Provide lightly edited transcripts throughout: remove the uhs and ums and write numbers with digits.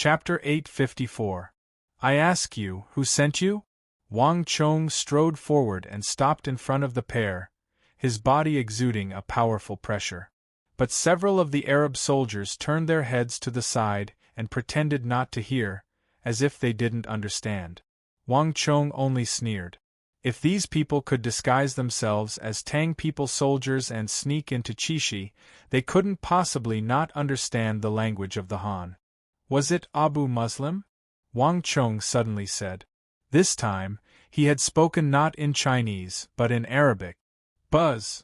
Chapter 854. I ask you, who sent you? Wang Chong strode forward and stopped in front of the pair, his body exuding a powerful pressure. But several of the Arab soldiers turned their heads to the side and pretended not to hear, as if they didn't understand. Wang Chong only sneered. If these people could disguise themselves as Tang people soldiers and sneak into Chishi, they couldn't possibly not understand the language of the Han. Was it Abu Muslim? Wang Chong suddenly said. This time, he had spoken not in Chinese, but in Arabic. Buzz!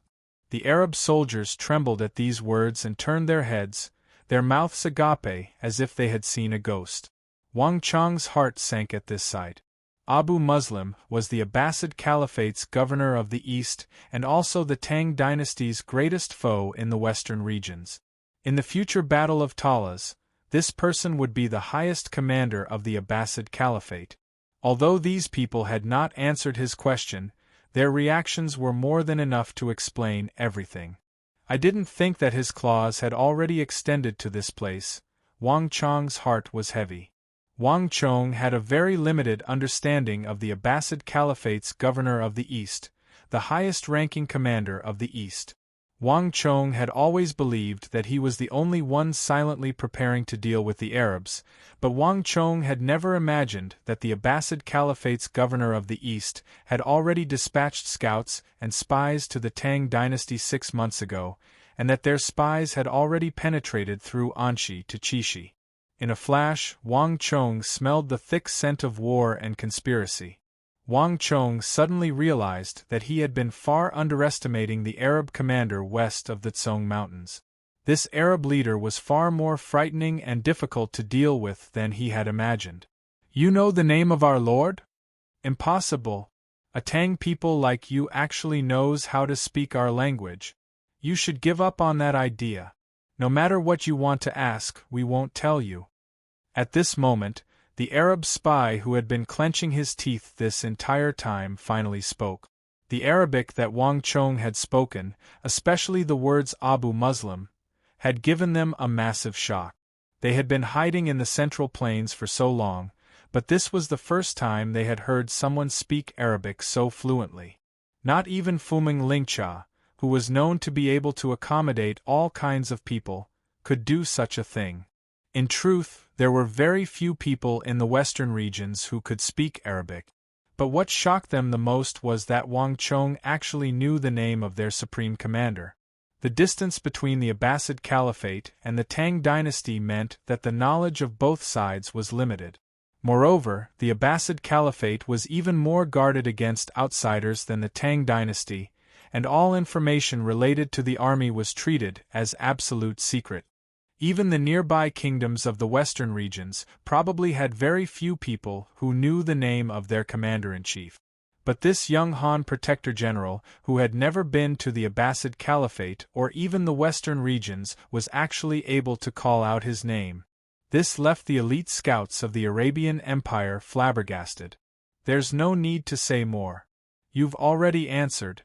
The Arab soldiers trembled at these words and turned their heads, their mouths agape as if they had seen a ghost. Wang Chong's heart sank at this sight. Abu Muslim was the Abbasid Caliphate's governor of the East and also the Tang dynasty's greatest foe in the western regions. In the future Battle of Talas, this person would be the highest commander of the Abbasid Caliphate. Although these people had not answered his question, their reactions were more than enough to explain everything. I didn't think that his claws had already extended to this place. Wang Chong's heart was heavy. Wang Chong had a very limited understanding of the Abbasid Caliphate's governor of the East, the highest-ranking commander of the East. Wang Chong had always believed that he was the only one silently preparing to deal with the Arabs, but Wang Chong had never imagined that the Abbasid Caliphate's governor of the East had already dispatched scouts and spies to the Tang dynasty 6 months ago, and that their spies had already penetrated through Anxi to Chishi. In a flash, Wang Chong smelled the thick scent of war and conspiracy. Wang Chong suddenly realized that he had been far underestimating the Arab commander west of the Tsong Mountains. This Arab leader was far more frightening and difficult to deal with than he had imagined. You know the name of our lord? Impossible. A Tang people like you actually knows how to speak our language. You should give up on that idea. No matter what you want to ask, we won't tell you. At this moment, the Arab spy who had been clenching his teeth this entire time finally spoke. The Arabic that Wang Chong had spoken, especially the words Abu Muslim, had given them a massive shock. They had been hiding in the Central Plains for so long, but this was the first time they had heard someone speak Arabic so fluently. Not even Fuming Lingcha, who was known to be able to accommodate all kinds of people, could do such a thing. In truth, there were very few people in the western regions who could speak Arabic. But what shocked them the most was that Wang Chong actually knew the name of their supreme commander. The distance between the Abbasid Caliphate and the Tang dynasty meant that the knowledge of both sides was limited. Moreover, the Abbasid Caliphate was even more guarded against outsiders than the Tang dynasty, and all information related to the army was treated as absolute secret. Even the nearby kingdoms of the western regions probably had very few people who knew the name of their commander-in-chief. But this young Han Protector General, who had never been to the Abbasid Caliphate or even the western regions, was actually able to call out his name. This left the elite scouts of the Arabian Empire flabbergasted. There's no need to say more. You've already answered,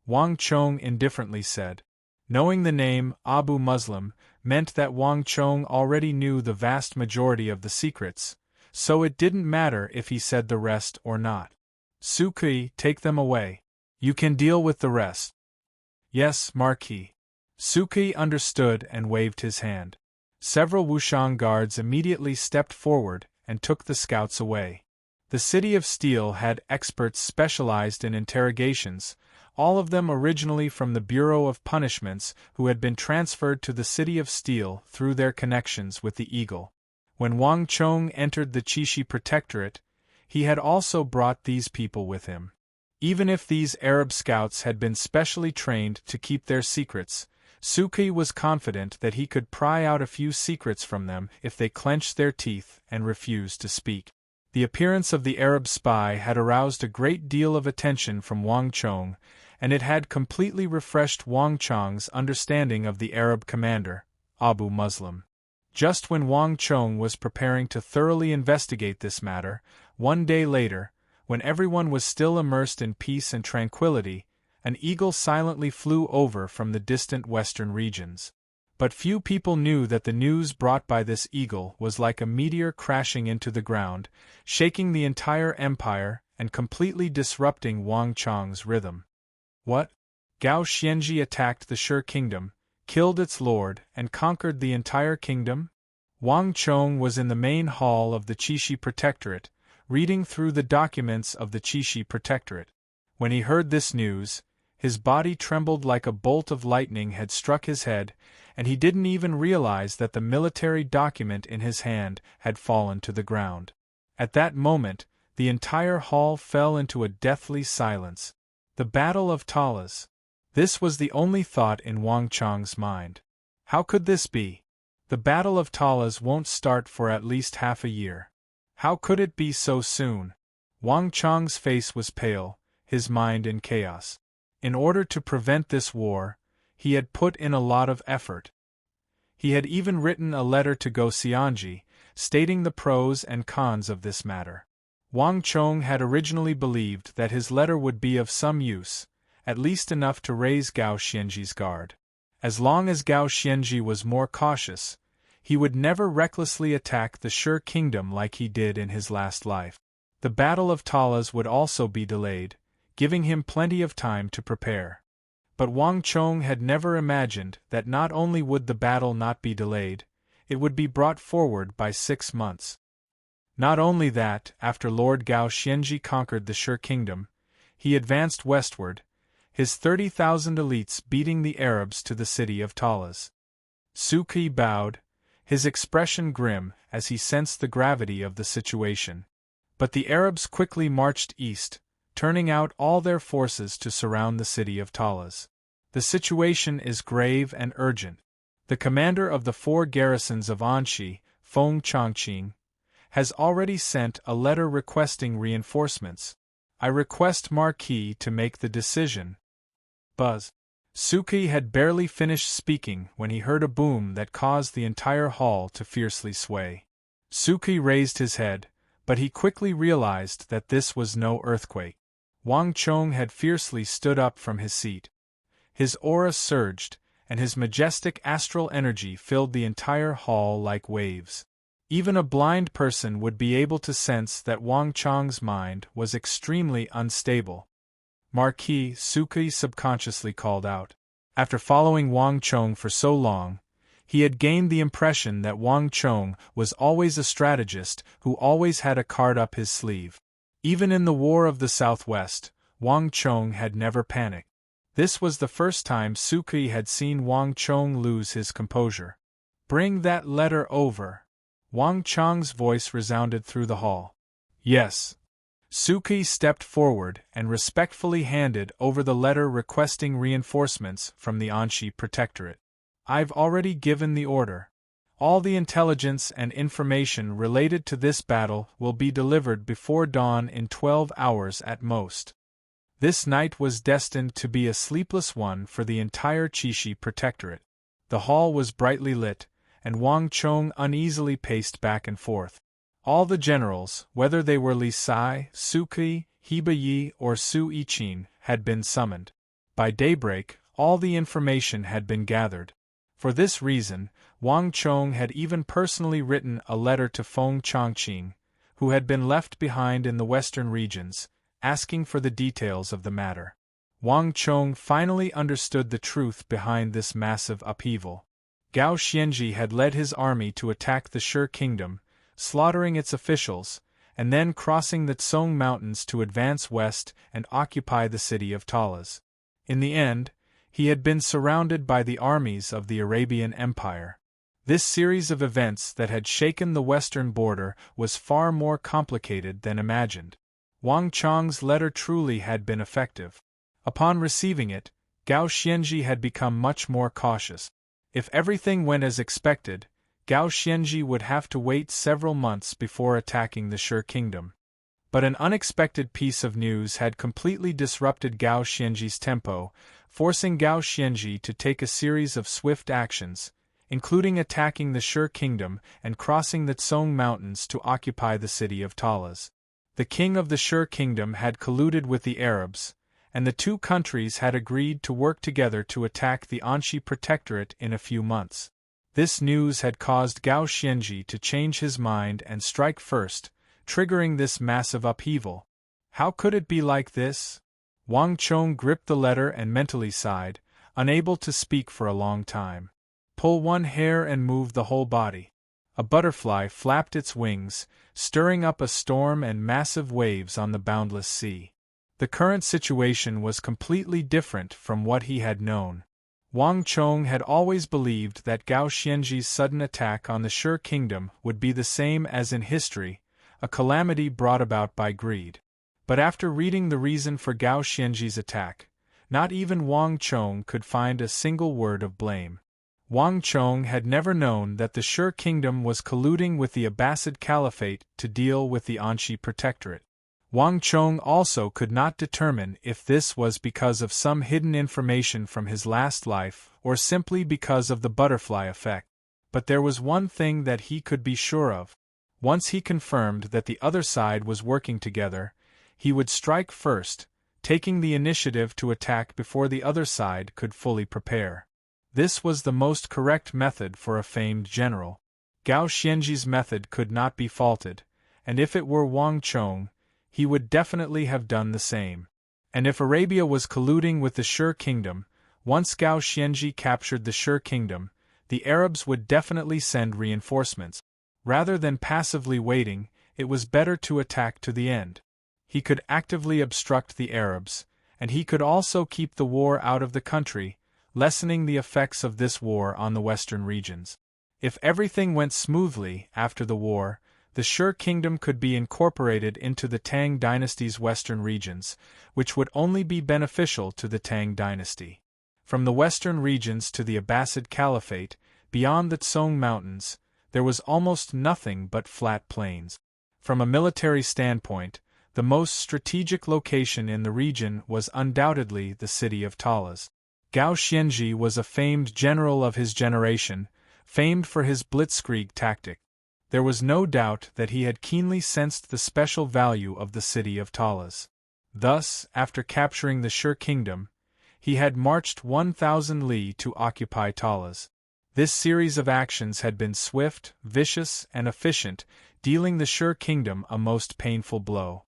Wang Chong indifferently said. Knowing the name Abu Muslim meant that Wang Chong already knew the vast majority of the secrets, so it didn't matter if he said the rest or not. Sukui, take them away. You can deal with the rest. Yes, Marquis. Sukui understood and waved his hand. Several Wushang guards immediately stepped forward and took the scouts away. The City of Steel had experts specialized in interrogations, all of them originally from the Bureau of Punishments, who had been transferred to the City of Steel through their connections with the Eagle. When Wang Chong entered the Chishi Protectorate, he had also brought these people with him. Even if these Arab scouts had been specially trained to keep their secrets, Sukui was confident that he could pry out a few secrets from them if they clenched their teeth and refused to speak. The appearance of the Arab spy had aroused a great deal of attention from Wang Chong, and it had completely refreshed Wang Chong's understanding of the Arab commander, Abu Muslim. Just when Wang Chong was preparing to thoroughly investigate this matter, one day later, when everyone was still immersed in peace and tranquility, an eagle silently flew over from the distant western regions. But few people knew that the news brought by this eagle was like a meteor crashing into the ground, shaking the entire empire and completely disrupting Wang Chong's rhythm. What? Gao Xianji attacked the Sher kingdom, killed its lord, and conquered the entire kingdom? Wang Chong was in the main hall of the Qixi Protectorate, reading through the documents of the Qixi Protectorate. When he heard this news, his body trembled like a bolt of lightning had struck his head, and he didn't even realize that the military document in his hand had fallen to the ground. At that moment, the entire hall fell into a deathly silence. The Battle of Talas. This was the only thought in Wang Chong's mind. How could this be? The Battle of Talas won't start for at least half a year. How could it be so soon? Wang Chong's face was pale, his mind in chaos. In order to prevent this war, he had put in a lot of effort. He had even written a letter to Go Xianji, stating the pros and cons of this matter. Wang Chong had originally believed that his letter would be of some use, at least enough to raise Gao Xianji's guard. As long as Gao Xianji was more cautious, he would never recklessly attack the Sher kingdom like he did in his last life. The Battle of Talas would also be delayed, giving him plenty of time to prepare. But Wang Chong had never imagined that not only would the battle not be delayed, it would be brought forward by 6 months. Not only that, after Lord Gao Xianji conquered the Sher kingdom, he advanced westward, his 30,000 elites beating the Arabs to the city of Talas. Suki bowed, his expression grim as he sensed the gravity of the situation. But the Arabs quickly marched east, turning out all their forces to surround the city of Talas. The situation is grave and urgent. The commander of the 4 garrisons of Anxi, Feng Chongqing, has already sent a letter requesting reinforcements. I request Marquis to make the decision. Buzz. Suki had barely finished speaking when he heard a boom that caused the entire hall to fiercely sway. Suki raised his head, but he quickly realized that this was no earthquake. Wang Chong had fiercely stood up from his seat. His aura surged, and his majestic astral energy filled the entire hall like waves. Even a blind person would be able to sense that Wang Chong's mind was extremely unstable. Marquis, Suki subconsciously called out. After following Wang Chong for so long, he had gained the impression that Wang Chong was always a strategist who always had a card up his sleeve. Even in the War of the Southwest, Wang Chong had never panicked. This was the first time Suki had seen Wang Chong lose his composure. "Bring that letter over." Wang Chong's voice resounded through the hall. "Yes." Suki stepped forward and respectfully handed over the letter requesting reinforcements from the Anxi Protectorate. "I've already given the order. All the intelligence and information related to this battle will be delivered before dawn in 12 hours at most." This night was destined to be a sleepless one for the entire Qixi Protectorate. The hall was brightly lit, and Wang Chong uneasily paced back and forth. All the generals, whether they were Li Sai, Suki, Heba Yi, or Su Yiqin, had been summoned. By daybreak, all the information had been gathered. For this reason, Wang Chong had even personally written a letter to Feng Chongqing, who had been left behind in the western regions, asking for the details of the matter. Wang Chong finally understood the truth behind this massive upheaval. Gao Xianji had led his army to attack the Sher kingdom, slaughtering its officials, and then crossing the Tsong Mountains to advance west and occupy the city of Talas. In the end, he had been surrounded by the armies of the Arabian Empire. This series of events that had shaken the western border was far more complicated than imagined. Wang Chong's letter truly had been effective. Upon receiving it, Gao Xianji had become much more cautious. If everything went as expected, Gao Xianji would have to wait several months before attacking the Sher kingdom. But an unexpected piece of news had completely disrupted Gao Xianji's tempo, forcing Gao Xianji to take a series of swift actions, including attacking the Sher kingdom and crossing the Tsong Mountains to occupy the city of Talas. The king of the Sher kingdom had colluded with the Arabs, and the two countries had agreed to work together to attack the Anxi Protectorate in a few months. This news had caused Gao Xianji to change his mind and strike first, triggering this massive upheaval. How could it be like this? Wang Chong gripped the letter and mentally sighed, unable to speak for a long time. Pull one hair and move the whole body. A butterfly flapped its wings, stirring up a storm and massive waves on the boundless sea. The current situation was completely different from what he had known. Wang Chong had always believed that Gao Xianji's sudden attack on the Sure Kingdom would be the same as in history, a calamity brought about by greed. But after reading the reason for Gao Xianji's attack, not even Wang Chong could find a single word of blame. Wang Chong had never known that the Sure Kingdom was colluding with the Abbasid Caliphate to deal with the Anxi Protectorate. Wang Chong also could not determine if this was because of some hidden information from his last life or simply because of the butterfly effect. But there was one thing that he could be sure of. Once he confirmed that the other side was working together, he would strike first, taking the initiative to attack before the other side could fully prepare. This was the most correct method for a famed general. Gao Xianji's method could not be faulted, and if it were Wang Chong, he would definitely have done the same. And if Arabia was colluding with the Sure Kingdom, once Gao Xianji captured the Sure Kingdom, the Arabs would definitely send reinforcements. Rather than passively waiting, it was better to attack to the end. He could actively obstruct the Arabs, and he could also keep the war out of the country, lessening the effects of this war on the western regions. If everything went smoothly after the war, the Sure Kingdom could be incorporated into the Tang dynasty's western regions, which would only be beneficial to the Tang dynasty. From the western regions to the Abbasid Caliphate, beyond the Tsong Mountains, there was almost nothing but flat plains. From a military standpoint, the most strategic location in the region was undoubtedly the city of Talas. Gao Xianji was a famed general of his generation, famed for his blitzkrieg tactic. There was no doubt that he had keenly sensed the special value of the city of Talas. Thus, after capturing the Sure Kingdom, he had marched 1,000 li to occupy Talas. This series of actions had been swift, vicious, and efficient, dealing the Sure Kingdom a most painful blow.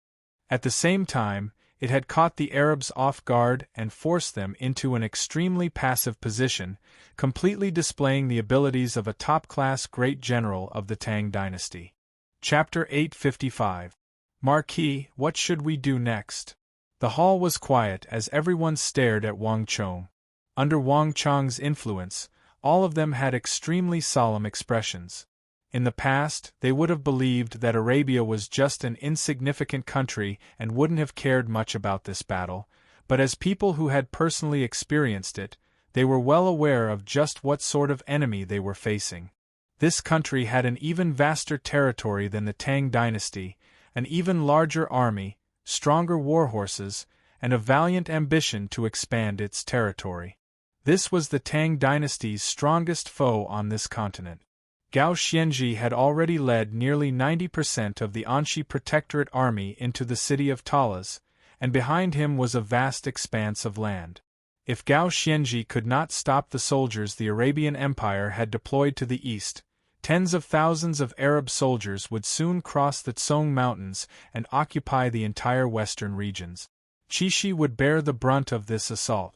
At the same time, it had caught the Arabs off guard and forced them into an extremely passive position, completely displaying the abilities of a top-class great general of the Tang dynasty. Chapter 855. Marquis, what should we do next? The hall was quiet as everyone stared at Wang Chong. Under Wang Chong's influence, all of them had extremely solemn expressions. In the past, they would have believed that Arabia was just an insignificant country and wouldn't have cared much about this battle, but as people who had personally experienced it, they were well aware of just what sort of enemy they were facing. This country had an even vaster territory than the Tang dynasty, an even larger army, stronger war horses, and a valiant ambition to expand its territory. This was the Tang dynasty's strongest foe on this continent. Gao Xianji had already led nearly 90% of the Anxi Protectorate army into the city of Talas, and behind him was a vast expanse of land. If Gao Xianji could not stop the soldiers the Arabian Empire had deployed to the east, tens of thousands of Arab soldiers would soon cross the Tsong Mountains and occupy the entire western regions. Qixi would bear the brunt of this assault.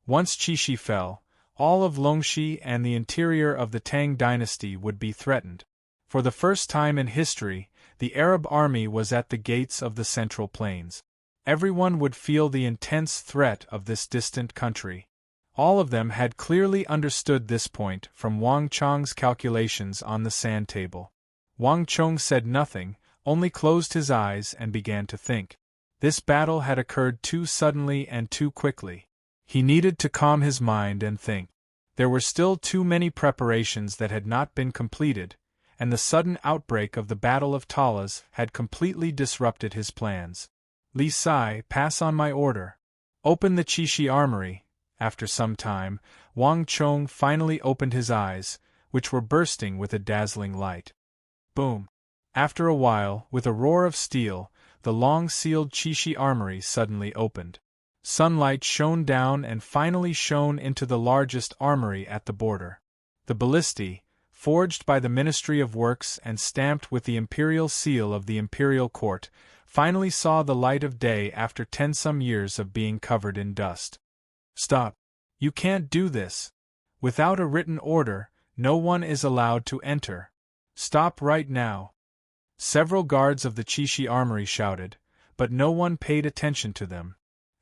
Once Qixi fell, all of Longxi and the interior of the Tang dynasty would be threatened. For the first time in history, the Arab army was at the gates of the Central Plains. Everyone would feel the intense threat of this distant country. All of them had clearly understood this point from Wang Chong's calculations on the sand table. Wang Chong said nothing, only closed his eyes and began to think. This battle had occurred too suddenly and too quickly. He needed to calm his mind and think. There were still too many preparations that had not been completed, and the sudden outbreak of the Battle of Talas had completely disrupted his plans. Li Sai, pass on my order. Open the Qixi armory. After some time, Wang Chong finally opened his eyes, which were bursting with a dazzling light. Boom! After a while, with a roar of steel, the long-sealed Qixi armory suddenly opened. Sunlight shone down and finally shone into the largest armory at the border. The ballistae, forged by the Ministry of Works and stamped with the imperial seal of the imperial court, finally saw the light of day after 10-some years of being covered in dust. Stop! You can't do this! Without a written order, no one is allowed to enter. Stop right now! Several guards of the Chishi armory shouted, but no one paid attention to them.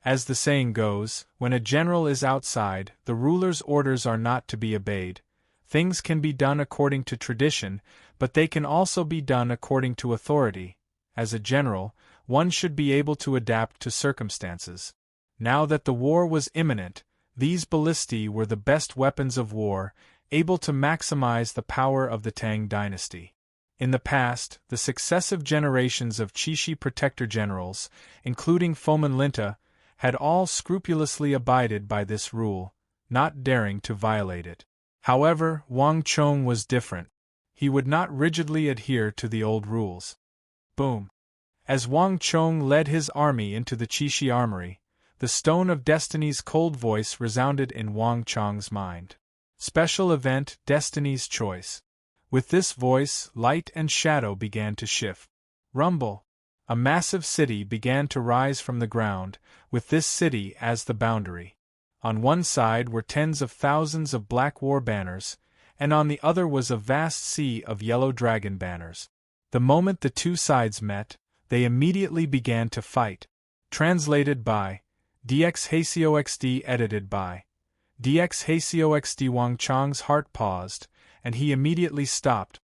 As the saying goes, when a general is outside, the ruler's orders are not to be obeyed. Things can be done according to tradition, but they can also be done according to authority. As a general, one should be able to adapt to circumstances. Now that the war was imminent, these ballistae were the best weapons of war, able to maximize the power of the Tang dynasty. In the past, the successive generations of Chishi protector generals, including Foman Linta, had all scrupulously abided by this rule, not daring to violate it. However, Wang Chong was different. He would not rigidly adhere to the old rules. Boom! As Wang Chong led his army into the Chishi armory, the Stone of Destiny's cold voice resounded in Wang Chong's mind. Special event, Destiny's Choice. With this voice, light and shadow began to shift. Rumble! A massive city began to rise from the ground, with this city as the boundary. On one side were tens of thousands of black war banners, and on the other was a vast sea of yellow dragon banners. The moment the two sides met, they immediately began to fight. Translated by DX HasioXD, edited by DX HasioXD. Wang Chong's heart paused, and he immediately stopped.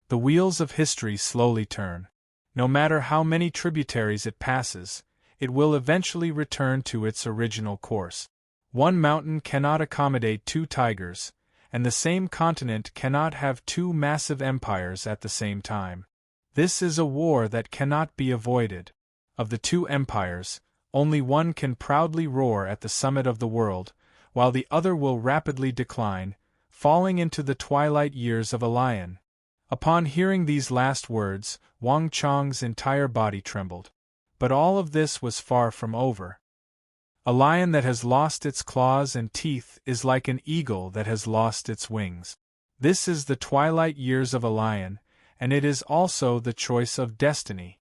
The wheels of history slowly turn. No matter how many tributaries it passes, it will eventually return to its original course. One mountain cannot accommodate two tigers, and the same continent cannot have two massive empires at the same time. This is a war that cannot be avoided. Of the two empires, only one can proudly roar at the summit of the world, while the other will rapidly decline, falling into the twilight years of a lion. Upon hearing these last words, Wang Chong's entire body trembled. But all of this was far from over. A lion that has lost its claws and teeth is like an eagle that has lost its wings. This is the twilight years of a lion, and it is also the choice of destiny.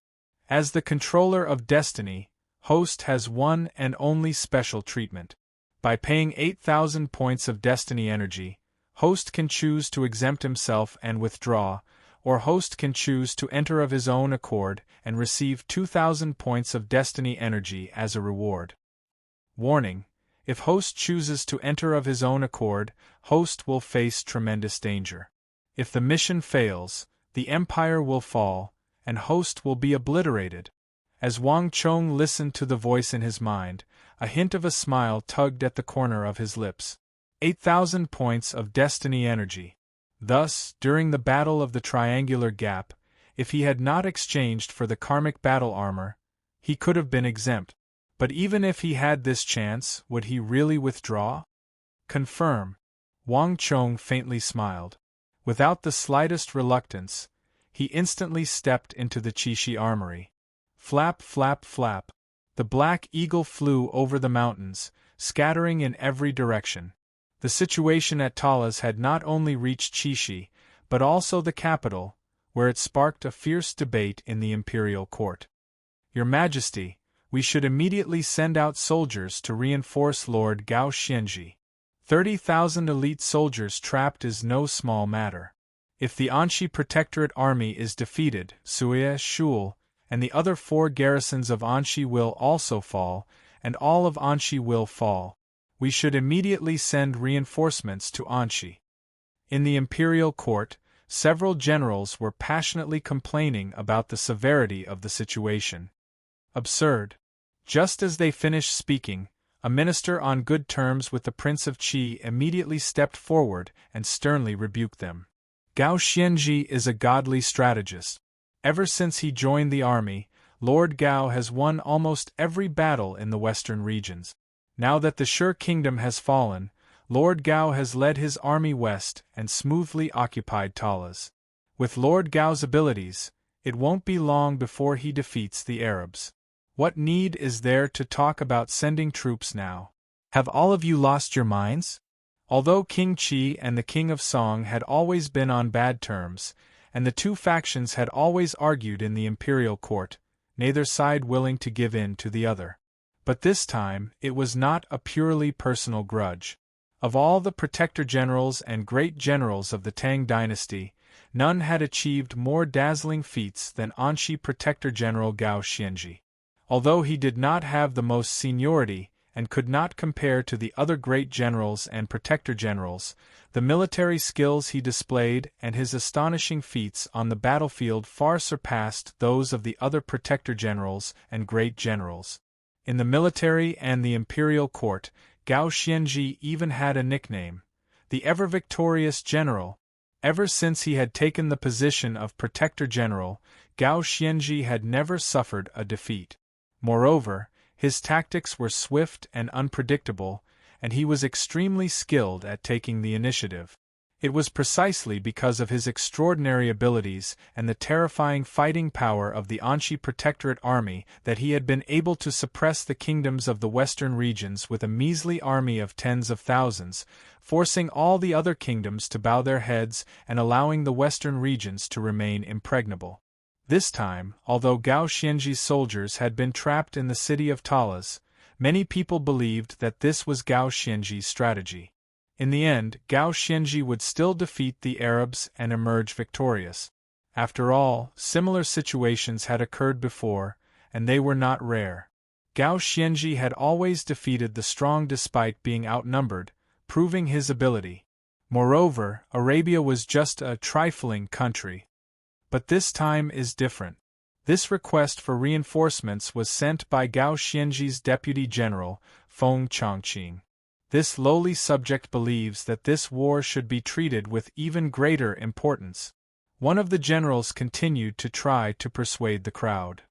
As the controller of destiny, Host has one and only special treatment. By paying 8,000 points of destiny energy, Host can choose to exempt himself and withdraw, or Host can choose to enter of his own accord and receive 2,000 points of destiny energy as a reward. Warning: if Host chooses to enter of his own accord, Host will face tremendous danger. If the mission fails, the empire will fall, and Host will be obliterated. As Wang Chong listened to the voice in his mind, a hint of a smile tugged at the corner of his lips. 8,000 points of destiny energy. Thus, during the Battle of the Triangular Gap, if he had not exchanged for the karmic battle armor, he could have been exempt. But even if he had this chance, would he really withdraw? Confirm. Wang Chong faintly smiled. Without the slightest reluctance, he instantly stepped into the Chishi armory. Flap, flap, flap. The black eagle flew over the mountains, scattering in every direction. The situation at Talas had not only reached Chishi, but also the capital, where it sparked a fierce debate in the imperial court. Your Majesty, we should immediately send out soldiers to reinforce Lord Gao Xianji. 30,000 elite soldiers trapped is no small matter. If the Anxi Protectorate army is defeated, Suya, Shul, and the other 4 garrisons of Anxi will also fall, and all of Anxi will fall. We should immediately send reinforcements to Anxi. In the imperial court, several generals were passionately complaining about the severity of the situation. Absurd. Just as they finished speaking, a minister on good terms with the Prince of Qi immediately stepped forward and sternly rebuked them. Gao Xianji is a godly strategist. Ever since he joined the army, Lord Gao has won almost every battle in the western regions. Now that the Sure Kingdom has fallen, Lord Gao has led his army west and smoothly occupied Talas. With Lord Gao's abilities, it won't be long before he defeats the Arabs. What need is there to talk about sending troops now? Have all of you lost your minds? Although King Qi and the King of Song had always been on bad terms, and the two factions had always argued in the imperial court, neither side willing to give in to the other. But this time, it was not a purely personal grudge. Of all the protector generals and great generals of the Tang dynasty, none had achieved more dazzling feats than Anxi Protector General Gao Xianji. Although he did not have the most seniority, and could not compare to the other great generals and protector generals, the military skills he displayed and his astonishing feats on the battlefield far surpassed those of the other protector generals and great generals. In the military and the imperial court, Gao Xianji even had a nickname, the ever-victorious general. Ever since he had taken the position of protector general, Gao Xianji had never suffered a defeat. Moreover, his tactics were swift and unpredictable, and he was extremely skilled at taking the initiative. It was precisely because of his extraordinary abilities and the terrifying fighting power of the Anxi Protectorate army that he had been able to suppress the kingdoms of the western regions with a measly army of tens of thousands, forcing all the other kingdoms to bow their heads and allowing the western regions to remain impregnable. This time, although Gao Xianji's soldiers had been trapped in the city of Talas, many people believed that this was Gao Xianji's strategy. In the end, Gao Xianji would still defeat the Arabs and emerge victorious. After all, similar situations had occurred before, and they were not rare. Gao Xianji had always defeated the strong despite being outnumbered, proving his ability. Moreover, Arabia was just a trifling country. But this time is different. This request for reinforcements was sent by Gao Xianji's deputy general, Feng Chongqing. This lowly subject believes that this war should be treated with even greater importance. One of the generals continued to try to persuade the crowd.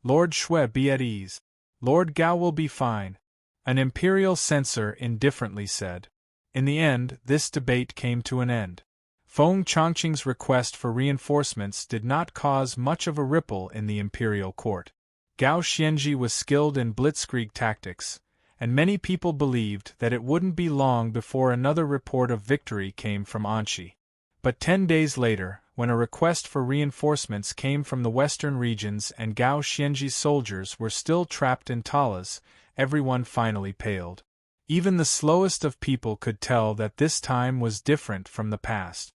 Lord Shui, be at ease. Lord Gao will be fine, an imperial censor indifferently said. In the end, this debate came to an end. Feng Chongqing's request for reinforcements did not cause much of a ripple in the imperial court. Gao Xianji was skilled in blitzkrieg tactics, and many people believed that it wouldn't be long before another report of victory came from Anxi. But 10 days later, when a request for reinforcements came from the western regions and Gao Xianji's soldiers were still trapped in Talas, everyone finally paled. Even the slowest of people could tell that this time was different from the past.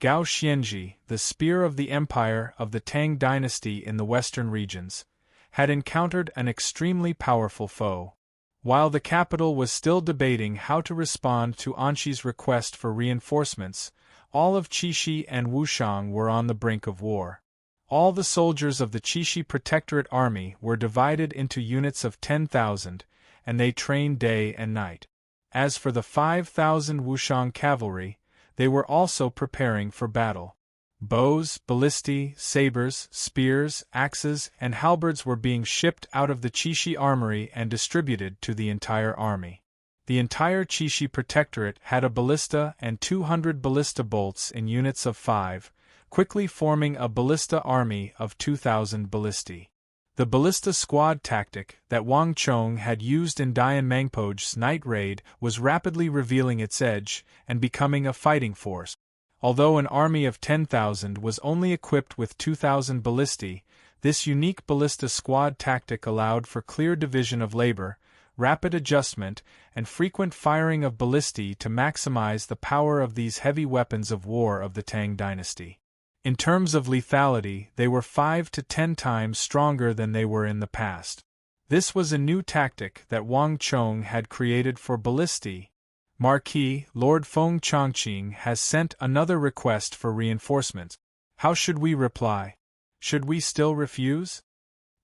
Gao Xianji, the spear of the empire of the Tang dynasty in the western regions, had encountered an extremely powerful foe. While the capital was still debating how to respond to Anxi's request for reinforcements, all of Qixi and Wushang were on the brink of war. All the soldiers of the Qixi Protectorate army were divided into units of 10,000, and they trained day and night. As for the 5,000 Wushang cavalry, they were also preparing for battle. Bows, ballistae, sabers, spears, axes, and halberds were being shipped out of the Qixi armory and distributed to the entire army. The entire Qixi Protectorate had a ballista and 200 ballista bolts in units of 5, quickly forming a ballista army of 2,000 ballistae. The ballista squad tactic that Wang Chong had used in Dian Mangpo's night raid was rapidly revealing its edge and becoming a fighting force. Although an army of 10,000 was only equipped with 2,000 ballistae, this unique ballista squad tactic allowed for clear division of labor, rapid adjustment, and frequent firing of ballistae to maximize the power of these heavy weapons of war of the Tang dynasty. In terms of lethality, they were 5 to 10 times stronger than they were in the past. This was a new tactic that Wang Chong had created for ballistae. Marquis, Lord Feng Chongqing has sent another request for reinforcements. How should we reply? Should we still refuse?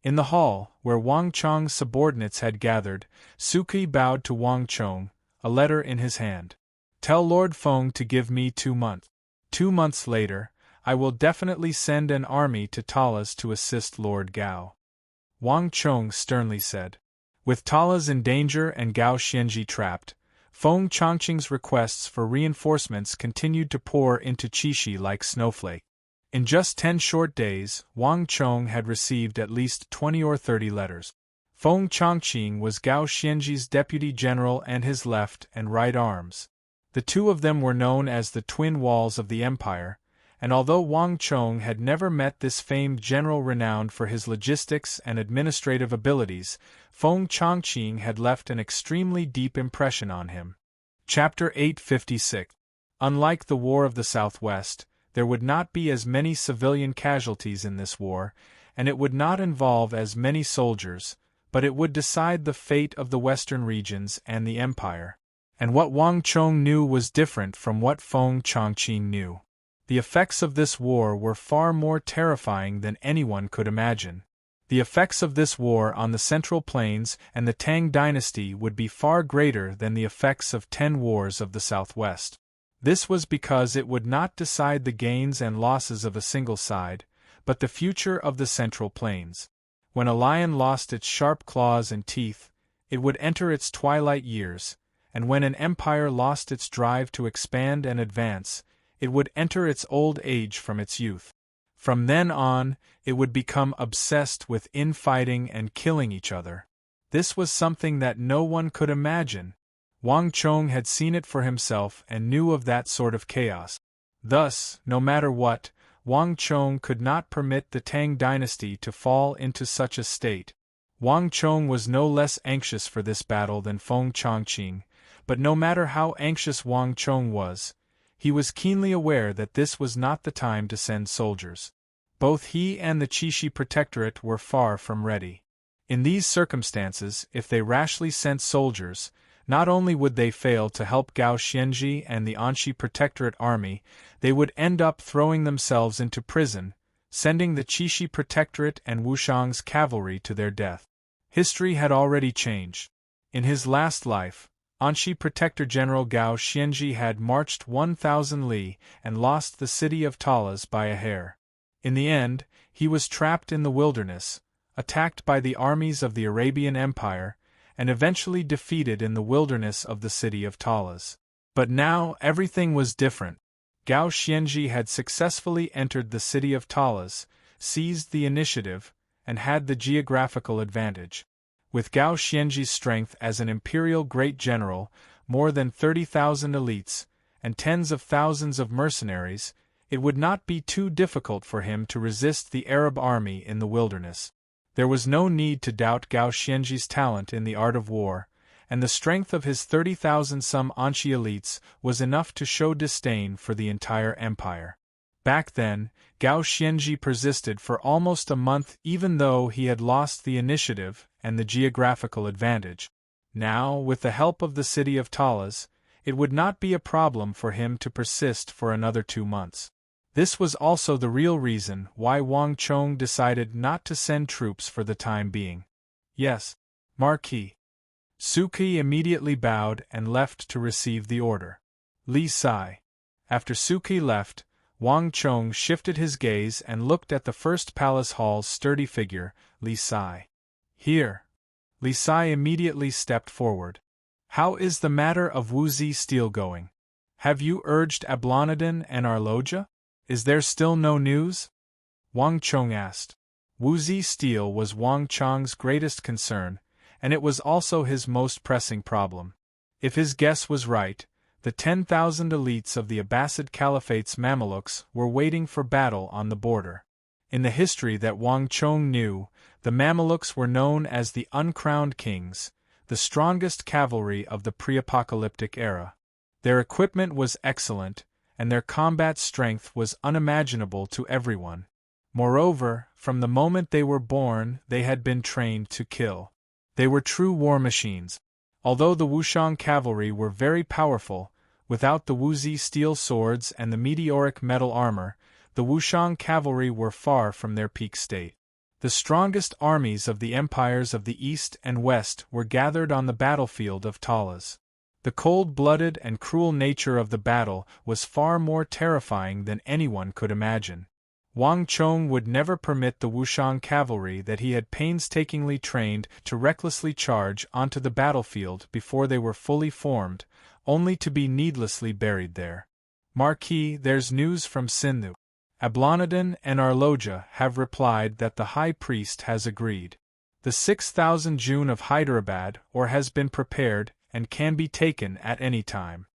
In the hall, where Wang Chong's subordinates had gathered, Suki bowed to Wang Chong, a letter in his hand. Tell Lord Feng to give me 2 months. 2 months later, I will definitely send an army to Talas to assist Lord Gao. Wang Chong sternly said. With Talas in danger and Gao Xianji trapped, Feng Chongqing's requests for reinforcements continued to pour into Qixi like snowflake. In just 10 short days, Wang Chong had received at least 20 or 30 letters. Feng Chongqing was Gao Xianji's deputy general and his left and right arms. The two of them were known as the twin walls of the empire, and although Wang Chong had never met this famed general renowned for his logistics and administrative abilities, Feng Chongqing had left an extremely deep impression on him. Chapter 856. Unlike the War of the Southwest, there would not be as many civilian casualties in this war, and it would not involve as many soldiers, but it would decide the fate of the western regions and the empire. And what Wang Chong knew was different from what Feng Chongqing knew. The effects of this war were far more terrifying than anyone could imagine. The effects of this war on the Central Plains and the Tang dynasty would be far greater than the effects of 10 wars of the Southwest. This was because it would not decide the gains and losses of a single side, but the future of the Central Plains. When a lion lost its sharp claws and teeth, it would enter its twilight years, and when an empire lost its drive to expand and advance, it would enter its old age from its youth. From then on, it would become obsessed with infighting and killing each other. This was something that no one could imagine. Wang Chong had seen it for himself and knew of that sort of chaos. Thus, no matter what, Wang Chong could not permit the Tang dynasty to fall into such a state. Wang Chong was no less anxious for this battle than Feng Chongqing, but no matter how anxious Wang Chong was, he was keenly aware that this was not the time to send soldiers. Both he and the Qixi Protectorate were far from ready. In these circumstances, if they rashly sent soldiers, not only would they fail to help Gao Xianzhi and the Anxi Protectorate army, they would end up throwing themselves into prison, sending the Qixi Protectorate and Wushang's cavalry to their death. History had already changed. In his last life, Anxi Protector General Gao Xianzhi had marched 1,000 li and lost the city of Talas by a hair. In the end, he was trapped in the wilderness, attacked by the armies of the Arabian Empire, and eventually defeated in the wilderness of the city of Talas. But now everything was different. Gao Xianzhi had successfully entered the city of Talas, seized the initiative, and had the geographical advantage. With Gao Xianzhi's strength as an imperial great general, more than 30,000 elites, and tens of thousands of mercenaries, it would not be too difficult for him to resist the Arab army in the wilderness. There was no need to doubt Gao Xianzhi's talent in the art of war, and the strength of his 30,000-some Anxi elites was enough to show disdain for the entire empire. Back then, Gao Xianzhi persisted for almost a month even though he had lost the initiative and the geographical advantage. Now, with the help of the city of Talas, it would not be a problem for him to persist for another 2 months. This was also the real reason why Wang Chong decided not to send troops for the time being. Yes, Marquis. Suki immediately bowed and left to receive the order. Li Sai. After Suki left, Wang Chong shifted his gaze and looked at the first palace hall's sturdy figure, Li Sai. Here. Li Sai immediately stepped forward. How is the matter of Wuzi Steel going? Have you urged Ablonadin and Arloja? Is there still no news? Wang Chong asked. Wuzi Steel was Wang Chong's greatest concern, and it was also his most pressing problem. If his guess was right, the 10,000 elites of the Abbasid Caliphate's Mamelukes were waiting for battle on the border. In the history that Wang Chong knew, the Mamelukes were known as the uncrowned kings, the strongest cavalry of the pre-apocalyptic era. Their equipment was excellent, and their combat strength was unimaginable to everyone. Moreover, from the moment they were born, they had been trained to kill. They were true war machines. Although the Wushang cavalry were very powerful, without the Wuzi steel swords and the meteoric metal armor, the Wushang cavalry were far from their peak state. The strongest armies of the empires of the East and West were gathered on the battlefield of Talas. The cold-blooded and cruel nature of the battle was far more terrifying than anyone could imagine. Wang Chong would never permit the Wushang cavalry that he had painstakingly trained to recklessly charge onto the battlefield before they were fully formed, only to be needlessly buried there. Marquis, there's news from Sindhu. Ablonadin and Arloja have replied that the High Priest has agreed. The 6,000 June of Hyderabad or has been prepared and can be taken at any time.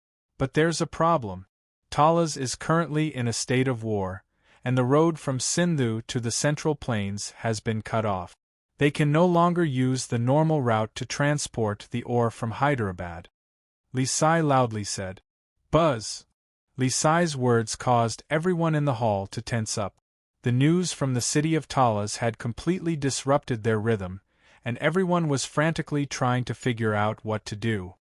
But there's a problem. Talas is currently in a state of war, and the road from Sindhu to the Central Plains has been cut off. They can no longer use the normal route to transport the ore from Hyderabad. Lisai loudly said. Buzz! Lisai's words caused everyone in the hall to tense up. The news from the city of Talas had completely disrupted their rhythm, and everyone was frantically trying to figure out what to do.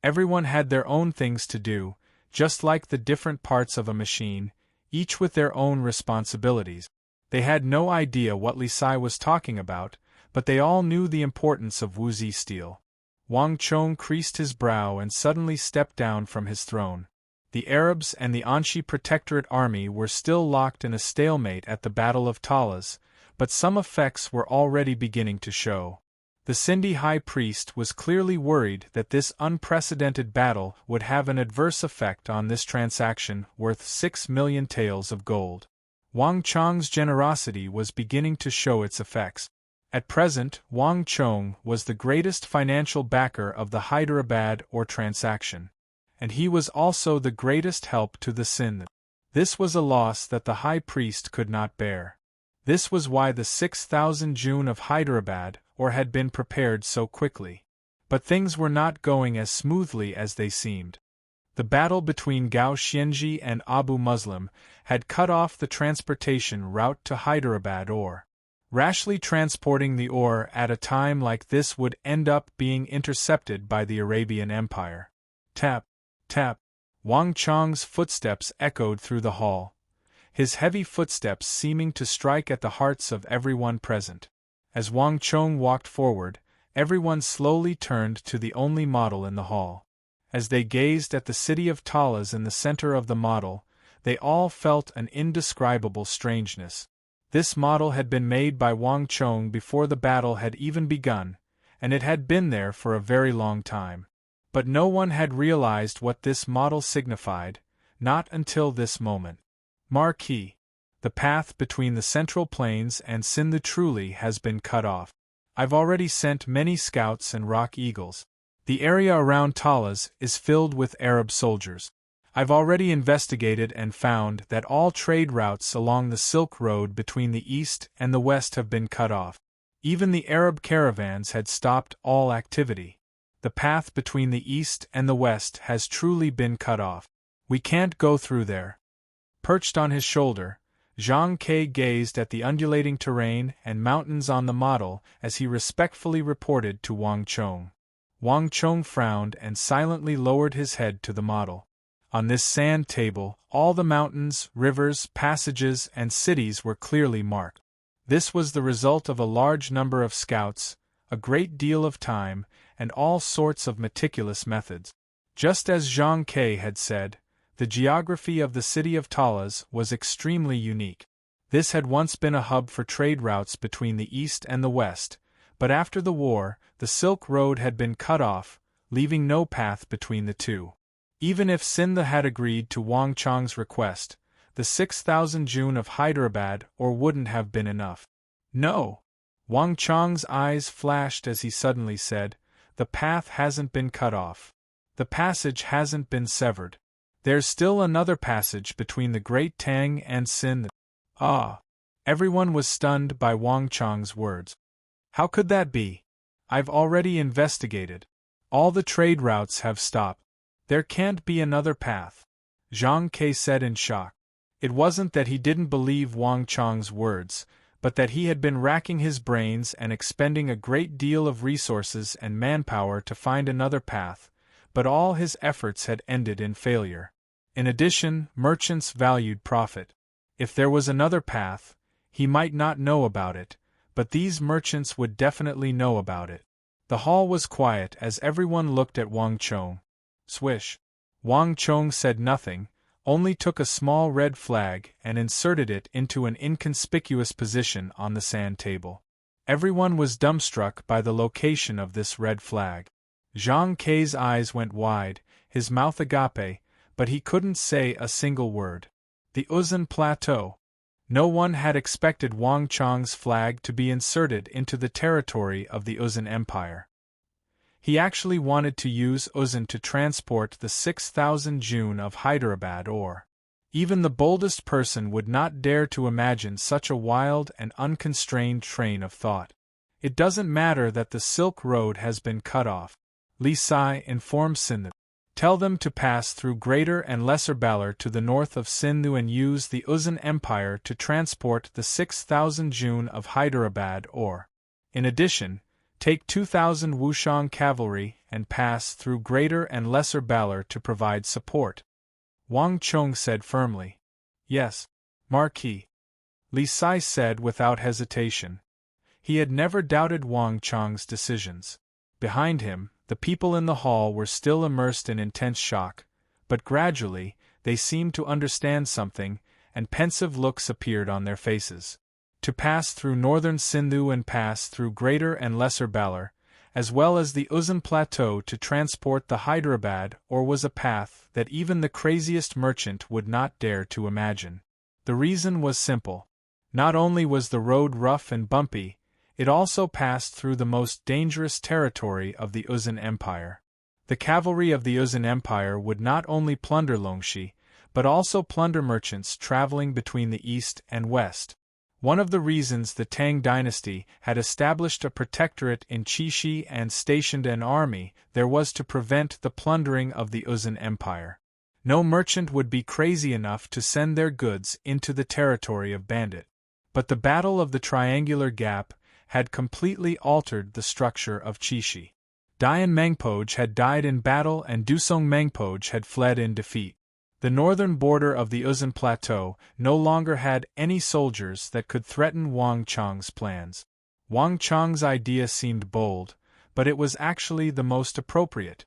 Everyone had their own things to do, just like the different parts of a machine, each with their own responsibilities. They had no idea what Lisai was talking about, but they all knew the importance of Wuzi steel. Wang Chong creased his brow and suddenly stepped down from his throne. The Arabs and the Anshi Protectorate army were still locked in a stalemate at the Battle of Talas, but some effects were already beginning to show. The Sindhi high priest was clearly worried that this unprecedented battle would have an adverse effect on this transaction worth 6 million taels of gold. Wang Chong's generosity was beginning to show its effects. At present, Wang Chong was the greatest financial backer of the Hyderabad ore transaction, and he was also the greatest help to the Sindh. This was a loss that the high priest could not bear. This was why the 6,000 June of Hyderabad ore had been prepared so quickly. But things were not going as smoothly as they seemed. The battle between Gao Xianji and Abu Muslim had cut off the transportation route to Hyderabad ore. Rashly transporting the ore at a time like this would end up being intercepted by the Arabian Empire. Tap, tap. Wang Chong's footsteps echoed through the hall, his heavy footsteps seeming to strike at the hearts of everyone present. As Wang Chong walked forward, everyone slowly turned to the only model in the hall. As they gazed at the city of Talas in the center of the model, they all felt an indescribable strangeness. This model had been made by Wang Chong before the battle had even begun, and it had been there for a very long time. But no one had realized what this model signified, not until this moment. Marquis. The path between the Central Plains and Sindhu truly has been cut off. I've already sent many scouts and rock eagles. The area around Talas is filled with Arab soldiers. I've already investigated and found that all trade routes along the Silk Road between the east and the west have been cut off. Even the Arab caravans had stopped all activity. The path between the east and the west has truly been cut off. We can't go through there. Perched on his shoulder, Zhang Ke gazed at the undulating terrain and mountains on the model as he respectfully reported to Wang Chong. Wang Chong frowned and silently lowered his head to the model. On this sand table, all the mountains, rivers, passages, and cities were clearly marked. This was the result of a large number of scouts, a great deal of time, and all sorts of meticulous methods. Just as Zhang Ke had said, the geography of the city of Talas was extremely unique. This had once been a hub for trade routes between the east and the west, but after the war, the Silk Road had been cut off, leaving no path between the two. Even if Sindhu had agreed to Wang Chong's request, the 6,000 June of Hyderabad ore wouldn't have been enough. No! Wang Chong's eyes flashed as he suddenly said, the path hasn't been cut off. The passage hasn't been severed. There's still another passage between the Great Tang and Sindhu. Ah! Everyone was stunned by Wang Chong's words. How could that be? I've already investigated. All the trade routes have stopped. There can't be another path. Zhang Ke said in shock. It wasn't that he didn't believe Wang Chong's words, but that he had been racking his brains and expending a great deal of resources and manpower to find another path, but all his efforts had ended in failure. In addition, merchants valued profit. If there was another path, he might not know about it, but these merchants would definitely know about it. The hall was quiet as everyone looked at Wang Chong. Swish. Wang Chong said nothing, only took a small red flag and inserted it into an inconspicuous position on the sand table. Everyone was dumbstruck by the location of this red flag. Zhang Ke's eyes went wide, his mouth agape, but he couldn't say a single word. The Uzan Plateau. No one had expected Wang Chong's flag to be inserted into the territory of the Uzan Empire. He actually wanted to use Uzun to transport the 6,000 June of Hyderabad ore. Even the boldest person would not dare to imagine such a wild and unconstrained train of thought. It doesn't matter that the Silk Road has been cut off, Li Sai informed Sindhu. Tell them to pass through Greater and Lesser Balar to the north of Sindhu and use the Uzun Empire to transport the 6,000 June of Hyderabad ore. In addition, take 2,000 Wushang cavalry and pass through Greater and Lesser Balar to provide support. Wang Chong said firmly. Yes, Marquis. Li Sai said without hesitation. He had never doubted Wang Chong's decisions. Behind him, the people in the hall were still immersed in intense shock, but gradually, they seemed to understand something, and pensive looks appeared on their faces. To pass through northern Sindhu and pass through Greater and Lesser Balar, as well as the Uzun Plateau to transport the Hyderabad ore was a path that even the craziest merchant would not dare to imagine. The reason was simple. Not only was the road rough and bumpy, it also passed through the most dangerous territory of the Uzun Empire. The cavalry of the Uzun Empire would not only plunder Longxi, but also plunder merchants traveling between the east and west. One of the reasons the Tang dynasty had established a protectorate in Qixi and stationed an army there was to prevent the plundering of the Uzun Empire. No merchant would be crazy enough to send their goods into the territory of Bandit. But the Battle of the Triangular Gap had completely altered the structure of Qixi. Dian Mengpoj had died in battle and Dusong Mengpoj had fled in defeat. The northern border of the Uzun Plateau no longer had any soldiers that could threaten Wang Chong's plans. Wang Chong's idea seemed bold, but it was actually the most appropriate.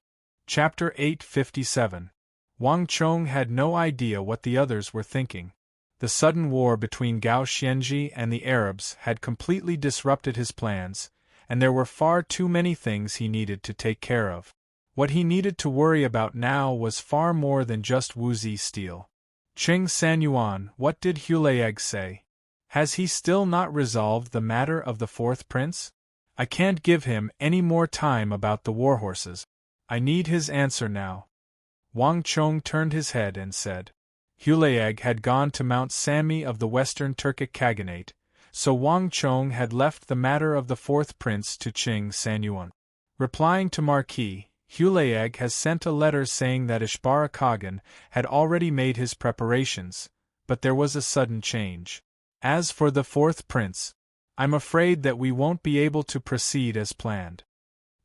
Chapter 857. Wang Chong had no idea what the others were thinking. The sudden war between Gao Xianji and the Arabs had completely disrupted his plans, and there were far too many things he needed to take care of. What he needed to worry about now was far more than just Wuzi steel. Qing Sanyuan, what did Hulayeg say? Has he still not resolved the matter of the fourth prince? I can't give him any more time about the warhorses. I need his answer now. Wang Chong turned his head and said. Hulayeg had gone to Mount Sami of the Western Turkic Khaganate, so Wang Chong had left the matter of the fourth prince to Qing Sanyuan. Replying to Marquis, Hulayeg has sent a letter saying that Ishbara Khagan had already made his preparations, but there was a sudden change. As for the fourth prince, I'm afraid that we won't be able to proceed as planned.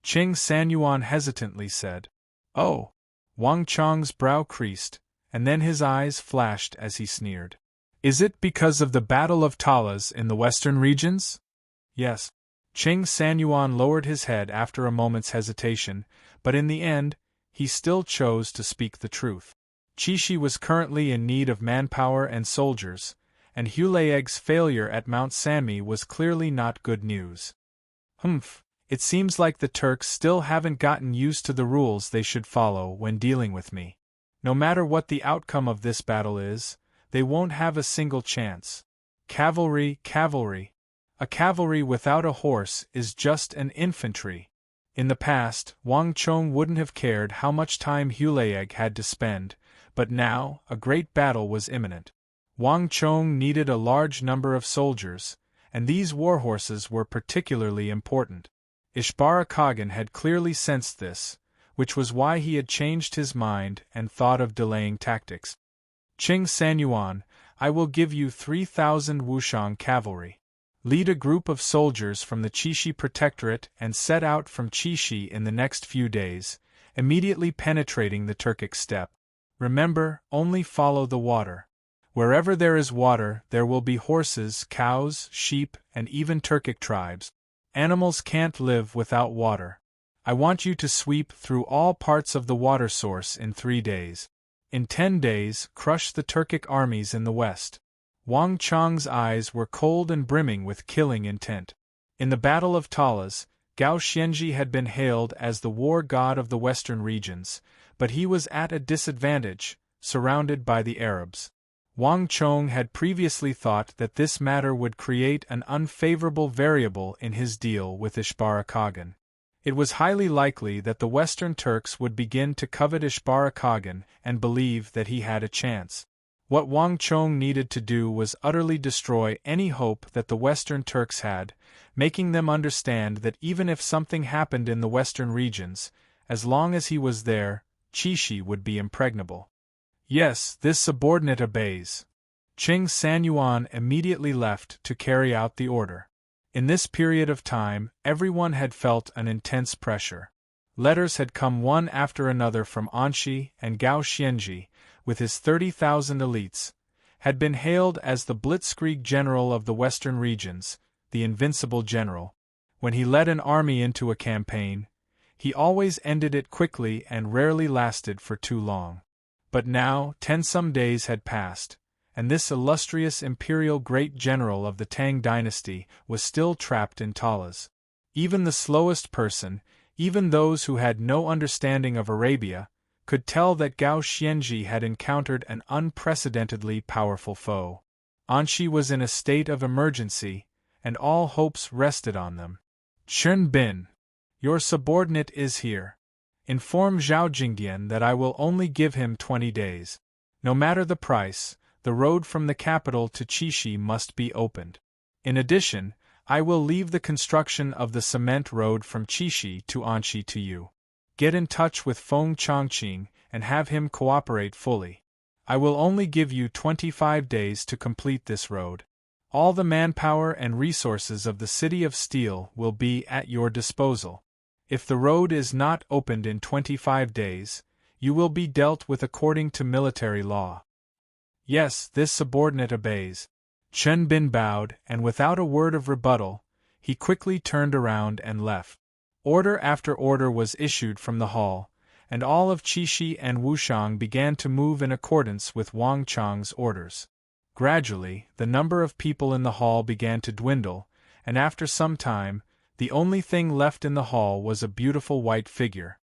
Qing Sanyuan hesitantly said. Oh! Wang Chong's brow creased, and then his eyes flashed as he sneered. Is it because of the Battle of Talas in the western regions? Yes. Qing Sanyuan lowered his head after a moment's hesitation, but in the end, he still chose to speak the truth. Qixi was currently in need of manpower and soldiers, and Hulayeg's failure at Mount Sami was clearly not good news. Humph, it seems like the Turks still haven't gotten used to the rules they should follow when dealing with me. No matter what the outcome of this battle is, they won't have a single chance. Cavalry, cavalry. A cavalry without a horse is just an infantry. In the past, Wang Chong wouldn't have cared how much time Hulayeg had to spend, but now, a great battle was imminent. Wang Chong needed a large number of soldiers, and these warhorses were particularly important. Ishbara Khagan had clearly sensed this, which was why he had changed his mind and thought of delaying tactics. Qing Sanyuan, I will give you 3,000 Wushang cavalry. Lead a group of soldiers from the Qixi Protectorate and set out from Qixi in the next few days, immediately penetrating the Turkic steppe. Remember, only follow the water. Wherever there is water, there will be horses, cows, sheep, and even Turkic tribes. Animals can't live without water. I want you to sweep through all parts of the water source in 3 days. In 10 days, crush the Turkic armies in the west. Wang Chong's eyes were cold and brimming with killing intent. In the Battle of Talas, Gao Xianji had been hailed as the war god of the western regions, but he was at a disadvantage, surrounded by the Arabs. Wang Chong had previously thought that this matter would create an unfavorable variable in his deal with Ishbara Khagan. It was highly likely that the Western Turks would begin to covet Ishbara Khagan and believe that he had a chance. What Wang Chong needed to do was utterly destroy any hope that the Western Turks had, making them understand that even if something happened in the western regions, as long as he was there, Qixi would be impregnable. Yes, this subordinate obeys. Qing Sanyuan immediately left to carry out the order. In this period of time, everyone had felt an intense pressure. Letters had come one after another from Anshi, and Gao Xianji, with his 30,000 elites, had been hailed as the blitzkrieg general of the western regions, the invincible general. When he led an army into a campaign, he always ended it quickly and rarely lasted for too long. But now 10-some days had passed, and this illustrious imperial great general of the Tang dynasty was still trapped in Talas. Even the slowest person, even those who had no understanding of Arabia, could tell that Gao Xianji had encountered an unprecedentedly powerful foe. Anshi was in a state of emergency, and all hopes rested on them. Chen Bin, your subordinate is here. Inform Zhao Jingdian that I will only give him 20 days. No matter the price, the road from the capital to Qixi must be opened. In addition, I will leave the construction of the cement road from Qixi to Anshi to you. Get in touch with Feng Chongqing and have him cooperate fully. I will only give you 25 days to complete this road. All the manpower and resources of the City of Steel will be at your disposal. If the road is not opened in 25 days, you will be dealt with according to military law. Yes, this subordinate obeys. Chen Bin bowed, and without a word of rebuttal, he quickly turned around and left. Order after order was issued from the hall, and all of Qixi and Wushang began to move in accordance with Wang Chong's orders. Gradually, the number of people in the hall began to dwindle, and after some time, the only thing left in the hall was a beautiful white figure.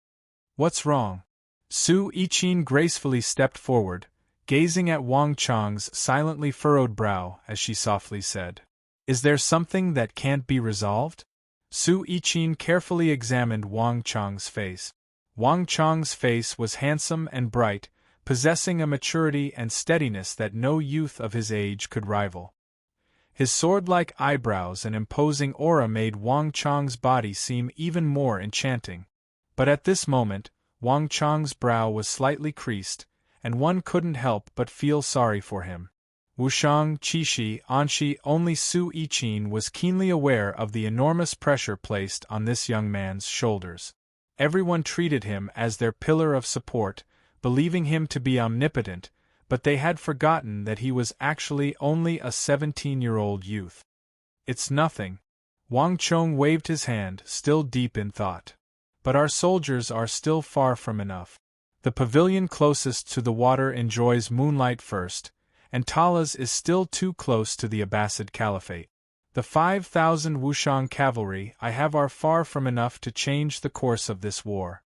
What's wrong? Su Yiqin gracefully stepped forward, gazing at Wang Chong's silently furrowed brow as she softly said, "Is there something that can't be resolved?" Su Yiqin carefully examined Wang Chong's face. Wang Chong's face was handsome and bright, possessing a maturity and steadiness that no youth of his age could rival. His sword-like eyebrows and imposing aura made Wang Chong's body seem even more enchanting. But at this moment, Wang Chong's brow was slightly creased, and one couldn't help but feel sorry for him. Wushang, Qixi, Anshi, only Su Yiqin was keenly aware of the enormous pressure placed on this young man's shoulders. Everyone treated him as their pillar of support, believing him to be omnipotent, but they had forgotten that he was actually only a 17-year-old youth. It's nothing. Wang Chong waved his hand, still deep in thought. But our soldiers are still far from enough. The pavilion closest to the water enjoys moonlight first, and Talas is still too close to the Abbasid Caliphate. The 5,000 Wushang cavalry I have are far from enough to change the course of this war.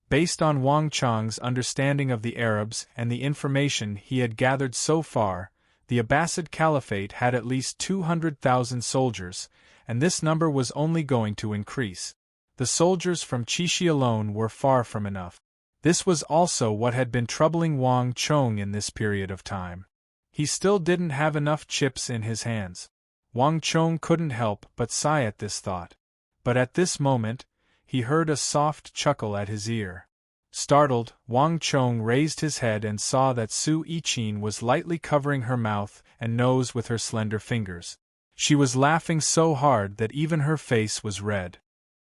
Based on Wang Chong's understanding of the Arabs and the information he had gathered so far, the Abbasid Caliphate had at least 200,000 soldiers, and this number was only going to increase. The soldiers from Qixi alone were far from enough. This was also what had been troubling Wang Chong in this period of time. He still didn't have enough chips in his hands. Wang Chong couldn't help but sigh at this thought. But at this moment, he heard a soft chuckle at his ear. Startled, Wang Chong raised his head and saw that Su Yiqin was lightly covering her mouth and nose with her slender fingers. She was laughing so hard that even her face was red.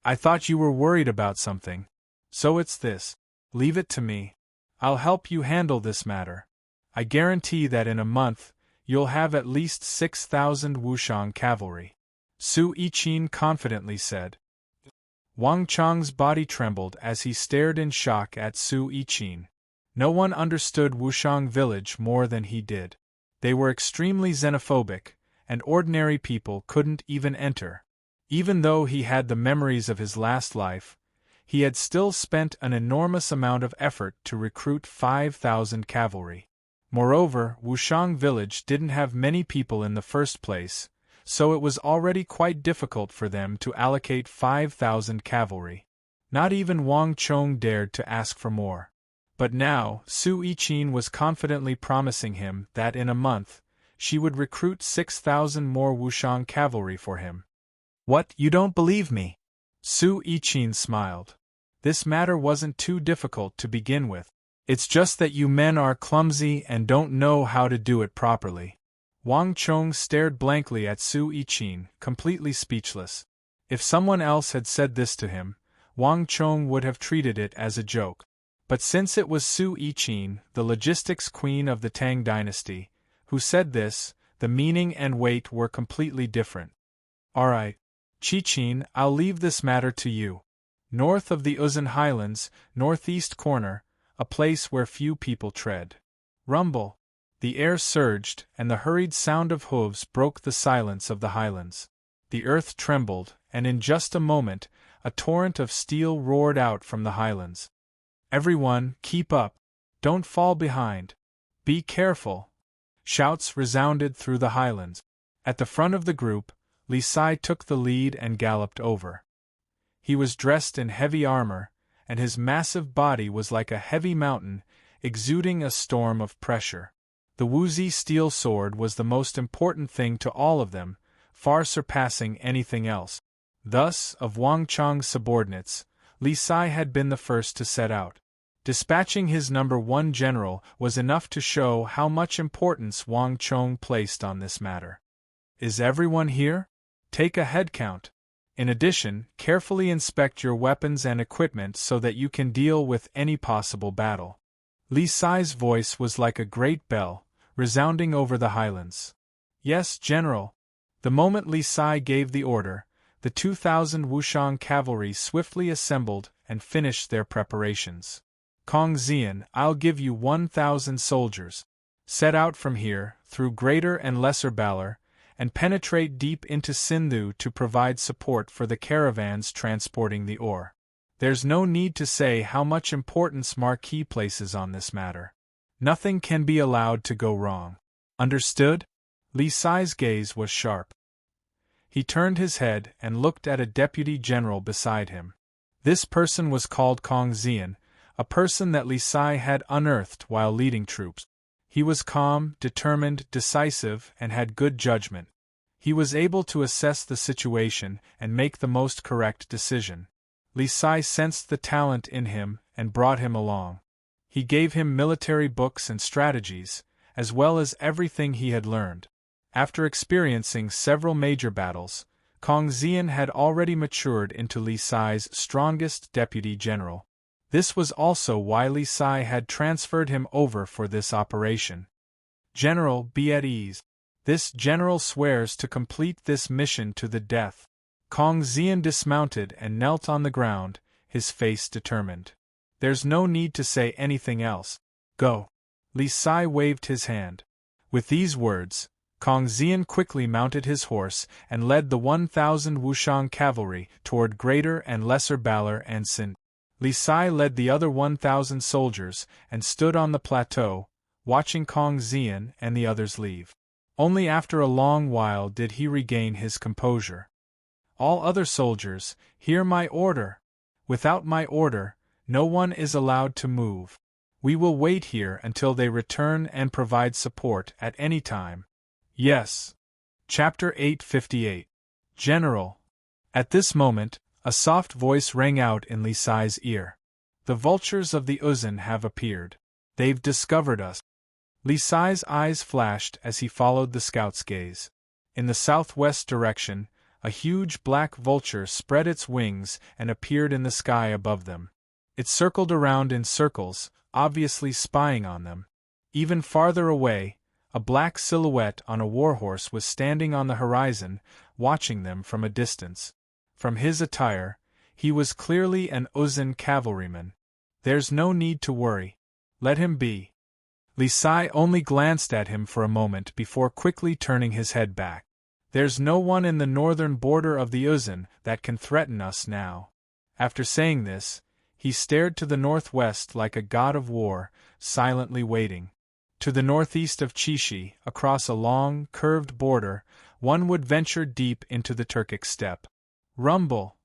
"I thought you were worried about something. So it's this. Leave it to me. I'll help you handle this matter. I guarantee that in a month, you'll have at least 6,000 Wushang cavalry," Su Yiqin confidently said. Wang Chong's body trembled as he stared in shock at Su Yiqin. No one understood Wushang village more than he did. They were extremely xenophobic, and ordinary people couldn't even enter. Even though he had the memories of his last life, he had still spent an enormous amount of effort to recruit 5,000 cavalry. Moreover, Wushang village didn't have many people in the first place, so it was already quite difficult for them to allocate 5,000 cavalry. Not even Wang Chong dared to ask for more. But now, Su Yiqin was confidently promising him that in a month, she would recruit 6,000 more Wushang cavalry for him. What, you don't believe me? Su Yiqin smiled. This matter wasn't too difficult to begin with. It's just that you men are clumsy and don't know how to do it properly. Wang Chong stared blankly at Su Yiqin, completely speechless. If someone else had said this to him, Wang Chong would have treated it as a joke. But since it was Su Yiqin, the logistics queen of the Tang dynasty, who said this, the meaning and weight were completely different. Alright, Yiqin, I'll leave this matter to you. North of the Uzan Highlands, northeast corner, a place where few people tread. Rumble. The air surged, and the hurried sound of hooves broke the silence of the highlands. The earth trembled, and in just a moment, a torrent of steel roared out from the highlands. Everyone, keep up. Don't fall behind. Be careful. Shouts resounded through the highlands. At the front of the group, Li Sai took the lead and galloped over. He was dressed in heavy armor, and his massive body was like a heavy mountain, exuding a storm of pressure. The Wuzi steel sword was the most important thing to all of them, far surpassing anything else. Thus, of Wang Chong's subordinates, Li Sai had been the first to set out. Dispatching his number 1 general was enough to show how much importance Wang Chong placed on this matter. Is everyone here? Take a head count. In addition, carefully inspect your weapons and equipment so that you can deal with any possible battle. Li Sai's voice was like a great bell, resounding over the highlands. Yes, General. The moment Li Sai gave the order, the 2,000 Wushang cavalry swiftly assembled and finished their preparations. Kong Xian, I'll give you 1,000 soldiers. Set out from here, through Greater and Lesser Balor, and penetrate deep into Sindhu to provide support for the caravans transporting the ore. There's no need to say how much importance Marquis places on this matter. Nothing can be allowed to go wrong. Understood? Li Sai's gaze was sharp. He turned his head and looked at a deputy general beside him. This person was called Kong Xian, a person that Li Sai had unearthed while leading troops. He was calm, determined, decisive, and had good judgment. He was able to assess the situation and make the most correct decision. Li Sai sensed the talent in him and brought him along. He gave him military books and strategies, as well as everything he had learned. After experiencing several major battles, Kong Xian had already matured into Li Sai's strongest deputy general. This was also why Li Sai had transferred him over for this operation. General, be at ease. This general swears to complete this mission to the death. Kong Xian dismounted and knelt on the ground, his face determined. There's no need to say anything else. Go. Li Sai waved his hand. With these words, Kong Xian quickly mounted his horse and led the 1,000 Wushang cavalry toward Greater and Lesser Balor and Sindh. Li Sai led the other 1,000 soldiers and stood on the plateau, watching Kong Xian and the others leave. Only after a long while did he regain his composure. All other soldiers, hear my order. Without my order, no one is allowed to move. We will wait here until they return and provide support at any time. Yes. Chapter 858. General. At this moment, a soft voice rang out in Li Sai's ear. The vultures of the Uzan have appeared. They've discovered us. Li Sai's eyes flashed as he followed the scout's gaze. In the southwest direction, a huge black vulture spread its wings and appeared in the sky above them. It circled around in circles, obviously spying on them. Even farther away, a black silhouette on a warhorse was standing on the horizon, watching them from a distance. From his attire, he was clearly an Uzan cavalryman. There's no need to worry. Let him be. Li Sai only glanced at him for a moment before quickly turning his head back. There's no one in the northern border of the Uzan that can threaten us now. After saying this, he stared to the northwest like a god of war, silently waiting. To the northeast of Chishi, across a long, curved border, one would venture deep into the Turkic steppe. Rumble.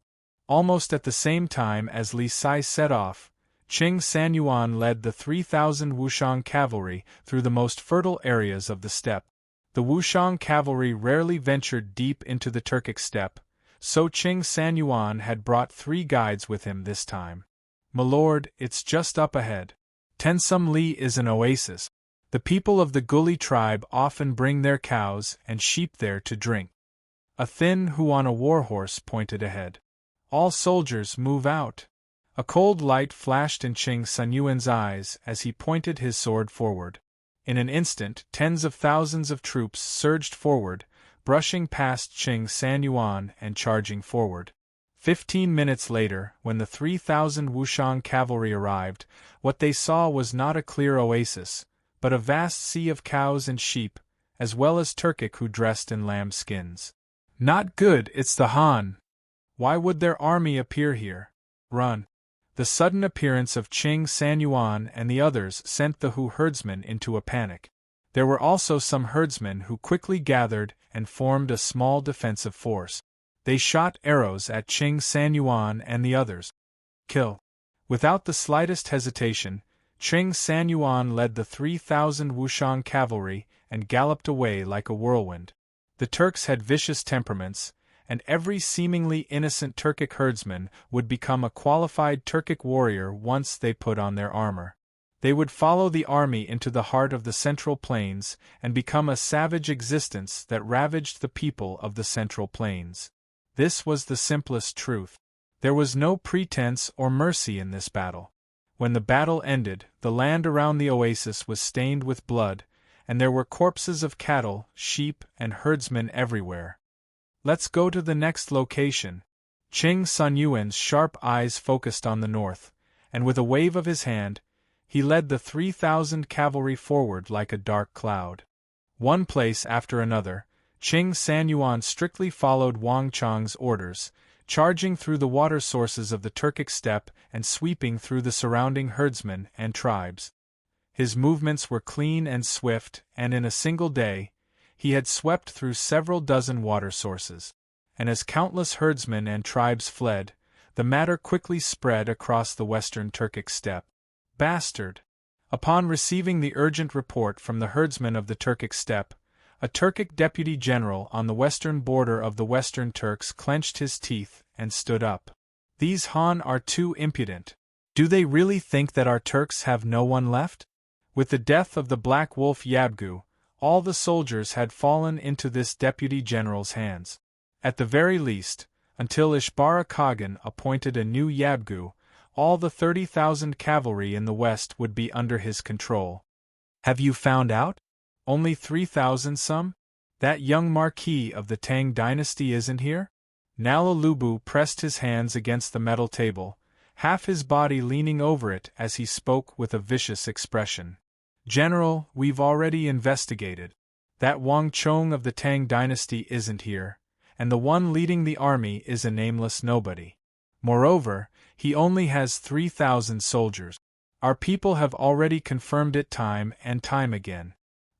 Almost at the same time as Li Sai set off, Qing Sanyuan led the 3,000 Wushang cavalry through the most fertile areas of the steppe. The Wushang cavalry rarely ventured deep into the Turkic steppe, so Qing Sanyuan had brought 3 guides with him this time. "Milord, it's just up ahead. Tensum Li is an oasis. The people of the Guli tribe often bring their cows and sheep there to drink." A thin Hu on a warhorse pointed ahead. "All soldiers move out." A cold light flashed in Qing Sanyuan's eyes as he pointed his sword forward. In an instant, tens of thousands of troops surged forward, brushing past Qing Sanyuan and charging forward. 15 minutes later, when the 3,000 Wushang cavalry arrived, what they saw was not a clear oasis, but a vast sea of cows and sheep, as well as Turkic who dressed in lamb skins. "Not good, it's the Han. Why would their army appear here? Run." The sudden appearance of Qing Sanyuan and the others sent the Hu herdsmen into a panic. There were also some herdsmen who quickly gathered and formed a small defensive force. They shot arrows at Qing Sanyuan and the others. "Kill." Without the slightest hesitation, Qing Sanyuan led the 3,000 Wushang cavalry and galloped away like a whirlwind. The Turks had vicious temperaments, and every seemingly innocent Turkic herdsman would become a qualified Turkic warrior once they put on their armor. They would follow the army into the heart of the Central Plains and become a savage existence that ravaged the people of the Central Plains. This was the simplest truth. There was no pretense or mercy in this battle. When the battle ended, the land around the oasis was stained with blood, and there were corpses of cattle, sheep, and herdsmen everywhere. "Let's go to the next location." Qing Sanyuan's sharp eyes focused on the north, and with a wave of his hand, he led the 3,000 cavalry forward like a dark cloud. One place after another, Qing Sanyuan strictly followed Wang Chang's orders, charging through the water sources of the Turkic steppe and sweeping through the surrounding herdsmen and tribes. His movements were clean and swift, and in a single day, he had swept through several dozen water sources. And as countless herdsmen and tribes fled, the matter quickly spread across the western Turkic steppe. "Bastard!" Upon receiving the urgent report from the herdsmen of the Turkic steppe, a Turkic deputy general on the western border of the Western Turks clenched his teeth and stood up. "These Han are too impudent. Do they really think that our Turks have no one left?" With the death of the Black Wolf Yabgu, all the soldiers had fallen into this deputy general's hands. At the very least, until Ishbara Khagan appointed a new Yabgu, all the 30,000 cavalry in the west would be under his control. "Have you found out? Only 3,000 some? That young marquis of the Tang dynasty isn't here?" Nala Lubu pressed his hands against the metal table, half his body leaning over it as he spoke with a vicious expression. "General, we've already investigated. That Wang Chong of the Tang dynasty isn't here, and the one leading the army is a nameless nobody. Moreover, he only has 3,000 soldiers. Our people have already confirmed it time and time again."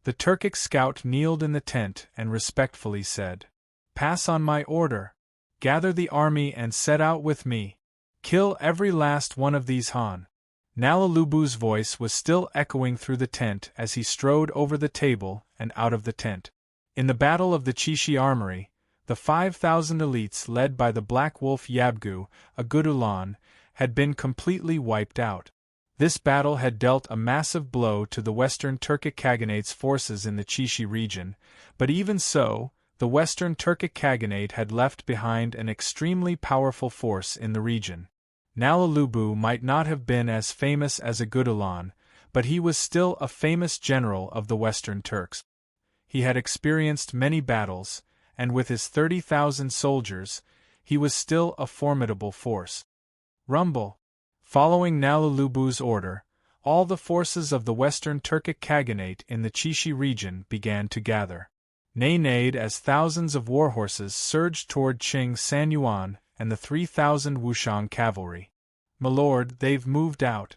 The Turkic scout kneeled in the tent and respectfully said, "Pass on my order. Gather the army and set out with me. Kill every last one of these Han." Nala Lubu's voice was still echoing through the tent as he strode over the table and out of the tent. In the Battle of the Chishi Armory, the 5,000 elites led by the Black Wolf Yabgu, a Gudulan, had been completely wiped out. This battle had dealt a massive blow to the Western Turkic Khaganate's forces in the Chishi region, but even so, the Western Turkic Khaganate had left behind an extremely powerful force in the region. Nala Lubu might not have been as famous as a Gudulan, but he was still a famous general of the Western Turks. He had experienced many battles, and with his 30,000 soldiers, he was still a formidable force. Rumble. Following Nala Lubu's order, all the forces of the Western Turkic Khaganate in the Chishi region began to gather. Neighed as thousands of warhorses surged toward Qing Sanyuan and the 3,000 Wushang cavalry. "Milord, they've moved out."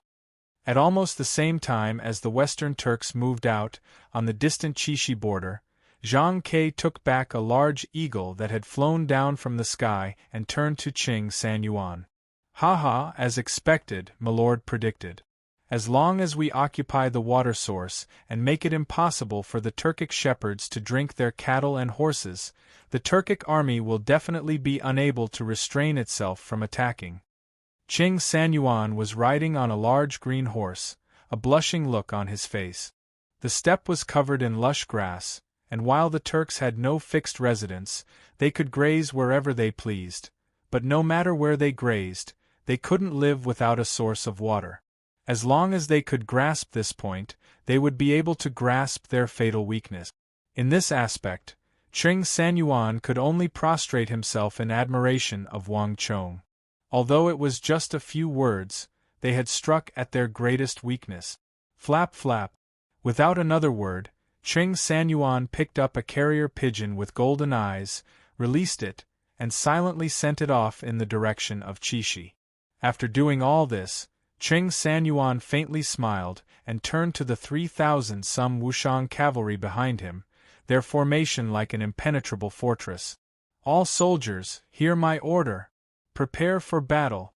At almost the same time as the Western Turks moved out, on the distant Chishi border, Zhang Ke took back a large eagle that had flown down from the sky and turned to Qing Sanyuan. "Ha ha, as expected," Milord predicted. "As long as we occupy the water source and make it impossible for the Turkic shepherds to drink their cattle and horses, the Turkic army will definitely be unable to restrain itself from attacking." Qing Sanyuan was riding on a large green horse, a blushing look on his face. The steppe was covered in lush grass, and while the Turks had no fixed residence, they could graze wherever they pleased, but no matter where they grazed, they couldn't live without a source of water. As long as they could grasp this point, they would be able to grasp their fatal weakness. In this aspect, Qing Sanyuan could only prostrate himself in admiration of Wang Chong. Although it was just a few words, they had struck at their greatest weakness. Flap flap. Without another word, Qing Sanyuan picked up a carrier pigeon with golden eyes, released it, and silently sent it off in the direction of Qixi. After doing all this, Qing Sanyuan faintly smiled and turned to the 3,000-some Wushang cavalry behind him, their formation like an impenetrable fortress. "All soldiers, hear my order. Prepare for battle."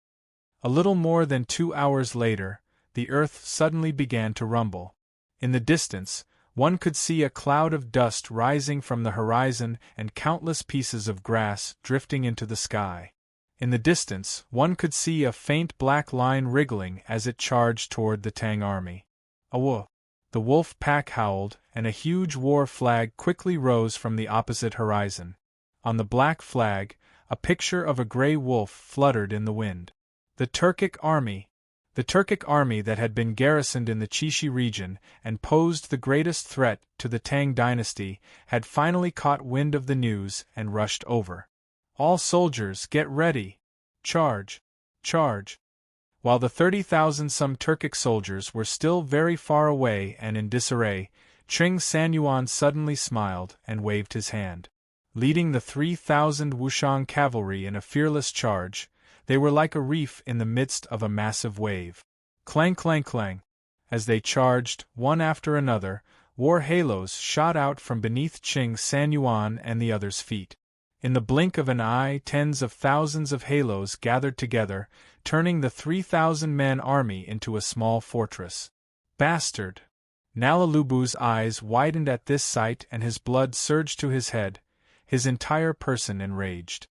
A little more than 2 hours later, the earth suddenly began to rumble. In the distance, one could see a cloud of dust rising from the horizon and countless pieces of grass drifting into the sky. In the distance, one could see a faint black line wriggling as it charged toward the Tang army. "Awo!" The wolf pack howled, and a huge war flag quickly rose from the opposite horizon. On the black flag, a picture of a gray wolf fluttered in the wind. The Turkic army! The Turkic army that had been garrisoned in the Qixi region and posed the greatest threat to the Tang dynasty had finally caught wind of the news and rushed over. "All soldiers, get ready! Charge! Charge!" While the 30,000-some Turkic soldiers were still very far away and in disarray, Qing Sanyuan suddenly smiled and waved his hand. Leading the 3,000 Wushang cavalry in a fearless charge, they were like a reef in the midst of a massive wave. Clang clang clang. As they charged, one after another, war halos shot out from beneath Qing Sanyuan and the others' feet. In the blink of an eye, tens of thousands of halos gathered together, turning the 3,000-man army into a small fortress. "Bastard!" Nalalubu's eyes widened at this sight and his blood surged to his head, his entire person enraged.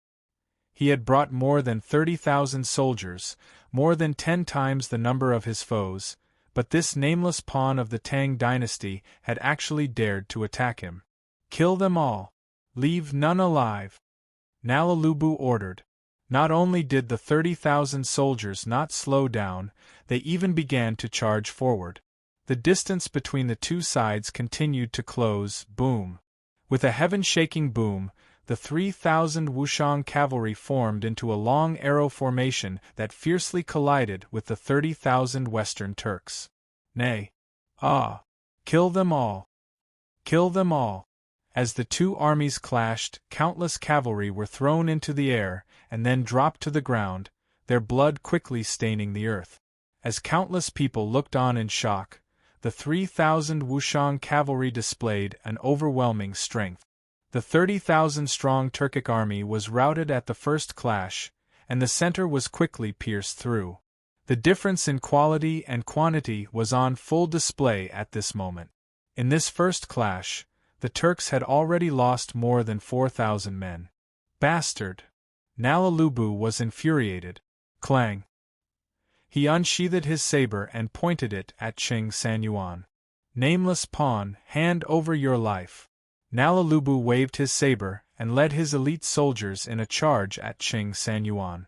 He had brought more than 30,000 soldiers, more than 10 times the number of his foes, but this nameless pawn of the Tang dynasty had actually dared to attack him. "Kill them all! Leave none alive!" Nalalubu ordered. Not only did the 30,000 soldiers not slow down, they even began to charge forward. The distance between the two sides continued to close. Boom! With a heaven-shaking boom, the 3,000 Wushang cavalry formed into a long arrow formation that fiercely collided with the 30,000 Western Turks. "Nay! Ah! Kill them all! Kill them all!" As the two armies clashed, countless cavalry were thrown into the air and then dropped to the ground, their blood quickly staining the earth. As countless people looked on in shock, the 3,000 Wushang cavalry displayed an overwhelming strength. The 30,000-strong Turkic army was routed at the first clash, and the center was quickly pierced through. The difference in quality and quantity was on full display at this moment. In this first clash, the Turks had already lost more than 4,000 men. "Bastard!" Nalalubu was infuriated. Clang! He unsheathed his saber and pointed it at Qing Sanyuan. "Nameless pawn, hand over your life!" Nalalubu waved his saber and led his elite soldiers in a charge at Qing Sanyuan.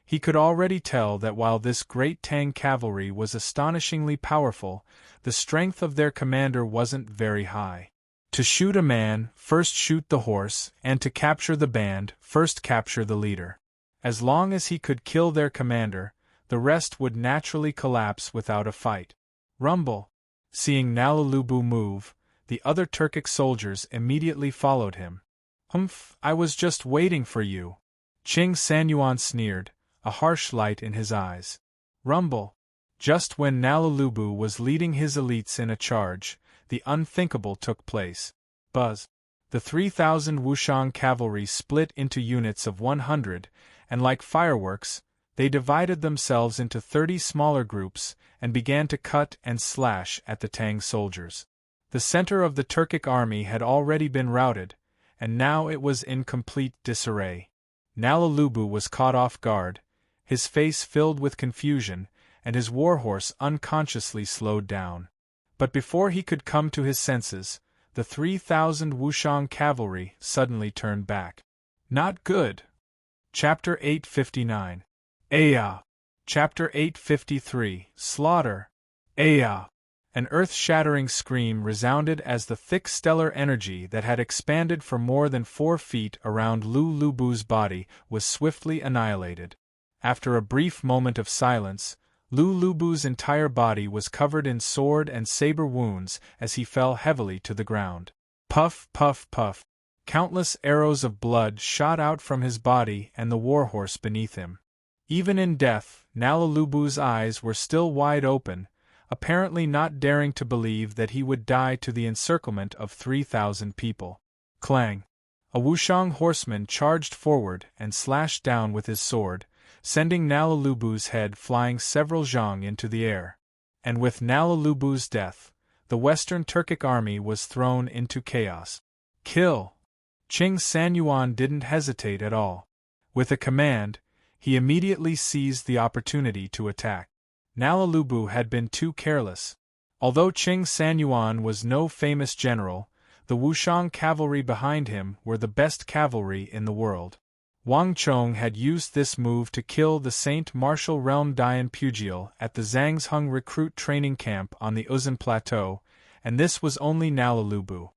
He could already tell that while this great Tang cavalry was astonishingly powerful, the strength of their commander wasn't very high. To shoot a man, first shoot the horse, and to capture the band, first capture the leader. As long as he could kill their commander, the rest would naturally collapse without a fight. Rumble! Seeing Nalalubu move, the other Turkic soldiers immediately followed him. "Humph, I was just waiting for you," Qing Sanyuan sneered, a harsh light in his eyes. Rumble! Just when Nalalubu was leading his elites in a charge, the unthinkable took place. Buzz! The 3,000 Wushang cavalry split into units of 100, and like fireworks, they divided themselves into 30 smaller groups and began to cut and slash at the Tang soldiers. The center of the Turkic army had already been routed, and now it was in complete disarray. Nalalubu was caught off guard, his face filled with confusion, and his warhorse unconsciously slowed down. But before he could come to his senses, the 3,000 Wushang cavalry suddenly turned back. Not good. Chapter 859. Aya. Chapter 853. Slaughter. Aya. An earth-shattering scream resounded as the thick stellar energy that had expanded for more than 4 feet around Lu Lubu's body was swiftly annihilated. After a brief moment of silence, Lu Lubu's entire body was covered in sword and saber wounds as he fell heavily to the ground. Puff, puff, puff. Countless arrows of blood shot out from his body and the warhorse beneath him. Even in death, Nalalubu's eyes were still wide open, apparently not daring to believe that he would die to the encirclement of 3,000 people. Clang! A Wushang horseman charged forward and slashed down with his sword, sending Nalalubu's head flying several zhang into the air. And with Nalalubu's death, the Western Turkic army was thrown into chaos. Kill! Qing Sanyuan didn't hesitate at all. With a command, he immediately seized the opportunity to attack. Nalalubu had been too careless. Although Qing Sanyuan was no famous general, the Wushang cavalry behind him were the best cavalry in the world. Wang Chong had used this move to kill the Saint Martial Realm Dian Pugiel at the Zhangzhung recruit training camp on the Uzun Plateau, and this was only Nalalubu.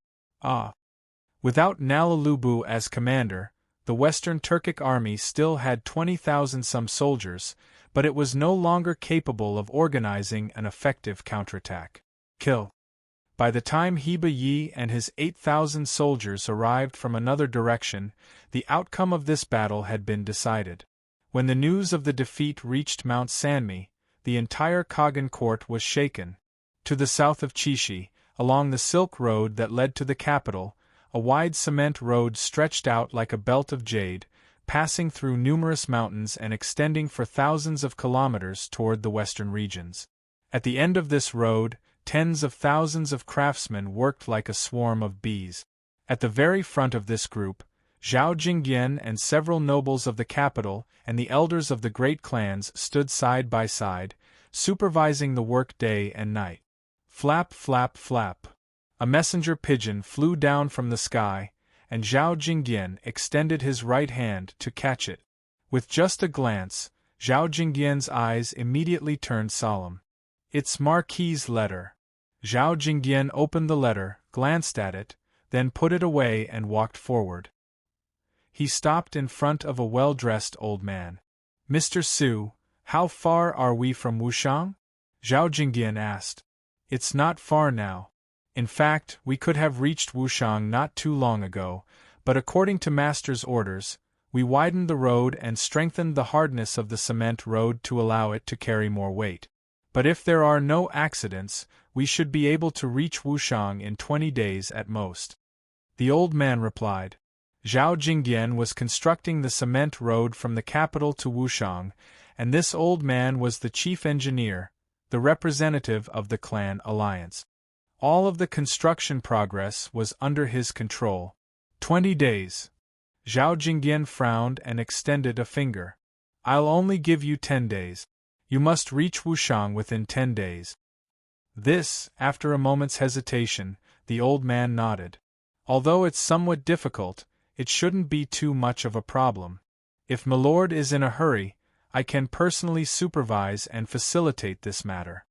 Without Nalalubu as commander, the Western Turkic army still had 20,000 some soldiers, but it was no longer capable of organizing an effective counterattack. Kill! By the time Heba Yi and his 8,000 soldiers arrived from another direction, the outcome of this battle had been decided. When the news of the defeat reached Mount Sanmi, the entire Kagan court was shaken. To the south of Chishi, along the Silk Road that led to the capital, a wide cement road stretched out like a belt of jade, passing through numerous mountains and extending for thousands of kilometers toward the western regions. At the end of this road, tens of thousands of craftsmen worked like a swarm of bees. At the very front of this group, Zhao Jingyan and several nobles of the capital and the elders of the great clans stood side by side, supervising the work day and night. Flap, flap, flap. A messenger pigeon flew down from the sky, and Zhao Jingyan extended his right hand to catch it. With just a glance, Zhao Jingyan's eyes immediately turned solemn. It's Marquis's letter. Zhao Jingyan opened the letter, glanced at it, then put it away and walked forward. He stopped in front of a well-dressed old man. Mr. Su, how far are we from Wushang? Zhao Jingyan asked. It's not far now. In fact, we could have reached Wushang not too long ago, but according to Master's orders, we widened the road and strengthened the hardness of the cement road to allow it to carry more weight. But if there are no accidents, we should be able to reach Wushang in 20 days at most. The old man replied. Zhao Jingyan was constructing the cement road from the capital to Wushang, and this old man was the chief engineer, the representative of the clan alliance. All of the construction progress was under his control. 20 days. Zhao Jingyan frowned and extended a finger. I'll only give you 10 days. You must reach Wushang within 10 days. This, after a moment's hesitation, the old man nodded. Although it's somewhat difficult, it shouldn't be too much of a problem. If Milord is in a hurry, I can personally supervise and facilitate this matter.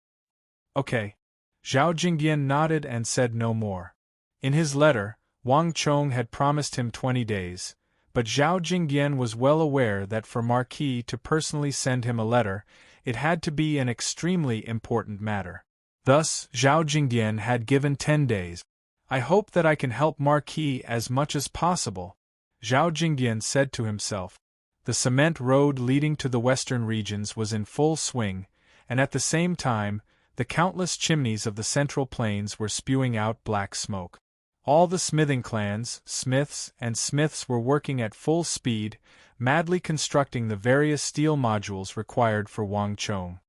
Okay. Zhao Jingyan nodded and said no more. In his letter, Wang Chong had promised him 20 days, but Zhao Jingyan was well aware that for Marquis to personally send him a letter, it had to be an extremely important matter. Thus, Zhao Jingyan had given 10 days. I hope that I can help Marquis as much as possible, Zhao Jingyan said to himself. The cement road leading to the western regions was in full swing, and at the same time, the countless chimneys of the central plains were spewing out black smoke. All the smithing clans, smiths and smiths were working at full speed, madly constructing the various steel modules required for Wang Chong.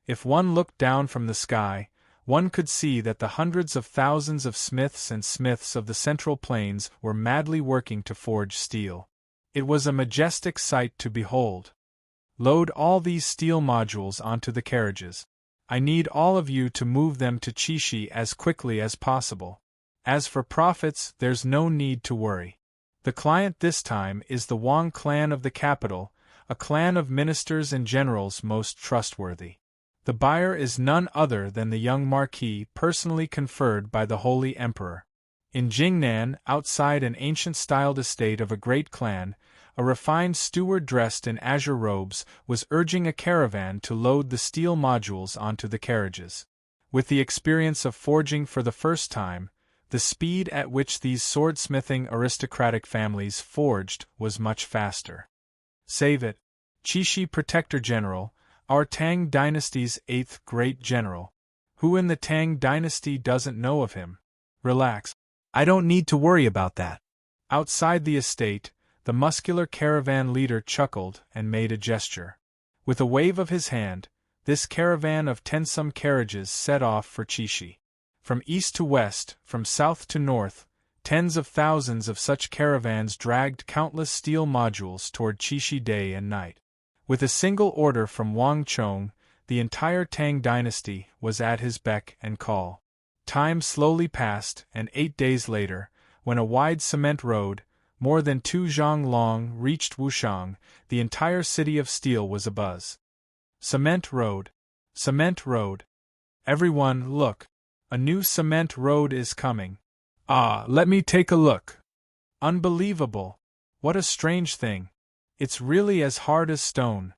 If one looked down from the sky, one could see that the hundreds of thousands of smiths and smiths of the Central Plains were madly working to forge steel. It was a majestic sight to behold. Load all these steel modules onto the carriages. I need all of you to move them to Chishi as quickly as possible. As for profits, there's no need to worry. The client this time is the Wang clan of the capital, a clan of ministers and generals most trustworthy. The buyer is none other than the young marquis personally conferred by the Holy Emperor. In Jingnan, outside an ancient-styled estate of a great clan, a refined steward dressed in azure robes was urging a caravan to load the steel modules onto the carriages. With the experience of forging for the first time, the speed at which these sword-smithing aristocratic families forged was much faster. Save it, Chishi Protector General, our Tang dynasty's 8th great general. Who in the Tang dynasty doesn't know of him? Relax. I don't need to worry about that. Outside the estate, the muscular caravan leader chuckled and made a gesture. With a wave of his hand, this caravan of tensome carriages set off for Chishi. From east to west, from south to north, tens of thousands of such caravans dragged countless steel modules toward Chishi day and night. With a single order from Wang Chong, the entire Tang dynasty was at his beck and call. Time slowly passed, and 8 days later, when a wide cement road, more than 2 zhang long, reached Wushang, the entire city of steel was abuzz. Cement road. Cement road. Everyone, look. A new cement road is coming. Ah, let me take a look. Unbelievable. What a strange thing. It's really as hard as stone.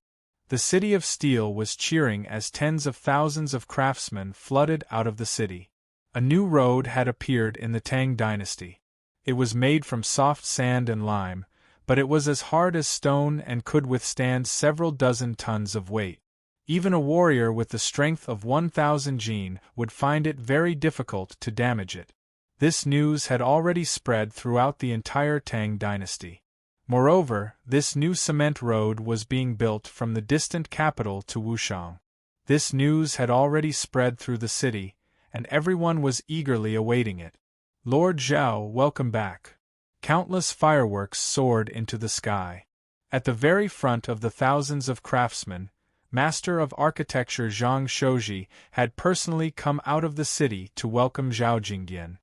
The city of steel was cheering as tens of thousands of craftsmen flooded out of the city. A new road had appeared in the Tang dynasty. It was made from soft sand and lime, but it was as hard as stone and could withstand several dozen tons of weight. Even a warrior with the strength of 1,000 jin would find it very difficult to damage it. This news had already spread throughout the entire Tang dynasty. Moreover, this new cement road was being built from the distant capital to Wushang. This news had already spread through the city, and everyone was eagerly awaiting it. Lord Zhao, welcome back. Countless fireworks soared into the sky. At the very front of the thousands of craftsmen, Master of Architecture Zhang Shouji had personally come out of the city to welcome Zhao Jingdian.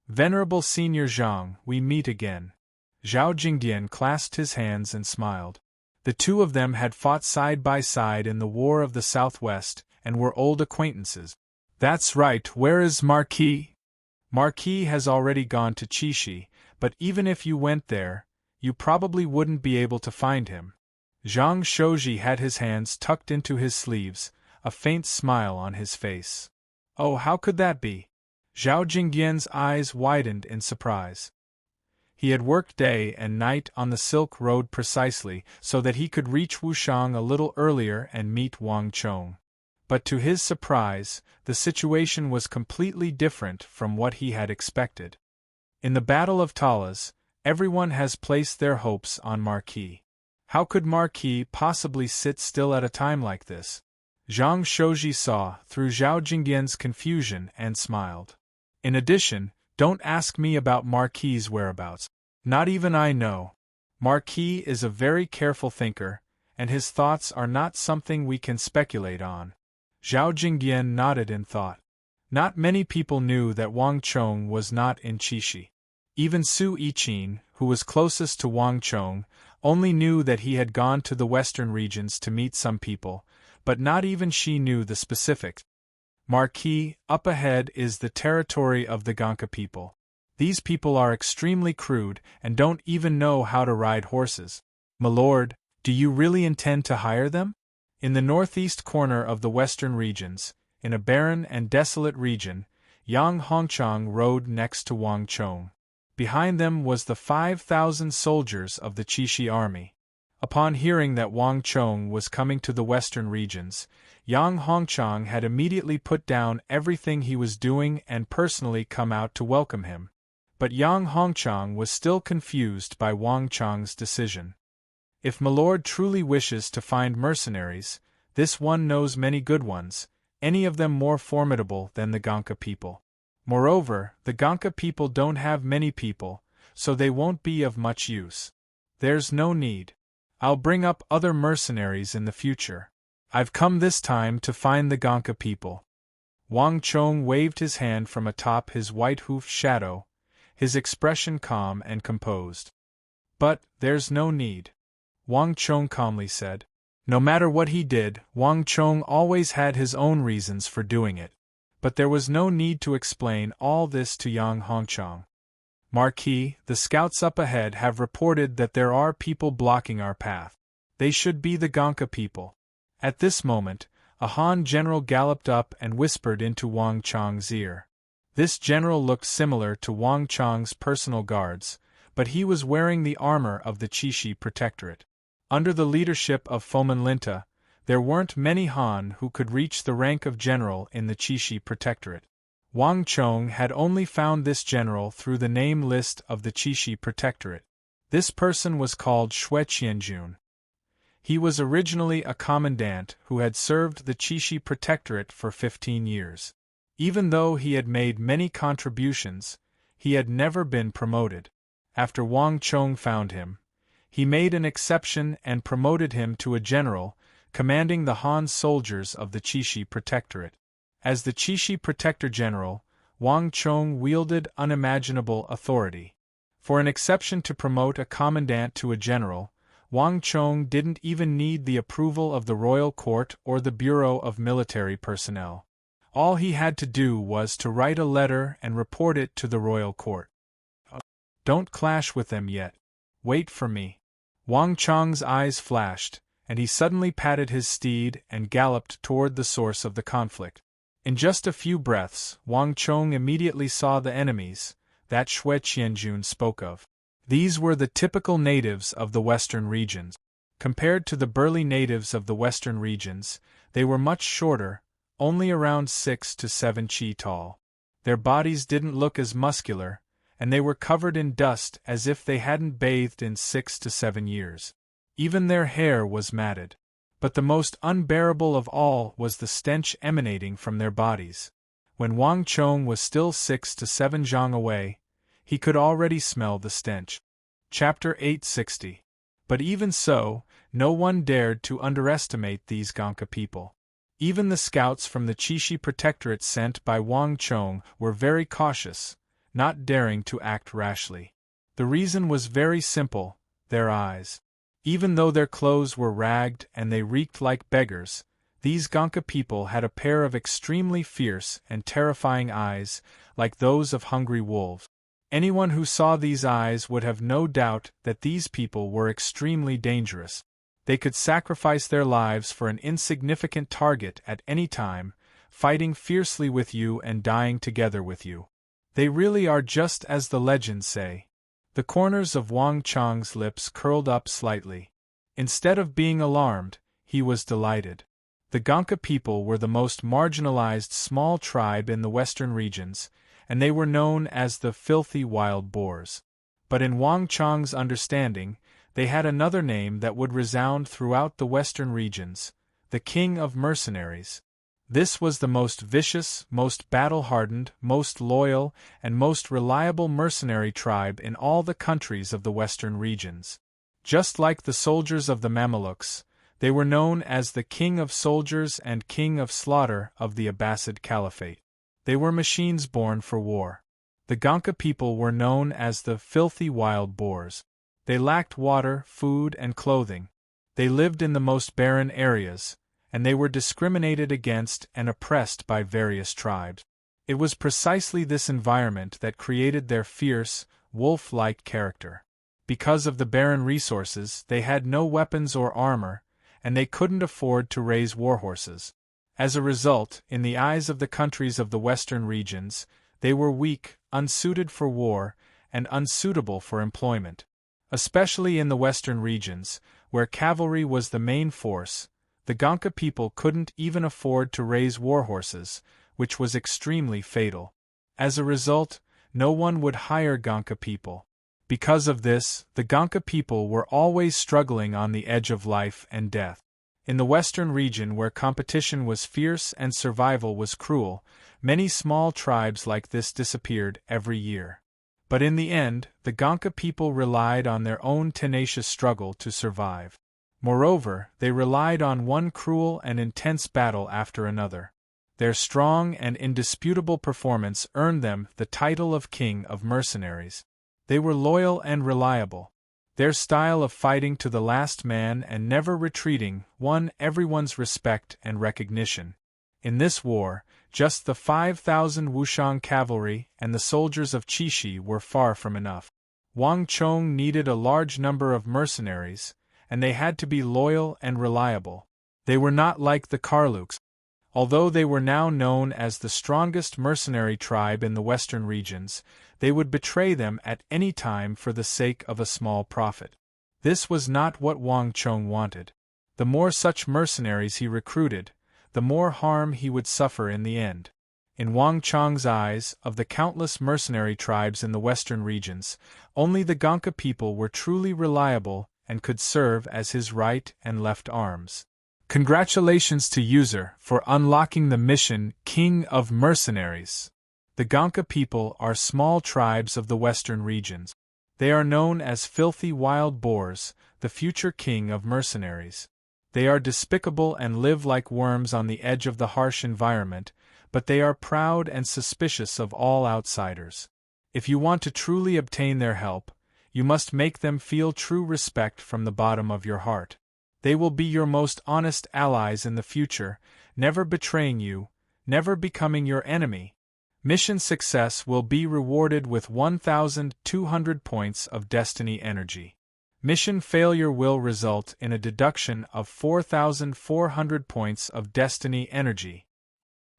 Venerable Senior Zhang, we meet again. Zhao Jingdian clasped his hands and smiled. The two of them had fought side by side in the War of the Southwest, and were old acquaintances. That's right, where is Marquis? Marquis has already gone to Chishi, but even if you went there, you probably wouldn't be able to find him. Zhang Shouji had his hands tucked into his sleeves, a faint smile on his face. Oh, how could that be? Zhao Jingdian's eyes widened in surprise. He had worked day and night on the Silk Road precisely so that he could reach Wushang a little earlier and meet Wang Chong. But to his surprise, the situation was completely different from what he had expected. In the Battle of Talas, everyone has placed their hopes on Marquis. How could Marquis possibly sit still at a time like this? Zhang Shouji saw through Zhao Jingdian's confusion and smiled. In addition, don't ask me about Marquis's whereabouts. Not even I know. Marquis is a very careful thinker, and his thoughts are not something we can speculate on. Zhao Jingdian nodded in thought. Not many people knew that Wang Chong was not in Chishi. Even Su Yiqin, who was closest to Wang Chong, only knew that he had gone to the western regions to meet some people, but not even she knew the specifics. Marquis, up ahead is the territory of the Gonka people. These people are extremely crude and don't even know how to ride horses. My lord, do you really intend to hire them? In the northeast corner of the western regions, in a barren and desolate region, Yang Hongchang rode next to Wang Chong. Behind them was the 5,000 soldiers of the Chishi army. Upon hearing that Wang Chong was coming to the western regions, Yang Hongchang had immediately put down everything he was doing and personally come out to welcome him. But Yang Hongchang was still confused by Wang Chang's decision. If Milord truly wishes to find mercenaries, this one knows many good ones, any of them more formidable than the Gonka people. Moreover, the Gonka people don't have many people, so they won't be of much use. There's no need. I'll bring up other mercenaries in the future. I've come this time to find the Gonka people. Wang Chong waved his hand from atop his white-hoofed shadow, his expression calm and composed. But there's no need, Wang Chong calmly said. No matter what he did, Wang Chong always had his own reasons for doing it. But there was no need to explain all this to Yang Hongchang. Marquis, the scouts up ahead have reported that there are people blocking our path. They should be the Gonka people. At this moment, a Han general galloped up and whispered into Wang Chang's ear. This general looked similar to Wang Chang's personal guards, but he was wearing the armor of the Qixi Protectorate. Under the leadership of Foman Linta, there weren't many Han who could reach the rank of general in the Qixi Protectorate. Wang Chong had only found this general through the name list of the Qixi Protectorate. This person was called Xue Qianjun. He was originally a commandant who had served the Qixi Protectorate for 15 years. Even though he had made many contributions, he had never been promoted. After Wang Chong found him, he made an exception and promoted him to a general, commanding the Han soldiers of the Qixi Protectorate. As the Qixi Protector General, Wang Chong wielded unimaginable authority. For an exception to promote a commandant to a general, Wang Chong didn't even need the approval of the royal court or the Bureau of Military Personnel. All he had to do was to write a letter and report it to the royal court. Don't clash with them yet. Wait for me. Wang Chong's eyes flashed, and he suddenly patted his steed and galloped toward the source of the conflict. In just a few breaths, Wang Chong immediately saw the enemies that Xue Qianjun spoke of. These were the typical natives of the western regions. Compared to the burly natives of the western regions, they were much shorter, only around 6 to 7 chi tall. Their bodies didn't look as muscular, and they were covered in dust as if they hadn't bathed in 6 to 7 years. Even their hair was matted. But the most unbearable of all was the stench emanating from their bodies. When Wang Chong was still 6 to 7 zhang away, he could already smell the stench. Chapter 860. But even so, no one dared to underestimate these Gonka people. Even the scouts from the Qixi Protectorate sent by Wang Chong were very cautious, not daring to act rashly. The reason was very simple: their eyes. Even though their clothes were ragged and they reeked like beggars, these Gonka people had a pair of extremely fierce and terrifying eyes, like those of hungry wolves. Anyone who saw these eyes would have no doubt that these people were extremely dangerous. They could sacrifice their lives for an insignificant target at any time, fighting fiercely with you and dying together with you. They really are just as the legends say. The corners of Wang Chong's lips curled up slightly. Instead of being alarmed, he was delighted. The Gonka people were the most marginalized small tribe in the western regions, and they were known as the filthy wild boars. But in Wang Chong's understanding, they had another name that would resound throughout the western regions: the King of Mercenaries. This was the most vicious, most battle-hardened, most loyal, and most reliable mercenary tribe in all the countries of the western regions. Just like the soldiers of the Mamelukes, they were known as the King of Soldiers and King of Slaughter of the Abbasid Caliphate. They were machines born for war. The Gonka people were known as the filthy wild boars. They lacked water, food, and clothing. They lived in the most barren areas, and they were discriminated against and oppressed by various tribes. It was precisely this environment that created their fierce, wolf-like character. Because of the barren resources, they had no weapons or armor, and they couldn't afford to raise warhorses. As a result, in the eyes of the countries of the western regions, they were weak, unsuited for war, and unsuitable for employment. Especially in the western regions, where cavalry was the main force, the Gonka people couldn't even afford to raise warhorses, which was extremely fatal. As a result, no one would hire Gonka people. Because of this, the Gonka people were always struggling on the edge of life and death. In the western region where competition was fierce and survival was cruel, many small tribes like this disappeared every year. But in the end, the Gonka people relied on their own tenacious struggle to survive. Moreover, they relied on one cruel and intense battle after another. Their strong and indisputable performance earned them the title of King of Mercenaries. They were loyal and reliable. Their style of fighting to the last man and never retreating won everyone's respect and recognition. In this war, just the 5,000 Wushang cavalry and the soldiers of Qixi were far from enough. Wang Chong needed a large number of mercenaries, and they had to be loyal and reliable. They were not like the Karluks. Although they were now known as the strongest mercenary tribe in the western regions, they would betray them at any time for the sake of a small profit. This was not what Wang Chong wanted. The more such mercenaries he recruited, the more harm he would suffer in the end. In Wang Chong's eyes, of the countless mercenary tribes in the western regions, only the Gonka people were truly reliable and could serve as his right and left arms. Congratulations to user for unlocking the mission King of Mercenaries. The Gonka people are small tribes of the western regions. They are known as filthy wild boars, the future king of mercenaries. They are despicable and live like worms on the edge of the harsh environment, but they are proud and suspicious of all outsiders. If you want to truly obtain their help, you must make them feel true respect from the bottom of your heart. They will be your most honest allies in the future, never betraying you, never becoming your enemy. Mission success will be rewarded with 1,200 points of destiny energy. Mission failure will result in a deduction of 4,400 points of destiny energy.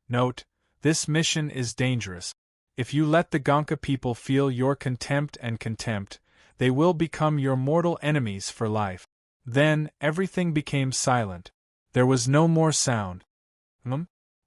Note: this mission is dangerous. If you let the Gonka people feel your contempt, they will become your mortal enemies for life. Then, everything became silent. There was no more sound.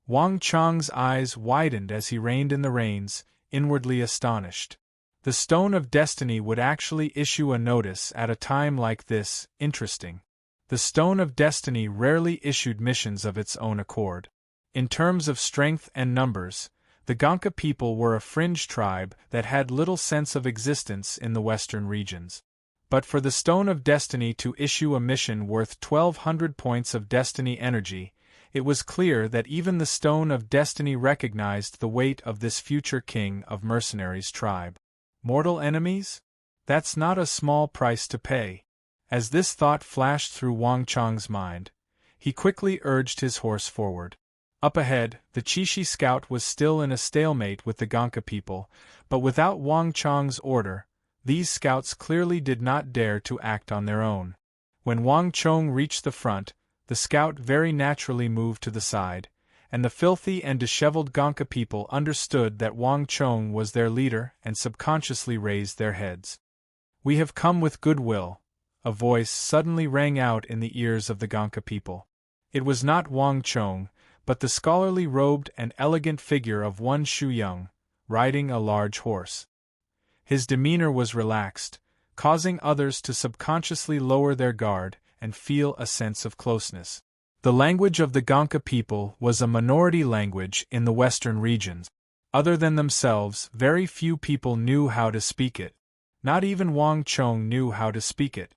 Wang Chong's eyes widened as he reined in the reins, inwardly astonished. The Stone of Destiny would actually issue a notice at a time like this. Interesting. The Stone of Destiny rarely issued missions of its own accord. In terms of strength and numbers, the Gonka people were a fringe tribe that had little sense of existence in the western regions. But for the Stone of Destiny to issue a mission worth 1,200 points of destiny energy, it was clear that even the Stone of Destiny recognized the weight of this future king of mercenaries tribe. Mortal enemies? That's not a small price to pay. As this thought flashed through Wang Chong's mind, he quickly urged his horse forward. Up ahead, the Qixi scout was still in a stalemate with the Gonka people, but without Wang Chong's order, these scouts clearly did not dare to act on their own. When Wang Chong reached the front, the scout very naturally moved to the side, and the filthy and disheveled Gonka people understood that Wang Chong was their leader and subconsciously raised their heads. "We have come with goodwill," a voice suddenly rang out in the ears of the Gonka people. It was not Wang Chong, but the scholarly robed and elegant figure of one Shu Yung, riding a large horse. His demeanor was relaxed, causing others to subconsciously lower their guard and feel a sense of closeness. The language of the Gonka people was a minority language in the western regions. Other than themselves, very few people knew how to speak it. Not even Wang Chong knew how to speak it.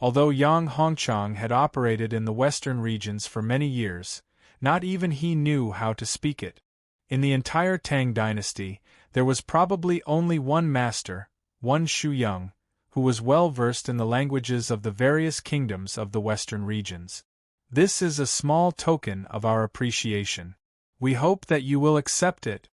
Although Yang Hongchang had operated in the western regions for many years, not even he knew how to speak it. In the entire Tang dynasty, there was probably only one master, one Shu Yung, who was well versed in the languages of the various kingdoms of the western regions. This is a small token of our appreciation. We hope that you will accept it.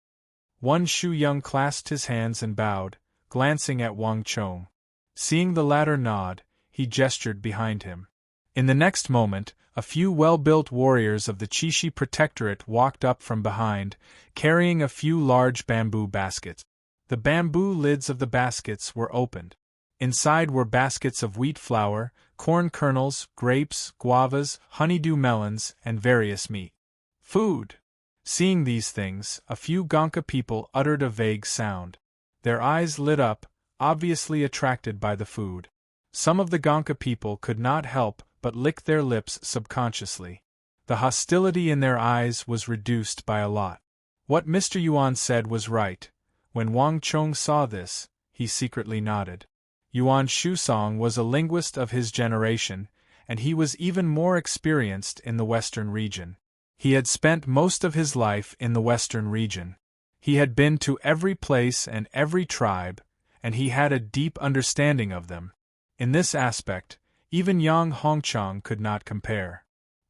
One Shu Yung clasped his hands and bowed, glancing at Wang Chong. Seeing the latter nod, he gestured behind him. In the next moment, a few well-built warriors of the Qixi Protectorate walked up from behind, carrying a few large bamboo baskets. The bamboo lids of the baskets were opened. Inside were baskets of wheat flour, corn kernels, grapes, guavas, honeydew melons, and various meat. Food! Seeing these things, a few Gonka people uttered a vague sound. Their eyes lit up, obviously attracted by the food. Some of the Gonka people could not help but lick their lips subconsciously. The hostility in their eyes was reduced by a lot. What Mr. Yuan said was right. When Wang Chong saw this, he secretly nodded. Yuan Shusong was a linguist of his generation, and he was even more experienced in the Western region. He had spent most of his life in the Western region. He had been to every place and every tribe, and he had a deep understanding of them. In this aspect, even Yang Hongchang could not compare.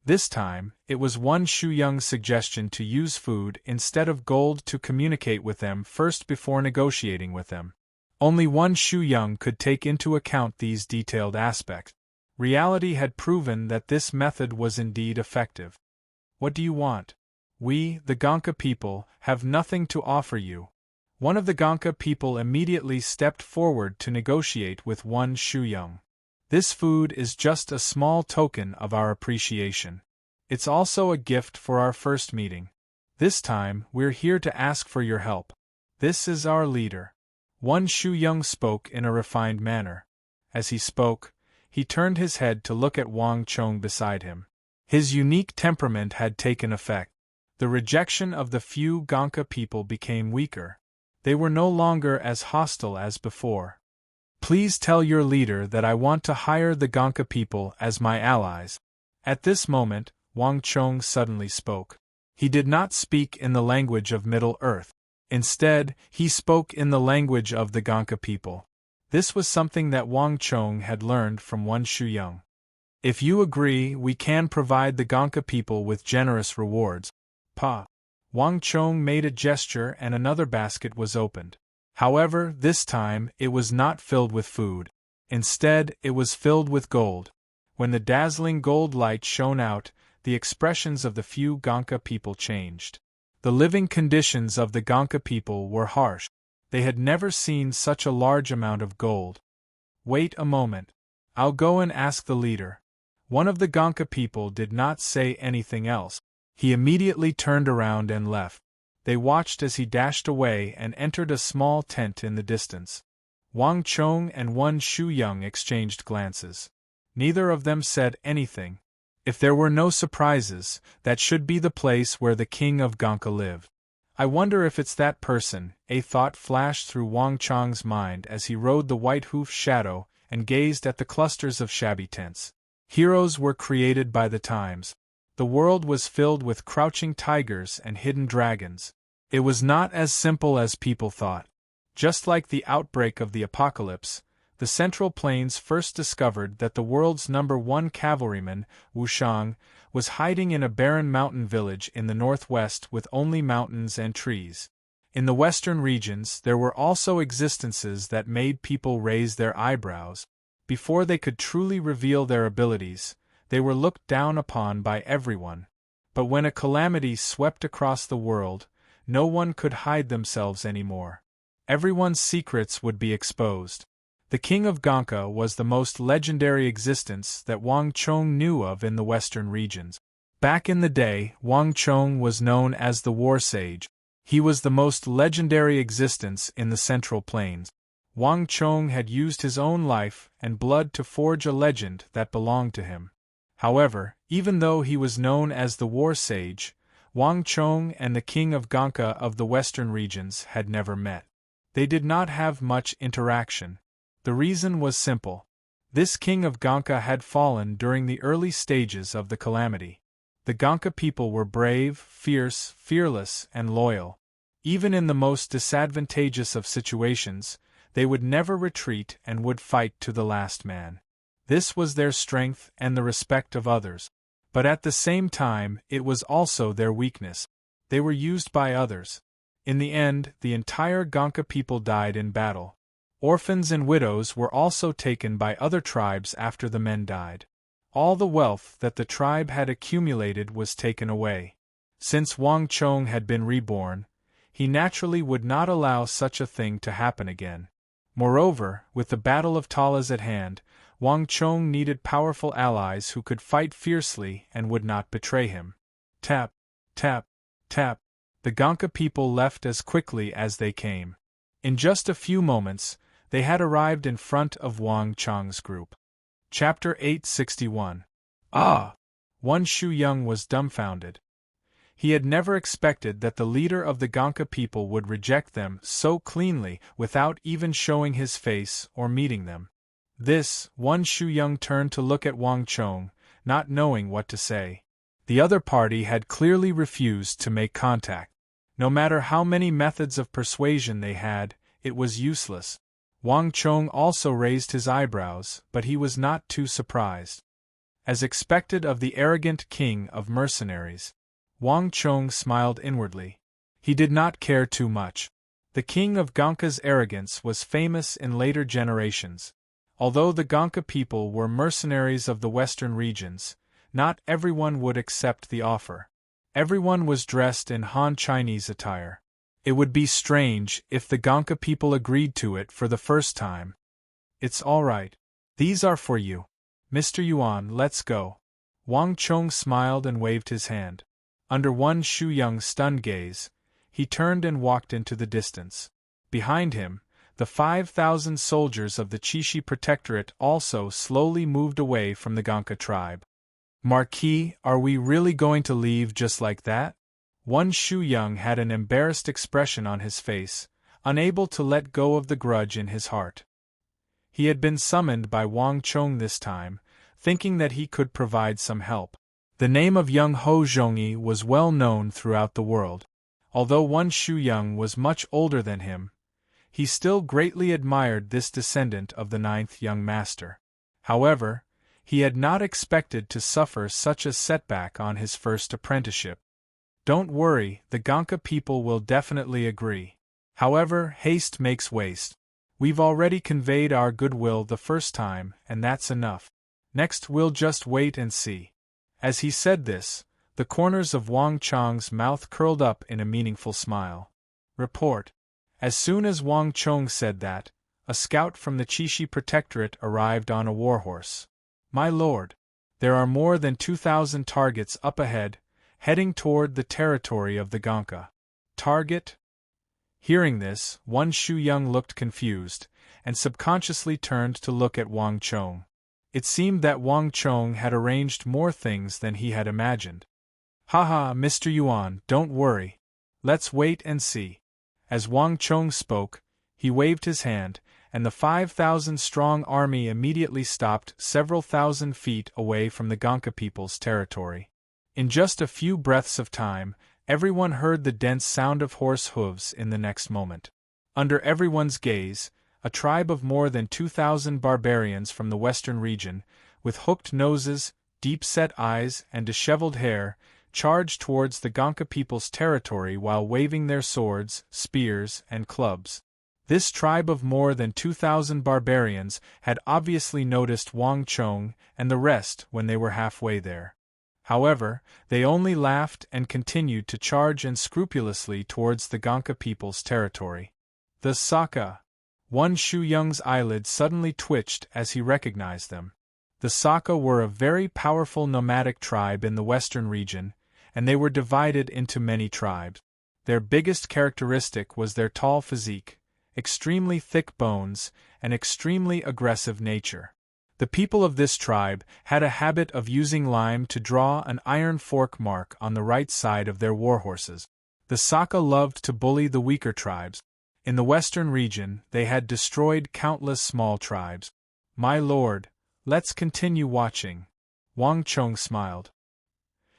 This time, it was Wan Shuyang's suggestion to use food instead of gold to communicate with them first before negotiating with them. Only Wan Shuyang could take into account these detailed aspects. Reality had proven that this method was indeed effective. What do you want? We, the Gonka people, have nothing to offer you. One of the Gonka people immediately stepped forward to negotiate with Wan Shuyang. This food is just a small token of our appreciation. It's also a gift for our first meeting. This time, we're here to ask for your help. This is our leader. Wan Shuyang spoke in a refined manner. As he spoke, he turned his head to look at Wang Chong beside him. His unique temperament had taken effect. The rejection of the few Gonka people became weaker. They were no longer as hostile as before. Please tell your leader that I want to hire the Gonka people as my allies. At this moment, Wang Chong suddenly spoke. He did not speak in the language of Middle-earth. Instead, he spoke in the language of the Gonka people. This was something that Wang Chong had learned from Wan Shuyang. If you agree, we can provide the Gonka people with generous rewards. Pa. Wang Chong made a gesture and another basket was opened. However, this time, it was not filled with food. Instead, it was filled with gold. When the dazzling gold light shone out, the expressions of the few Gonka people changed. The living conditions of the Gonka people were harsh. They had never seen such a large amount of gold. Wait a moment. I'll go and ask the leader. One of the Gonka people did not say anything else. He immediately turned around and left. They watched as he dashed away and entered a small tent in the distance. Wang Chong and Wan Shuyang exchanged glances. Neither of them said anything. If there were no surprises, that should be the place where the king of Gonka lived. I wonder if it's that person, a thought flashed through Wang Chong's mind as he rode the white hoof shadow and gazed at the clusters of shabby tents. Heroes were created by the times. The world was filled with crouching tigers and hidden dragons. It was not as simple as people thought. Just like the outbreak of the apocalypse, the Central Plains first discovered that the world's #1 cavalryman, Wushang, was hiding in a barren mountain village in the northwest with only mountains and trees. In the western regions, there were also existences that made people raise their eyebrows. Before they could truly reveal their abilities, they were looked down upon by everyone. But when a calamity swept across the world, no one could hide themselves anymore. Everyone's secrets would be exposed. The king of Gonka was the most legendary existence that Wang Chong knew of in the western regions. Back in the day, Wang Chong was known as the War Sage. He was the most legendary existence in the Central Plains. Wang Chong had used his own life and blood to forge a legend that belonged to him. However, even though he was known as the War Sage, Wang Chong and the king of Gonka of the western regions had never met. They did not have much interaction. The reason was simple. This king of Gonka had fallen during the early stages of the calamity. The Gonka people were brave, fierce, fearless, and loyal. Even in the most disadvantageous of situations, they would never retreat and would fight to the last man. This was their strength and the respect of others. But at the same time, it was also their weakness. They were used by others. In the end, the entire Gonka people died in battle. Orphans and widows were also taken by other tribes after the men died. All the wealth that the tribe had accumulated was taken away. Since Wang Chong had been reborn, he naturally would not allow such a thing to happen again. Moreover, with the Battle of Talas at hand, Wang Chong needed powerful allies who could fight fiercely and would not betray him. Tap, tap, tap. The Gonka people left as quickly as they came. In just a few moments, they had arrived in front of Wang Chang's group. Chapter 861. Ah! Wan Shuyang was dumbfounded. He had never expected that the leader of the Gonka people would reject them so cleanly without even showing his face or meeting them. Wan Shuyang turned to look at Wang Chong, not knowing what to say. The other party had clearly refused to make contact. No matter how many methods of persuasion they had, it was useless. Wang Chong also raised his eyebrows, but he was not too surprised. As expected of the arrogant king of mercenaries, Wang Chong smiled inwardly. He did not care too much. The king of Gonka's arrogance was famous in later generations. Although the Gonka people were mercenaries of the western regions, not everyone would accept the offer. Everyone was dressed in Han Chinese attire. It would be strange if the Gonka people agreed to it for the first time. It's all right. These are for you. Mr. Yuan, let's go. Wang Chong smiled and waved his hand. Under Wan Shuyang's stunned gaze, he turned and walked into the distance. Behind him, the 5,000 soldiers of the Qixi Protectorate also slowly moved away from the Gonka tribe. Marquis, are we really going to leave just like that? Wan Shuyang had an embarrassed expression on his face, unable to let go of the grudge in his heart. He had been summoned by Wang Chong this time, thinking that he could provide some help. The name of young Ho Zhongyi was well known throughout the world. Although Wan Shuyang was much older than him, he still greatly admired this descendant of the 9th young master. However, he had not expected to suffer such a setback on his first apprenticeship. Don't worry, the Gonka people will definitely agree. However, haste makes waste. We've already conveyed our goodwill the first time, and that's enough. Next we'll just wait and see. As he said this, the corners of Wang Chong's mouth curled up in a meaningful smile. Report. As soon as Wang Chong said that, a scout from the Qixi Protectorate arrived on a warhorse. My lord, there are more than 2,000 targets up ahead, heading toward the territory of the Gonka. Target? Hearing this, Wan Shuyang looked confused, and subconsciously turned to look at Wang Chong. It seemed that Wang Chong had arranged more things than he had imagined. Haha, Mr. Yuan, don't worry. Let's wait and see. As Wang Chong spoke, he waved his hand, and the 5,000-strong army immediately stopped several thousand feet away from the Gonka people's territory. In just a few breaths of time, everyone heard the dense sound of horse hooves in the next moment. Under everyone's gaze, a tribe of more than 2,000 barbarians from the western region, with hooked noses, deep-set eyes, and disheveled hair, charged towards the Gonka people's territory while waving their swords, spears, and clubs. This tribe of more than 2,000 barbarians had obviously noticed Wang Chong and the rest when they were halfway there. However, they only laughed and continued to charge unscrupulously towards the Gonka people's territory. The Saka. Wan Shuyang's eyelids suddenly twitched as he recognized them. The Saka were a very powerful nomadic tribe in the western region, and they were divided into many tribes. Their biggest characteristic was their tall physique, extremely thick bones, and extremely aggressive nature. The people of this tribe had a habit of using lime to draw an iron fork mark on the right side of their warhorses. The Saka loved to bully the weaker tribes. In the western region, they had destroyed countless small tribes. My lord, let's continue watching. Wang Chong smiled.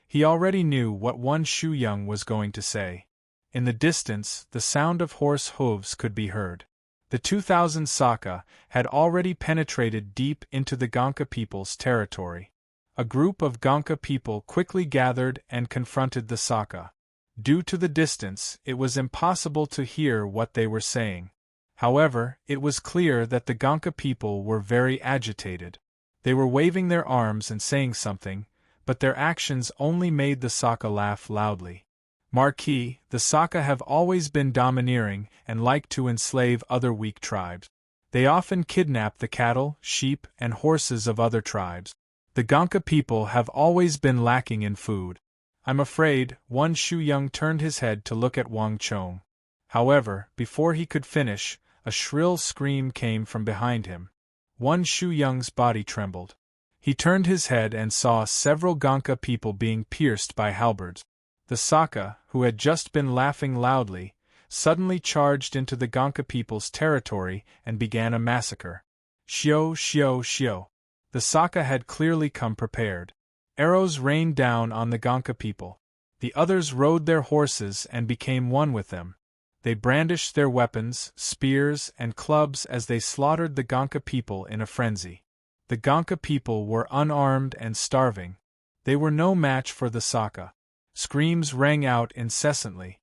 He already knew what Wan Shuyang was going to say. In the distance, the sound of horse hooves could be heard. The 2,000 Saka had already penetrated deep into the Gonka people's territory. A group of Gonka people quickly gathered and confronted the Saka. Due to the distance, it was impossible to hear what they were saying. However, it was clear that the Gonka people were very agitated. They were waving their arms and saying something, but their actions only made the Saka laugh loudly. Marquis, the Saka have always been domineering and like to enslave other weak tribes. They often kidnap the cattle, sheep, and horses of other tribes. The Gonka people have always been lacking in food. I'm afraid. Wan Shuyang turned his head to look at Wang Chong. However, before he could finish, a shrill scream came from behind him. Wan Shuyang's body trembled. He turned his head and saw several Gonka people being pierced by halberds. The Saka, who had just been laughing loudly, suddenly charged into the Gonka people's territory and began a massacre. Shio, shio, shio. The Saka had clearly come prepared. Arrows rained down on the Gonka people. The others rode their horses and became one with them. They brandished their weapons, spears, and clubs as they slaughtered the Gonka people in a frenzy. The Gonka people were unarmed and starving. They were no match for the Saka. Screams rang out incessantly.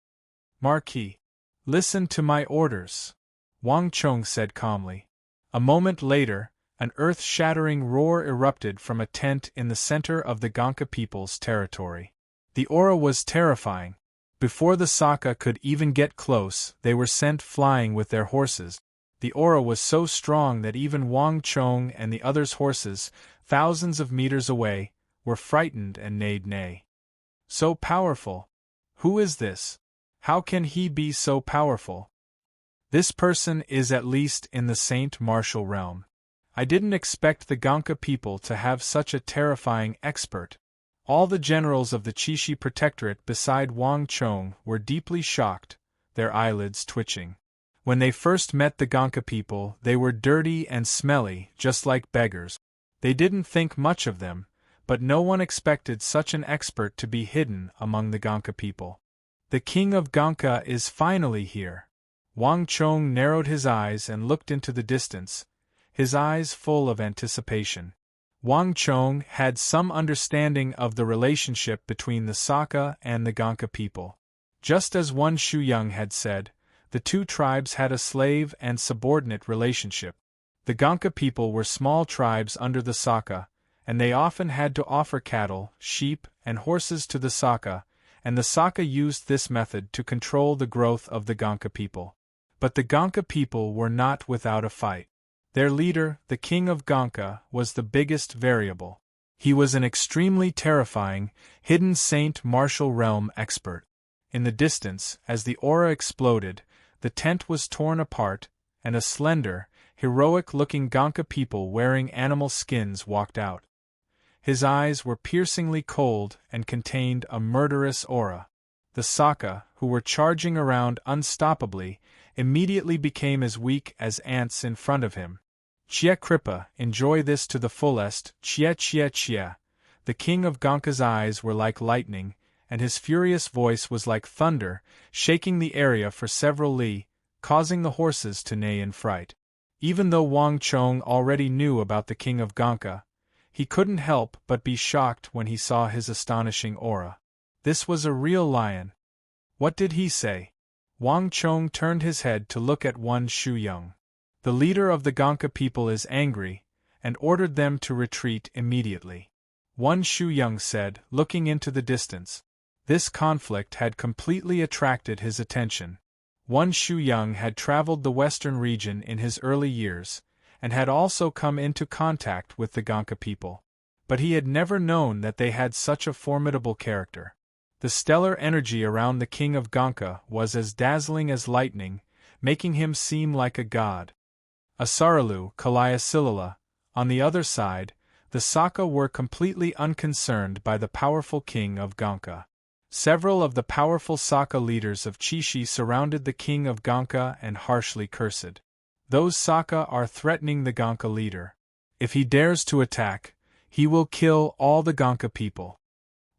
"Marquis, listen to my orders," Wang Chong said calmly. A moment later, an earth-shattering roar erupted from a tent in the center of the Gonka people's territory. The aura was terrifying. Before the Saka could even get close, they were sent flying with their horses. The aura was so strong that even Wang Chong and the others' horses, thousands of meters away, were frightened and neighed nay. So powerful! Who is this? How can he be so powerful? This person is at least in the Saint Martial realm. I didn't expect the Gonka people to have such a terrifying expert. All the generals of the Chishi Protectorate beside Wang Chong were deeply shocked, their eyelids twitching. When they first met the Gonka people, they were dirty and smelly, just like beggars. They didn't think much of them, but no one expected such an expert to be hidden among the Gonka people. The king of Gonka is finally here. Wang Chong narrowed his eyes and looked into the distance, his eyes full of anticipation. Wang Chong had some understanding of the relationship between the Saka and the Gonka people. Just as Wan Shuyang had said, the two tribes had a slave and subordinate relationship. The Gonka people were small tribes under the Saka, and they often had to offer cattle, sheep, and horses to the Saka, and the Saka used this method to control the growth of the Gonka people. But the Gonka people were not without a fight. Their leader, the king of Gonka, was the biggest variable. He was an extremely terrifying, hidden Saint Martial realm expert. In the distance, as the aura exploded, the tent was torn apart, and a slender, heroic-looking Gonka people wearing animal skins walked out. His eyes were piercingly cold and contained a murderous aura. The Saka, who were charging around unstoppably, immediately became as weak as ants in front of him. "Chia Kripa, enjoy this to the fullest, chia chia chia." The king of Gonka's eyes were like lightning, and his furious voice was like thunder, shaking the area for several li, causing the horses to neigh in fright. Even though Wang Chong already knew about the king of Gonka, he couldn't help but be shocked when he saw his astonishing aura. This was a real lion. What did he say? Wang Chong turned his head to look at Wan Shuyang. The leader of the Gonka people is angry, and ordered them to retreat immediately. Wan Shuyang said, looking into the distance. This conflict had completely attracted his attention. Wan Shuyang had traveled the western region in his early years, and had also come into contact with the Gonka people. But he had never known that they had such a formidable character. The stellar energy around the king of Gonka was as dazzling as lightning, making him seem like a god. Asaralu, Kalayasilala, on the other side, the Saka were completely unconcerned by the powerful king of Gonka. Several of the powerful Saka leaders of Chishi surrounded the king of Gonka and harshly cursed. Those Saka are threatening the Gonka leader. If he dares to attack, he will kill all the Gonka people.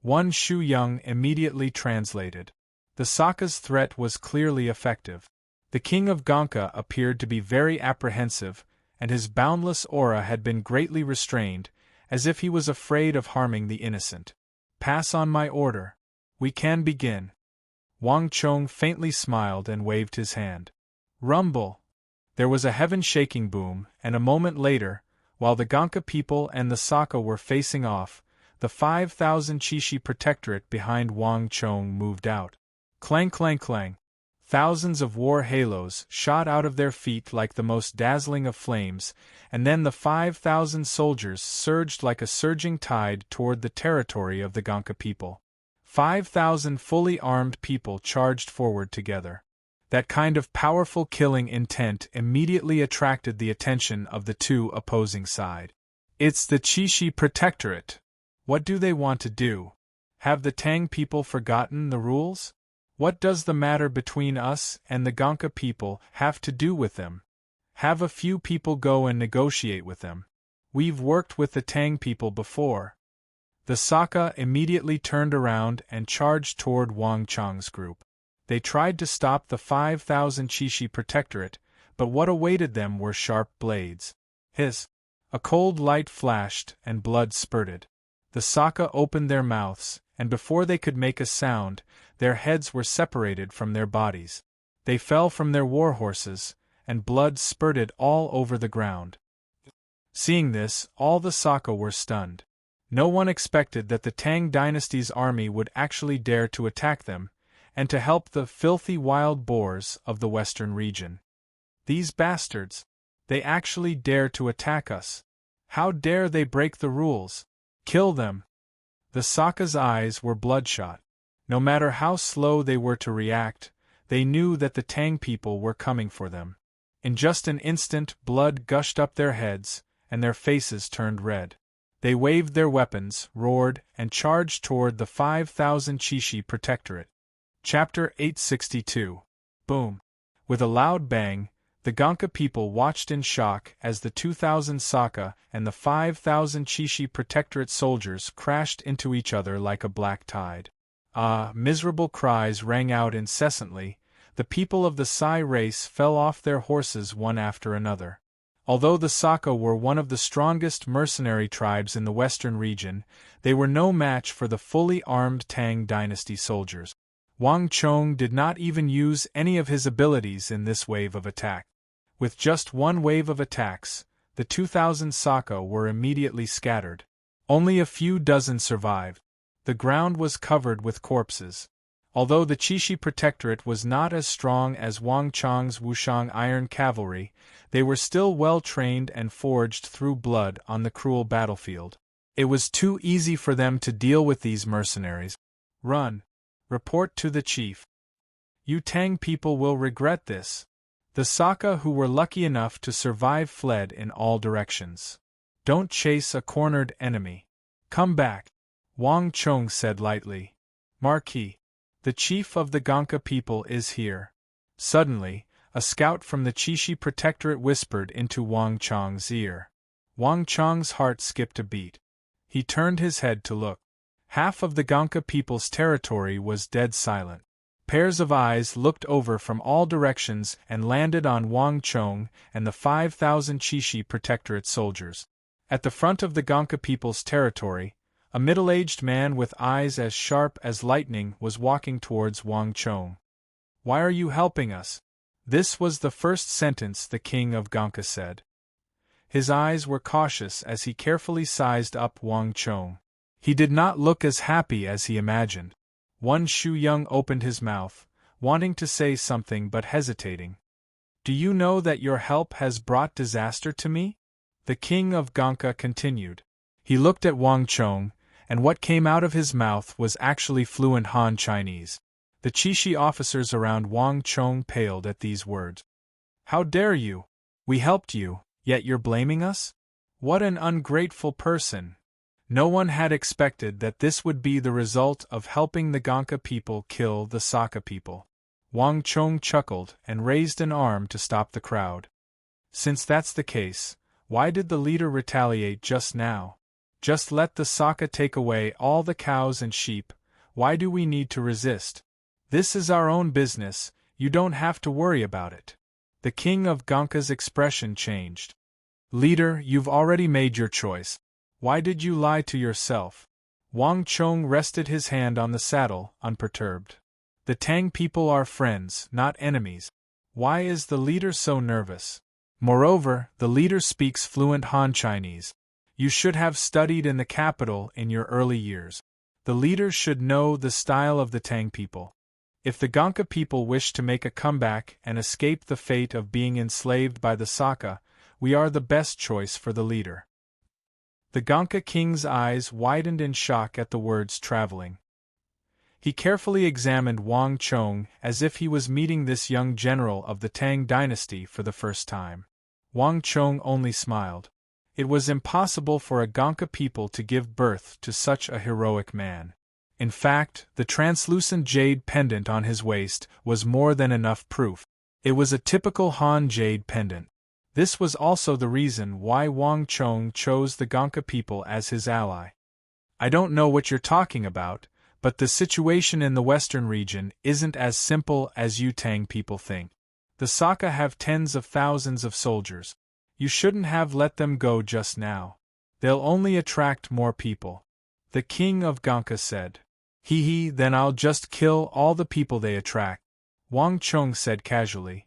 Wan Shuyang immediately translated. The Saka's threat was clearly effective. The king of Gonka appeared to be very apprehensive, and his boundless aura had been greatly restrained, as if he was afraid of harming the innocent. "Pass on my order. We can begin." Wang Chong faintly smiled and waved his hand. Rumble! There was a heaven-shaking boom, and a moment later, while the Gonka people and the Saka were facing off, the 5,000 Chishi Protectorate behind Wang Chong moved out. Clang clang clang! Thousands of war halos shot out of their feet like the most dazzling of flames, and then the 5,000 soldiers surged like a surging tide toward the territory of the Gonka people. 5,000 fully armed people charged forward together. That kind of powerful killing intent immediately attracted the attention of the two opposing sides. It's the Qixi Protectorate. What do they want to do? Have the Tang people forgotten the rules? What does the matter between us and the Gonka people have to do with them? Have a few people go and negotiate with them. We've worked with the Tang people before. The Saka immediately turned around and charged toward Wang Chang's group. They tried to stop the 5,000 Qixi Protectorate, but what awaited them were sharp blades. A cold light flashed and blood spurted. The Saka opened their mouths, and before they could make a sound, their heads were separated from their bodies. They fell from their war horses, and blood spurted all over the ground. Seeing this, all the Saka were stunned. No one expected that the Tang dynasty's army would actually dare to attack them, and to help the filthy wild boars of the western region. These bastards! They actually dare to attack us. How dare they break the rules? Kill them! The Saka's eyes were bloodshot. No matter how slow they were to react, they knew that the Tang people were coming for them. In just an instant, blood gushed up their heads, and their faces turned red. They waved their weapons, roared, and charged toward the 5,000 Qixi Protectorate. Chapter 862. Boom! With a loud bang, the Gonka people watched in shock as the 2,000 Saka and the 5,000 Qixi Protectorate soldiers crashed into each other like a black tide. Miserable cries rang out incessantly. The people of the Sai race fell off their horses one after another. Although the Saka were one of the strongest mercenary tribes in the western region, they were no match for the fully armed Tang dynasty soldiers. Wang Chong did not even use any of his abilities in this wave of attack. With just one wave of attacks, the 2,000 Saka were immediately scattered. Only a few dozen survived. The ground was covered with corpses. Although the Qixi Protectorate was not as strong as Wang Chang's Wushang Iron Cavalry, they were still well trained and forged through blood on the cruel battlefield. It was too easy for them to deal with these mercenaries. Run! Report to the chief. You Tang people will regret this. The Saka who were lucky enough to survive fled in all directions. Don't chase a cornered enemy. Come back, Wang Chong said lightly. Marquis, the chief of the Gonka people is here. Suddenly, a scout from the Qixi Protectorate whispered into Wang Chong's ear. Wang Chong's heart skipped a beat. He turned his head to look. Half of the Gonka people's territory was dead silent. Pairs of eyes looked over from all directions and landed on Wang Chong and the 5,000 Qixi Protectorate soldiers. At the front of the Gonka people's territory, a middle-aged man with eyes as sharp as lightning was walking towards Wang Chong. Why are you helping us? This was the first sentence the king of Gonka said. His eyes were cautious as he carefully sized up Wang Chong. He did not look as happy as he imagined. Wan Shuyang opened his mouth, wanting to say something but hesitating. Do you know that your help has brought disaster to me? The king of Gonka continued. He looked at Wang Chong, and what came out of his mouth was actually fluent Han Chinese. The Qixi officers around Wang Chong paled at these words. How dare you? We helped you, yet you're blaming us? What an ungrateful person! No one had expected that this would be the result of helping the Gonka people kill the Saka people. Wang Chong chuckled and raised an arm to stop the crowd. Since that's the case, why did the leader retaliate just now? Just let the Saka take away all the cows and sheep. Why do we need to resist? This is our own business, you don't have to worry about it. The king of Gonka's expression changed. Leader, you've already made your choice. Why did you lie to yourself? Wang Chong rested his hand on the saddle, unperturbed. The Tang people are friends, not enemies. Why is the leader so nervous? Moreover, the leader speaks fluent Han Chinese. You should have studied in the capital in your early years. The leader should know the style of the Tang people. If the Gonka people wish to make a comeback and escape the fate of being enslaved by the Saka, we are the best choice for the leader. The Gonka king's eyes widened in shock at the words traveling. He carefully examined Wang Chong as if he was meeting this young general of the Tang dynasty for the first time. Wang Chong only smiled. It was impossible for a Gonka people to give birth to such a heroic man. In fact, the translucent jade pendant on his waist was more than enough proof. It was a typical Han jade pendant. This was also the reason why Wang Chong chose the Gonka people as his ally. I don't know what you're talking about, but the situation in the western region isn't as simple as you Tang people think. The Saka have tens of thousands of soldiers. You shouldn't have let them go just now. They'll only attract more people. The king of Gonka said. Then I'll just kill all the people they attract, Wang Chong said casually.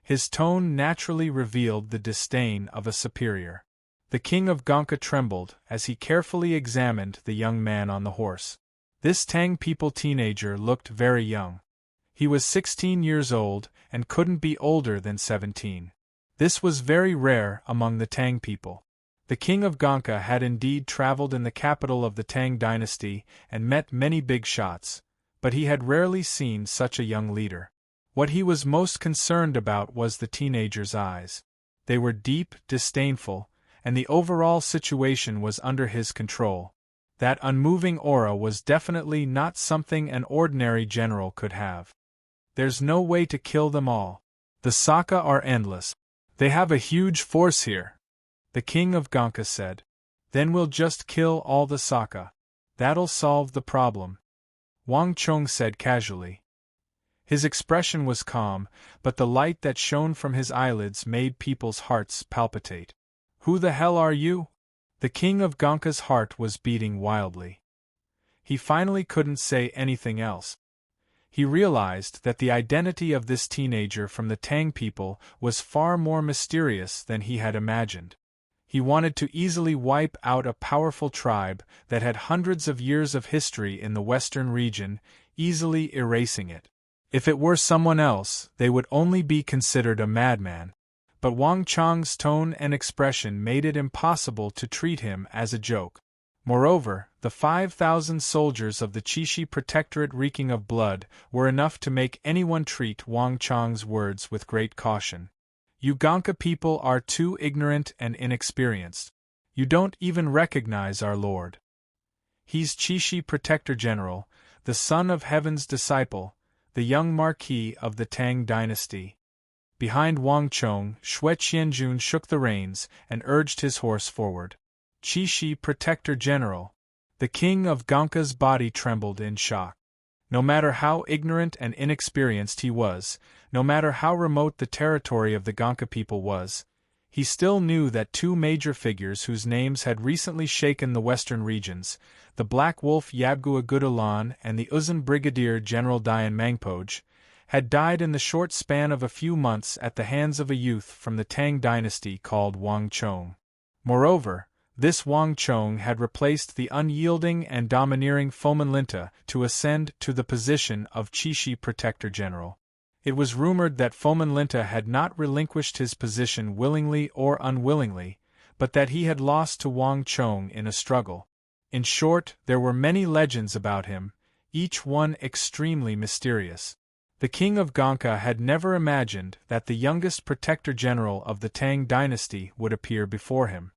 His tone naturally revealed the disdain of a superior. The king of Gonka trembled as he carefully examined the young man on the horse. This Tang people teenager looked very young. He was 16 years old and couldn't be older than 17. This was very rare among the Tang people. The king of Gonka had indeed traveled in the capital of the Tang dynasty and met many big shots, but he had rarely seen such a young leader. What he was most concerned about was the teenager's eyes. They were deep, disdainful, and the overall situation was under his control. That unmoving aura was definitely not something an ordinary general could have. There's no way to kill them all. The Saka are endless. They have a huge force here, the king of Gonka said. Then we'll just kill all the Saka. That'll solve the problem, Wang Chong said casually. His expression was calm, but the light that shone from his eyelids made people's hearts palpitate. Who the hell are you? The king of Gonka's heart was beating wildly. He finally couldn't say anything else. He realized that the identity of this teenager from the Tang people was far more mysterious than he had imagined. He wanted to easily wipe out a powerful tribe that had hundreds of years of history in the western region, easily erasing it. If it were someone else, they would only be considered a madman. But Wang Chong's tone and expression made it impossible to treat him as a joke. Moreover, the 5,000 soldiers of the Qixi Protectorate reeking of blood were enough to make anyone treat Wang Chong's words with great caution. You Gonka people are too ignorant and inexperienced. You don't even recognize our lord. He's Qixi Protector General, the son of Heaven's disciple, the young marquis of the Tang dynasty. Behind Wang Chong, Xue Qianjun shook the reins and urged his horse forward. Qixi Protector General. The king of Gonka's body trembled in shock. No matter how ignorant and inexperienced he was, no matter how remote the territory of the Gonka people was, he still knew that two major figures whose names had recently shaken the western regions, the Black Wolf Yabgua Gudalan and the Uzun Brigadier General Dian Mangpoj, had died in the short span of a few months at the hands of a youth from the Tang dynasty called Wang Chong. Moreover, this Wang Chong had replaced the unyielding and domineering Fomin Linta to ascend to the position of Qixi Protector General. It was rumored that Fomin Linta had not relinquished his position willingly or unwillingly, but that he had lost to Wang Chong in a struggle. In short, there were many legends about him, each one extremely mysterious. The king of Gonka had never imagined that the youngest protector general of the Tang dynasty would appear before him.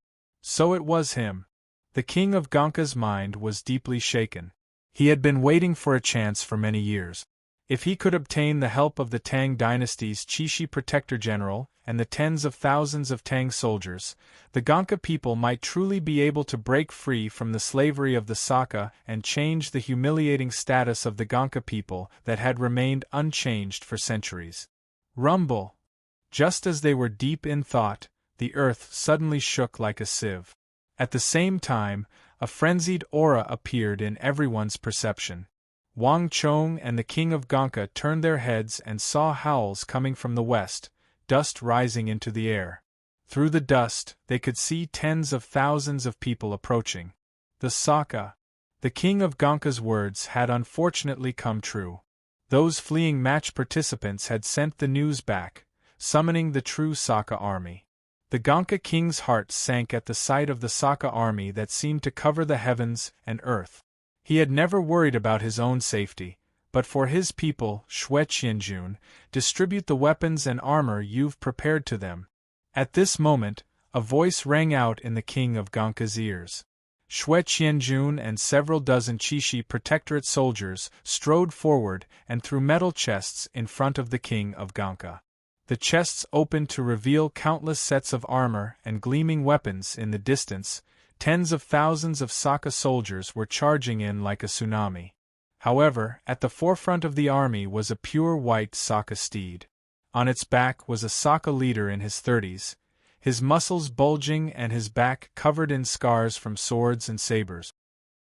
So it was him. The king of Gonka's mind was deeply shaken. He had been waiting for a chance for many years. If he could obtain the help of the Tang dynasty's Qixi Protector General and the tens of thousands of Tang soldiers, the Gonka people might truly be able to break free from the slavery of the Saka and change the humiliating status of the Gonka people that had remained unchanged for centuries. Rumble! Just as they were deep in thought, the earth suddenly shook like a sieve. At the same time, a frenzied aura appeared in everyone's perception. Wang Chong and the king of Gonka turned their heads and saw howls coming from the west, dust rising into the air. Through the dust, they could see tens of thousands of people approaching. The Saka. The king of Gonka's words had unfortunately come true. Those fleeing match participants had sent the news back, summoning the true Saka army. The Gonka king's heart sank at the sight of the Saka army that seemed to cover the heavens and earth. He had never worried about his own safety, but for his people, Shui Qianjun, distribute the weapons and armor you've prepared to them. At this moment, a voice rang out in the king of Ganka's ears. Shui Qianjun and several dozen Qixi Protectorate soldiers strode forward and threw metal chests in front of the king of Ganka. The chests opened to reveal countless sets of armor and gleaming weapons. In the distance, tens of thousands of Saka soldiers were charging in like a tsunami. However, at the forefront of the army was a pure white Saka steed. On its back was a Saka leader in his 30s, his muscles bulging and his back covered in scars from swords and sabers.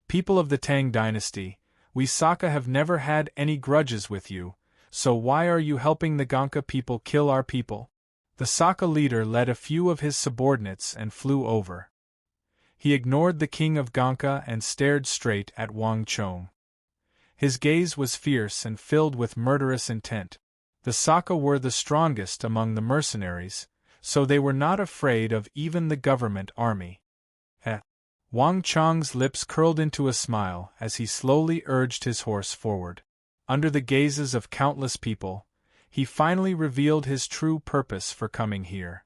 People of the Tang dynasty, we Saka have never had any grudges with you, so why are you helping the Ganka people kill our people? The Saka leader led a few of his subordinates and flew over. He ignored the king of Ganka and stared straight at Wang Chong. His gaze was fierce and filled with murderous intent. The Saka were the strongest among the mercenaries, so they were not afraid of even the government army. Wang Chong's lips curled into a smile as he slowly urged his horse forward. Under the gazes of countless people, he finally revealed his true purpose for coming here.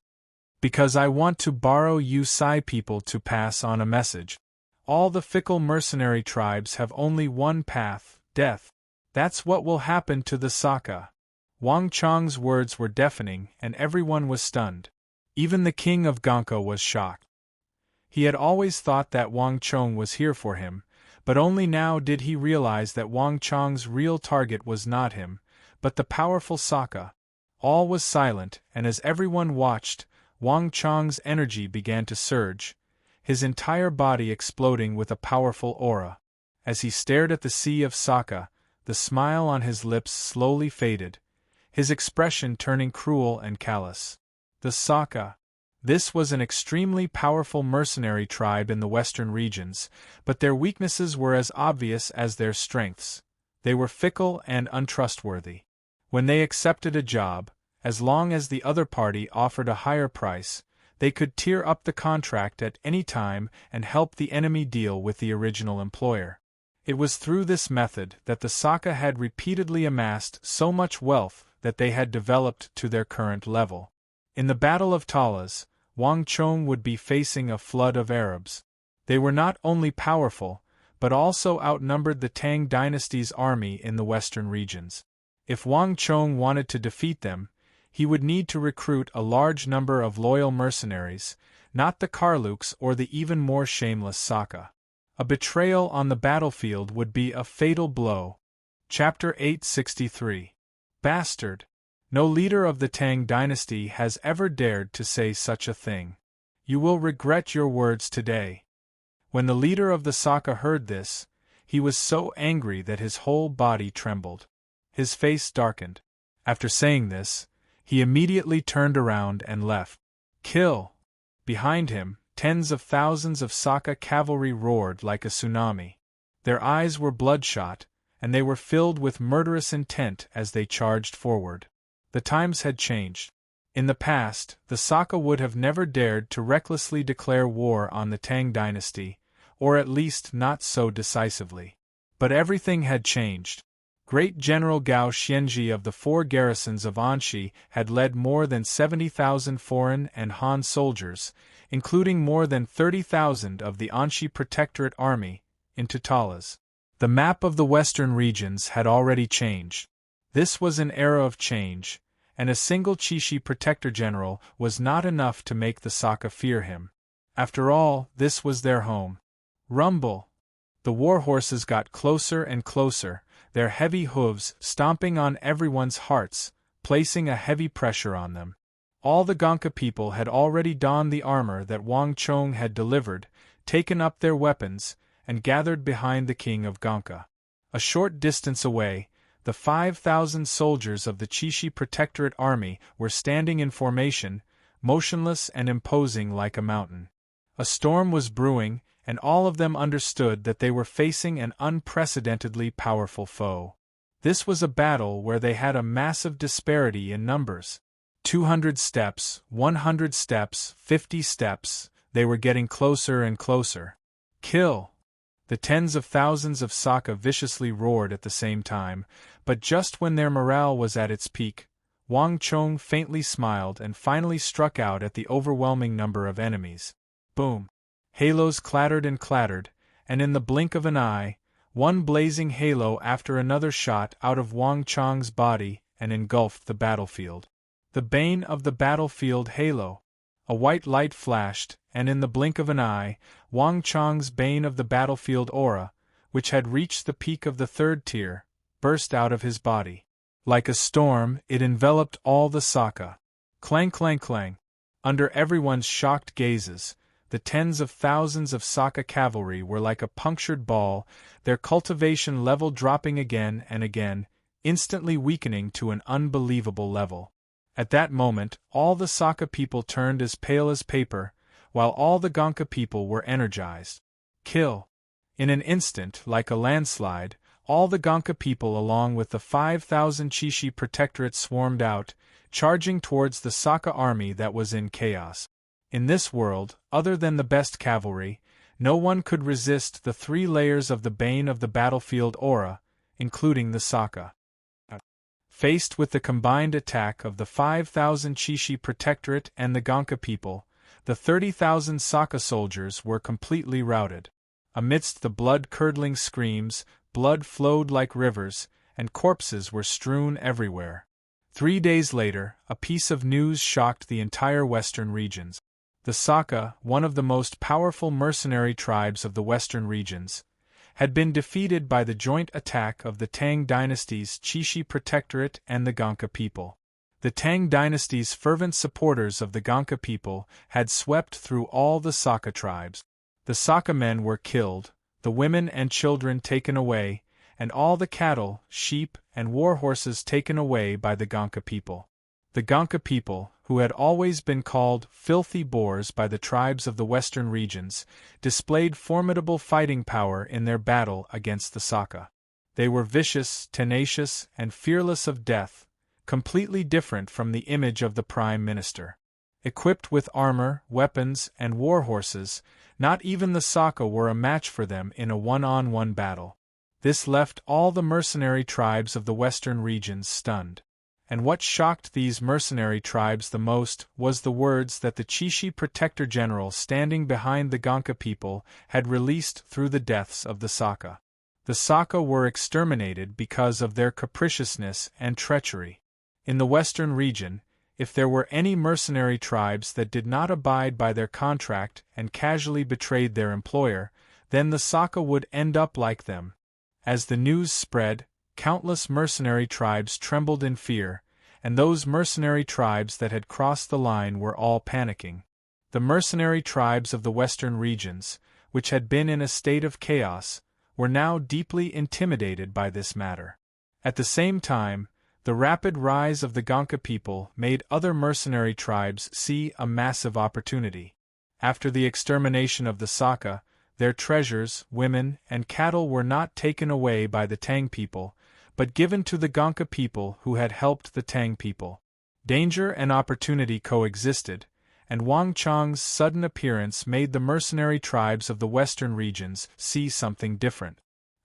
Because I want to borrow you Sai people to pass on a message. All the fickle mercenary tribes have only one path, death. That's what will happen to the Saka. Wang Chong's words were deafening and everyone was stunned. Even the king of Ganka was shocked. He had always thought that Wang Chong was here for him, but only now did he realize that Wang Chong's real target was not him, but the powerful Saka. All was silent, and as everyone watched, Wang Chong's energy began to surge, his entire body exploding with a powerful aura. As he stared at the sea of Saka, the smile on his lips slowly faded, his expression turning cruel and callous. The Saka. This was an extremely powerful mercenary tribe in the western regions, but their weaknesses were as obvious as their strengths. They were fickle and untrustworthy. When they accepted a job, as long as the other party offered a higher price, they could tear up the contract at any time and help the enemy deal with the original employer. It was through this method that the Saka had repeatedly amassed so much wealth that they had developed to their current level. In the Battle of Talas, Wang Chong would be facing a flood of Arabs. They were not only powerful, but also outnumbered the Tang dynasty's army in the western regions. If Wang Chong wanted to defeat them, he would need to recruit a large number of loyal mercenaries, not the Karluks or the even more shameless Saka. A betrayal on the battlefield would be a fatal blow. Chapter 863. Bastard. No leader of the Tang dynasty has ever dared to say such a thing. You will regret your words today. When the leader of the Saka heard this, he was so angry that his whole body trembled. His face darkened. After saying this, he immediately turned around and left. Kill! Behind him, tens of thousands of Saka cavalry roared like a tsunami. Their eyes were bloodshot, and they were filled with murderous intent as they charged forward. The times had changed. In the past, the Saka would have never dared to recklessly declare war on the Tang dynasty, or at least not so decisively. But everything had changed. Great General Gao Xianji of the 4 garrisons of Anxi had led more than 70,000 foreign and Han soldiers, including more than 30,000 of the Anxi Protectorate army, into Talas. The map of the western regions had already changed. This was an era of change, and a single Qixi Protector General was not enough to make the Saka fear him. After all, this was their home. Rumble! The war horses got closer and closer, their heavy hooves stomping on everyone's hearts, placing a heavy pressure on them. All the Ganka people had already donned the armor that Wang Chong had delivered, taken up their weapons, and gathered behind the king of Ganka. A short distance away, the 5,000 soldiers of the Qixi Protectorate army were standing in formation, motionless and imposing like a mountain. A storm was brewing, and all of them understood that they were facing an unprecedentedly powerful foe. This was a battle where they had a massive disparity in numbers. 200 steps, 100 steps, 50 steps, they were getting closer and closer. Kill! The tens of thousands of Saka viciously roared at the same time, but just when their morale was at its peak, Wang Chong faintly smiled and finally struck out at the overwhelming number of enemies. Boom! Halos clattered, and in the blink of an eye, one blazing halo after another shot out of Wang Chong's body and engulfed the battlefield. The bane of the battlefield halo. A white light flashed, and in the blink of an eye, Wang Chong's bane of the battlefield aura, which had reached the peak of the third tier, burst out of his body. Like a storm, it enveloped all the Saka. Clang, clang, clang. Under everyone's shocked gazes, the tens of thousands of Saka cavalry were like a punctured ball, their cultivation level dropping again and again, instantly weakening to an unbelievable level. At that moment, all the Saka people turned as pale as paper, while all the Gonka people were energized. Kill! In an instant, like a landslide, all the Gonka people along with the 5,000 Chishi Protectorate swarmed out, charging towards the Saka army that was in chaos. In this world, other than the best cavalry, no one could resist the 3 layers of the bane of the battlefield aura, including the Saka. Faced with the combined attack of the 5,000 Chishi Protectorate and the Gonka people, the 30,000 Saka soldiers were completely routed. Amidst the blood-curdling screams, blood flowed like rivers, and corpses were strewn everywhere. 3 days later, a piece of news shocked the entire western regions. The Saka, one of the most powerful mercenary tribes of the western regions, had been defeated by the joint attack of the Tang dynasty's Chishi Protectorate and the Gonka people. The Tang dynasty's fervent supporters of the Gonka people had swept through all the Saka tribes. The Saka men were killed, the women and children taken away, and all the cattle, sheep, and war horses taken away by the Gonka people. The Gonka people, who had always been called filthy boars by the tribes of the western regions, displayed formidable fighting power in their battle against the Saka. They were vicious, tenacious, and fearless of death, completely different from the image of the Prime Minister. Equipped with armor, weapons, and war horses, not even the Saka were a match for them in a one-on-one battle. This left all the mercenary tribes of the western regions stunned. And what shocked these mercenary tribes the most was the words that the Chishi Protector General standing behind the Gonka people had released through the deaths of the Saka. The Saka were exterminated because of their capriciousness and treachery. In the western region, if there were any mercenary tribes that did not abide by their contract and casually betrayed their employer, then the Saka would end up like them. As the news spread, countless mercenary tribes trembled in fear, and those mercenary tribes that had crossed the line were all panicking. The mercenary tribes of the western regions, which had been in a state of chaos, were now deeply intimidated by this matter. At the same time, the rapid rise of the Gonka people made other mercenary tribes see a massive opportunity. After the extermination of the Saka, their treasures, women, and cattle were not taken away by the Tang people, but given to the Gonka people who had helped the Tang people. Danger and opportunity coexisted, and Wang Chong's sudden appearance made the mercenary tribes of the western regions see something different.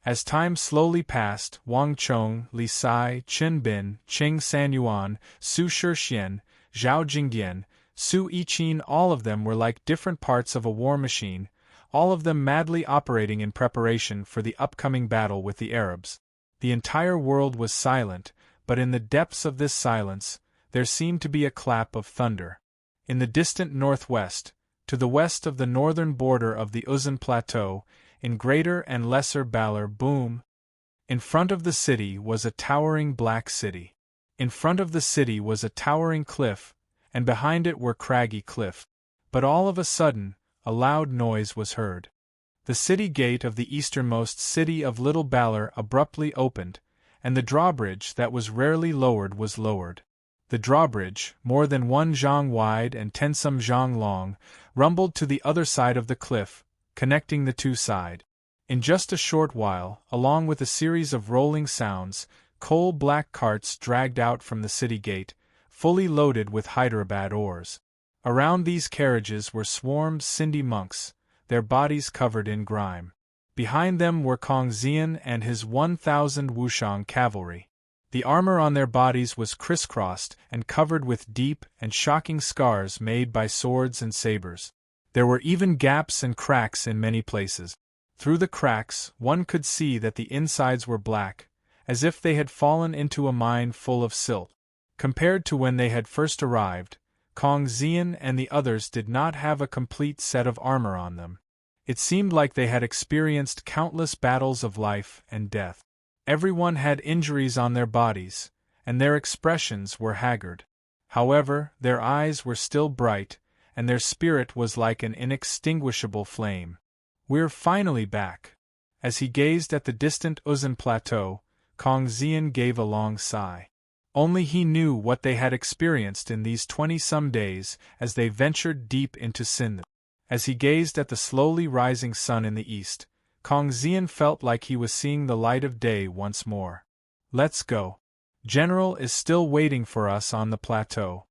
As time slowly passed, Wang Chong, Li Sai, Chen Bin, Qing Sanyuan, Su Shixian, Zhao Jingdian, Su Yiqin, all of them were like different parts of a war machine, all of them madly operating in preparation for the upcoming battle with the Arabs. The entire world was silent, but in the depths of this silence, there seemed to be a clap of thunder. In the distant northwest, to the west of the northern border of the Uzun Plateau, in Greater and Lesser Balar, boom! In front of the city was a towering black city. In front of the city was a towering cliff, and behind it were craggy cliffs. But all of a sudden, a loud noise was heard. The city gate of the easternmost city of Little Balar abruptly opened, and the drawbridge that was rarely lowered was lowered. The drawbridge, more than 1 zhang wide and 10 some zhang long, rumbled to the other side of the cliff, connecting the two sides. In just a short while, along with a series of rolling sounds, coal-black carts dragged out from the city gate, fully loaded with Hyderabad ores. Around these carriages were swarmed Sindhi monks, their bodies covered in grime. Behind them were Kong Xian and his 1,000 Wushang cavalry. The armor on their bodies was crisscrossed and covered with deep and shocking scars made by swords and sabers. There were even gaps and cracks in many places. Through the cracks, one could see that the insides were black, as if they had fallen into a mine full of silt. Compared to when they had first arrived, Kong Xian and the others did not have a complete set of armor on them. It seemed like they had experienced countless battles of life and death. Everyone had injuries on their bodies, and their expressions were haggard. However, their eyes were still bright, and their spirit was like an inextinguishable flame. "We're finally back." As he gazed at the distant Uzun Plateau, Kong Xian gave a long sigh. Only he knew what they had experienced in these 20-some days as they ventured deep into Sindh. As he gazed at the slowly rising sun in the east, Kong Xian felt like he was seeing the light of day once more. "Let's go. General is still waiting for us on the plateau."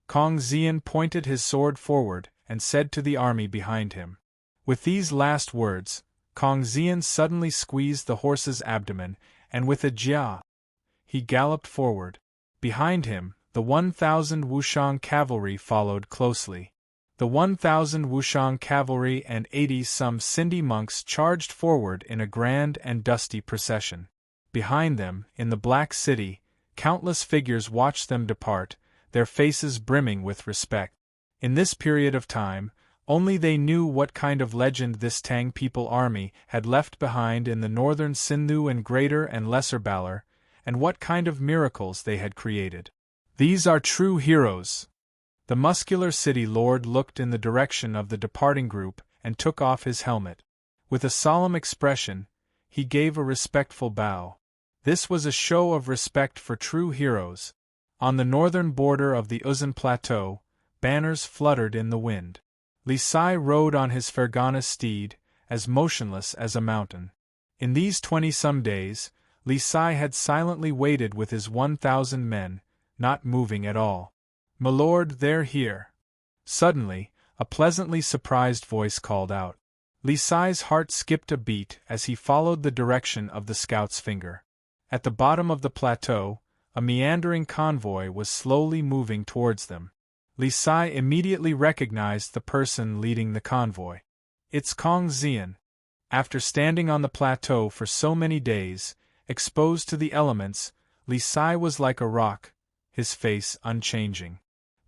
Kong Xian pointed his sword forward and said to the army behind him. With these last words, Kong Xian suddenly squeezed the horse's abdomen, and with a jia, he galloped forward. Behind him, the 1,000 Wushang cavalry followed closely. The 1,000 Wushang cavalry and 80-some Sindhi monks charged forward in a grand and dusty procession. Behind them, in the Black City, countless figures watched them depart, their faces brimming with respect. In this period of time, only they knew what kind of legend this Tang people army had left behind in the northern Sindhu and Greater and Lesser Balar, and what kind of miracles they had created. "These are true heroes." The muscular city lord looked in the direction of the departing group and took off his helmet. With a solemn expression, he gave a respectful bow. This was a show of respect for true heroes. On the northern border of the Uzun Plateau, banners fluttered in the wind. Li Sai rode on his Fergana steed, as motionless as a mountain. In these 20-some days, Li Sai had silently waited with his 1,000 men, not moving at all. "My lord, they're here." Suddenly, a pleasantly surprised voice called out. Li Sai's heart skipped a beat as he followed the direction of the scout's finger. At the bottom of the plateau, a meandering convoy was slowly moving towards them. Li Sai immediately recognized the person leading the convoy. "It's Kong Xian." After standing on the plateau for so many days, exposed to the elements, Li Sai was like a rock, his face unchanging.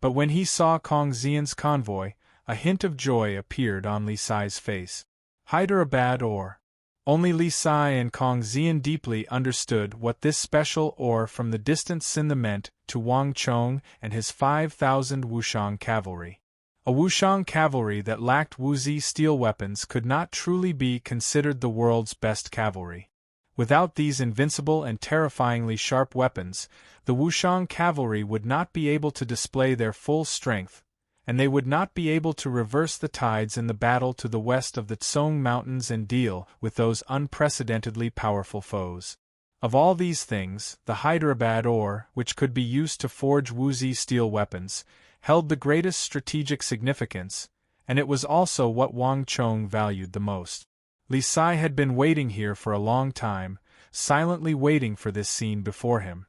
But when he saw Kong Xian's convoy, a hint of joy appeared on Li Sai's face. Hyderabad ore. Only Li Sai and Kong Xian deeply understood what this special ore from the distant Sindh meant to Wang Chong and his 5,000 Wushang cavalry. A Wushang cavalry that lacked Wuzi steel weapons could not truly be considered the world's best cavalry. Without these invincible and terrifyingly sharp weapons, the Wushang cavalry would not be able to display their full strength, and they would not be able to reverse the tides in the battle to the west of the Tsong Mountains and deal with those unprecedentedly powerful foes. Of all these things, the Hyderabad ore, which could be used to forge Wuzi steel weapons, held the greatest strategic significance, and it was also what Wang Chong valued the most. Li Sai had been waiting here for a long time, silently waiting for this scene before him.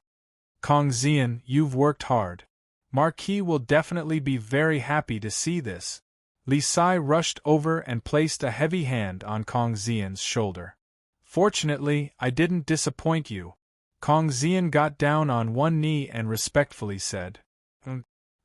"Kong Xian, you've worked hard. Marquis will definitely be very happy to see this." Li Sai rushed over and placed a heavy hand on Kong Xian's shoulder. "Fortunately, I didn't disappoint you." Kong Xian got down on one knee and respectfully said.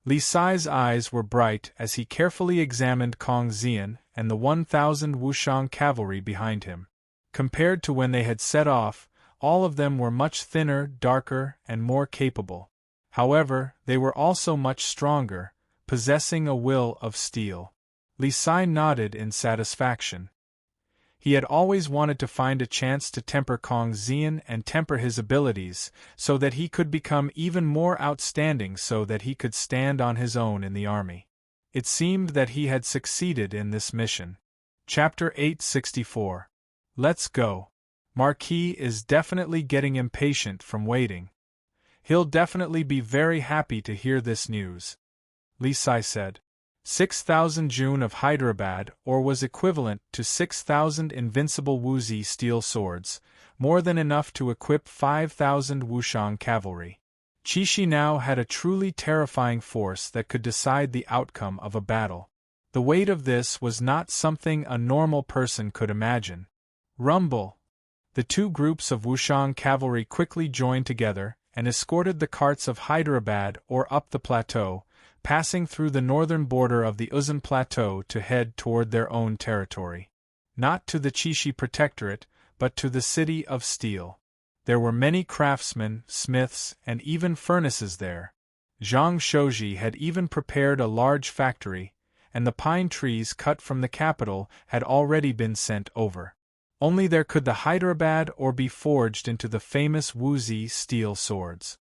Li Sai's eyes were bright as he carefully examined Kong Xian and the 1,000 Wushang cavalry behind him. Compared to when they had set off, all of them were much thinner, darker, and more capable. However, they were also much stronger, possessing a will of steel. Li Sai nodded in satisfaction. He had always wanted to find a chance to temper Kong Xian and temper his abilities, so that he could become even more outstanding, so that he could stand on his own in the army. It seemed that he had succeeded in this mission. Chapter 864. Let's go. Marquis is definitely getting impatient from waiting. He'll definitely be very happy to hear this news, Li Sai said. 6,000 Jun of Hyderabad or was equivalent to 6,000 invincible Wuxi steel swords, more than enough to equip 5,000 Wushang cavalry. Qixi now had a truly terrifying force that could decide the outcome of a battle. The weight of this was not something a normal person could imagine. Rumble! The two groups of Wushang cavalry quickly joined together and escorted the carts of Hyderabad or up the plateau, passing through the northern border of the Uzun Plateau to head toward their own territory. Not to the Qixi Protectorate, but to the City of Steel. There were many craftsmen, smiths, and even furnaces there. Zhang Shouji had even prepared a large factory, and the pine trees cut from the capital had already been sent over. Only there could the Hyderabad or be forged into the famous Wuxi steel swords.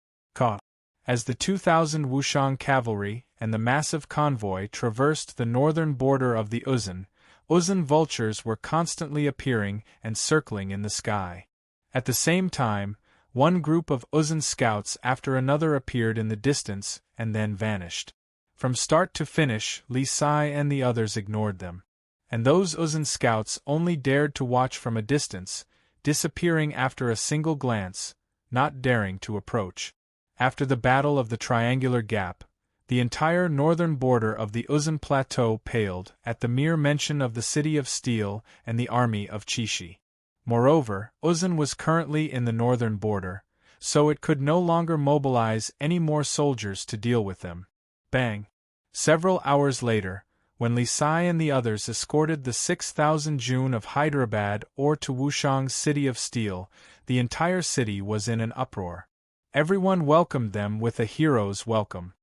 As the 2,000 Wushang cavalry and the massive convoy traversed the northern border of the Uzun vultures were constantly appearing and circling in the sky. At the same time, one group of Uzun scouts after another appeared in the distance and then vanished. From start to finish, Li Sai and the others ignored them. And those Uzun scouts only dared to watch from a distance, disappearing after a single glance, not daring to approach. After the Battle of the Triangular Gap, the entire northern border of the Uzun Plateau paled at the mere mention of the City of Steel and the army of Qixi. Moreover, Uzun was currently in the northern border, so it could no longer mobilize any more soldiers to deal with them. Bang! Several hours later, when Li Sai and the others escorted the 6,000 Jun of Hyderabad or to Wushang's City of Steel, the entire city was in an uproar. Everyone welcomed them with a hero's welcome.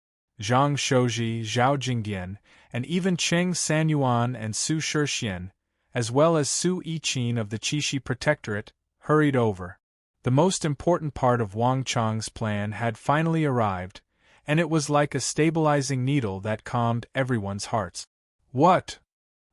Zhang Shouji, Zhao Jingdian, and even Cheng Sanyuan and Su Shixian, as well as Su Yiqin of the Qixi Protectorate, hurried over. The most important part of Wang Chang's plan had finally arrived, and it was like a stabilizing needle that calmed everyone's hearts. What?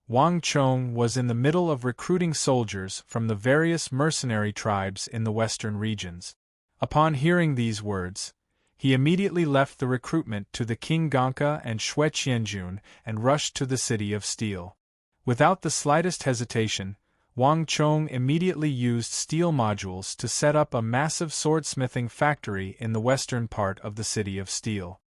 Wang Chong was in the middle of recruiting soldiers from the various mercenary tribes in the western regions. Upon hearing these words, he immediately left the recruitment to the King Gonka and Xue Qianjun and rushed to the City of Steel. Without the slightest hesitation, Wang Chong immediately used steel modules to set up a massive swordsmithing factory in the western part of the City of Steel.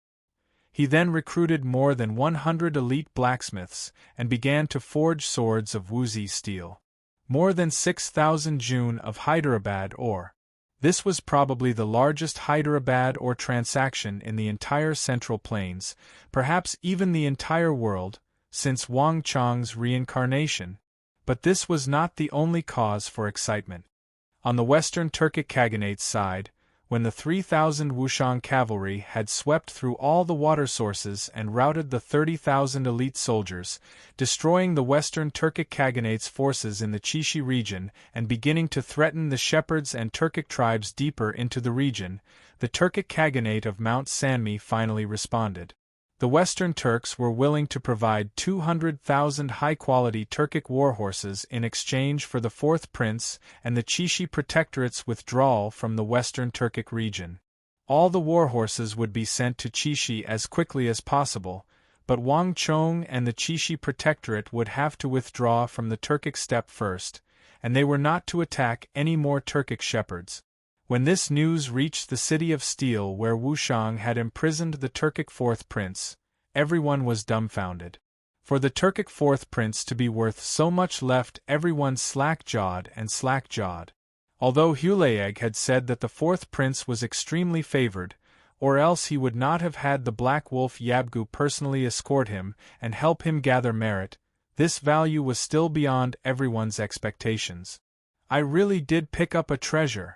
He then recruited more than 100 elite blacksmiths and began to forge swords of Wuxi steel. More than 6,000 Jun of Hyderabad ore. This was probably the largest Hyderabad ore transaction in the entire Central Plains, perhaps even the entire world, since Wang Chang's reincarnation. But this was not the only cause for excitement. On the western Turkic Khaganate's side, when the 3,000 Wushang cavalry had swept through all the water sources and routed the 30,000 elite soldiers, destroying the western Turkic Khaganate's forces in the Qixi region and beginning to threaten the shepherds and Turkic tribes deeper into the region, the Turkic Khaganate of Mount Sanmi finally responded. The Western Turks were willing to provide 200,000 high-quality Turkic warhorses in exchange for the fourth prince and the Qixi Protectorate's withdrawal from the Western Turkic region. All the warhorses would be sent to Qixi as quickly as possible, but Wang Chong and the Qixi Protectorate would have to withdraw from the Turkic steppe first, and they were not to attack any more Turkic shepherds. When this news reached the City of Steel where Wushang had imprisoned the Turkic fourth prince, everyone was dumbfounded. For the Turkic fourth prince to be worth so much left everyone slack-jawed and slack-jawed. Although Hulayeg had said that the fourth prince was extremely favored, or else he would not have had the Black Wolf Yabgu personally escort him and help him gather merit, this value was still beyond everyone's expectations. I really did pick up a treasure.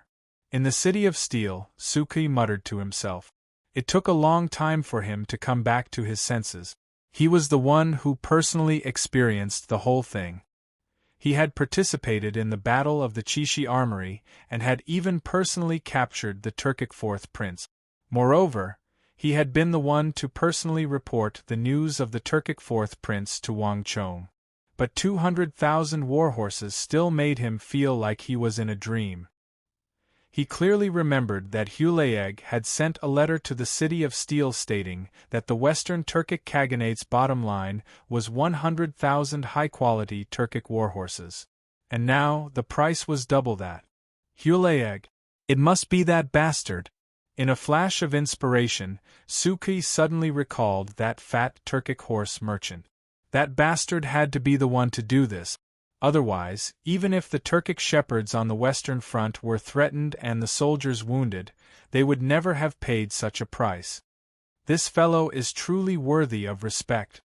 In the City of Steel, Suki muttered to himself. It took a long time for him to come back to his senses. He was the one who personally experienced the whole thing. He had participated in the Battle of the Qixi Armory and had even personally captured the Turkic fourth prince. Moreover, he had been the one to personally report the news of the Turkic fourth prince to Wang Chong. But 200,000 warhorses still made him feel like he was in a dream. He clearly remembered that Hulaeg had sent a letter to the City of Steel stating that the Western Turkic Khaganate's bottom line was 100,000 high-quality Turkic warhorses. And now, the price was double that. Hulaeg! It must be that bastard! In a flash of inspiration, Suki suddenly recalled that fat Turkic horse merchant. That bastard had to be the one to do this. Otherwise, even if the Turkic shepherds on the Western Front were threatened and the soldiers wounded, they would never have paid such a price. This fellow is truly worthy of respect.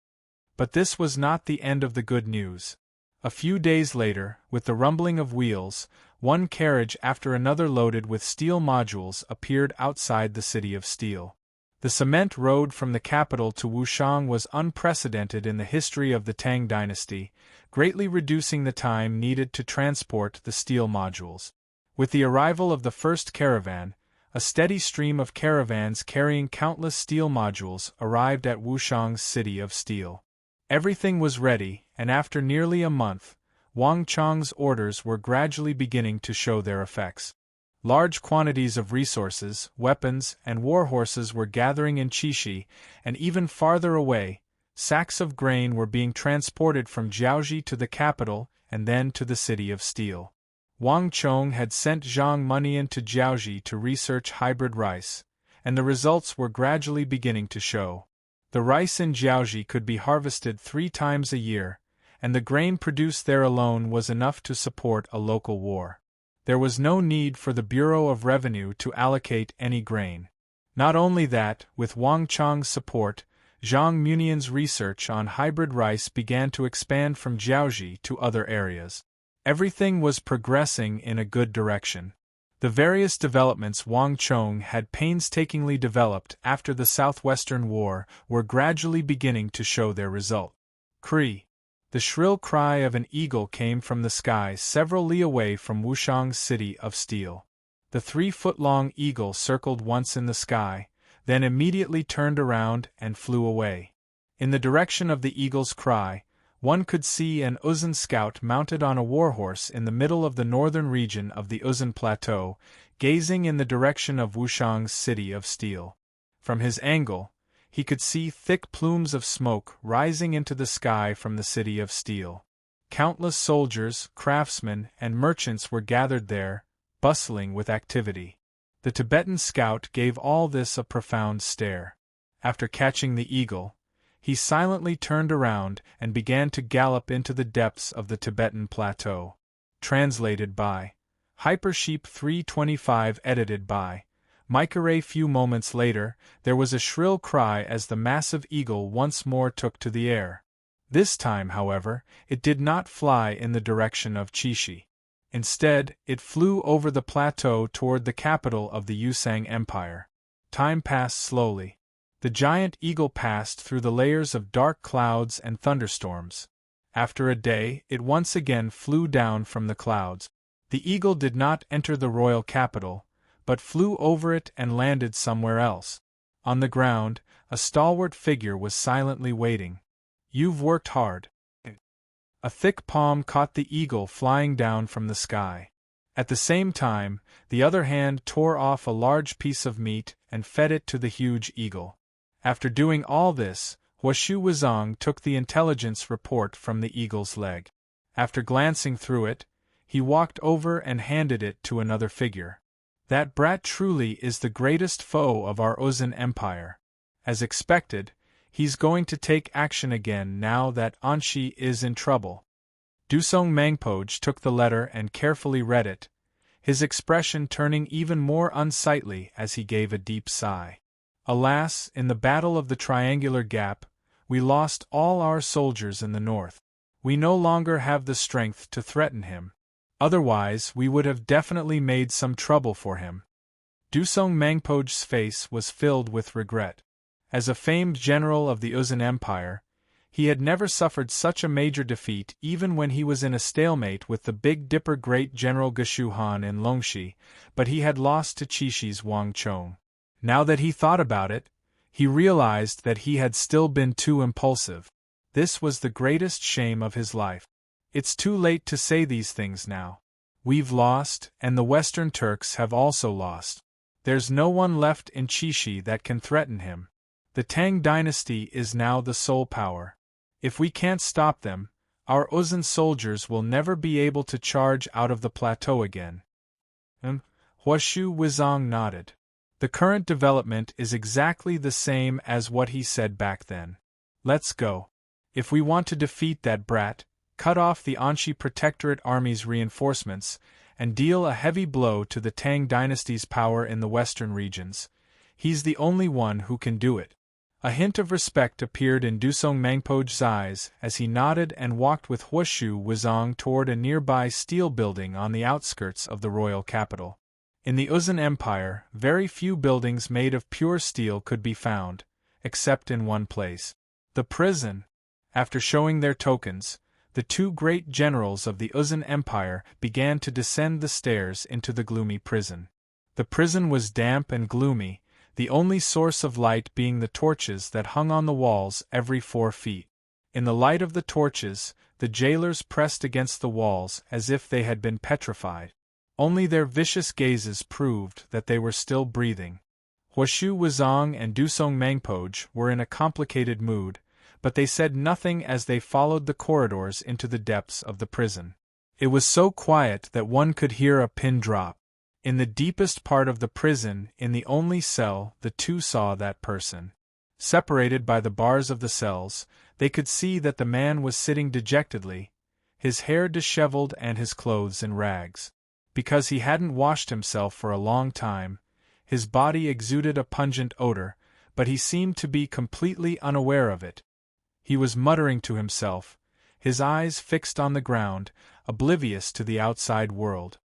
But this was not the end of the good news. A few days later, with the rumbling of wheels, one carriage after another loaded with steel modules appeared outside the City of Steel. The cement road from the capital to Wushang was unprecedented in the history of the Tang dynasty, greatly reducing the time needed to transport the steel modules. With the arrival of the first caravan, a steady stream of caravans carrying countless steel modules arrived at Wushang's City of Steel. Everything was ready, and after nearly a month, Wang Chong's orders were gradually beginning to show their effects. Large quantities of resources, weapons, and warhorses were gathering in Qixi, and even farther away, sacks of grain were being transported from Jiaoji to the capital and then to the City of Steel. Wang Chong had sent Zhang Munian to Jiaoji to research hybrid rice, and the results were gradually beginning to show. The rice in Jiaoji could be harvested 3 times a year, and the grain produced there alone was enough to support a local war. There was no need for the Bureau of Revenue to allocate any grain. Not only that, with Wang Chong's support, Zhang Munian's research on hybrid rice began to expand from Jiaoji to other areas. Everything was progressing in a good direction. The various developments Wang Chong had painstakingly developed after the Southwestern War were gradually beginning to show their result. Cree! The shrill cry of an eagle came from the sky several li away from Wushang's City of Steel. The 3-foot-long eagle circled once in the sky, then immediately turned around and flew away. In the direction of the eagle's cry, one could see an Uzun scout mounted on a warhorse in the middle of the northern region of the Uzun Plateau, gazing in the direction of Wushang's City of Steel. From his angle, he could see thick plumes of smoke rising into the sky from the City of Steel. Countless soldiers, craftsmen, and merchants were gathered there, bustling with activity. The Tibetan scout gave all this a profound stare. After catching the eagle, he silently turned around and began to gallop into the depths of the Tibetan plateau. Translated by Hypersheep 325, edited by Micare. Few moments later, there was a shrill cry as the massive eagle once more took to the air. This time, however, it did not fly in the direction of Qixi. Instead, it flew over the plateau toward the capital of the Yusang Empire. Time passed slowly. The giant eagle passed through the layers of dark clouds and thunderstorms. After a day, it once again flew down from the clouds. The eagle did not enter the royal capital, but flew over it and landed somewhere else. On the ground, a stalwart figure was silently waiting. "You've worked hard." A thick palm caught the eagle flying down from the sky. At the same time, the other hand tore off a large piece of meat and fed it to the huge eagle. After doing all this, Huashu Wuzong took the intelligence report from the eagle's leg. After glancing through it, he walked over and handed it to another figure. "That brat truly is the greatest foe of our Uzun Empire. As expected, he's going to take action again now that Anshi is in trouble." Dusong Mangpoj took the letter and carefully read it, his expression turning even more unsightly as he gave a deep sigh. "Alas, in the Battle of the Triangular Gap, we lost all our soldiers in the north. We no longer have the strength to threaten him. Otherwise, we would have definitely made some trouble for him." Dusong Mangpoj's face was filled with regret. As a famed general of the Uzun Empire, he had never suffered such a major defeat even when he was in a stalemate with the Big Dipper Great General Geshu Han in Longxi, but he had lost to Qixi's Wang Chong. Now that he thought about it, he realized that he had still been too impulsive. This was the greatest shame of his life. It's too late to say these things now. We've lost, and the Western Turks have also lost. There's no one left in Chishi that can threaten him. The Tang dynasty is now the sole power. If we can't stop them, our Uzun soldiers will never be able to charge out of the plateau again. Huashu Wizong nodded. The current development is exactly the same as what he said back then. Let's go. If we want to defeat that brat, cut off the Anshi Protectorate Army's reinforcements, and deal a heavy blow to the Tang dynasty's power in the western regions, he's the only one who can do it. A hint of respect appeared in Dusong Mangpo's eyes as he nodded and walked with Huashu Wizong toward a nearby steel building on the outskirts of the royal capital. In the Uzun Empire, very few buildings made of pure steel could be found, except in one place. The prison. After showing their tokens, the two great generals of the Uzun Empire began to descend the stairs into the gloomy prison. The prison was damp and gloomy, the only source of light being the torches that hung on the walls every 4 feet. In the light of the torches, the jailers pressed against the walls as if they had been petrified. Only their vicious gazes proved that they were still breathing. Huashu Wizong and Dusong Mangpo were in a complicated mood, but they said nothing as they followed the corridors into the depths of the prison. It was so quiet that one could hear a pin drop. In the deepest part of the prison, in the only cell, the two saw that person. Separated by the bars of the cells, they could see that the man was sitting dejectedly, his hair disheveled and his clothes in rags. Because he hadn't washed himself for a long time, his body exuded a pungent odor, but he seemed to be completely unaware of it. He was muttering to himself, his eyes fixed on the ground, oblivious to the outside world.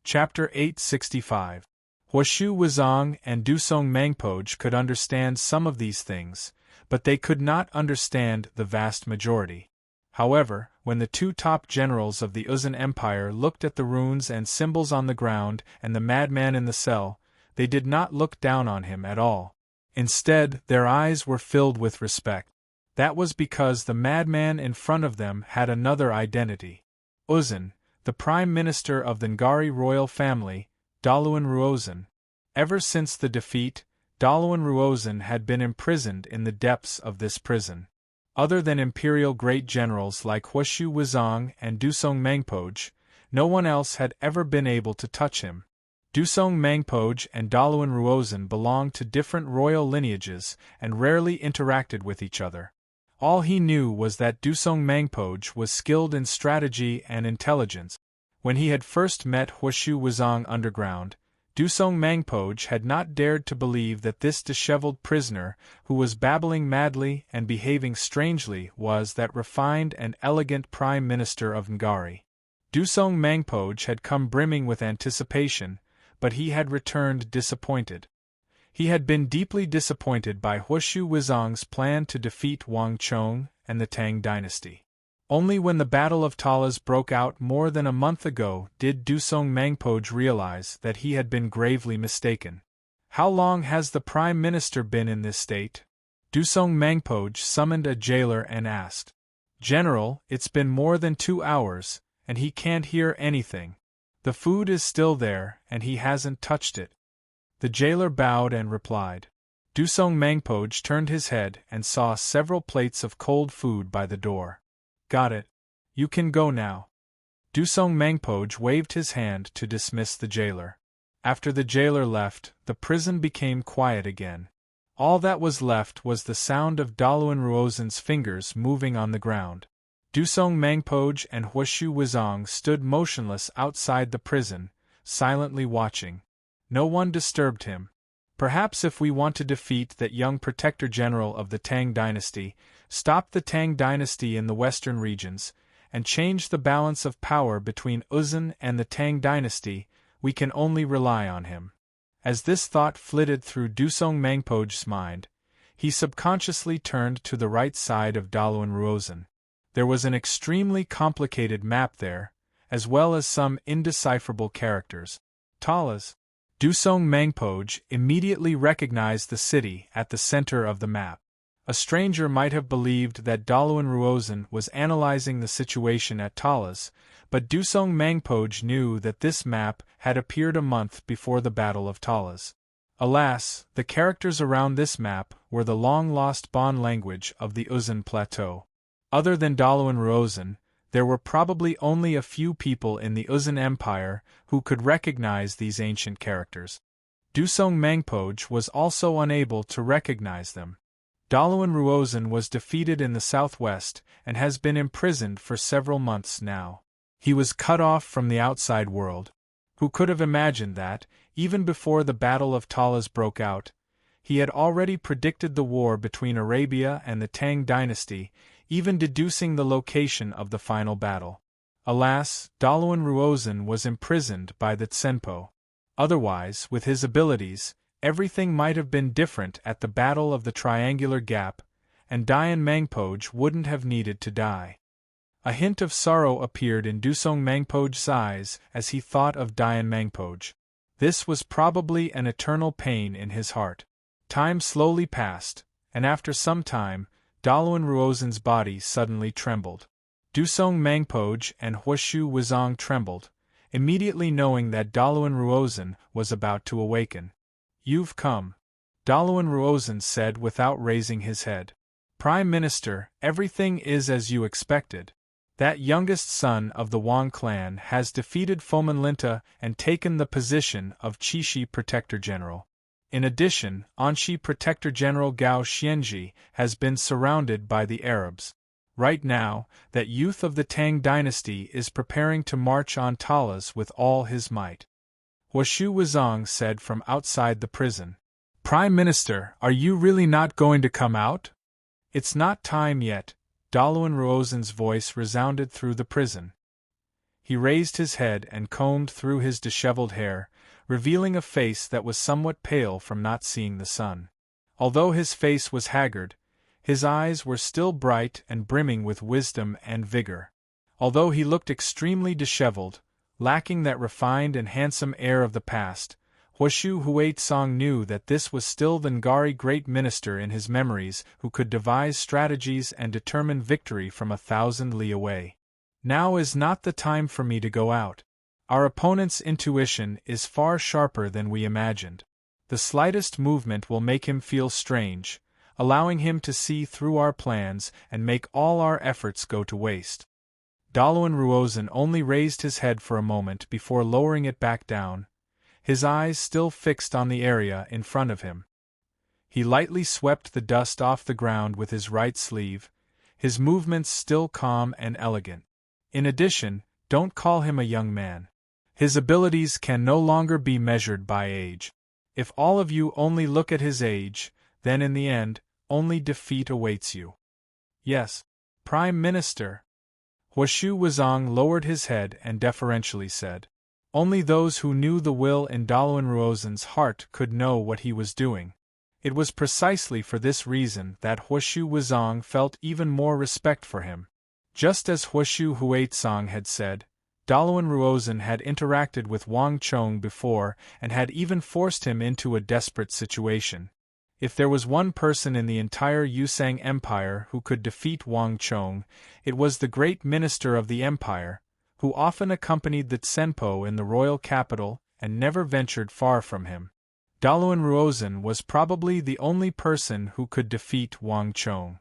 Chapter 865. Huashu Wizong and Dusong Mangpo could understand some of these things, but they could not understand the vast majority. However, when the two top generals of the Uzun Empire looked at the runes and symbols on the ground and the madman in the cell, they did not look down on him at all. Instead, their eyes were filled with respect. That was because the madman in front of them had another identity. Uzun, the Prime Minister of the Ngari royal family, Daluan Ruozan. Ever since the defeat, Daluan Ruozan had been imprisoned in the depths of this prison. Other than imperial great generals like Huashu Wizong and Dusong Mangpo, no one else had ever been able to touch him. Dusong Mangpo and Daluan Ruozan belonged to different royal lineages and rarely interacted with each other. All he knew was that Dusong Mangpo was skilled in strategy and intelligence. When he had first met Huashu Wizong underground, Dusong Mangpo had not dared to believe that this disheveled prisoner, who was babbling madly and behaving strangely, was that refined and elegant Prime Minister of Ngari. Dusong Mangpo had come brimming with anticipation, but he had returned disappointed. He had been deeply disappointed by Huashu Wizong's plan to defeat Wang Chong and the Tang dynasty. Only when the Battle of Talas broke out more than a month ago did Dusong Mangpo realize that he had been gravely mistaken. How long has the Prime Minister been in this state? Dusong Mangpo summoned a jailer and asked. General, it's been more than 2 hours, and he can't hear anything. The food is still there, and he hasn't touched it. The jailer bowed and replied. Dusong Mangpo turned his head and saw several plates of cold food by the door. Got it. You can go now. Dusong Mangpo waved his hand to dismiss the jailer. After the jailer left, the prison became quiet again. All that was left was the sound of Daluan Ruozan's fingers moving on the ground. Dusong Mangpo and Huashu Wizong stood motionless outside the prison, silently watching. No one disturbed him. Perhaps if we want to defeat that young protector general of the Tang dynasty, stop the Tang dynasty in the western regions, and change the balance of power between Uzun and the Tang dynasty, we can only rely on him. As this thought flitted through Dusong Mangpo's mind, he subconsciously turned to the right side of Daluan Ruozan. There was an extremely complicated map there, as well as some indecipherable characters. Talas. Dusong Mangpo immediately recognized the city at the center of the map. A stranger might have believed that Daluan Ruozan was analyzing the situation at Talas, but Dusong Mangpoj knew that this map had appeared a month before the Battle of Talas. Alas, the characters around this map were the long-lost Bon language of the Uzan Plateau. Other than Daluan Ruozan, there were probably only a few people in the Uzan Empire who could recognize these ancient characters. Dusong Mangpoj was also unable to recognize them. Daluan Ruozan was defeated in the southwest and has been imprisoned for several months now. He was cut off from the outside world. Who could have imagined that, even before the Battle of Talas broke out, he had already predicted the war between Arabia and the Tang dynasty, even deducing the location of the final battle. Alas, Daluan Ruozan was imprisoned by the Tsenpo. Otherwise, with his abilities, everything might have been different at the Battle of the Triangular Gap, and Dayan Mangpoj wouldn't have needed to die. A hint of sorrow appeared in Dusong Mangpoj's eyes as he thought of Dayan Mangpoj. This was probably an eternal pain in his heart. Time slowly passed, and after some time, Daluan Ruozan's body suddenly trembled. Dusong Mangpoj and Huashu Wuzong trembled, immediately knowing that Daluan Ruozan was about to awaken. "You've come," Daluan Ruozan said without raising his head. "Prime Minister, everything is as you expected. That youngest son of the Wang clan has defeated Fomenlinta and taken the position of Chishi Protector General. In addition, Anshi Protector General Gao Xianji has been surrounded by the Arabs. Right now, that youth of the Tang dynasty is preparing to march on Talas with all his might." Huashu Wuzong said from outside the prison. "Prime Minister, are you really not going to come out?" "It's not time yet," Daluan Ruozan's voice resounded through the prison. He raised his head and combed through his disheveled hair, revealing a face that was somewhat pale from not seeing the sun. Although his face was haggard, his eyes were still bright and brimming with wisdom and vigor. Although he looked extremely disheveled, lacking that refined and handsome air of the past, Huashu Huaitsong knew that this was still the Ngari great minister in his memories who could devise strategies and determine victory from 1,000 li away. "Now is not the time for me to go out. Our opponent's intuition is far sharper than we imagined. The slightest movement will make him feel strange, allowing him to see through our plans and make all our efforts go to waste." Daluan Ruozan only raised his head for a moment before lowering it back down, his eyes still fixed on the area in front of him. He lightly swept the dust off the ground with his right sleeve, his movements still calm and elegant. "In addition, don't call him a young man. His abilities can no longer be measured by age. If all of you only look at his age, then in the end, only defeat awaits you." "Yes, Prime Minister." Huashu Wuzong lowered his head and deferentially said. Only those who knew the will in Daluan Ruozan's heart could know what he was doing. It was precisely for this reason that Huashu Wuzong felt even more respect for him. Just as Huashu Huaitsong had said, Daluan Ruozan had interacted with Wang Chong before and had even forced him into a desperate situation. If there was one person in the entire Yusang Empire who could defeat Wang Chong, it was the great minister of the empire, who often accompanied the Tsenpo in the royal capital and never ventured far from him. Daluan Ruozan was probably the only person who could defeat Wang Chong.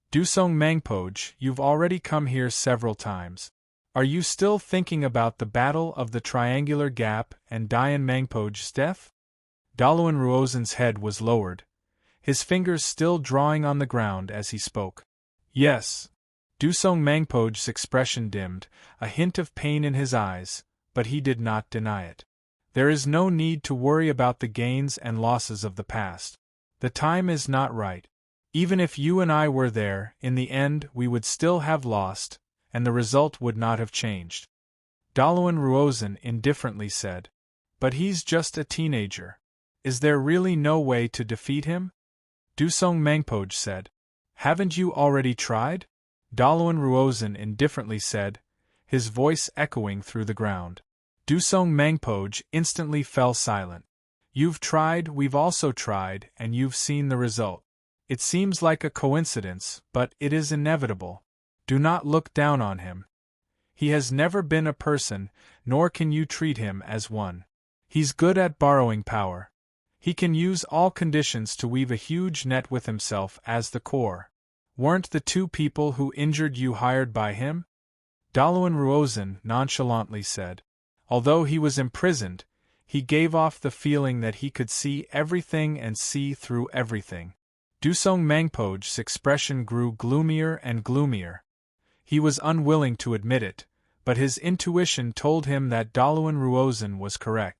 "Dusong Mangpoj, you've already come here several times. Are you still thinking about the Battle of the Triangular Gap and Dayan Mangpoj's death?" Daluan Ruozan's head was lowered, his fingers still drawing on the ground as he spoke. "Yes." Dusong Mangpoj's expression dimmed, a hint of pain in his eyes, but he did not deny it. "There is no need to worry about the gains and losses of the past. The time is not right. Even if you and I were there, in the end we would still have lost, and the result would not have changed." Daluan Ruozan indifferently said. "But he's just a teenager. Is there really no way to defeat him?" Dusong Mangpoj said. "Haven't you already tried?" Daluan Ruozan indifferently said, his voice echoing through the ground. Dusong Mangpoj instantly fell silent. "You've tried, we've also tried, and you've seen the result. It seems like a coincidence, but it is inevitable. Do not look down on him. He has never been a person, nor can you treat him as one. He's good at borrowing power. He can use all conditions to weave a huge net with himself as the core. Weren't the two people who injured you hired by him? Dalawan Ruozan nonchalantly said. Although he was imprisoned, he gave off the feeling that he could see everything and see through everything. Dusong Mangpoge's expression grew gloomier and gloomier. He was unwilling to admit it, but his intuition told him that Dalawan Ruozan was correct.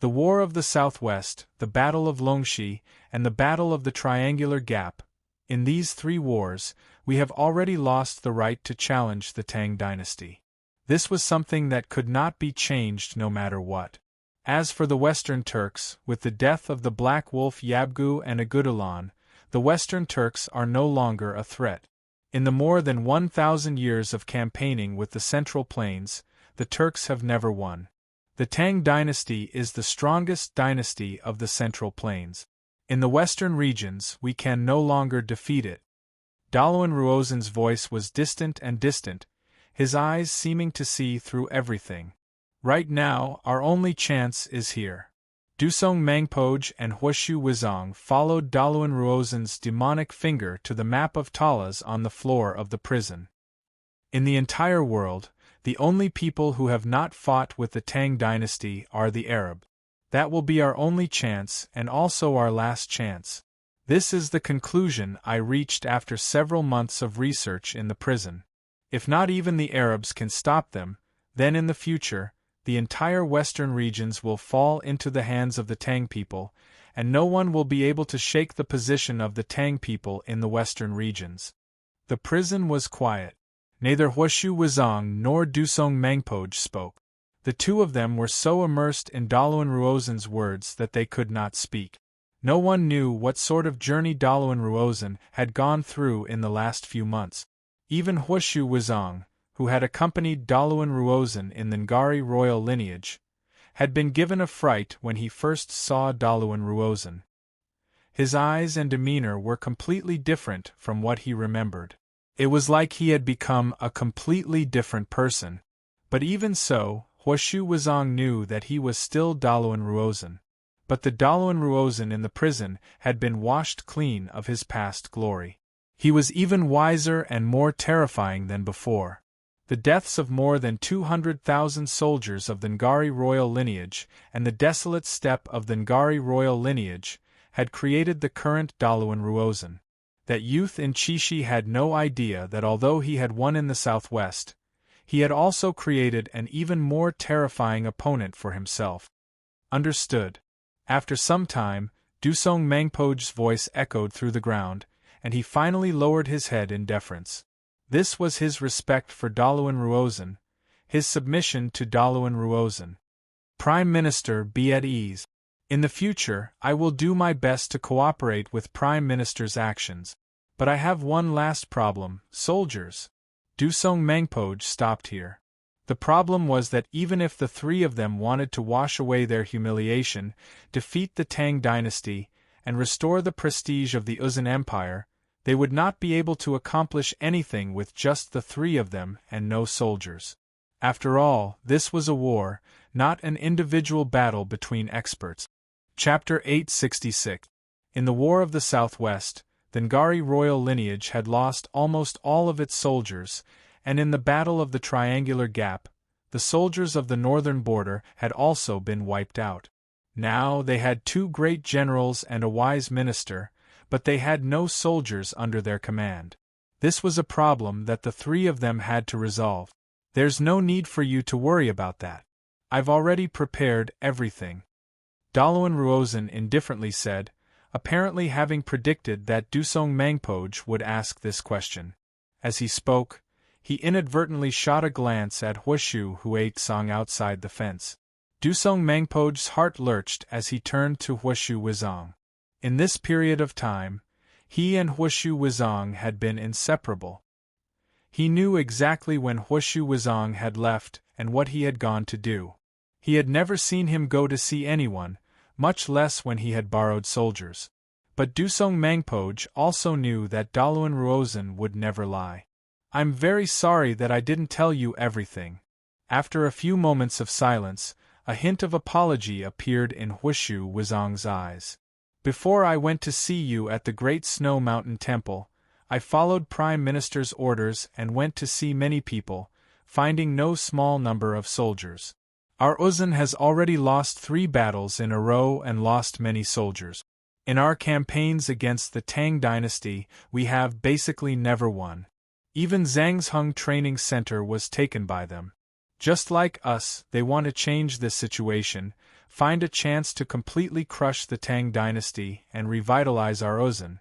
The War of the Southwest, the Battle of Longxi, and the Battle of the Triangular Gap. In these three wars, we have already lost the right to challenge the Tang dynasty. This was something that could not be changed no matter what. As for the Western Turks, with the death of the Black Wolf Yabgu and Agudalan, the Western Turks are no longer a threat. In the more than 1,000 years of campaigning with the Central Plains, the Turks have never won. The Tang dynasty is the strongest dynasty of the Central Plains. In the western regions, we can no longer defeat it. Dalawan Ruozan's voice was distant and distant, his eyes seeming to see through everything. Right now, our only chance is here. Dusong Mangpoge and Huashu Wizong followed Dalawan Ruozan's demonic finger to the map of Talas on the floor of the prison. In the entire world, the only people who have not fought with the Tang dynasty are the Arab. That will be our only chance and also our last chance. This is the conclusion I reached after several months of research in the prison. If not even the Arabs can stop them, then in the future, the entire western regions will fall into the hands of the Tang people, and no one will be able to shake the position of the Tang people in the western regions. The prison was quiet. Neither Huashu Wizong nor Dusong Mangpoge spoke. The two of them were so immersed in Dalawan Ruozan's words that they could not speak. No one knew what sort of journey Dalawan Ruozan had gone through in the last few months. Even Huashu Wizong, who had accompanied Dalawan Ruozan in the Ngari royal lineage, had been given a fright when he first saw Dalawan Ruozan. His eyes and demeanor were completely different from what he remembered. It was like he had become a completely different person. But even so, Huashu Wizong knew that he was still Dalawan Ruozan. But the Dalawan Ruozan in the prison had been washed clean of his past glory. He was even wiser and more terrifying than before. The deaths of more than 200,000 soldiers of the Ngari royal lineage and the desolate steppe of the Ngari royal lineage had created the current Dalawan Ruozan. That youth in Chishi had no idea that although he had won in the southwest, he had also created an even more terrifying opponent for himself. Understood. After some time, Dusong Mangpoge's voice echoed through the ground, and he finally lowered his head in deference. This was his respect for Dalawan Ruozan, his submission to Dalawan Ruozan. Prime Minister, be at ease. In the future, I will do my best to cooperate with Prime Minister's actions. But I have one last problem, soldiers. Dusong Mangpoge stopped here. The problem was that even if the three of them wanted to wash away their humiliation, defeat the Tang dynasty, and restore the prestige of the Uzan Empire, they would not be able to accomplish anything with just the three of them and no soldiers. After all, this was a war, not an individual battle between experts. Chapter 866. In the War of the Southwest, the Ngari royal lineage had lost almost all of its soldiers, and in the Battle of the Triangular Gap, the soldiers of the northern border had also been wiped out. Now they had two great generals and a wise minister, but they had no soldiers under their command. This was a problem that the three of them had to resolve. There's no need for you to worry about that. I've already prepared everything. Dalawan Ruozan indifferently said, apparently having predicted that Dusong Mangpoge would ask this question. As he spoke, he inadvertently shot a glance at Huashu Huaitsong outside the fence. Dusong Mangpoge's heart lurched as he turned to Huashu Wizong. In this period of time, he and Huashu Wizong had been inseparable. He knew exactly when Huashu Wizong had left and what he had gone to do. He had never seen him go to see anyone, much less when he had borrowed soldiers. But Dusong Mangpoj also knew that Daluan Ruozan would never lie. "I'm very sorry that I didn't tell you everything." After a few moments of silence, a hint of apology appeared in Huishu Wizong's eyes. "Before I went to see you at the Great Snow Mountain Temple, I followed Prime Minister's orders and went to see many people, finding no small number of soldiers. Our Uzan has already lost 3 battles in a row and lost many soldiers. In our campaigns against the Tang dynasty, we have basically never won. Even Zhangzhung Training Center was taken by them. Just like us, they want to change this situation, find a chance to completely crush the Tang dynasty and revitalize our Uzan."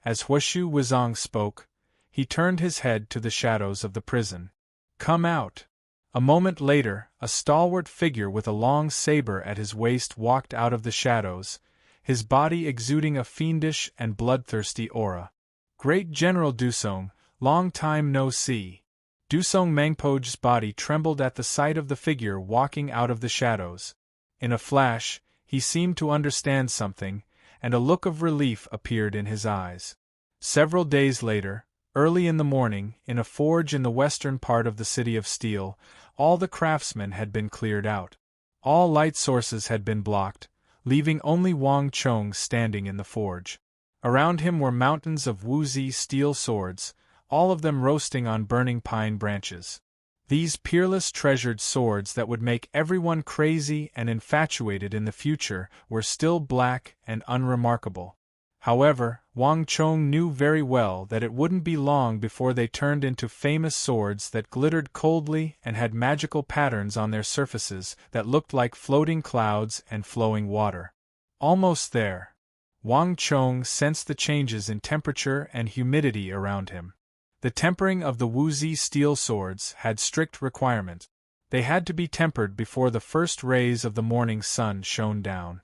As Huishu Wizong spoke, he turned his head to the shadows of the prison. "Come out." A moment later, a stalwart figure with a long saber at his waist walked out of the shadows, his body exuding a fiendish and bloodthirsty aura. "Great General Dusong, long time no see." Dusong Mangpoj's body trembled at the sight of the figure walking out of the shadows. In a flash, he seemed to understand something, and a look of relief appeared in his eyes. Several days later, early in the morning, in a forge in the western part of the City of Steel, all the craftsmen had been cleared out. All light sources had been blocked, leaving only Wang Chong standing in the forge. Around him were mountains of Wuzi steel swords, all of them roasting on burning pine branches. These peerless treasured swords that would make everyone crazy and infatuated in the future were still black and unremarkable. However, Wang Chong knew very well that it wouldn't be long before they turned into famous swords that glittered coldly and had magical patterns on their surfaces that looked like floating clouds and flowing water. Almost there. Wang Chong sensed the changes in temperature and humidity around him. The tempering of the Wuzi steel swords had strict requirements. They had to be tempered before the first rays of the morning sun shone down.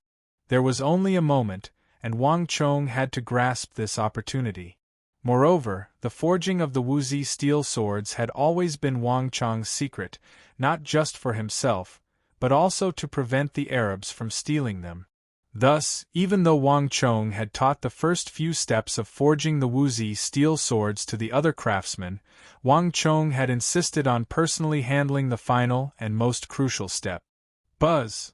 There was only a moment, and Wang Chong had to grasp this opportunity. Moreover, the forging of the Wuzi steel swords had always been Wang Chong's secret, not just for himself, but also to prevent the Arabs from stealing them. Thus, even though Wang Chong had taught the first few steps of forging the Wuzi steel swords to the other craftsmen, Wang Chong had insisted on personally handling the final and most crucial step. Buzz!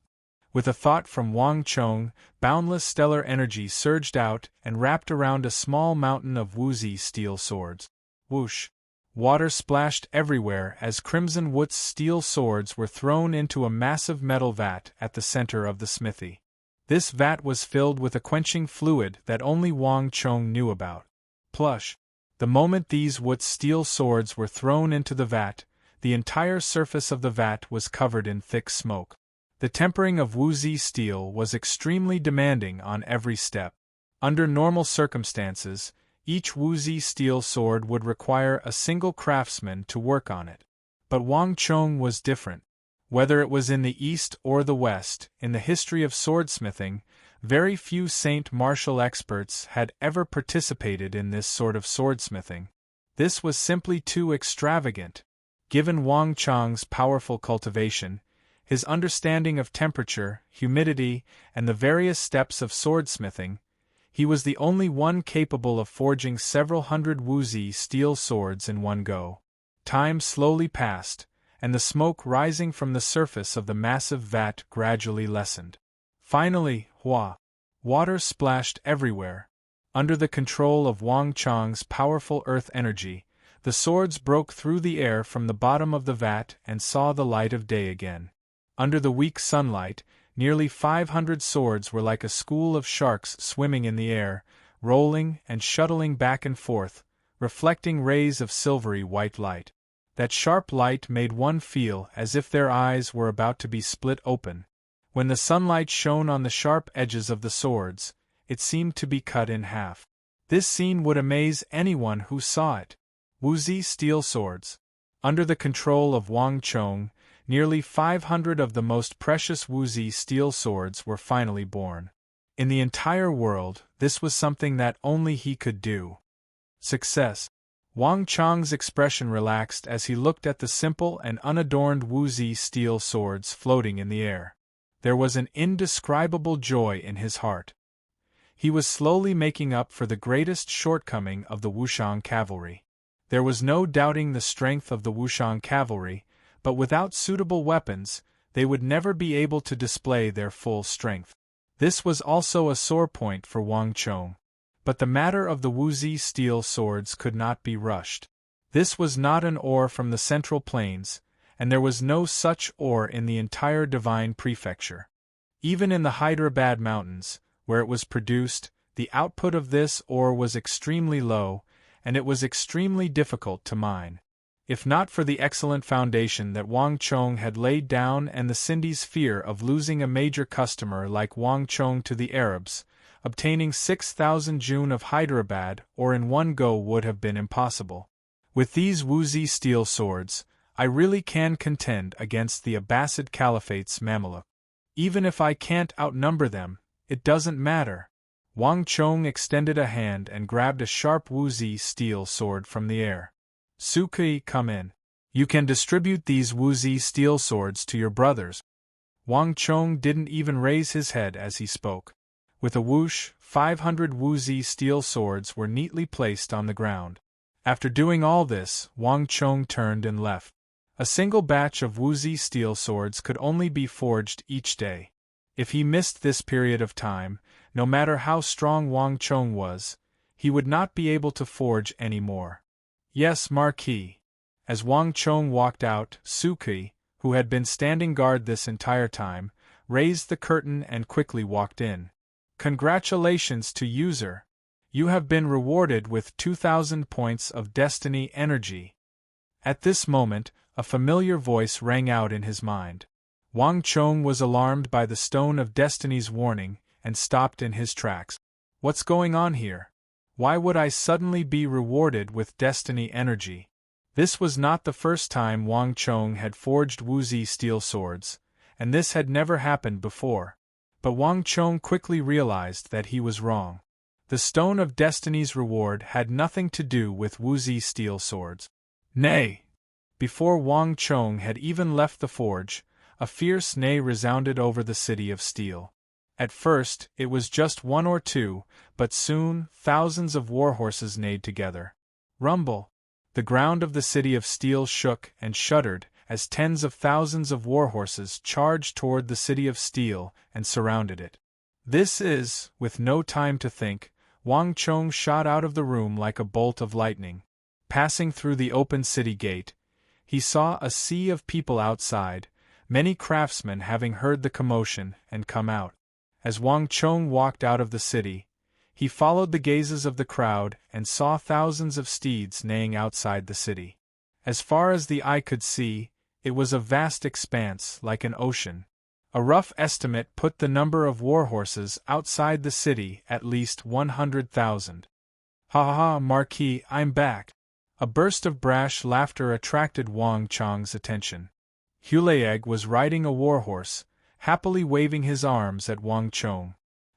With a thought from Wang Chong, boundless stellar energy surged out and wrapped around a small mountain of Wuzi steel swords. Whoosh! Water splashed everywhere as Crimson Woot's steel swords were thrown into a massive metal vat at the center of the smithy. This vat was filled with a quenching fluid that only Wang Chong knew about. Plush! The moment these Woot's steel swords were thrown into the vat, the entire surface of the vat was covered in thick smoke. The tempering of Wuzi steel was extremely demanding on every step. Under normal circumstances, each Wuzi steel sword would require a single craftsman to work on it. But Wang Chong was different. Whether it was in the East or the West, in the history of swordsmithing, very few Saint martial experts had ever participated in this sort of swordsmithing. This was simply too extravagant. Given Wang Chong's powerful cultivation, his understanding of temperature, humidity, and the various steps of swordsmithing, he was the only one capable of forging several hundred Wuzi steel swords in one go. Time slowly passed, and the smoke rising from the surface of the massive vat gradually lessened. Finally, water splashed everywhere. Under the control of Wang Chong's powerful earth energy, the swords broke through the air from the bottom of the vat and saw the light of day again. Under the weak sunlight, nearly 500 swords were like a school of sharks swimming in the air, rolling and shuttling back and forth, reflecting rays of silvery white light. That sharp light made one feel as if their eyes were about to be split open. When the sunlight shone on the sharp edges of the swords, it seemed to be cut in half. This scene would amaze anyone who saw it. Wuzi steel swords. Under the control of Wang Chong, nearly 500 of the most precious Wuzi steel swords were finally born. In the entire world, this was something that only he could do. Success. Wang Chong's expression relaxed as he looked at the simple and unadorned Wuzi steel swords floating in the air. There was an indescribable joy in his heart. He was slowly making up for the greatest shortcoming of the Wushang cavalry. There was no doubting the strength of the Wushang cavalry, but without suitable weapons, they would never be able to display their full strength. This was also a sore point for Wang Chong. But the matter of the Wuzi steel swords could not be rushed. This was not an ore from the Central Plains, and there was no such ore in the entire Divine Prefecture. Even in the Hyderabad Mountains, where it was produced, the output of this ore was extremely low, and it was extremely difficult to mine. If not for the excellent foundation that Wang Chong had laid down and the Sindhi's fear of losing a major customer like Wang Chong to the Arabs, obtaining 6,000 Jun of Hyderabad ore in one go would have been impossible. With these Wuzi steel swords, I really can contend against the Abbasid Caliphate's Mameluke. Even if I can't outnumber them, it doesn't matter. Wang Chong extended a hand and grabbed a sharp Wuzi steel sword from the air. Sukui, come in. You can distribute these Wuzi steel swords to your brothers. Wang Chong didn't even raise his head as he spoke. With a whoosh, 500 Wuzi steel swords were neatly placed on the ground. After doing all this, Wang Chong turned and left. A single batch of Wuzi steel swords could only be forged each day. If he missed this period of time, no matter how strong Wang Chong was, he would not be able to forge any more. Yes, Marquis. As Wang Chong walked out, Sukui, who had been standing guard this entire time, raised the curtain and quickly walked in. Congratulations to user. You have been rewarded with 2,000 points of destiny energy. At this moment, a familiar voice rang out in his mind. Wang Chong was alarmed by the Stone of Destiny's warning and stopped in his tracks. What's going on here? Why would I suddenly be rewarded with destiny energy? This was not the first time Wang Chong had forged Wuzi steel swords, and this had never happened before. But Wang Chong quickly realized that he was wrong. The Stone of Destiny's reward had nothing to do with Wuzi steel swords. Nay! Before Wang Chong had even left the forge, a fierce neigh resounded over the city of steel. At first, it was just one or two, but soon, thousands of warhorses neighed together. Rumble! The ground of the city of steel shook and shuddered as tens of thousands of warhorses charged toward the city of steel and surrounded it. This is, with no time to think, Wang Chong shot out of the room like a bolt of lightning. Passing through the open city gate, he saw a sea of people outside, many craftsmen having heard the commotion and come out. As Wang Chong walked out of the city, he followed the gazes of the crowd and saw thousands of steeds neighing outside the city. As far as the eye could see, it was a vast expanse like an ocean. A rough estimate put the number of warhorses outside the city at least 100,000. Ha ha ha, Marquis, I'm back. A burst of brash laughter attracted Wang Chong's attention. Hulayeg was riding a warhorse, happily waving his arms at Wang Chong.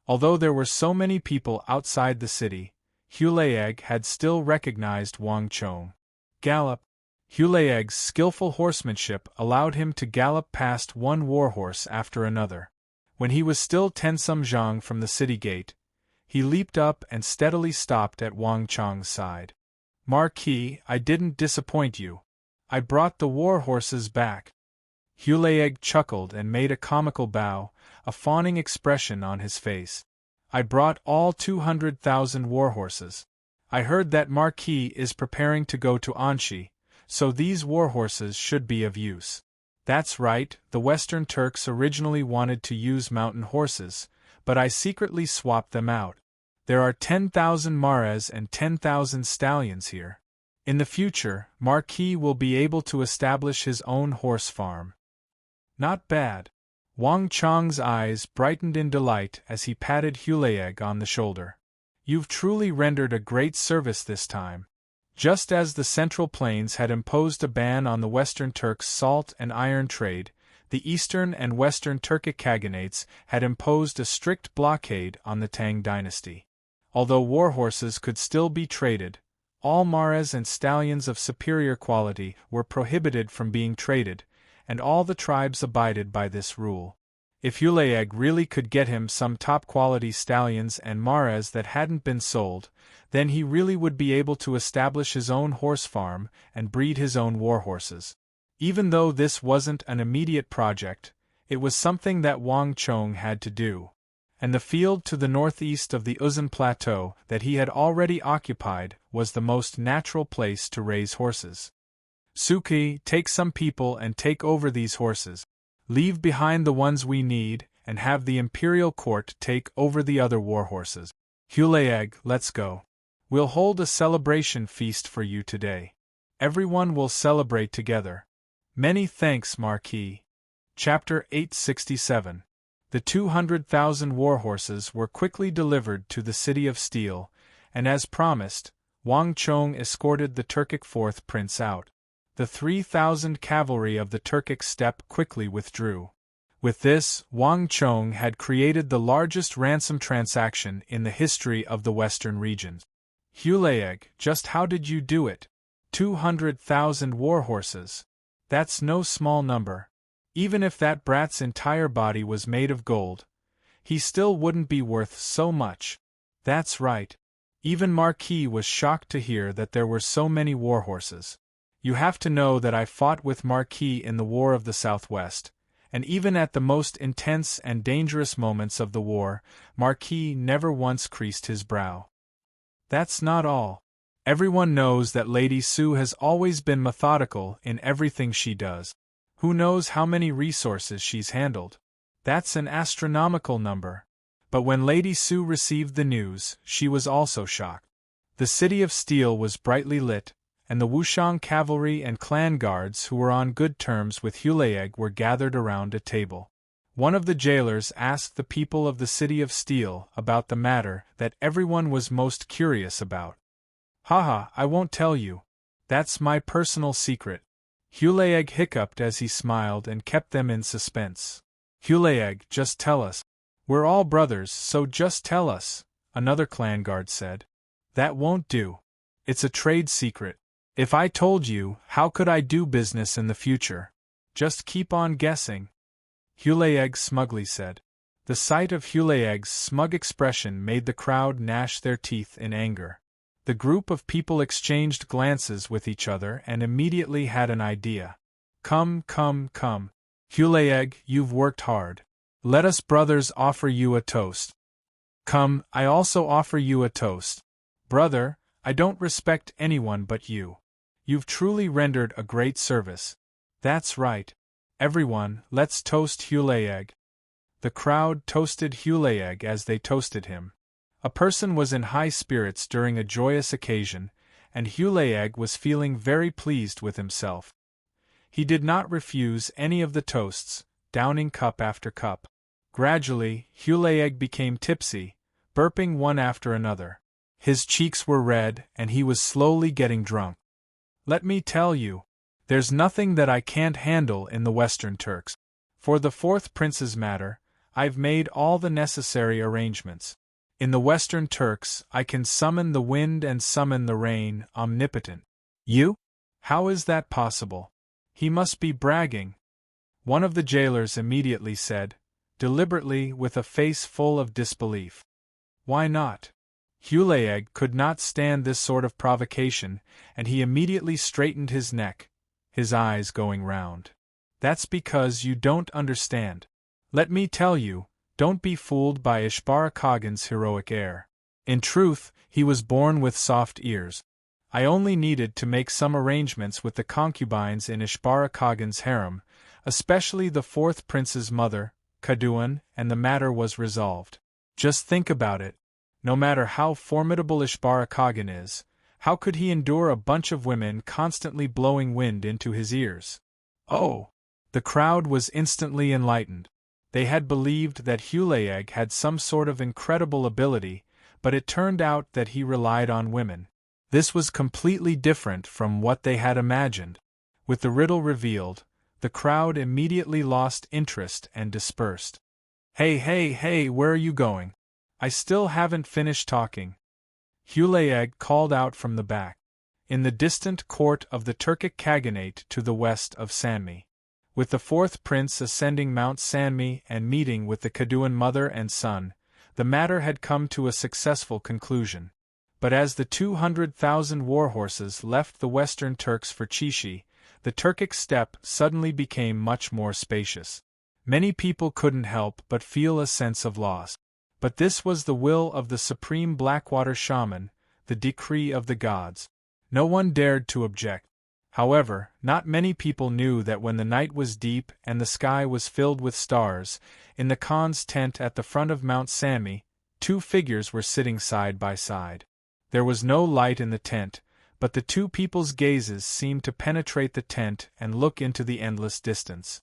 Although there were so many people outside the city, Hulayeg had still recognized Wang Chong. Gallop! Hulayeg's skillful horsemanship allowed him to gallop past one warhorse after another. When he was still 10 sumjang from the city gate, he leaped up and steadily stopped at Wang Chong's side. Marquis, I didn't disappoint you. I brought the warhorses back. Hulayeg chuckled and made a comical bow, a fawning expression on his face. I brought all 200,000 warhorses. I heard that Marquis is preparing to go to Anshi, so these warhorses should be of use. That's right, the Western Turks originally wanted to use mountain horses, but I secretly swapped them out. There are 10,000 mares and 10,000 stallions here. In the future, Marquis will be able to establish his own horse farm. Not bad. Wang Chong's eyes brightened in delight as he patted Hulayeg on the shoulder. You've truly rendered a great service this time. Just as the Central Plains had imposed a ban on the Western Turks' salt and iron trade, the Eastern and Western Turkic Khaganates had imposed a strict blockade on the Tang dynasty. Although warhorses could still be traded, all mares and stallions of superior quality were prohibited from being traded, and all the tribes abided by this rule. If Hulayeg really could get him some top-quality stallions and mares that hadn't been sold, then he really would be able to establish his own horse farm and breed his own warhorses. Even though this wasn't an immediate project, it was something that Wang Chong had to do. And the field to the northeast of the Uzan Plateau that he had already occupied was the most natural place to raise horses. Suki, take some people and take over these horses. Leave behind the ones we need, and have the imperial court take over the other warhorses. Hulayeg, let's go. We'll hold a celebration feast for you today. Everyone will celebrate together. Many thanks, Marquis. Chapter 867. The 200,000 warhorses were quickly delivered to the City of Steel, and as promised, Wang Chong escorted the Turkic fourth prince out. The 3,000 cavalry of the Turkic steppe quickly withdrew. With this, Wang Chong had created the largest ransom transaction in the history of the western regions. Hulayeg, just how did you do it? 200,000 warhorses. That's no small number. Even if that brat's entire body was made of gold, he still wouldn't be worth so much. That's right. Even Marquis was shocked to hear that there were so many warhorses. You have to know that I fought with Marquis in the War of the Southwest, and even at the most intense and dangerous moments of the war, Marquis never once creased his brow. That's not all. Everyone knows that Lady Sue has always been methodical in everything she does. Who knows how many resources she's handled? That's an astronomical number. But when Lady Sue received the news, she was also shocked. The City of Steel was brightly lit, and the Wushang cavalry and clan guards who were on good terms with Hulayeg were gathered around a table. One of the jailers asked the people of the City of Steel about the matter that everyone was most curious about. Haha, I won't tell you. That's my personal secret. Hulayeg hiccuped as he smiled and kept them in suspense. Hulayeg, just tell us. We're all brothers, so just tell us, another clan guard said. That won't do. It's a trade secret. If I told you, how could I do business in the future? Just keep on guessing. Hulayeg smugly said. The sight of Hulayeg's smug expression made the crowd gnash their teeth in anger. The group of people exchanged glances with each other and immediately had an idea. Come. Hulayeg, you've worked hard. Let us brothers offer you a toast. Come, I also offer you a toast. Brother, I don't respect anyone but you. You've truly rendered a great service. That's right. Everyone, let's toast Hulayeg. The crowd toasted Hulayeg as they toasted him. A person was in high spirits during a joyous occasion, and Hulayeg was feeling very pleased with himself. He did not refuse any of the toasts, downing cup after cup. Gradually, Hulayeg became tipsy, burping one after another. His cheeks were red, and he was slowly getting drunk. Let me tell you, there's nothing that I can't handle in the Western Turks. For the fourth prince's matter, I've made all the necessary arrangements. In the Western Turks, I can summon the wind and summon the rain, omnipotent. You? How is that possible? He must be bragging. One of the jailers immediately said, deliberately with a face full of disbelief. Why not? Hulayeg could not stand this sort of provocation, and he immediately straightened his neck, his eyes going round. That's because you don't understand. Let me tell you, don't be fooled by Ishbara Khagan's heroic air. In truth, he was born with soft ears. I only needed to make some arrangements with the concubines in Ishbara Khagan's harem, especially the fourth prince's mother, Kaduan, and the matter was resolved. Just think about it. No matter how formidable Ishbara Khagan is, how could he endure a bunch of women constantly blowing wind into his ears? Oh! The crowd was instantly enlightened. They had believed that Hulayeg had some sort of incredible ability, but it turned out that he relied on women. This was completely different from what they had imagined. With the riddle revealed, the crowd immediately lost interest and dispersed. Hey, where are you going? I still haven't finished talking. Hulayeg called out from the back. In the distant court of the Turkic Khaganate to the west of Sanmi. With the fourth prince ascending Mount Sanmi and meeting with the Kaduan mother and son, the matter had come to a successful conclusion. But as the 200,000 warhorses left the Western Turks for Chishi, the Turkic steppe suddenly became much more spacious. Many people couldn't help but feel a sense of loss. But this was the will of the supreme Blackwater shaman, the decree of the gods. No one dared to object. However, not many people knew that when the night was deep and the sky was filled with stars, in the Khan's tent at the front of Mount Sanmi, two figures were sitting side by side. There was no light in the tent, but the two people's gazes seemed to penetrate the tent and look into the endless distance.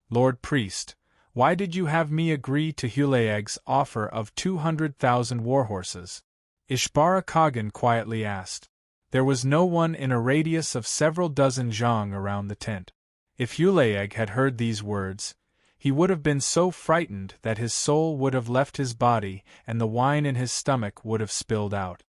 Lord Priest, why did you have me agree to Hulaeg's offer of 200,000 warhorses? Ishbara Kagan quietly asked. There was no one in a radius of several dozen zhang around the tent. If Hulaeg had heard these words, he would have been so frightened that his soul would have left his body and the wine in his stomach would have spilled out.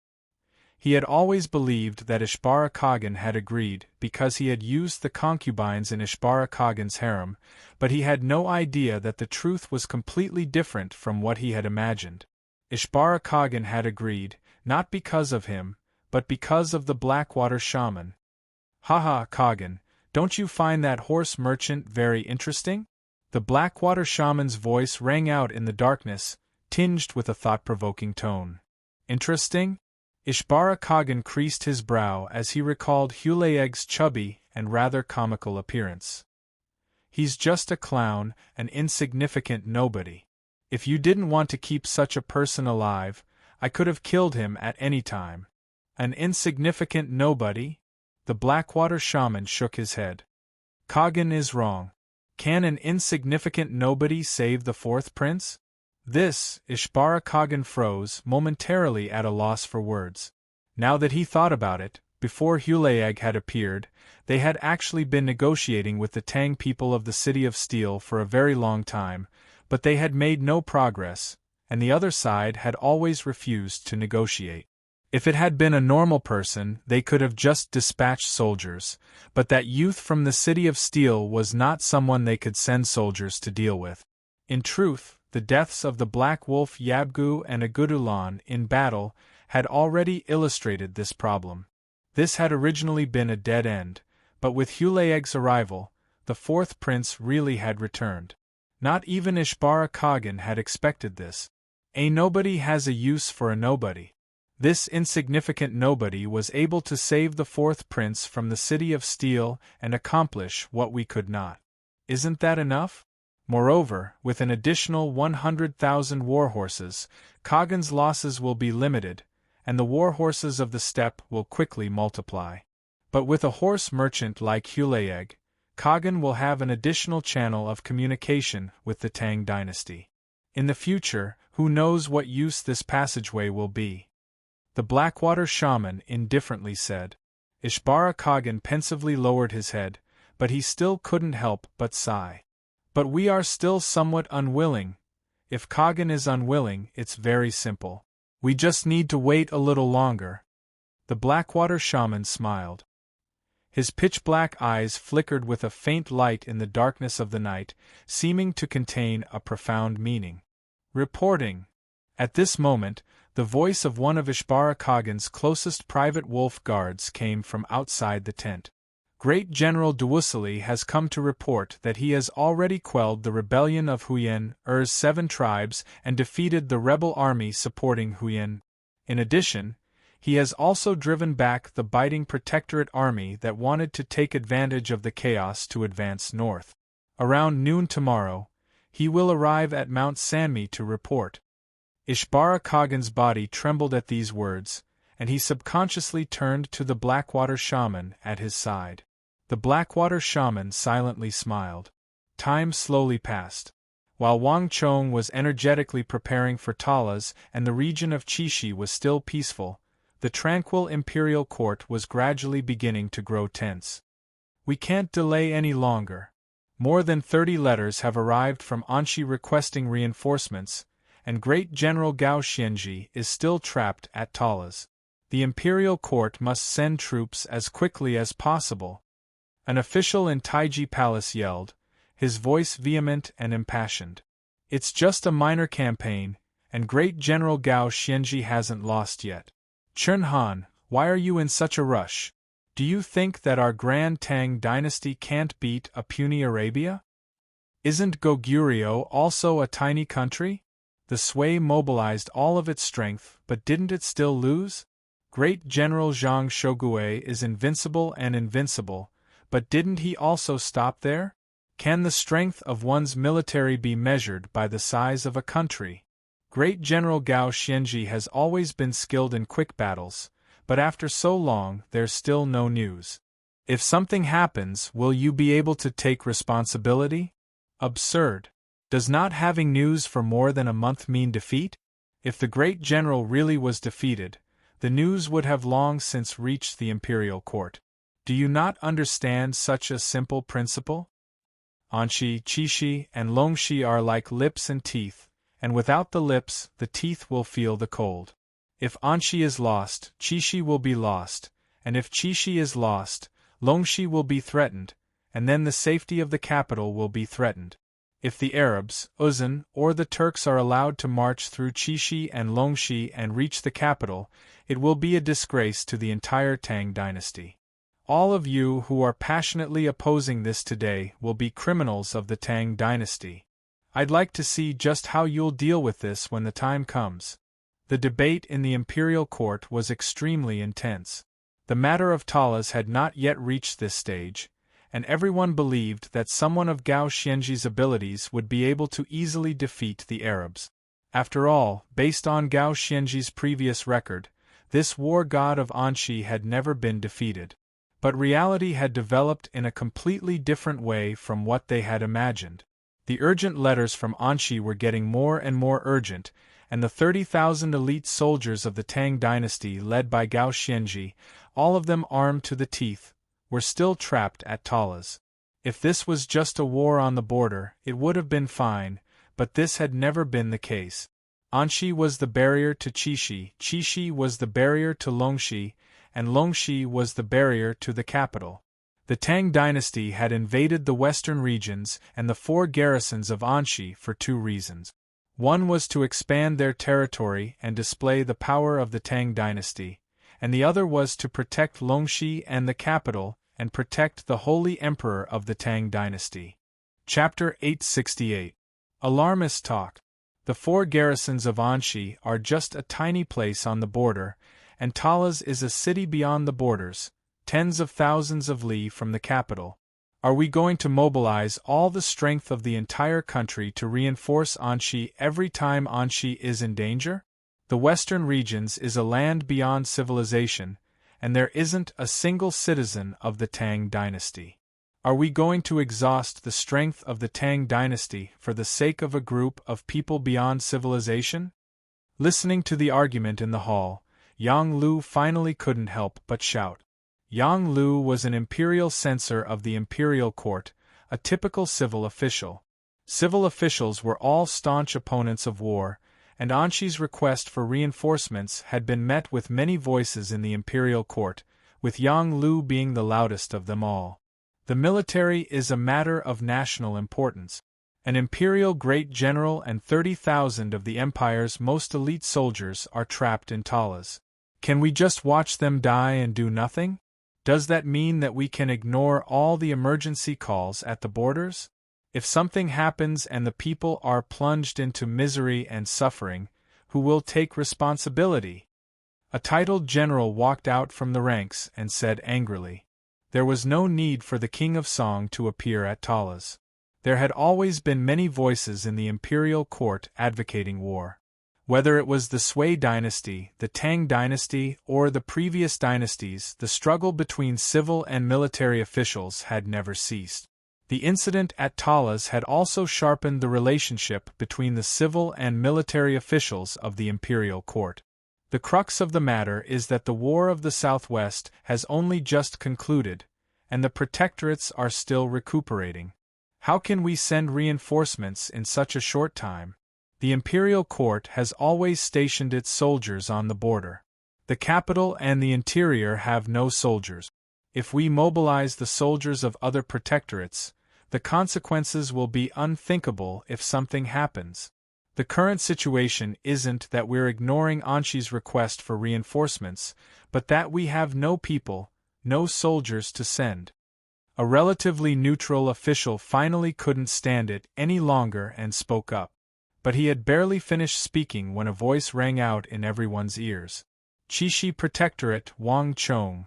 He had always believed that Ishbara Kagan had agreed because he had used the concubines in Ishbara Kagan's harem, but he had no idea that the truth was completely different from what he had imagined. Ishbara Kagan had agreed, not because of him, but because of the Blackwater shaman. Haha, Kagan, don't you find that horse merchant very interesting? The Blackwater shaman's voice rang out in the darkness, tinged with a thought-provoking tone. Interesting? Ishbara Kagan creased his brow as he recalled Hulaeg's chubby and rather comical appearance. He's just a clown, an insignificant nobody. If you didn't want to keep such a person alive, I could have killed him at any time. An insignificant nobody? The Blackwater shaman shook his head. Kagan is wrong. Can an insignificant nobody save the fourth prince? This, Ishbara Kagan froze, momentarily at a loss for words. Now that he thought about it, before Hulaeg had appeared, they had actually been negotiating with the Tang people of the City of Steel for a very long time, but they had made no progress, and the other side had always refused to negotiate. If it had been a normal person, they could have just dispatched soldiers, but that youth from the City of Steel was not someone they could send soldiers to deal with. In truth, the deaths of the Black Wolf Yabgu and Agudulan in battle had already illustrated this problem. This had originally been a dead end, but with Hulaeg's arrival, the fourth prince really had returned. Not even Ishbara Kagan had expected this. A nobody has a use for a nobody. This insignificant nobody was able to save the fourth prince from the City of Steel and accomplish what we could not. Isn't that enough? Moreover, with an additional 100,000 warhorses, Kagan's losses will be limited, and the warhorses of the steppe will quickly multiply. But with a horse merchant like Hulaeg, Kagan will have an additional channel of communication with the Tang dynasty. In the future, who knows what use this passageway will be? The Blackwater shaman indifferently said. Ishbara Kagan pensively lowered his head, but he still couldn't help but sigh. But we are still somewhat unwilling. If Kagan is unwilling, it's very simple. We just need to wait a little longer. The Blackwater shaman smiled. His pitch-black eyes flickered with a faint light in the darkness of the night, seeming to contain a profound meaning. Reporting. At this moment, the voice of one of Ishbara Kagan's closest private wolf guards came from outside the tent. Great General Dewusili has come to report that he has already quelled the rebellion of Huyen Er's 7 tribes and defeated the rebel army supporting Huyen. In addition, he has also driven back the biting Protectorate army that wanted to take advantage of the chaos to advance north. Around noon tomorrow, he will arrive at Mount Sanmi to report. Ishbara Kagan's body trembled at these words, and he subconsciously turned to the Blackwater shaman at his side. The Blackwater shaman silently smiled. Time slowly passed. While Wang Chong was energetically preparing for Talas and the region of Chishi was still peaceful, the tranquil imperial court was gradually beginning to grow tense. We can't delay any longer. More than 30 letters have arrived from Anshi requesting reinforcements, and Great General Gao Xianji is still trapped at Talas. The imperial court must send troops as quickly as possible. An official in Taiji Palace yelled, his voice vehement and impassioned. "It's just a minor campaign, and great General Gao Xianji hasn't lost yet. Chen Han, why are you in such a rush? Do you think that our Grand Tang dynasty can't beat a puny Arabia? Isn't Goguryeo also a tiny country? The Sui mobilized all of its strength, but didn't it still lose? Great General Zhang Shogue is invincible and invincible, but didn't he also stop there? Can the strength of one's military be measured by the size of a country? Great General Gao Xianji has always been skilled in quick battles, but after so long there's still no news. If something happens, will you be able to take responsibility? Absurd. Does not having news for more than a month mean defeat? If the great general really was defeated, the news would have long since reached the imperial court. Do you not understand such a simple principle? Anxi, Qixi, and Longxi are like lips and teeth, and without the lips, the teeth will feel the cold. If Anxi is lost, Qixi will be lost, and if Qixi is lost, Longxi will be threatened, and then the safety of the capital will be threatened. If the Arabs, Uzan, or the Turks are allowed to march through Qixi and Longxi and reach the capital, it will be a disgrace to the entire Tang dynasty. All of you who are passionately opposing this today will be criminals of the Tang dynasty. I'd like to see just how you'll deal with this when the time comes. The debate in the imperial court was extremely intense. The matter of Talas had not yet reached this stage, and everyone believed that someone of Gao Xianji's abilities would be able to easily defeat the Arabs. After all, based on Gao Xianji's previous record, this war god of Anxi had never been defeated. But reality had developed in a completely different way from what they had imagined. The urgent letters from Anxi were getting more and more urgent, and the 30,000 elite soldiers of the Tang dynasty led by Gao Xianji, all of them armed to the teeth, were still trapped at Talas. If this was just a war on the border, it would have been fine, but this had never been the case. Anxi was the barrier to Qixi, Qixi was the barrier to Longxi, and Longxi was the barrier to the capital. The Tang dynasty had invaded the western regions and the 4 garrisons of Anxi for 2 reasons. One was to expand their territory and display the power of the Tang dynasty, and the other was to protect Longxi and the capital, and protect the Holy Emperor of the Tang dynasty. Chapter 868. Alarmist Talk. The 4 garrisons of Anxi are just a tiny place on the border, and Talas is a city beyond the borders, tens of thousands of li from the capital. Are we going to mobilize all the strength of the entire country to reinforce Anxi every time Anxi is in danger? The western regions is a land beyond civilization, and there isn't a single citizen of the Tang dynasty. Are we going to exhaust the strength of the Tang dynasty for the sake of a group of people beyond civilization? Listening to the argument in the hall, Yang Lu finally couldn't help but shout. Yang Lu was an imperial censor of the imperial court, a typical civil official. Civil officials were all staunch opponents of war, and Anxi's request for reinforcements had been met with many voices in the imperial court, with Yang Lu being the loudest of them all. The military is a matter of national importance. An imperial great general and 30,000 of the empire's most elite soldiers are trapped in Talas. Can we just watch them die and do nothing? Does that mean that we can ignore all the emergency calls at the borders? If something happens and the people are plunged into misery and suffering, who will take responsibility? A titled general walked out from the ranks and said angrily. There was no need for the King of Song to appear at Talas. There had always been many voices in the imperial court advocating war. Whether it was the Sui dynasty, the Tang dynasty, or the previous dynasties, the struggle between civil and military officials had never ceased. The incident at Talas had also sharpened the relationship between the civil and military officials of the imperial court. The crux of the matter is that the War of the Southwest has only just concluded, and the protectorates are still recuperating. How can we send reinforcements in such a short time? The imperial court has always stationed its soldiers on the border. The capital and the interior have no soldiers. If we mobilize the soldiers of other protectorates, the consequences will be unthinkable if something happens. The current situation isn't that we're ignoring Anshi's request for reinforcements, but that we have no people, no soldiers to send. A relatively neutral official finally couldn't stand it any longer and spoke up. But he had barely finished speaking when a voice rang out in everyone's ears. Qixi Protectorate Wang Chong.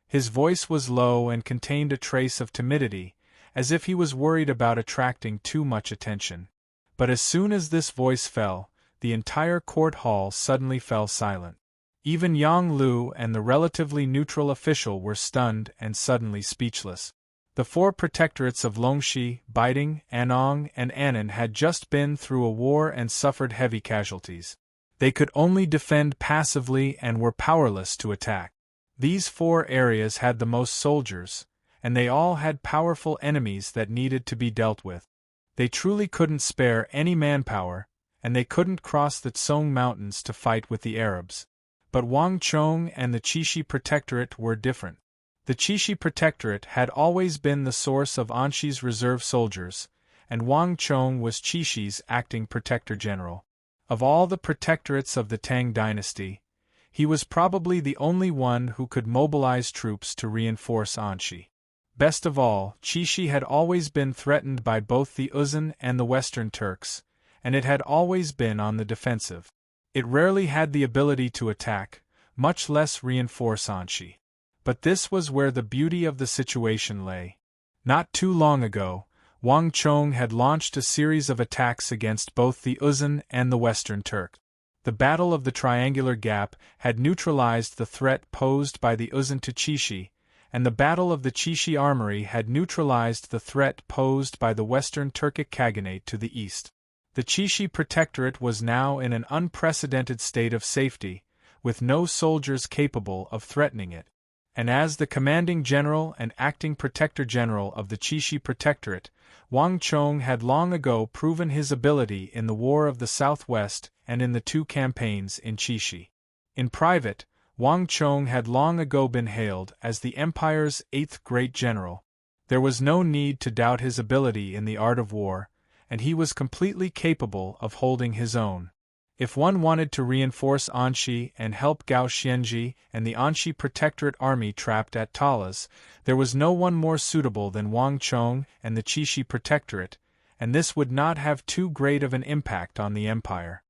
His voice was low and contained a trace of timidity, as if he was worried about attracting too much attention. But as soon as this voice fell, the entire court hall suddenly fell silent. Even Yang Lu and the relatively neutral official were stunned and suddenly speechless. The four protectorates of Longxi, Baiting, Anong, and Annan had just been through a war and suffered heavy casualties. They could only defend passively and were powerless to attack. These four areas had the most soldiers, and they all had powerful enemies that needed to be dealt with. They truly couldn't spare any manpower, and they couldn't cross the Tsong Mountains to fight with the Arabs. But Wang Chong and the Qixi Protectorate were different. The Qixi Protectorate had always been the source of Anshi's reserve soldiers, and Wang Chong was Qixi's acting protector general. Of all the protectorates of the Tang dynasty, he was probably the only one who could mobilize troops to reinforce Anshi. Best of all, Qixi had always been threatened by both the Uzun and the Western Turks, and it had always been on the defensive. It rarely had the ability to attack, much less reinforce Anshi. But this was where the beauty of the situation lay. Not too long ago, Wang Chong had launched a series of attacks against both the Uzun and the Western Turk. The Battle of the Triangular Gap had neutralized the threat posed by the Uzun to Qixi, and the Battle of the Qixi Armory had neutralized the threat posed by the Western Turkic Khaganate to the east. The Qixi Protectorate was now in an unprecedented state of safety, with no soldiers capable of threatening it. And as the commanding general and acting protector general of the Qixi Protectorate, Wang Chong had long ago proven his ability in the War of the Southwest and in the two campaigns in Qixi. In private, Wang Chong had long ago been hailed as the empire's eighth great general. There was no need to doubt his ability in the art of war, and he was completely capable of holding his own. If one wanted to reinforce Anshi and help Gao Xianji and the Anshi Protectorate army trapped at Talas, there was no one more suitable than Wang Chong and the Qixi Protectorate, and this would not have too great of an impact on the empire.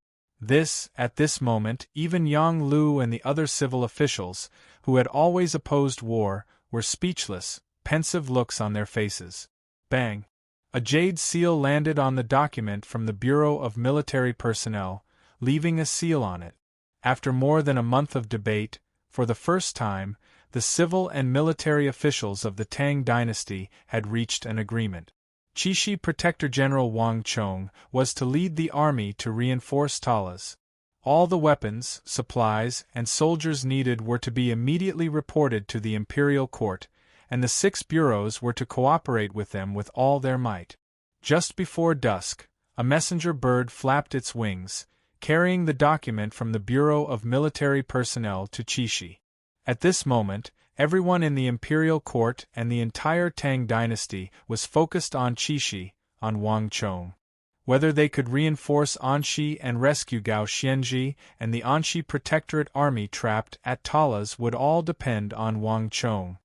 At this moment, even Yang Lu and the other civil officials, who had always opposed war, were speechless, pensive looks on their faces. Bang! A jade seal landed on the document from the Bureau of Military Personnel, leaving a seal on it. After more than a month of debate, for the first time, the civil and military officials of the Tang dynasty had reached an agreement. Qixi Protector General Wang Chong was to lead the army to reinforce Talas. All the weapons, supplies, and soldiers needed were to be immediately reported to the imperial court, and the 6 bureaus were to cooperate with them with all their might. Just before dusk, a messenger bird flapped its wings, carrying the document from the Bureau of Military Personnel to Qixi. At this moment, everyone in the imperial court and the entire Tang dynasty was focused on Qixi, on Wang Chong. Whether they could reinforce Anshi and rescue Gao Xianji and the Anshi Protectorate army trapped at Talas would all depend on Wang Chong.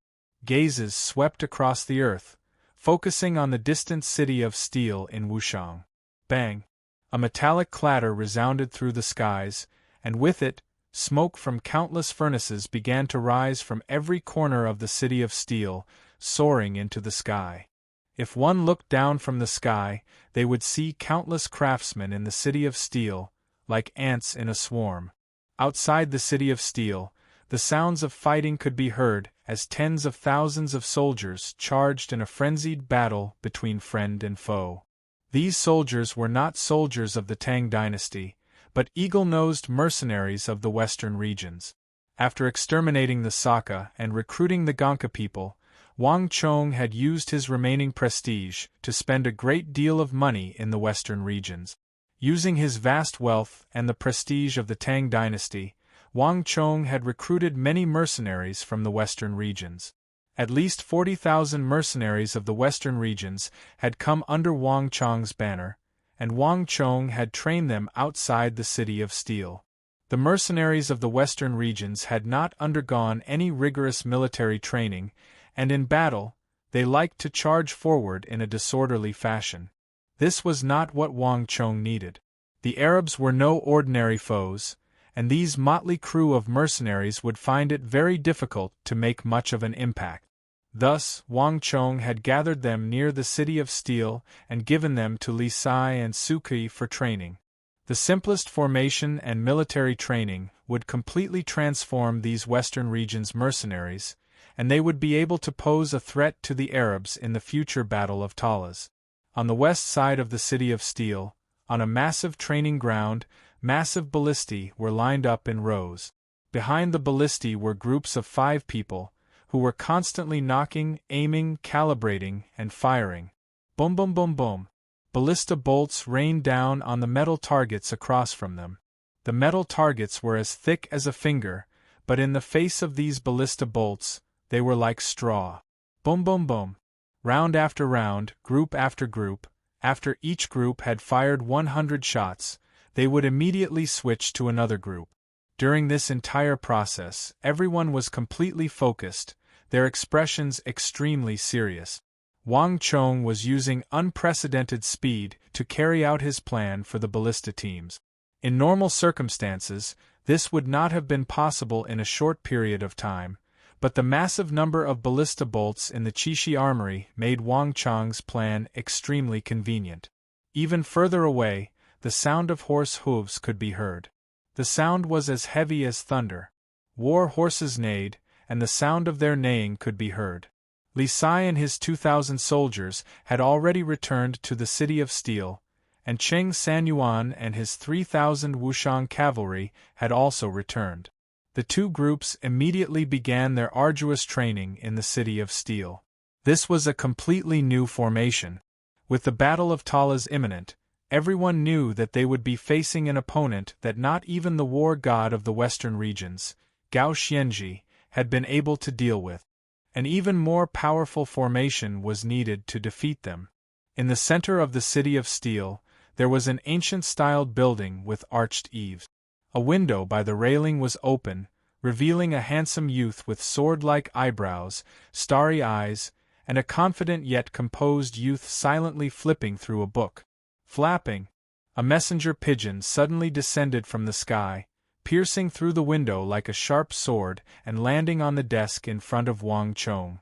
Gazes swept across the earth, focusing on the distant city of steel in Wushang. Bang! A metallic clatter resounded through the skies, and with it, smoke from countless furnaces began to rise from every corner of the city of steel, soaring into the sky. If one looked down from the sky, they would see countless craftsmen in the city of steel, like ants in a swarm. Outside the city of steel, the sounds of fighting could be heard as tens of thousands of soldiers charged in a frenzied battle between friend and foe. These soldiers were not soldiers of the Tang dynasty, but eagle-nosed mercenaries of the western regions. After exterminating the Saka and recruiting the Gonka people, Wang Chong had used his remaining prestige to spend a great deal of money in the western regions. Using his vast wealth and the prestige of the Tang dynasty, Wang Chong had recruited many mercenaries from the western regions. At least 40,000 mercenaries of the western regions had come under Wang Chong's banner, and Wang Chong had trained them outside the City of Steel. The mercenaries of the western regions had not undergone any rigorous military training, and in battle, they liked to charge forward in a disorderly fashion. This was not what Wang Chong needed. The Arabs were no ordinary foes, and these motley crew of mercenaries would find it very difficult to make much of an impact. Thus, Wang Chong had gathered them near the City of Steel and given them to Li Sai and Suki for training. The simplest formation and military training would completely transform these western regions' mercenaries, and they would be able to pose a threat to the Arabs in the future Battle of Talas. On the west side of the City of Steel, on a massive training ground, massive ballistae were lined up in rows. Behind the ballistae were groups of 5 people, who were constantly knocking, aiming, calibrating, and firing. Boom boom boom boom. Ballista bolts rained down on the metal targets across from them. The metal targets were as thick as a finger, but in the face of these ballista bolts, they were like straw. Boom boom boom. Round after round, group after group, after each group had fired 100 shots, they would immediately switch to another group. During this entire process, everyone was completely focused, their expressions extremely serious. Wang Chong was using unprecedented speed to carry out his plan for the ballista teams. In normal circumstances, this would not have been possible in a short period of time, but the massive number of ballista bolts in the Qishi armory made Wang Chong's plan extremely convenient. Even further away, the sound of horse hooves could be heard. The sound was as heavy as thunder. War horses neighed, and the sound of their neighing could be heard. Li Sai and his 2,000 soldiers had already returned to the City of Steel, and Cheng Sanyuan and his 3,000 Wushang cavalry had also returned. The two groups immediately began their arduous training in the City of Steel. This was a completely new formation. With the Battle of Talas imminent, everyone knew that they would be facing an opponent that not even the war god of the western regions, Gao Xianji, had been able to deal with. An even more powerful formation was needed to defeat them. In the center of the City of Steel, there was an ancient-styled building with arched eaves. A window by the railing was open, revealing a handsome youth with sword-like eyebrows, starry eyes, and a confident yet composed youth silently flipping through a book. Flapping, a messenger pigeon suddenly descended from the sky, piercing through the window like a sharp sword and landing on the desk in front of Wang Chong.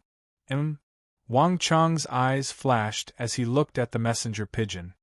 Wang Chong's eyes flashed as he looked at the messenger pigeon.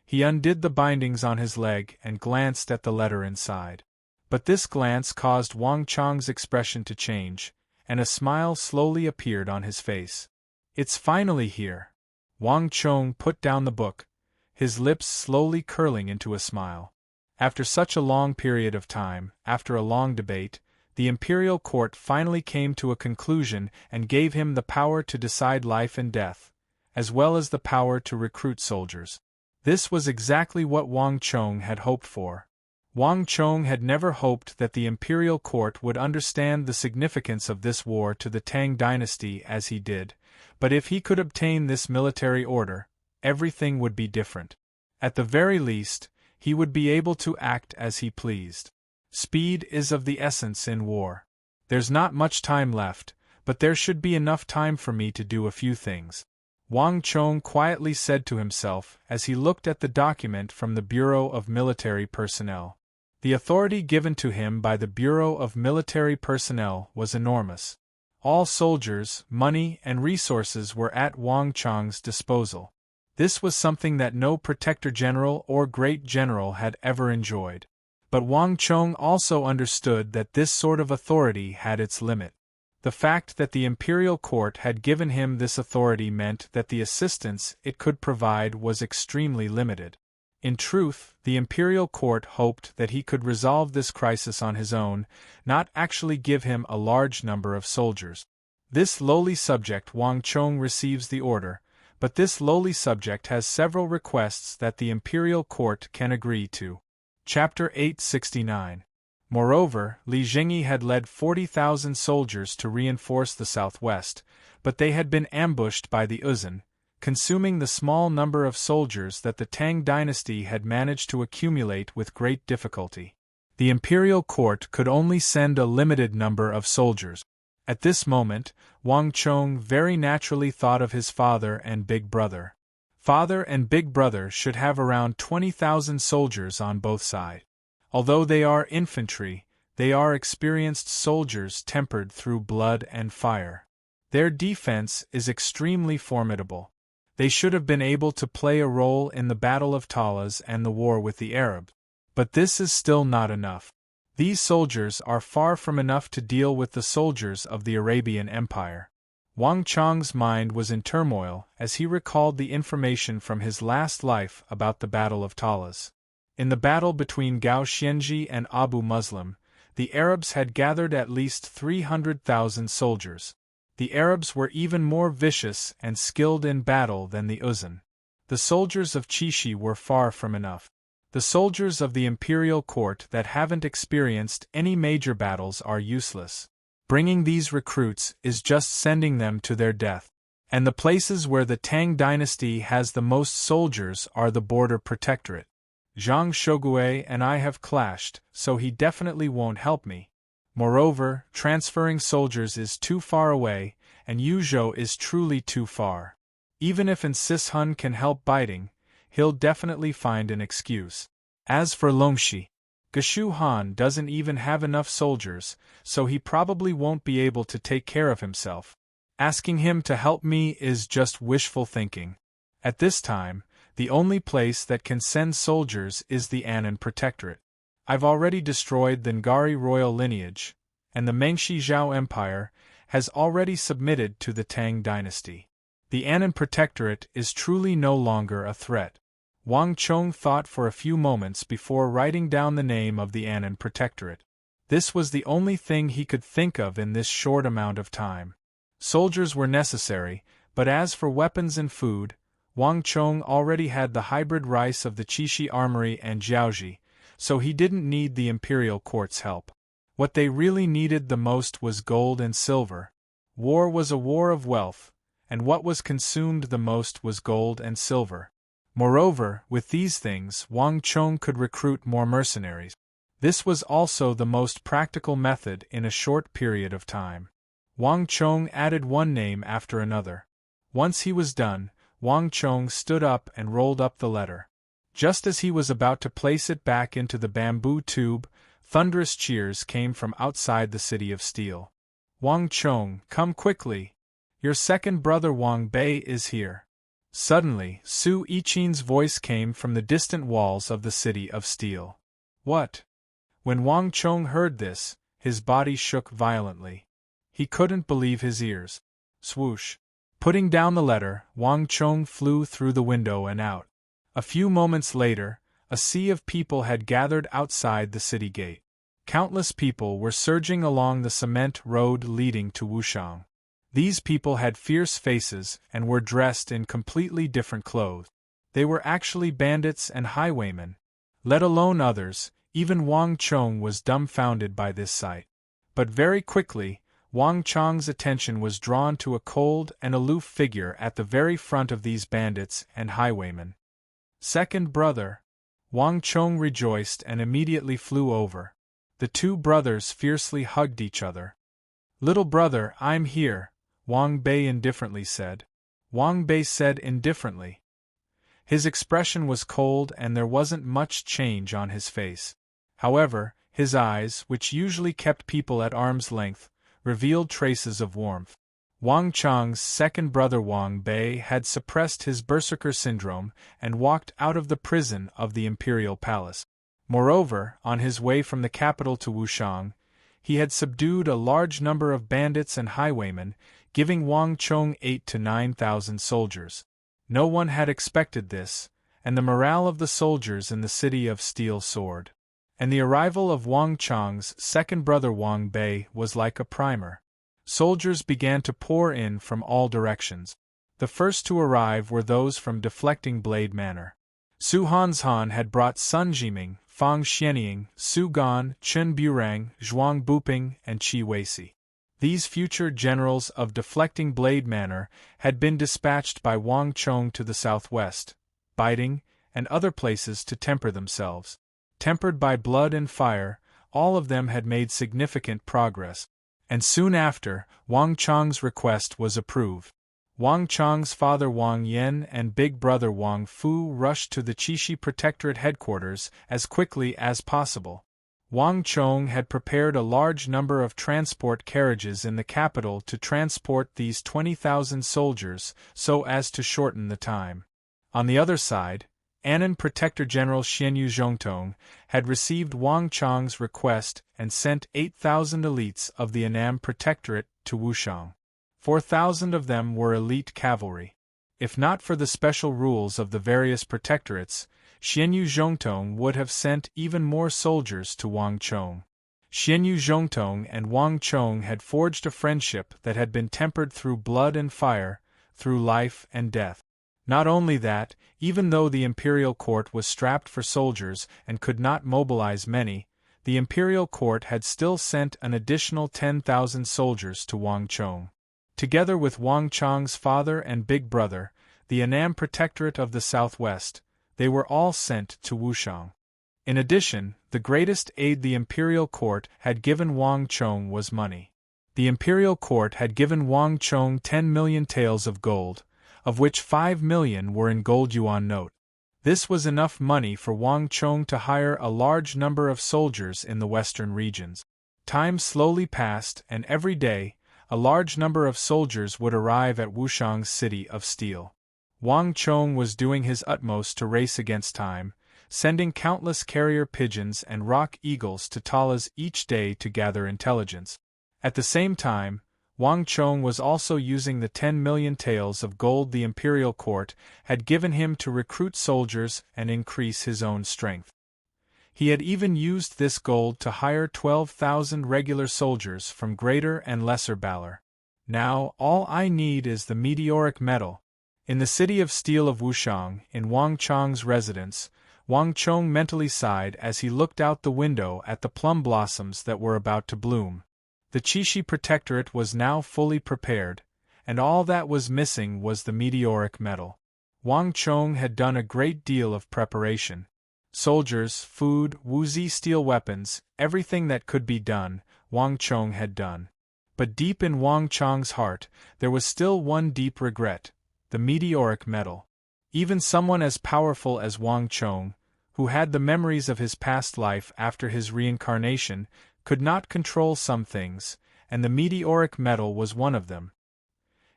He undid the bindings on his leg and glanced at the letter inside. But this glance caused Wang Chong's expression to change, and a smile slowly appeared on his face. "It's finally here." Wang Chong put down the book, his lips slowly curling into a smile. After such a long period of time, after a long debate, the imperial court finally came to a conclusion and gave him the power to decide life and death, as well as the power to recruit soldiers. This was exactly what Wang Chong had hoped for. Wang Chong had never hoped that the imperial court would understand the significance of this war to the Tang dynasty as he did, but if he could obtain this military order, everything would be different. At the very least, he would be able to act as he pleased. Speed is of the essence in war. There's not much time left, but there should be enough time for me to do a few things. Wang Chong quietly said to himself as he looked at the document from the Bureau of Military Personnel. The authority given to him by the Bureau of Military Personnel was enormous. All soldiers, money, and resources were at Wang Chong's disposal. This was something that no Protector General or Great General had ever enjoyed. But Wang Chong also understood that this sort of authority had its limit. The fact that the imperial court had given him this authority meant that the assistance it could provide was extremely limited. In truth, the imperial court hoped that he could resolve this crisis on his own, not actually give him a large number of soldiers. This lowly subject Wang Chong receives the order, but this lowly subject has several requests that the imperial court can agree to. Chapter 869. Moreover, Li Jingyi had led 40,000 soldiers to reinforce the southwest, but they had been ambushed by the Uzun, consuming the small number of soldiers that the Tang dynasty had managed to accumulate with great difficulty. The imperial court could only send a limited number of soldiers. At this moment, Wang Chong very naturally thought of his father and big brother. Father and big brother should have around 20,000 soldiers on both sides. Although they are infantry, they are experienced soldiers tempered through blood and fire. Their defense is extremely formidable. They should have been able to play a role in the Battle of Talas and the war with the Arabs. But this is still not enough. These soldiers are far from enough to deal with the soldiers of the Arabian Empire. Wang Chong's mind was in turmoil as he recalled the information from his last life about the Battle of Talas. In the battle between Gao Xianji and Abu Muslim, the Arabs had gathered at least 300,000 soldiers. The Arabs were even more vicious and skilled in battle than the Uzun. The soldiers of Qixi were far from enough. The soldiers of the imperial court that haven't experienced any major battles are useless. Bringing these recruits is just sending them to their death. And the places where the Tang dynasty has the most soldiers are the border protectorate. Zhang Shogui and I have clashed, so he definitely won't help me. Moreover, transferring soldiers is too far away, and Yuzhou is truly too far. Even if Sishun can help biting, he'll definitely find an excuse. As for Longxi, Geshu Han doesn't even have enough soldiers, so he probably won't be able to take care of himself. Asking him to help me is just wishful thinking. At this time, the only place that can send soldiers is the Annan Protectorate. I've already destroyed the Ngari royal lineage, and the Mengshi Zhao Empire has already submitted to the Tang dynasty. The Annan Protectorate is truly no longer a threat. Wang Chong thought for a few moments before writing down the name of the Annan Protectorate. This was the only thing he could think of in this short amount of time. Soldiers were necessary, but as for weapons and food, Wang Chong already had the hybrid rice of the Qixi Armory and Jiaoji, so he didn't need the imperial court's help. What they really needed the most was gold and silver. War was a war of wealth, and what was consumed the most was gold and silver. Moreover, with these things Wang Chong could recruit more mercenaries. This was also the most practical method in a short period of time. Wang Chong added one name after another. Once he was done, Wang Chong stood up and rolled up the letter. Just as he was about to place it back into the bamboo tube, thunderous cheers came from outside the city of steel. Wang Chong, come quickly! Your second brother Wang Bei is here. Suddenly, Su Yiqin's voice came from the distant walls of the city of steel. What? When Wang Chong heard this, his body shook violently. He couldn't believe his ears. Swoosh! Putting down the letter, Wang Chong flew through the window and out. A few moments later, a sea of people had gathered outside the city gate. Countless people were surging along the cement road leading to Wushang. These people had fierce faces and were dressed in completely different clothes. They were actually bandits and highwaymen. Let alone others, even Wang Chong was dumbfounded by this sight. But very quickly, Wang Chong's attention was drawn to a cold and aloof figure at the very front of these bandits and highwaymen. Second brother. Wang Chong rejoiced and immediately flew over. The two brothers fiercely hugged each other. Little brother, I'm here, Wang Bei indifferently said. Wang Bei said indifferently. His expression was cold and there wasn't much change on his face. However, his eyes, which usually kept people at arm's length, revealed traces of warmth. Wang Chong's second brother Wang Bei had suppressed his berserker syndrome and walked out of the prison of the imperial palace. Moreover, on his way from the capital to Wushang, he had subdued a large number of bandits and highwaymen, giving Wang Chong 8,000 to 9,000 soldiers. No one had expected this, and the morale of the soldiers in the city of steel soared. And the arrival of Wang Chong's second brother Wang Bei was like a primer. Soldiers began to pour in from all directions. The first to arrive were those from Deflecting Blade Manor. Su Hanzhan had brought Sun Jiming, Fang Xianying, Su Gan, Chen Burang, Zhuang Buping, and Qi Weisi. These future generals of deflecting blade manner had been dispatched by Wang Chong to the southwest, Baiting, and other places to temper themselves. Tempered by blood and fire, all of them had made significant progress. And soon after, Wang Chong's request was approved. Wang Chong's father Wang Yen and big brother Wang Fu rushed to the Qixi Protectorate headquarters as quickly as possible. Wang Chong had prepared a large number of transport carriages in the capital to transport these 20,000 soldiers so as to shorten the time. On the other side, Annan Protector General Xianyu Zhongtong had received Wang Chong's request and sent 8,000 elites of the Annam Protectorate to Wushang. 4,000 of them were elite cavalry. If not for the special rules of the various protectorates, Xianyu Zhongtong would have sent even more soldiers to Wang Chong. Xianyu Zhongtong and Wang Chong had forged a friendship that had been tempered through blood and fire, through life and death. Not only that, even though the imperial court was strapped for soldiers and could not mobilize many, the imperial court had still sent an additional 10,000 soldiers to Wang Chong. Together with Wang Chong's father and big brother, the Annam Protectorate of the Southwest, they were all sent to Wushang. In addition, the greatest aid the imperial court had given Wang Chong was money. The imperial court had given Wang Chong 10 million taels of gold, of which 5 million were in gold yuan note. This was enough money for Wang Chong to hire a large number of soldiers in the western regions. Time slowly passed, and every day, a large number of soldiers would arrive at Wushang's city of steel. Wang Chong was doing his utmost to race against time, sending countless carrier pigeons and rock eagles to Talas each day to gather intelligence. At the same time, Wang Chong was also using the 10 million taels of gold the imperial court had given him to recruit soldiers and increase his own strength. He had even used this gold to hire 12,000 regular soldiers from Greater and Lesser Balor. Now, all I need is the meteoric metal. In the city of steel of Wushang, in Wang Chong's residence, Wang Chong mentally sighed as he looked out the window at the plum blossoms that were about to bloom. The Qixi Protectorate was now fully prepared, and all that was missing was the meteoric metal. Wang Chong had done a great deal of preparation. Soldiers, food, Wuzi steel weapons, everything that could be done, Wang Chong had done. But deep in Wang Chong's heart, there was still one deep regret: the meteoric metal. Even someone as powerful as Wang Chong, who had the memories of his past life after his reincarnation, could not control some things, and the meteoric metal was one of them.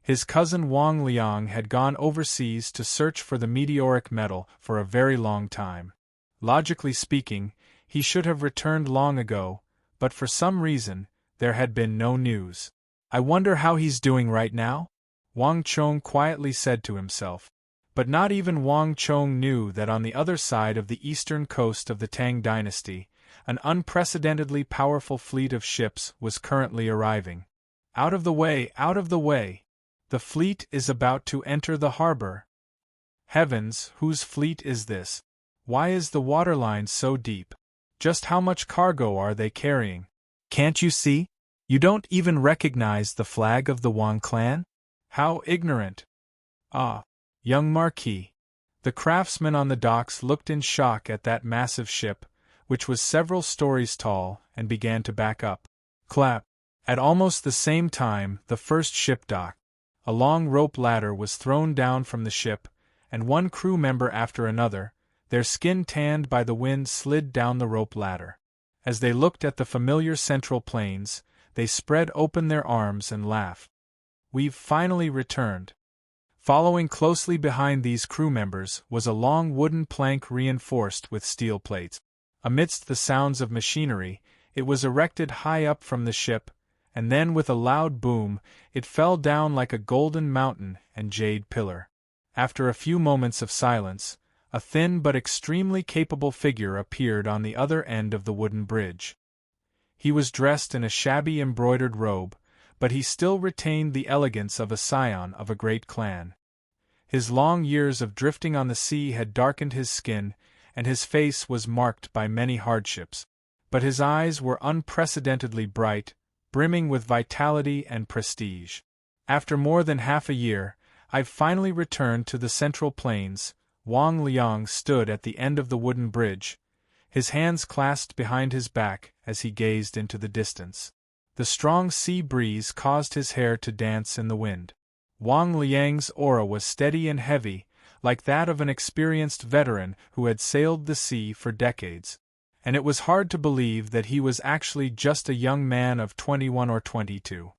His cousin Wang Liang had gone overseas to search for the meteoric metal for a very long time. Logically speaking, he should have returned long ago, but for some reason, there had been no news. "I wonder how he's doing right now?" Wang Chong quietly said to himself. But not even Wang Chong knew that on the other side of the eastern coast of the Tang dynasty, an unprecedentedly powerful fleet of ships was currently arriving. "Out of the way, out of the way! The fleet is about to enter the harbor." Heavens, whose fleet is this? Why is the waterline so deep? Just how much cargo are they carrying? Can't you see? You don't even recognize the flag of the Wang clan? How ignorant! Ah, young Marquis. The craftsman on the docks looked in shock at that massive ship, which was several stories tall, and began to back up. Clap! At almost the same time, the first ship docked. A long rope ladder was thrown down from the ship, and one crew member after another, their skin tanned by the wind, slid down the rope ladder. As they looked at the familiar central plains, they spread open their arms and laughed. "We've finally returned." Following closely behind these crew members was a long wooden plank reinforced with steel plates. Amidst the sounds of machinery, it was erected high up from the ship, and then with a loud boom, it fell down like a golden mountain and jade pillar. After a few moments of silence, a thin but extremely capable figure appeared on the other end of the wooden bridge. He was dressed in a shabby embroidered robe, but he still retained the elegance of a scion of a great clan. His long years of drifting on the sea had darkened his skin, and his face was marked by many hardships. But his eyes were unprecedentedly bright, brimming with vitality and prestige. After more than half a year, I've finally returned to the Central Plains. Wang Liang stood at the end of the wooden bridge, his hands clasped behind his back as he gazed into the distance. The strong sea breeze caused his hair to dance in the wind. Wang Liang's aura was steady and heavy, like that of an experienced veteran who had sailed the sea for decades. And it was hard to believe that he was actually just a young man of 21 or 22.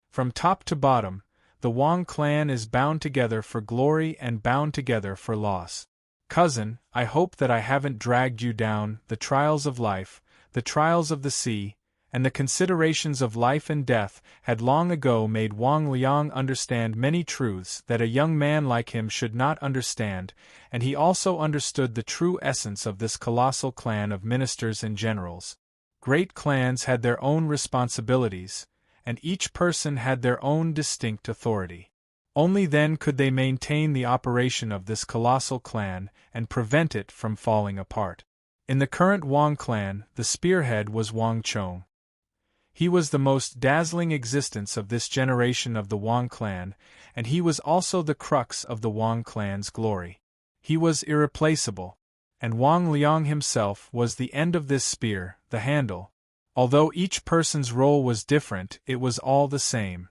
From top to bottom, the Wang clan is bound together for glory and bound together for loss. Cousin, I hope that I haven't dragged you down. The trials of life, the trials of the sea, and the considerations of life and death had long ago made Wang Liang understand many truths that a young man like him should not understand, and he also understood the true essence of this colossal clan of ministers and generals. Great clans had their own responsibilities, and each person had their own distinct authority. Only then could they maintain the operation of this colossal clan and prevent it from falling apart. In the current Wang clan, the spearhead was Wang Chong. He was the most dazzling existence of this generation of the Wang clan, and he was also the crux of the Wang clan's glory. He was irreplaceable, and Wang Liang himself was the end of this spear, the handle. Although each person's role was different, it was all the same.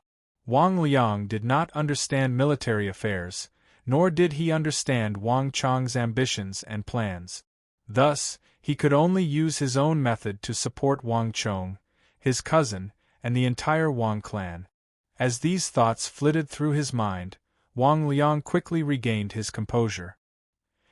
Wang Liang did not understand military affairs, nor did he understand Wang Chong's ambitions and plans. Thus, he could only use his own method to support Wang Chong, his cousin, and the entire Wang clan. As these thoughts flitted through his mind, Wang Liang quickly regained his composure.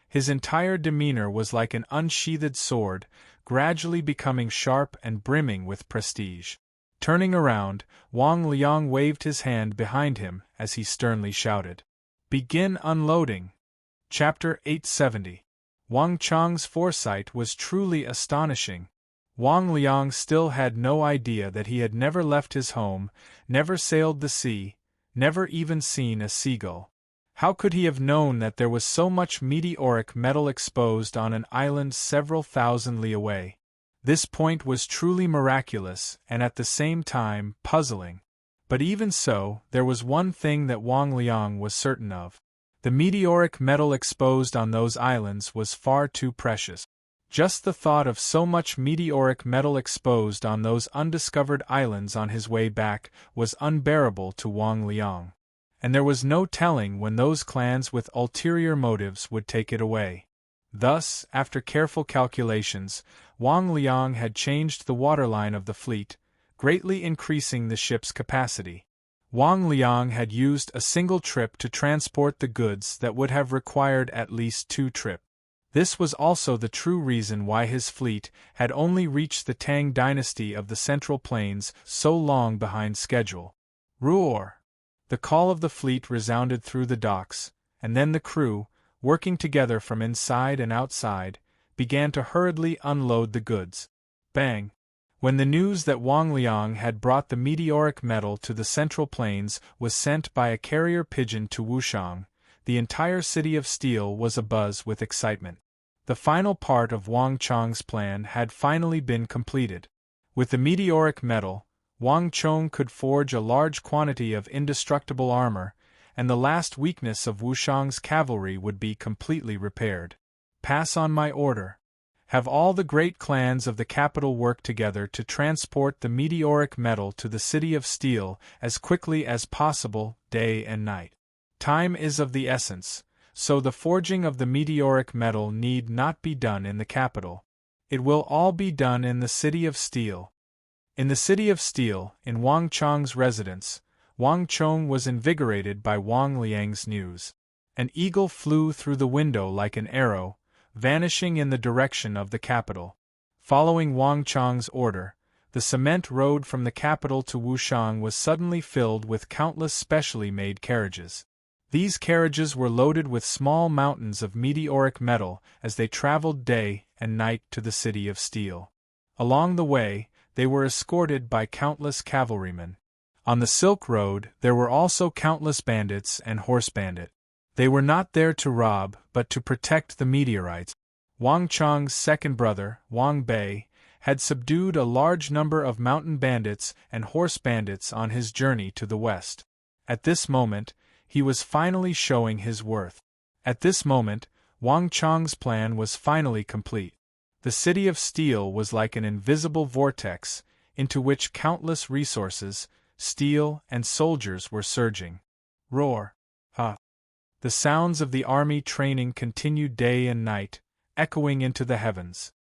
His entire demeanor was like an unsheathed sword, gradually becoming sharp and brimming with prestige. Turning around, Wang Liang waved his hand behind him as he sternly shouted, "Begin unloading!" Chapter 870. Wang Chong's foresight was truly astonishing. Wang Liang still had no idea that he had never left his home, never sailed the sea, never even seen a seagull. How could he have known that there was so much meteoric metal exposed on an island several thousand li away? This point was truly miraculous and at the same time puzzling. But even so, there was one thing that Wang Liang was certain of. The meteoric metal exposed on those islands was far too precious. Just the thought of so much meteoric metal exposed on those undiscovered islands on his way back was unbearable to Wang Liang. And there was no telling when those clans with ulterior motives would take it away. Thus, after careful calculations, Wang Liang had changed the waterline of the fleet, greatly increasing the ship's capacity. Wang Liang had used a single trip to transport the goods that would have required at least 2 trips. This was also the true reason why his fleet had only reached the Tang dynasty of the Central Plains so long behind schedule. Roar! The call of the fleet resounded through the docks, and then the crew, working together from inside and outside, began to hurriedly unload the goods. Bang! When the news that Wang Liang had brought the meteoric metal to the Central Plains was sent by a carrier pigeon to Wushang, the entire city of steel was abuzz with excitement. The final part of Wang Chong's plan had finally been completed. With the meteoric metal, Wang Chong could forge a large quantity of indestructible armor, and the last weakness of Wushang's cavalry would be completely repaired. Pass on my order. Have all the great clans of the capital work together to transport the meteoric metal to the city of steel as quickly as possible, day and night. Time is of the essence, so the forging of the meteoric metal need not be done in the capital. It will all be done in the city of steel. In the city of steel, in Wang Chong's residence, Wang Chong was invigorated by Wang Liang's news. An eagle flew through the window like an arrow, vanishing in the direction of the capital. Following Wang Chong's order, the cement road from the capital to Wushang was suddenly filled with countless specially made carriages. These carriages were loaded with small mountains of meteoric metal as they traveled day and night to the city of steel. Along the way, they were escorted by countless cavalrymen. On the Silk Road, there were also countless bandits and horse bandits. They were not there to rob, but to protect the meteorites. Wang Chang's second brother, Wang Bei, had subdued a large number of mountain bandits and horse bandits on his journey to the west. At this moment, he was finally showing his worth. At this moment, Wang Chang's plan was finally complete. The City of Steel was like an invisible vortex, into which countless resources, steel, and soldiers were surging. Roar! Ha! The sounds of the army training continued day and night, echoing into the heavens.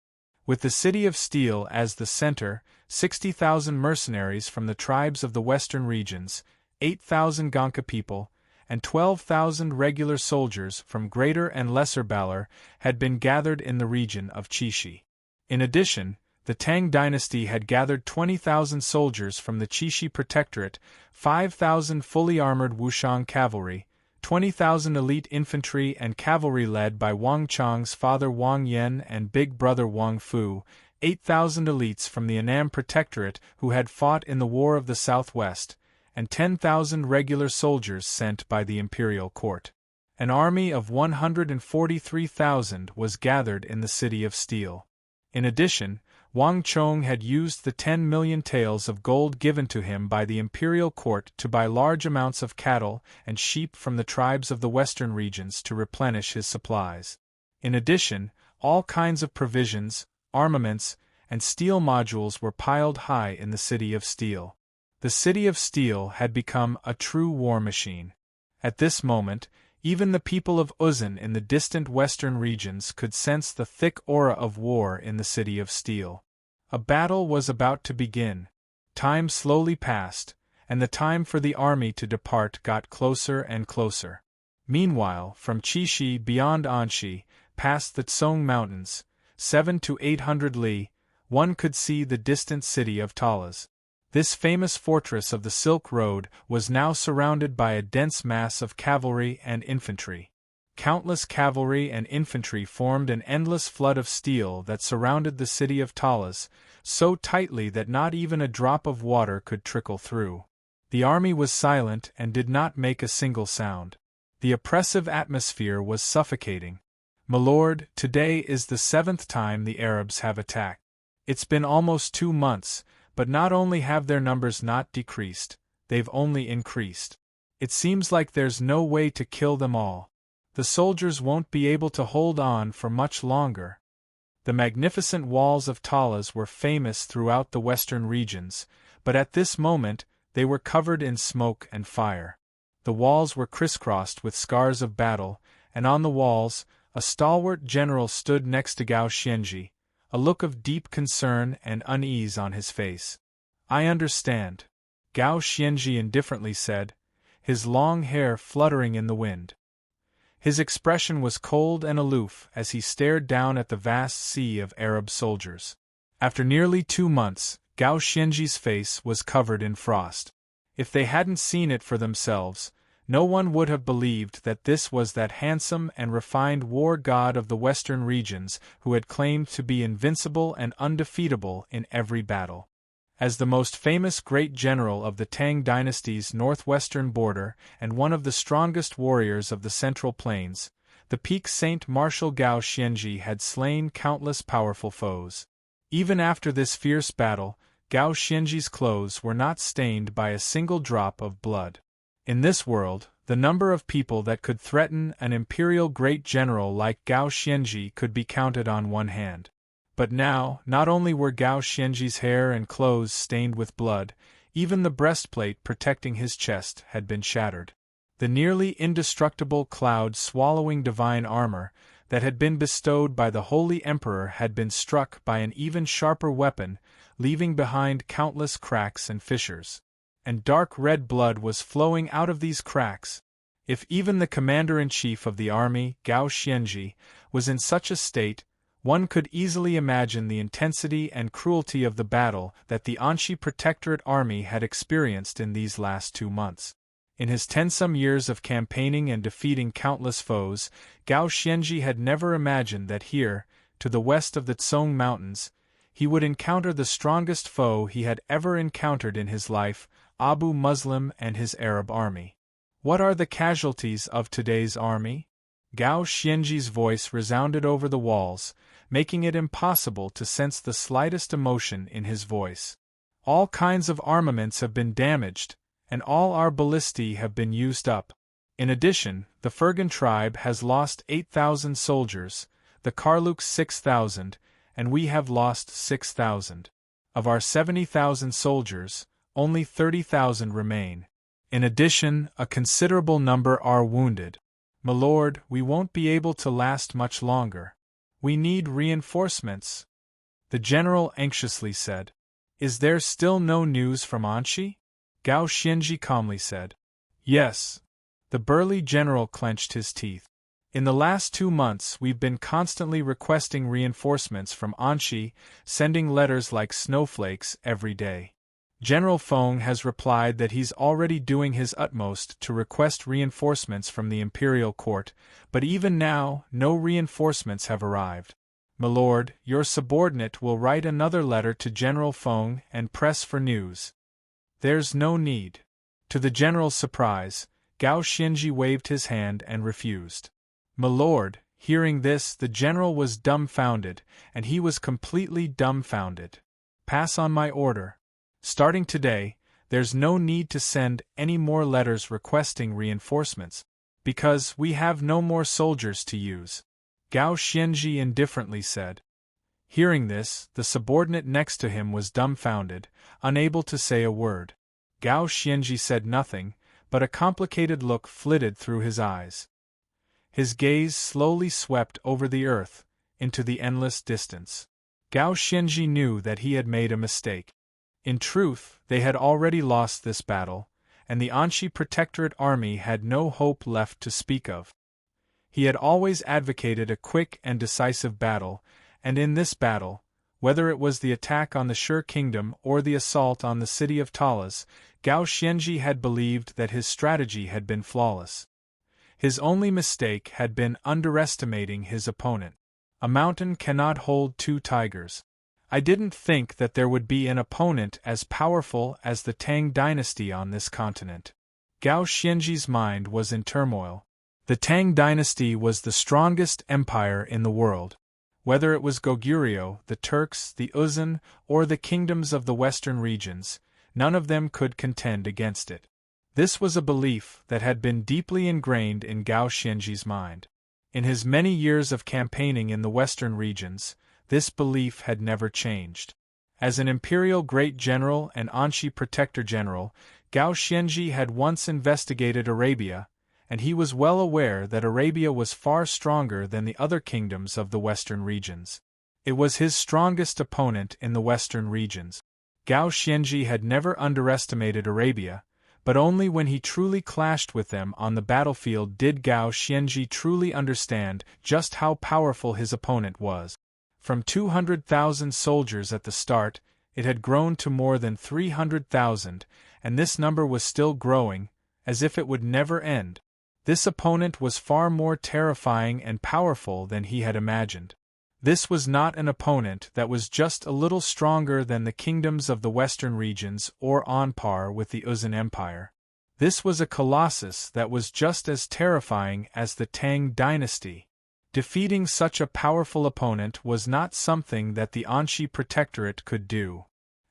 With the City of Steel as the center, 60,000 mercenaries from the tribes of the western regions, 8,000 Gonka people, and 12,000 regular soldiers from Greater and Lesser Balor had been gathered in the region of Qixi. In addition, the Tang dynasty had gathered 20,000 soldiers from the Qixi Protectorate, 5,000 fully armored Wushang cavalry, 20,000 elite infantry and cavalry led by Wang Chang's father Wang Yan and big brother Wang Fu, 8,000 elites from the Annam Protectorate who had fought in the War of the Southwest, and 10,000 regular soldiers sent by the imperial court. An army of 143,000 was gathered in the City of Steel. In addition, Wang Chong had used the 10 million taels of gold given to him by the imperial court to buy large amounts of cattle and sheep from the tribes of the western regions to replenish his supplies. In addition, all kinds of provisions, armaments, and steel modules were piled high in the City of Steel. The City of Steel had become a true war machine. At this moment, even the people of Uzan in the distant western regions could sense the thick aura of war in the City of Steel. A battle was about to begin. Time slowly passed, and the time for the army to depart got closer and closer. Meanwhile, from Qixi beyond Anxi, past the Tsong Mountains, 700 to 800 li, one could see the distant city of Talas. This famous fortress of the Silk Road was now surrounded by a dense mass of cavalry and infantry. Countless cavalry and infantry formed an endless flood of steel that surrounded the city of Talas, so tightly that not even a drop of water could trickle through. The army was silent and did not make a single sound. The oppressive atmosphere was suffocating. "My lord, today is the 7th time the Arabs have attacked. It's been almost 2 months, but not only have their numbers not decreased, they've only increased. It seems like there's no way to kill them all. The soldiers won't be able to hold on for much longer." The magnificent walls of Talas were famous throughout the western regions, but at this moment they were covered in smoke and fire. The walls were crisscrossed with scars of battle, and on the walls, a stalwart general stood next to Gao Xianji, a look of deep concern and unease on his face. "I understand," Gao Xianji indifferently said, his long hair fluttering in the wind. His expression was cold and aloof as he stared down at the vast sea of Arab soldiers. After nearly 2 months, Gao Xianji's face was covered in frost. If they hadn't seen it for themselves, no one would have believed that this was that handsome and refined war god of the western regions who had claimed to be invincible and undefeatable in every battle. As the most famous great general of the Tang dynasty's northwestern border and one of the strongest warriors of the Central Plains, the peak Saint Marshal Gao Xianji had slain countless powerful foes. Even after this fierce battle, Gao Xianji's clothes were not stained by a single drop of blood. In this world, the number of people that could threaten an imperial great general like Gao Xianji could be counted on one hand. But now, not only were Gao Xianji's hair and clothes stained with blood, even the breastplate protecting his chest had been shattered. The nearly indestructible cloud-swallowing divine armor that had been bestowed by the Holy Emperor had been struck by an even sharper weapon, leaving behind countless cracks and fissures. And dark red blood was flowing out of these cracks. If even the commander-in-chief of the army, Gao Xianji, was in such a state, one could easily imagine the intensity and cruelty of the battle that the Anxi Protectorate army had experienced in these last 2 months. In his 10-some years of campaigning and defeating countless foes, Gao Xianji had never imagined that here, to the west of the Tsong Mountains, he would encounter the strongest foe he had ever encountered in his life, Abu Muslim and his Arab army. "What are the casualties of today's army?" Gao Xianji's voice resounded over the walls, making it impossible to sense the slightest emotion in his voice. All kinds of armaments have been damaged, and all our ballistae have been used up. In addition, the Fergan tribe has lost 8,000 soldiers, the Karluks 6,000, and we have lost 6,000. Of our 70,000 soldiers, only 30,000 remain. In addition, a considerable number are wounded. My lord, we won't be able to last much longer. We need reinforcements, the general anxiously said. Is there still no news from Anshi? Gao Xianji calmly said. Yes. The burly general clenched his teeth. In the last 2 months we've been constantly requesting reinforcements from Anshi, sending letters like snowflakes every day. General Feng has replied that he's already doing his utmost to request reinforcements from the imperial court, but even now, no reinforcements have arrived. My lord, your subordinate will write another letter to General Feng and press for news. There's no need. To the general's surprise, Gao Xianji waved his hand and refused. My lord, hearing this, the general was dumbfounded, and he was completely dumbfounded. Pass on my order. Starting today, there's no need to send any more letters requesting reinforcements, because we have no more soldiers to use, Gao Xianji indifferently said. Hearing this, the subordinate next to him was dumbfounded, unable to say a word. Gao Xianji said nothing, but a complicated look flitted through his eyes. His gaze slowly swept over the earth, into the endless distance. Gao Xianji knew that he had made a mistake. In truth, they had already lost this battle, and the Anshi Protectorate army had no hope left to speak of. He had always advocated a quick and decisive battle, and in this battle, whether it was the attack on the Sher Kingdom or the assault on the city of Talas, Gao Xianji had believed that his strategy had been flawless. His only mistake had been underestimating his opponent. A mountain cannot hold 2 tigers. I didn't think that there would be an opponent as powerful as the Tang dynasty on this continent. Gao Xianji's mind was in turmoil. The Tang dynasty was the strongest empire in the world. Whether it was Goguryeo, the Turks, the Uzan, or the kingdoms of the western regions, none of them could contend against it. This was a belief that had been deeply ingrained in Gao Xianji's mind. In his many years of campaigning in the western regions, this belief had never changed. As an imperial great general and Anshi protector general, Gao Xianji had once investigated Arabia, and he was well aware that Arabia was far stronger than the other kingdoms of the western regions. It was his strongest opponent in the western regions. Gao Xianji had never underestimated Arabia, but only when he truly clashed with them on the battlefield did Gao Xianji truly understand just how powerful his opponent was. From 200,000 soldiers at the start, it had grown to more than 300,000, and this number was still growing, as if it would never end. This opponent was far more terrifying and powerful than he had imagined. This was not an opponent that was just a little stronger than the kingdoms of the western regions or on par with the Uzan Empire. This was a colossus that was just as terrifying as the Tang dynasty. Defeating such a powerful opponent was not something that the Anshi Protectorate could do.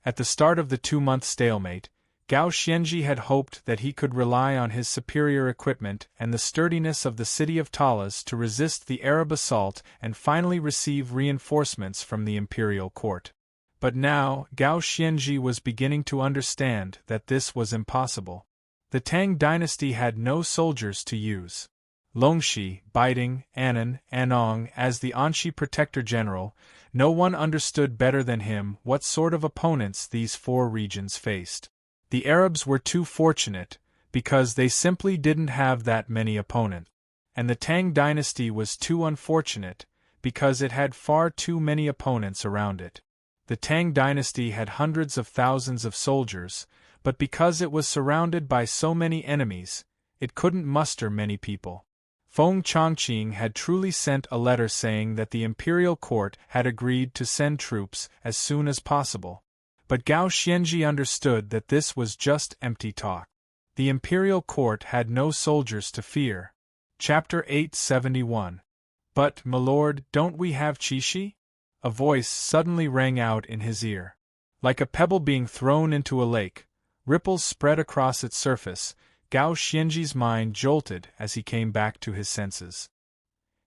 At the start of the 2-month stalemate, Gao Xianji had hoped that he could rely on his superior equipment and the sturdiness of the city of Talas to resist the Arab assault and finally receive reinforcements from the imperial court. But now, Gao Xianji was beginning to understand that this was impossible. The Tang dynasty had no soldiers to use. Longxi, Biding, Annan, Anong as the Anshi Protector General, no one understood better than him what sort of opponents these 4 regions faced. The Arabs were too fortunate, because they simply didn't have that many opponents. And the Tang dynasty was too unfortunate, because it had far too many opponents around it. The Tang dynasty had hundreds of thousands of soldiers, but because it was surrounded by so many enemies, it couldn't muster many people. Feng Chongqing had truly sent a letter saying that the imperial court had agreed to send troops as soon as possible. But Gao Xianji understood that this was just empty talk. The imperial court had no soldiers to fear. Chapter 871. But, my lord, don't we have Qixi? A voice suddenly rang out in his ear. Like a pebble being thrown into a lake, ripples spread across its surface. Gao Xianji's mind jolted as he came back to his senses.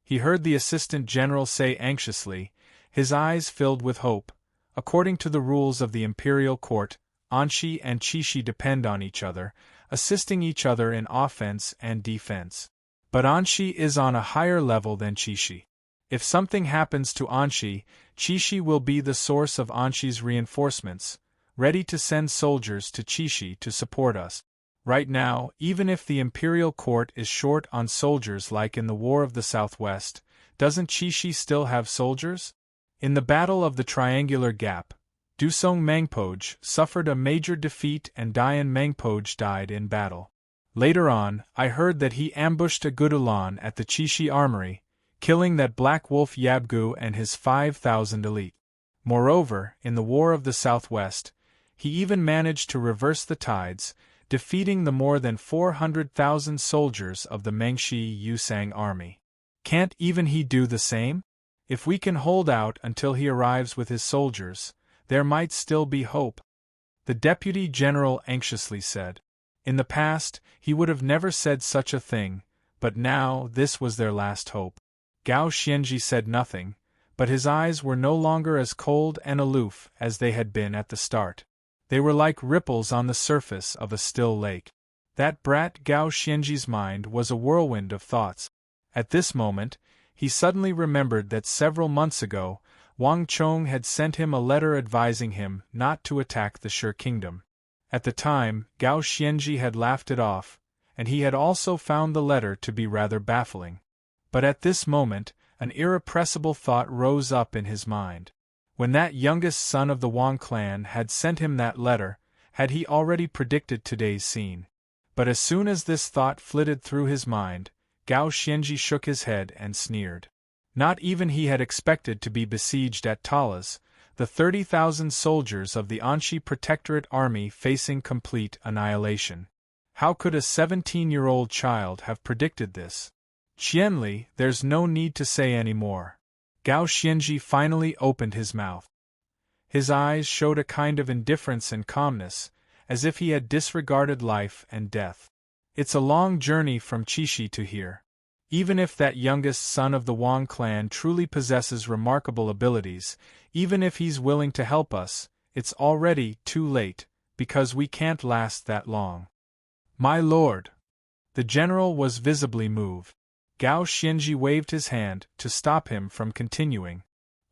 He heard the assistant general say anxiously, his eyes filled with hope, according to the rules of the imperial court, Anshi and Qixi depend on each other, assisting each other in offense and defense. But Anshi is on a higher level than Qixi. If something happens to Anshi, Qixi will be the source of Anshi's reinforcements, ready to send soldiers to Qixi to support us. Right now, even if the imperial court is short on soldiers like in the War of the Southwest, doesn't Qixi still have soldiers? In the Battle of the Triangular Gap, Dusong Mangpoj suffered a major defeat and Dian Mangpoj died in battle. Later on, I heard that he ambushed a Gudulan at the Qixi armory, killing that black wolf Yabgu and his 5,000 elite. Moreover, in the War of the Southwest, he even managed to reverse the tides, defeating the more than 400,000 soldiers of the Mengshi Yusang army. Can't even he do the same? If we can hold out until he arrives with his soldiers, there might still be hope. The deputy general anxiously said. In the past, he would have never said such a thing, but now this was their last hope. Gao Xianji said nothing, but his eyes were no longer as cold and aloof as they had been at the start. They were like ripples on the surface of a still lake. That brat Gao Xianji's mind was a whirlwind of thoughts. At this moment, he suddenly remembered that several months ago, Wang Chong had sent him a letter advising him not to attack the Shi kingdom. At the time, Gao Xianji had laughed it off, and he had also found the letter to be rather baffling. But at this moment, an irrepressible thought rose up in his mind. When that youngest son of the Wang clan had sent him that letter, had he already predicted today's scene? But as soon as this thought flitted through his mind, Gao Xianji shook his head and sneered. Not even he had expected to be besieged at Talas, the 30,000 soldiers of the Anshi Protectorate army facing complete annihilation. How could a 17-year-old child have predicted this? Qianli, there's no need to say any more. Gao Xianji finally opened his mouth. His eyes showed a kind of indifference and calmness, as if he had disregarded life and death. It's a long journey from Qixi to here. Even if that youngest son of the Wang clan truly possesses remarkable abilities, even if he's willing to help us, it's already too late, because we can't last that long. My lord! The general was visibly moved. Gao Xianji waved his hand to stop him from continuing.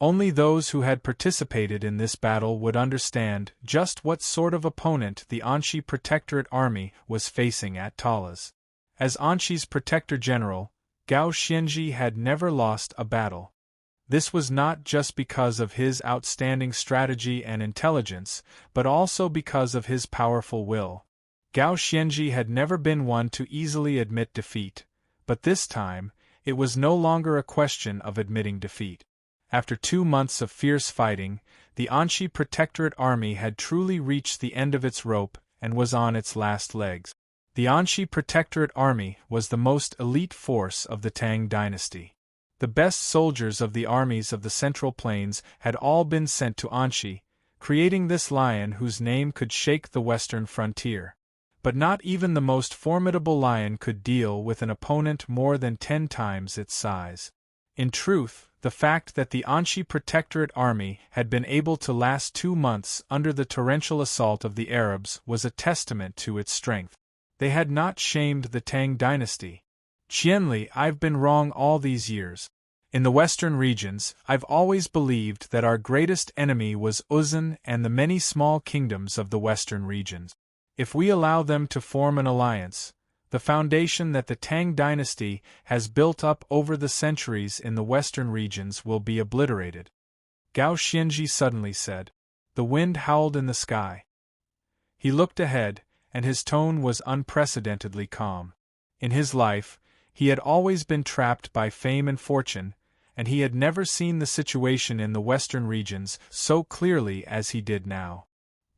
Only those who had participated in this battle would understand just what sort of opponent the Anshi Protectorate army was facing at Talas. As Anshi's protector general, Gao Xianji had never lost a battle. This was not just because of his outstanding strategy and intelligence, but also because of his powerful will. Gao Xianji had never been one to easily admit defeat, but this time, it was no longer a question of admitting defeat. After 2 months of fierce fighting, the Anshi Protectorate army had truly reached the end of its rope and was on its last legs. The Anshi Protectorate army was the most elite force of the Tang dynasty. The best soldiers of the armies of the Central Plains had all been sent to Anshi, creating this lion whose name could shake the western frontier. But not even the most formidable lion could deal with an opponent more than 10 times its size. In truth, the fact that the Anshi Protectorate army had been able to last 2 months under the torrential assault of the Arabs was a testament to its strength. They had not shamed the Tang dynasty. Qianli, I've been wrong all these years. In the western regions, I've always believed that our greatest enemy was Uzan and the many small kingdoms of the western regions. If we allow them to form an alliance, the foundation that the Tang dynasty has built up over the centuries in the western regions will be obliterated. Gao Xianji suddenly said. The wind howled in the sky. He looked ahead, and his tone was unprecedentedly calm. In his life, he had always been trapped by fame and fortune, and he had never seen the situation in the western regions so clearly as he did now.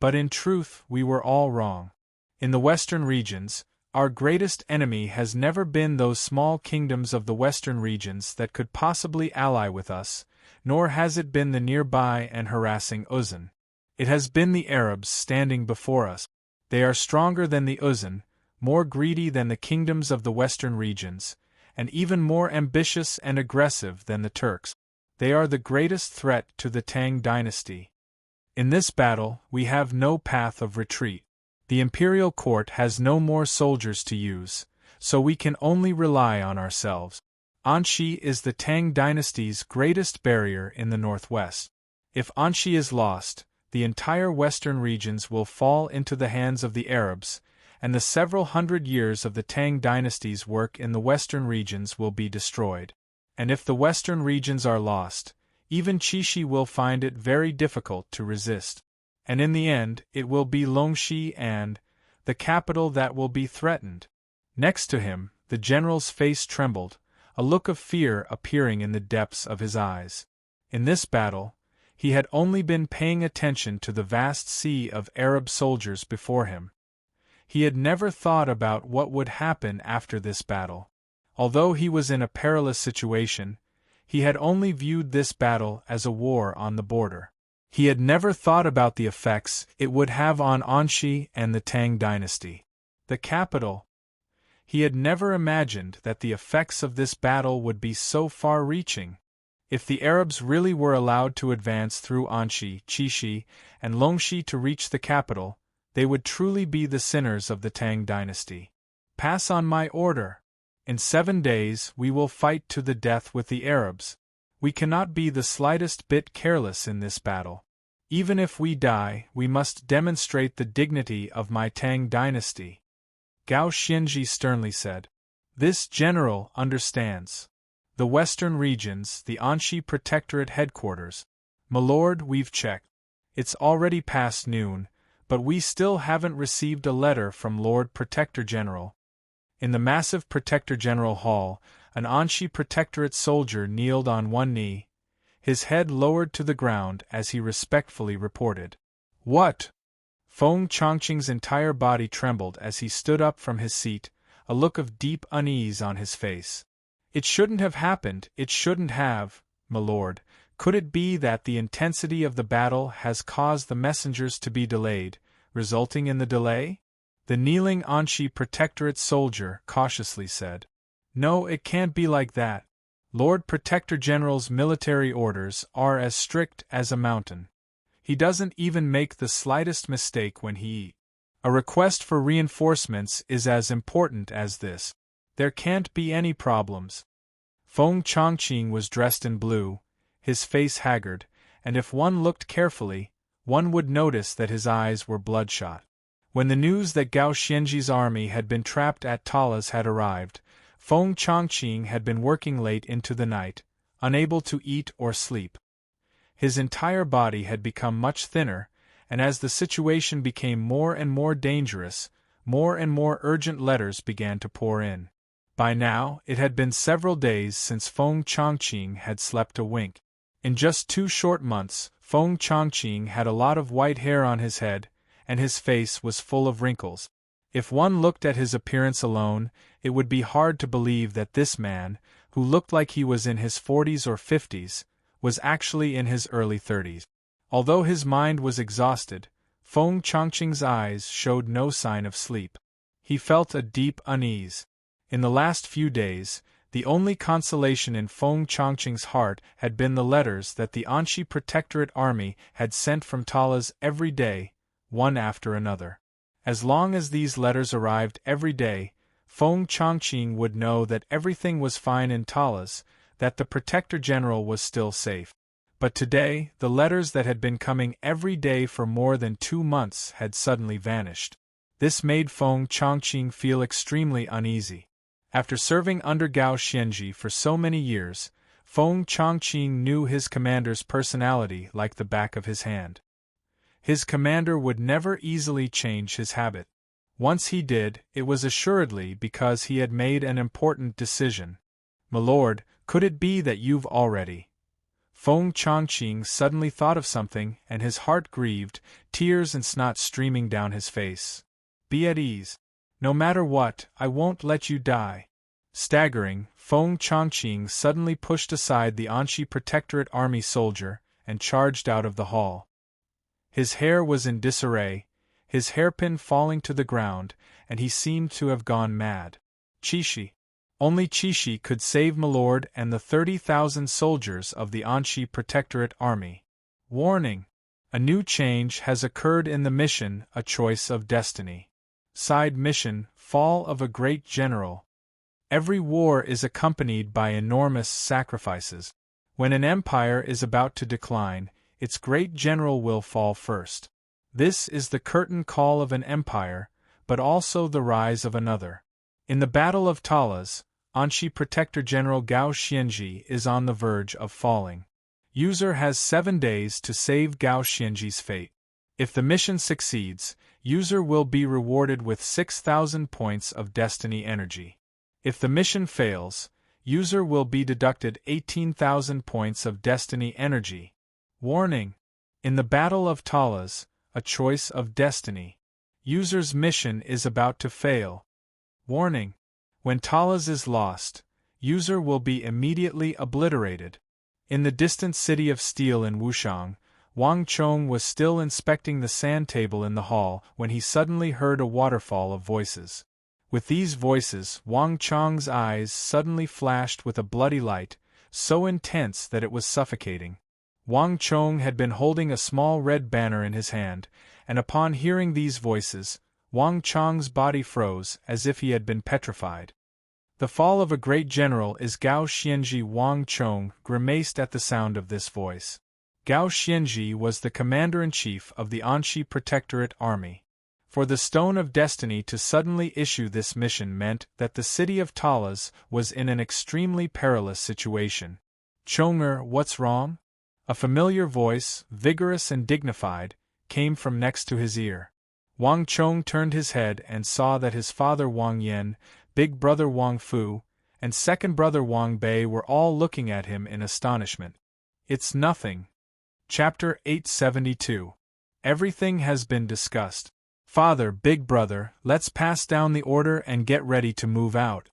But in truth, we were all wrong. In the western regions, our greatest enemy has never been those small kingdoms of the western regions that could possibly ally with us, nor has it been the nearby and harassing Uzan. It has been the Arabs standing before us. They are stronger than the Uzan, more greedy than the kingdoms of the western regions, and even more ambitious and aggressive than the Turks. They are the greatest threat to the Tang dynasty. In this battle, we have no path of retreat. The imperial court has no more soldiers to use, so we can only rely on ourselves. Anxi is the Tang dynasty's greatest barrier in the northwest. If Anxi is lost, the entire western regions will fall into the hands of the Arabs, and the several hundred years of the Tang dynasty's work in the western regions will be destroyed. And if the western regions are lost, even Qixi will find it very difficult to resist. And in the end, it will be Longxi and the capital that will be threatened. Next to him, the general's face trembled, a look of fear appearing in the depths of his eyes. In this battle, he had only been paying attention to the vast sea of Arab soldiers before him. He had never thought about what would happen after this battle. Although he was in a perilous situation, he had only viewed this battle as a war on the border. He had never thought about the effects it would have on Anxi and the Tang dynasty. The capital. He had never imagined that the effects of this battle would be so far-reaching. If the Arabs really were allowed to advance through Anxi, Qixi, and Longxi to reach the capital, they would truly be the sinners of the Tang dynasty. Pass on my order. In 7 days we will fight to the death with the Arabs. We cannot be the slightest bit careless in this battle. Even if we die, we must demonstrate the dignity of my Tang dynasty. Gao Xianji sternly said. This general understands. The western regions, the Anxi Protectorate headquarters. Milord, we've checked. It's already past noon, but we still haven't received a letter from Lord Protector General. In the massive Protector General Hall, an Anxi Protectorate soldier kneeled on one knee, his head lowered to the ground as he respectfully reported. What? Feng Chongqing's entire body trembled as he stood up from his seat, a look of deep unease on his face. It shouldn't have happened, it shouldn't have, my lord. Could it be that the intensity of the battle has caused the messengers to be delayed, resulting in the delay? The kneeling Anxi Protectorate soldier cautiously said. No, it can't be like that. Lord Protector General's military orders are as strict as a mountain. He doesn't even make the slightest mistake when he... A request for reinforcements is as important as this. There can't be any problems. Feng Chongqing was dressed in blue, his face haggard, and if one looked carefully, one would notice that his eyes were bloodshot. When the news that Gao Xianji's army had been trapped at Talas had arrived, Feng Chongqing had been working late into the night, unable to eat or sleep. His entire body had become much thinner, and as the situation became more and more dangerous, more and more urgent letters began to pour in. By now, it had been several days since Feng Chongqing had slept a wink. In just 2 short months, Feng Chongqing had a lot of white hair on his head, and his face was full of wrinkles. If one looked at his appearance alone, it would be hard to believe that this man, who looked like he was in his 40s or 50s, was actually in his early 30s. Although his mind was exhausted, Feng Chongqing's eyes showed no sign of sleep. He felt a deep unease. In the last few days, the only consolation in Feng Chongqing's heart had been the letters that the Anxi Protectorate army had sent from Talas every day, one after another. As long as these letters arrived every day, Feng Chongqing would know that everything was fine in Talas, that the Protector General was still safe. But today, the letters that had been coming every day for more than 2 months had suddenly vanished. This made Feng Chongqing feel extremely uneasy. After serving under Gao Xianji for so many years, Feng Chongqing knew his commander's personality like the back of his hand. His commander would never easily change his habit. Once he did, it was assuredly because he had made an important decision. My lord, could it be that you've already... Feng Chongqing suddenly thought of something, and his heart grieved, tears and snot streaming down his face. Be at ease. No matter what, I won't let you die. Staggering, Feng Chongqing suddenly pushed aside the Anxi Protectorate army soldier and charged out of the hall. His hair was in disarray, his hairpin falling to the ground, and he seemed to have gone mad. Qixi. Only Qixi could save Milord and the 30,000 soldiers of the Anxi Protectorate army. Warning! A new change has occurred in the mission, A Choice of Destiny. Side mission, Fall of a Great General. Every war is accompanied by enormous sacrifices. When an empire is about to decline, its great general will fall first. This is the curtain call of an empire, but also the rise of another. In the Battle of Talas, Anxi Protector General Gao Xianji is on the verge of falling. User has 7 days to save Gao Xianji's fate. If the mission succeeds, user will be rewarded with 6,000 points of destiny energy. If the mission fails, user will be deducted 18,000 points of destiny energy. Warning! In the Battle of Talas, A Choice of Destiny, user's mission is about to fail. Warning! When Talas is lost, user will be immediately obliterated. In the distant city of Steel in Wushang, Wang Chong was still inspecting the sand table in the hall when he suddenly heard a waterfall of voices. With these voices, Wang Chong's eyes suddenly flashed with a bloody light, so intense that it was suffocating. Wang Chong had been holding a small red banner in his hand, and upon hearing these voices, Wang Chong's body froze as if he had been petrified. The fall of a great general is Gao Xianji. Wang Chong grimaced at the sound of this voice. Gao Xianji was the commander-in-chief of the Anxi Protectorate army. For the Stone of Destiny to suddenly issue this mission meant that the city of Talas was in an extremely perilous situation. Chonger, what's wrong? A familiar voice, vigorous and dignified, came from next to his ear. Wang Chong turned his head and saw that his father Wang Yan, big brother Wang Fu, and second brother Wang Bei were all looking at him in astonishment. It's nothing. Chapter 872. Everything has been discussed. Father, big brother, let's pass down the order and get ready to move out.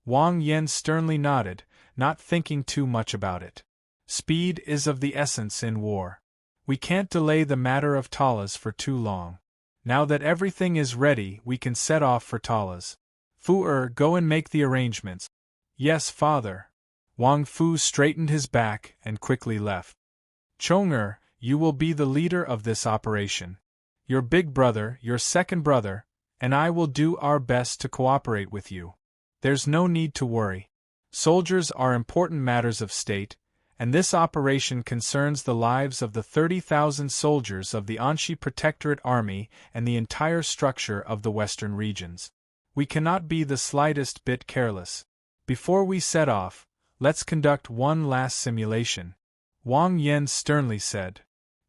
Wang Yan sternly nodded, not thinking too much about it. Speed is of the essence in war. We can't delay the matter of Talas for too long. Now that everything is ready, we can set off for Talas. Fu go and make the arrangements. Yes, father. Wang Fu straightened his back and quickly left. Chonger, you will be the leader of this operation. Your big brother, your second brother, and I will do our best to cooperate with you. There's no need to worry. Soldiers are important matters of state, and this operation concerns the lives of the 30,000 soldiers of the Anxi Protectorate Army and the entire structure of the western regions. We cannot be the slightest bit careless. Before we set off, let's conduct one last simulation. Wang Yan sternly said.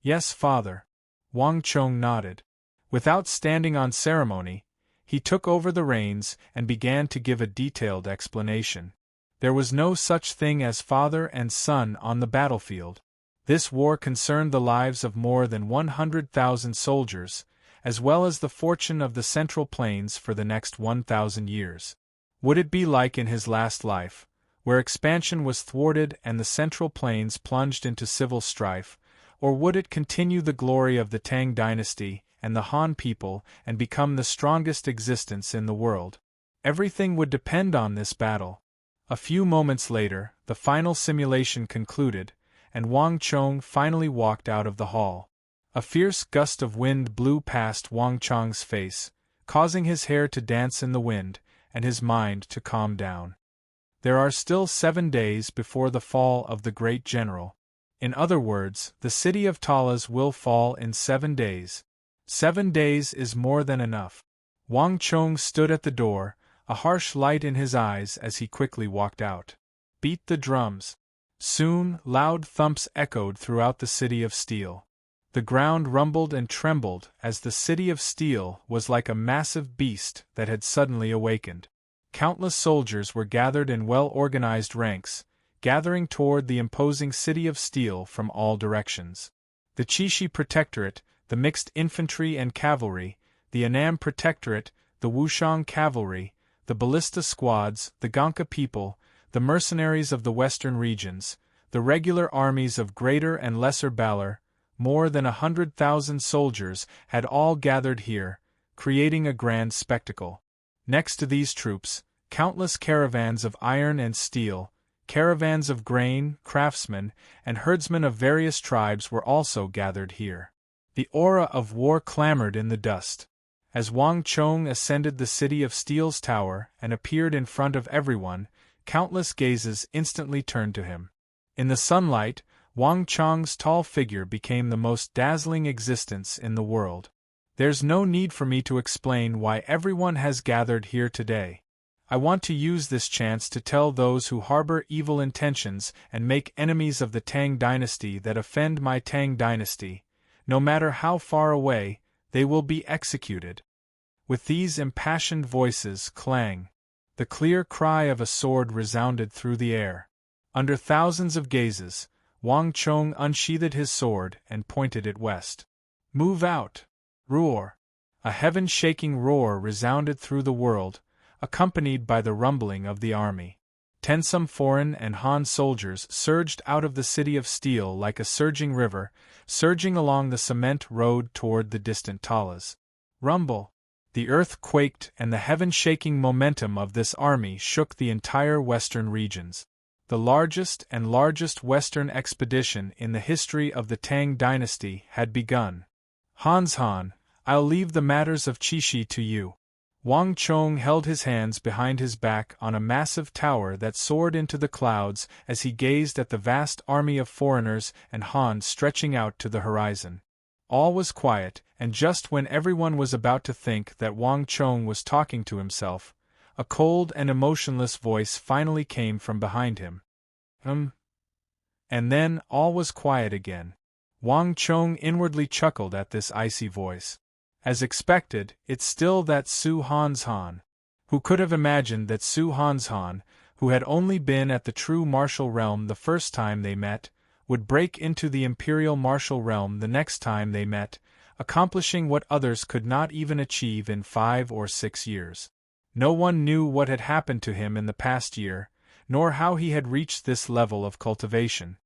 Yes, father. Wang Chong nodded. Without standing on ceremony, he took over the reins and began to give a detailed explanation. There was no such thing as father and son on the battlefield. This war concerned the lives of more than 100,000 soldiers, as well as the fortune of the Central Plains for the next 1,000 years. Would it be like in his last life, where expansion was thwarted and the Central Plains plunged into civil strife, or would it continue the glory of the Tang dynasty and the Han people and become the strongest existence in the world? Everything would depend on this battle. A few moments later, the final simulation concluded, and Wang Chong finally walked out of the hall. A fierce gust of wind blew past Wang Chong's face, causing his hair to dance in the wind and his mind to calm down. There are still 7 days before the fall of the great general. In other words, the city of Talas will fall in 7 days. 7 days is more than enough. Wang Chong stood at the door, a harsh light in his eyes as he quickly walked out. Beat the drums. Soon, loud thumps echoed throughout the city of Steel. The ground rumbled and trembled as the city of Steel was like a massive beast that had suddenly awakened. Countless soldiers were gathered in well-organized ranks, gathering toward the imposing city of Steel from all directions. The Qixi Protectorate, the mixed infantry and cavalry, the Annam Protectorate, the Wushang Cavalry, the ballista squads, the Gonka people, the mercenaries of the western regions, the regular armies of greater and lesser valor, more than 100,000 soldiers had all gathered here, creating a grand spectacle. Next to these troops, countless caravans of iron and steel, caravans of grain, craftsmen, and herdsmen of various tribes were also gathered here. The aura of war clamored in the dust. As Wang Chong ascended the City of Steel's tower and appeared in front of everyone, countless gazes instantly turned to him. In the sunlight, Wang Chong's tall figure became the most dazzling existence in the world. There's no need for me to explain why everyone has gathered here today. I want to use this chance to tell those who harbor evil intentions and make enemies of the Tang dynasty that offend my Tang dynasty, no matter how far away, they will be executed. With these impassioned voices, clang! The clear cry of a sword resounded through the air. Under thousands of gazes, Wang Chong unsheathed his sword and pointed it west. Move out! Roar! A heaven-shaking roar resounded through the world, accompanied by the rumbling of the army. Tensome foreign and Han soldiers surged out of the City of Steel like a surging river, surging along the cement road toward the distant Talas. Rumble! The earth quaked and the heaven-shaking momentum of this army shook the entire western regions. The largest and largest western expedition in the history of the Tang dynasty had begun. Han, I'll leave the matters of Qixi to you. Wang Chong held his hands behind his back on a massive tower that soared into the clouds as he gazed at the vast army of foreigners and Han stretching out to the horizon. All was quiet, and just when everyone was about to think that Wang Chong was talking to himself, a cold and emotionless voice finally came from behind him. And then all was quiet again. Wang Chong inwardly chuckled at this icy voice. As expected, it's still that Su Han's Han. Who could have imagined that Su Han's Han, who had only been at the true martial realm the first time they met, would break into the imperial martial realm the next time they met, accomplishing what others could not even achieve in 5 or 6 years. No one knew what had happened to him in the past year, nor how he had reached this level of cultivation.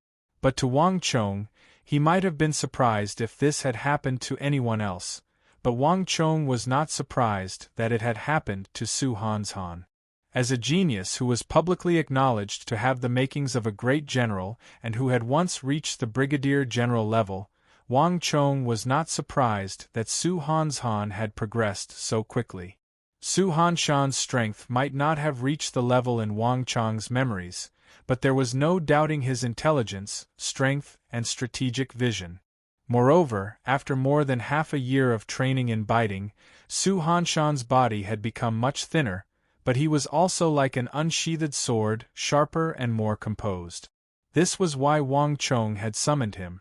But to Wang Chong, he might have been surprised if this had happened to anyone else. But Wang Chong was not surprised that it had happened to Su Han's Han. As a genius who was publicly acknowledged to have the makings of a great general and who had once reached the brigadier general level, Wang Chong was not surprised that Su Han's Han had progressed so quickly. Su Hanshan's strength might not have reached the level in Wang Chong's memories, but there was no doubting his intelligence, strength, and strategic vision. Moreover, after more than half a year of training in biting, Su Hanshan's body had become much thinner, but he was also like an unsheathed sword, sharper and more composed. This was why Wang Chong had summoned him.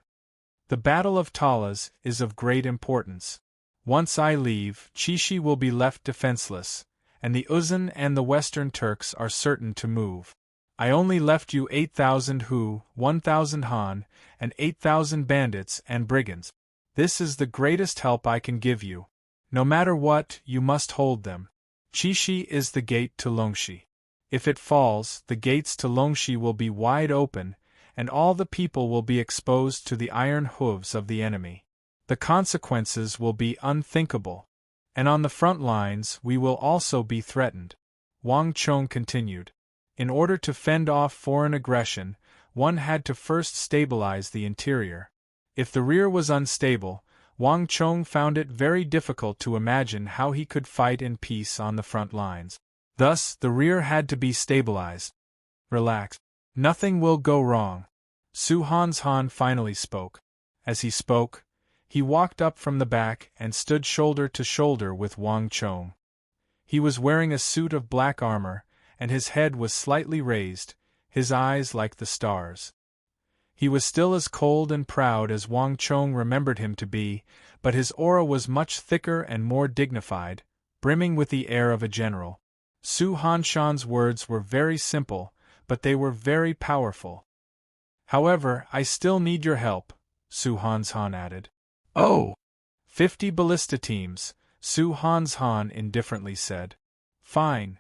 The Battle of Talas is of great importance. Once I leave, Qixi will be left defenseless, and the Uzan and the Western Turks are certain to move. I only left you 8,000 Hu, 1,000 Han, and 8,000 bandits and brigands. This is the greatest help I can give you. No matter what, you must hold them. Qixi is the gate to Longxi. If it falls, the gates to Longxi will be wide open, and all the people will be exposed to the iron hooves of the enemy. The consequences will be unthinkable. And on the front lines we will also be threatened. Wang Chong continued. In order to fend off foreign aggression, one had to first stabilize the interior. If the rear was unstable, Wang Chong found it very difficult to imagine how he could fight in peace on the front lines. Thus, the rear had to be stabilized. Relax. Nothing will go wrong. Su Han's Han finally spoke. As he spoke, he walked up from the back and stood shoulder to shoulder with Wang Chong. He was wearing a suit of black armor, and his head was slightly raised, his eyes like the stars. He was still as cold and proud as Wang Chong remembered him to be, but his aura was much thicker and more dignified, brimming with the air of a general. Su Hanshan's words were very simple, but they were very powerful. However, I still need your help, Su Han's Han added. Oh! 50 ballista teams, Su Han's Han indifferently said. Fine.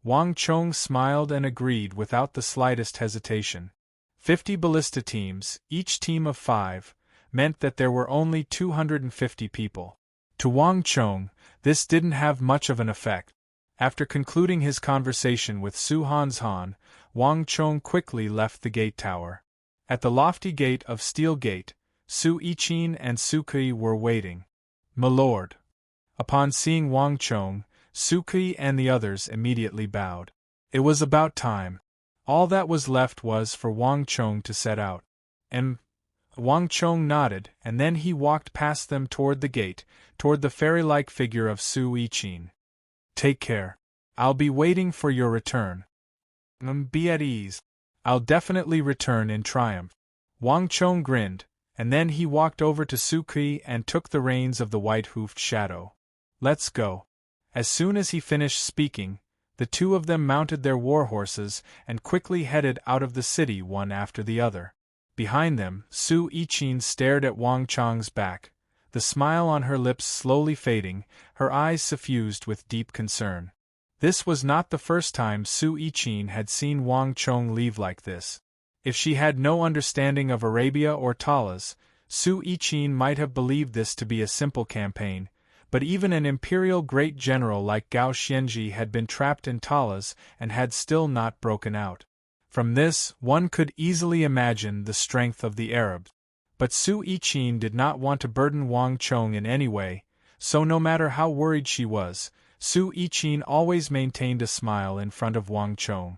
Wang Chong smiled and agreed without the slightest hesitation. 50 ballista teams, each team of 5, meant that there were only 250 people. To Wang Chong, this didn't have much of an effect. After concluding his conversation with Su Hanshan, Wang Chong quickly left the gate tower. At the lofty gate of Steel Gate, Su Yiqin and Su Kui were waiting. "My lord." Upon seeing Wang Chong, Su Kui and the others immediately bowed. It was about time. All that was left was for Wang Chong to set out. Wang Chong nodded, and then he walked past them toward the gate, toward the fairy-like figure of Su Yiqin. "Take care. I'll be waiting for your return." "Be at ease. I'll definitely return in triumph." Wang Chong grinned, and then he walked over to Su Kui and took the reins of the white-hoofed shadow. "Let's go." As soon as he finished speaking, the two of them mounted their war horses and quickly headed out of the city one after the other. Behind them, Su Yiqin stared at Wang Chong's back, the smile on her lips slowly fading, her eyes suffused with deep concern. This was not the first time Su Yiqin had seen Wang Chong leave like this. If she had no understanding of Arabia or Talas, Su Yiqin might have believed this to be a simple campaign, but even an imperial great general like Gao Xianji had been trapped in Talas and had still not broken out. From this, one could easily imagine the strength of the Arabs. But Su Yiqin did not want to burden Wang Chong in any way, so no matter how worried she was, Su Yiqin always maintained a smile in front of Wang Chong.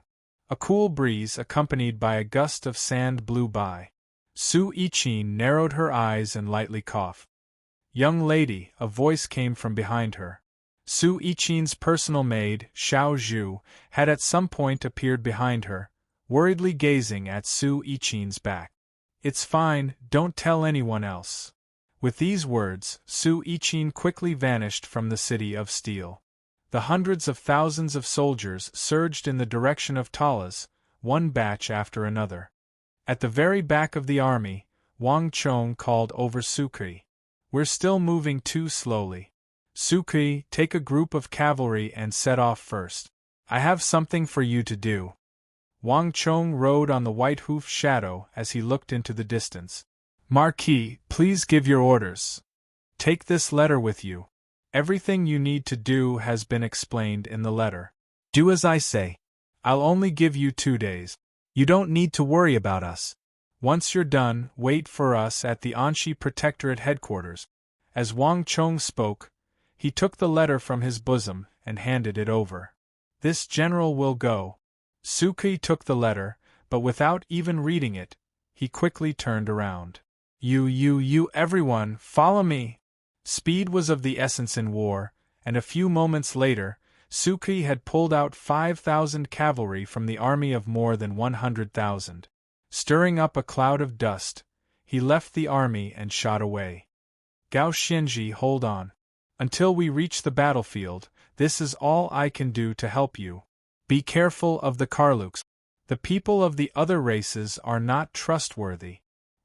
A cool breeze accompanied by a gust of sand blew by. Su Yiqin narrowed her eyes and lightly coughed. "Young lady," a voice came from behind her. Su Yiqin's personal maid, Xiao Zhu, had at some point appeared behind her, worriedly gazing at Su Yiqin's back. "It's fine, don't tell anyone else." With these words, Su Yiqin quickly vanished from the city of steel. The hundreds of thousands of soldiers surged in the direction of Talas, one batch after another. At the very back of the army, Wang Chong called over Su Kui. "We're still moving too slowly. Su Kui, take a group of cavalry and set off first. I have something for you to do." Wang Chong rode on the white-hoofed shadow as he looked into the distance. "Marquis, please give your orders. Take this letter with you. Everything you need to do has been explained in the letter. Do as I say. I'll only give you 2 days. You don't need to worry about us. Once you're done, wait for us at the Anxi Protectorate headquarters." As Wang Chong spoke, he took the letter from his bosom and handed it over. "This general will go." Su Kui took the letter, but without even reading it, he quickly turned around. You, everyone, follow me." Speed was of the essence in war, and a few moments later, Su Kui had pulled out 5,000 cavalry from the army of more than 100,000. Stirring up a cloud of dust, he left the army and shot away. "Gao Xianji, hold on. Until we reach the battlefield, this is all I can do to help you. Be careful of the Karluks. The people of the other races are not trustworthy,"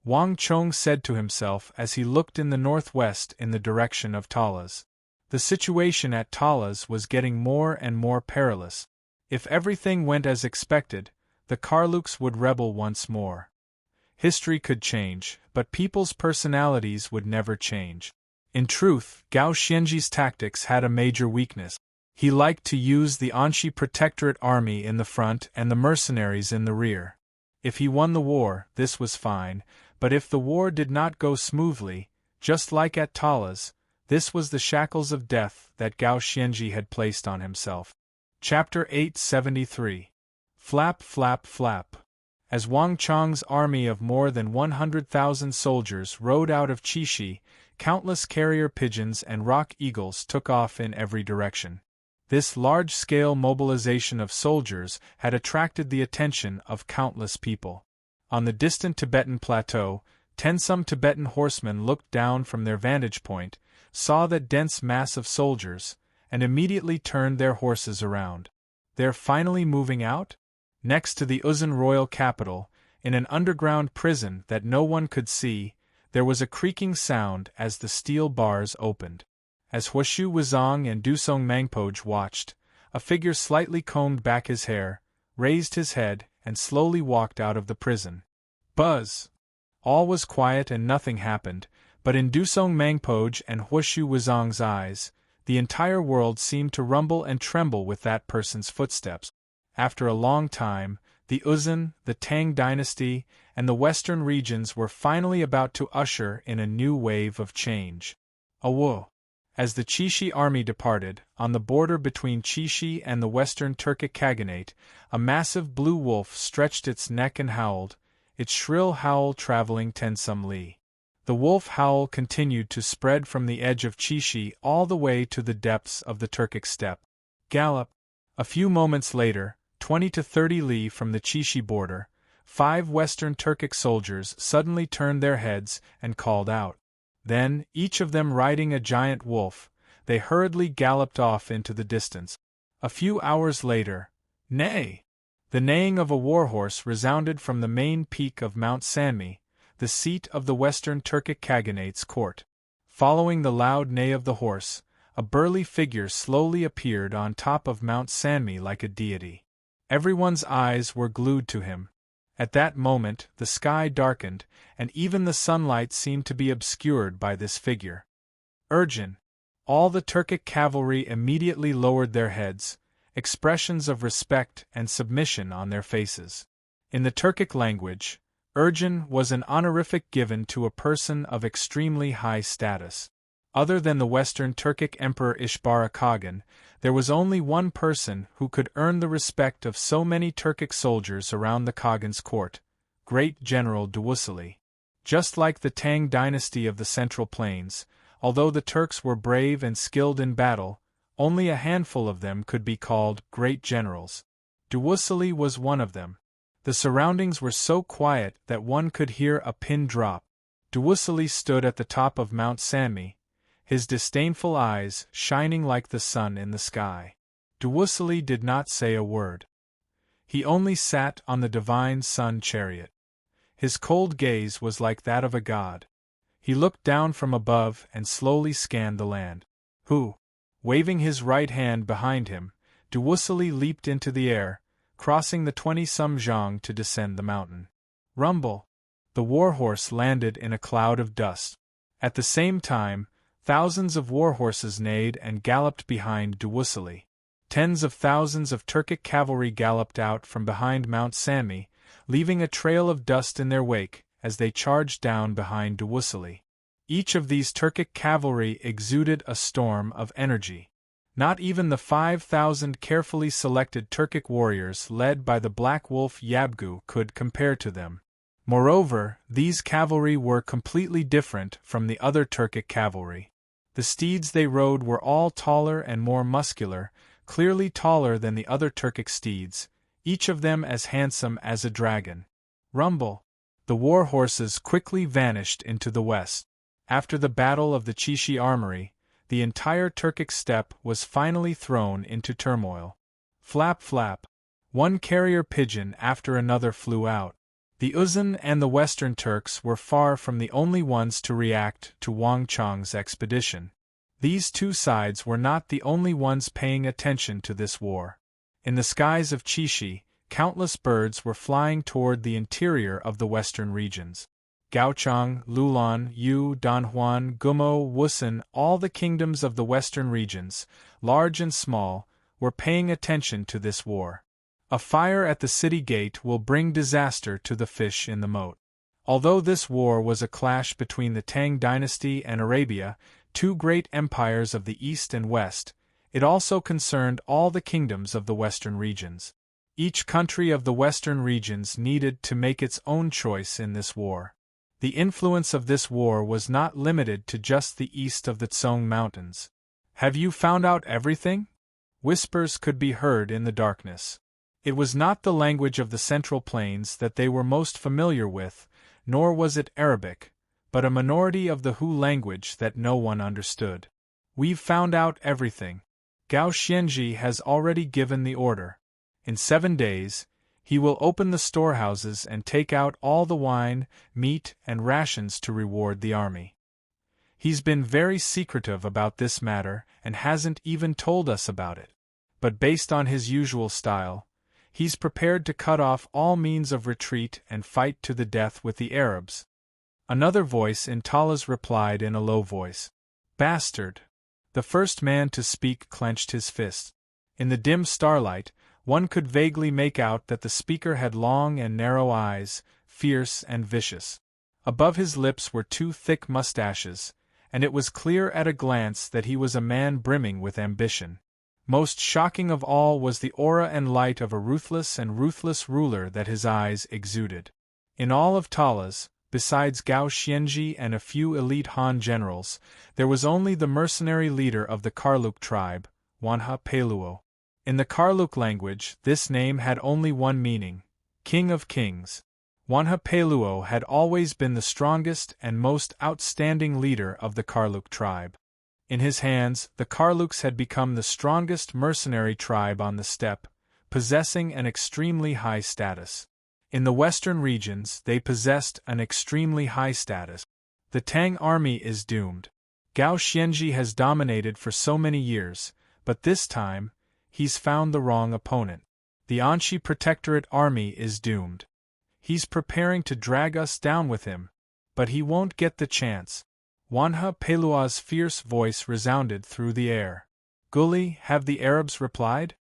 Wang Chong said to himself as he looked in the northwest in the direction of Talas. The situation at Talas was getting more and more perilous. If everything went as expected, the Karluks would rebel once more. History could change, but people's personalities would never change. In truth, Gao Xianji's tactics had a major weakness. He liked to use the Anxi Protectorate army in the front and the mercenaries in the rear. If he won the war, this was fine, but if the war did not go smoothly, just like at Talas, this was the shackles of death that Gao Xianji had placed on himself. Chapter 873. Flap, flap, flap. As Wang Chong's army of more than 100,000 soldiers rode out of Qixi, countless carrier pigeons and rock eagles took off in every direction. This large-scale mobilization of soldiers had attracted the attention of countless people. On the distant Tibetan plateau, some Tibetan horsemen looked down from their vantage point, saw that dense mass of soldiers, and immediately turned their horses around. "They're finally moving out?" Next to the Uzun royal capital, in an underground prison that no one could see, there was a creaking sound as the steel bars opened. As Huashu Wuzong and Dusong Mangpoj watched, a figure slightly combed back his hair, raised his head, and slowly walked out of the prison. Buzz! All was quiet and nothing happened, but in Dusong Mangpoj and Huishu Wuzong's eyes, the entire world seemed to rumble and tremble with that person's footsteps. After a long time, the Uzun, the Tang dynasty, and the western regions were finally about to usher in a new wave of change. Awo! As the Chishi army departed, on the border between Chishi and the western Turkic Khaganate, a massive blue wolf stretched its neck and howled, its shrill howl traveling tensum li. The wolf howl continued to spread from the edge of Chishi all the way to the depths of the Turkic steppe. Gallop! A few moments later, 20 to 30 li from the Chishi border, 5 western Turkic soldiers suddenly turned their heads and called out. Then, each of them riding a giant wolf, they hurriedly galloped off into the distance. A few hours later, neigh! The neighing of a warhorse resounded from the main peak of Mount Sanmi, the seat of the western Turkic Khaganate's court. Following the loud neigh of the horse, a burly figure slowly appeared on top of Mount Sanmi like a deity. Everyone's eyes were glued to him. At that moment, the sky darkened, and even the sunlight seemed to be obscured by this figure. Urgent! All the Turkic cavalry immediately lowered their heads, expressions of respect and submission on their faces. In the Turkic language, Urgent was an honorific given to a person of extremely high status. Other than the Western Turkic Emperor Ishbara Khagan, there was only one person who could earn the respect of so many Turkic soldiers around the Khagan's court, Great General Dewusili. Just like the Tang dynasty of the Central Plains, although the Turks were brave and skilled in battle, only a handful of them could be called great generals. Dewusili was one of them. The surroundings were so quiet that one could hear a pin drop. Dewusili stood at the top of Mount Sanmi, his disdainful eyes shining like the sun in the sky. Dewusili did not say a word. He only sat on the divine sun chariot. His cold gaze was like that of a god. He looked down from above and slowly scanned the land. Waving his right hand behind him, Dewusili leaped into the air, crossing the 20-some zhang to descend the mountain. Rumble! The warhorse landed in a cloud of dust. At the same time, thousands of warhorses neighed and galloped behind Dewusili. Tens of thousands of Turkic cavalry galloped out from behind Mount Sanmi, leaving a trail of dust in their wake as they charged down behind Dewusili. Each of these Turkic cavalry exuded a storm of energy. Not even the 5,000 carefully selected Turkic warriors led by the Black Wolf Yabgu could compare to them. Moreover, these cavalry were completely different from the other Turkic cavalry. The steeds they rode were all taller and more muscular, clearly taller than the other Turkic steeds, each of them as handsome as a dragon. Rumble! The war horses quickly vanished into the west. After the battle of the Chishi Armory, the entire Turkic steppe was finally thrown into turmoil. Flap flap! One carrier pigeon after another flew out. The Uzun and the Western Turks were far from the only ones to react to Wang Chong's expedition. These two sides were not the only ones paying attention to this war. In the skies of Chishi, countless birds were flying toward the interior of the western regions. Gaochang, Lulan, Yu, Danhuan, Gumo, Wusun, all the kingdoms of the western regions, large and small, were paying attention to this war. A fire at the city gate will bring disaster to the fish in the moat. Although this war was a clash between the Tang dynasty and Arabia, two great empires of the East and West, it also concerned all the kingdoms of the western regions. Each country of the western regions needed to make its own choice in this war. The influence of this war was not limited to just the east of the Tsong Mountains. "Have you found out everything?" Whispers could be heard in the darkness. It was not the language of the Central Plains that they were most familiar with, nor was it Arabic, but a minority of the Hu language that no one understood. "We've found out everything. Gao Xianji has already given the order. In 7 days, he will open the storehouses and take out all the wine, meat, and rations to reward the army. He's been very secretive about this matter and hasn't even told us about it. but based on his usual style, he's prepared to cut off all means of retreat and fight to the death with the Arabs. Another voice in Tala's replied in a low voice. Bastard! The first man to speak clenched his fist. In the dim starlight, one could vaguely make out that the speaker had long and narrow eyes, fierce and vicious. Above his lips were two thick mustaches, and it was clear at a glance that he was a man brimming with ambition. Most shocking of all was the aura and light of a ruthless ruler that his eyes exuded. In all of Tala's, besides Gao Xianji and a few elite Han generals, there was only the mercenary leader of the Karluk tribe, Wanha Peluo. In the Karluk language, this name had only one meaning: King of Kings. Wanha Peluo had always been the strongest and most outstanding leader of the Karluk tribe. In his hands, the Karluks had become the strongest mercenary tribe on the steppe, possessing an extremely high status. In the western regions, they possessed an extremely high status. The Tang army is doomed. Gao Xianji has dominated for so many years, but this time, he's found the wrong opponent. The Anshi Protectorate army is doomed. He's preparing to drag us down with him, but he won't get the chance. Wanha Pelua's fierce voice resounded through the air. Guli, have the Arabs replied?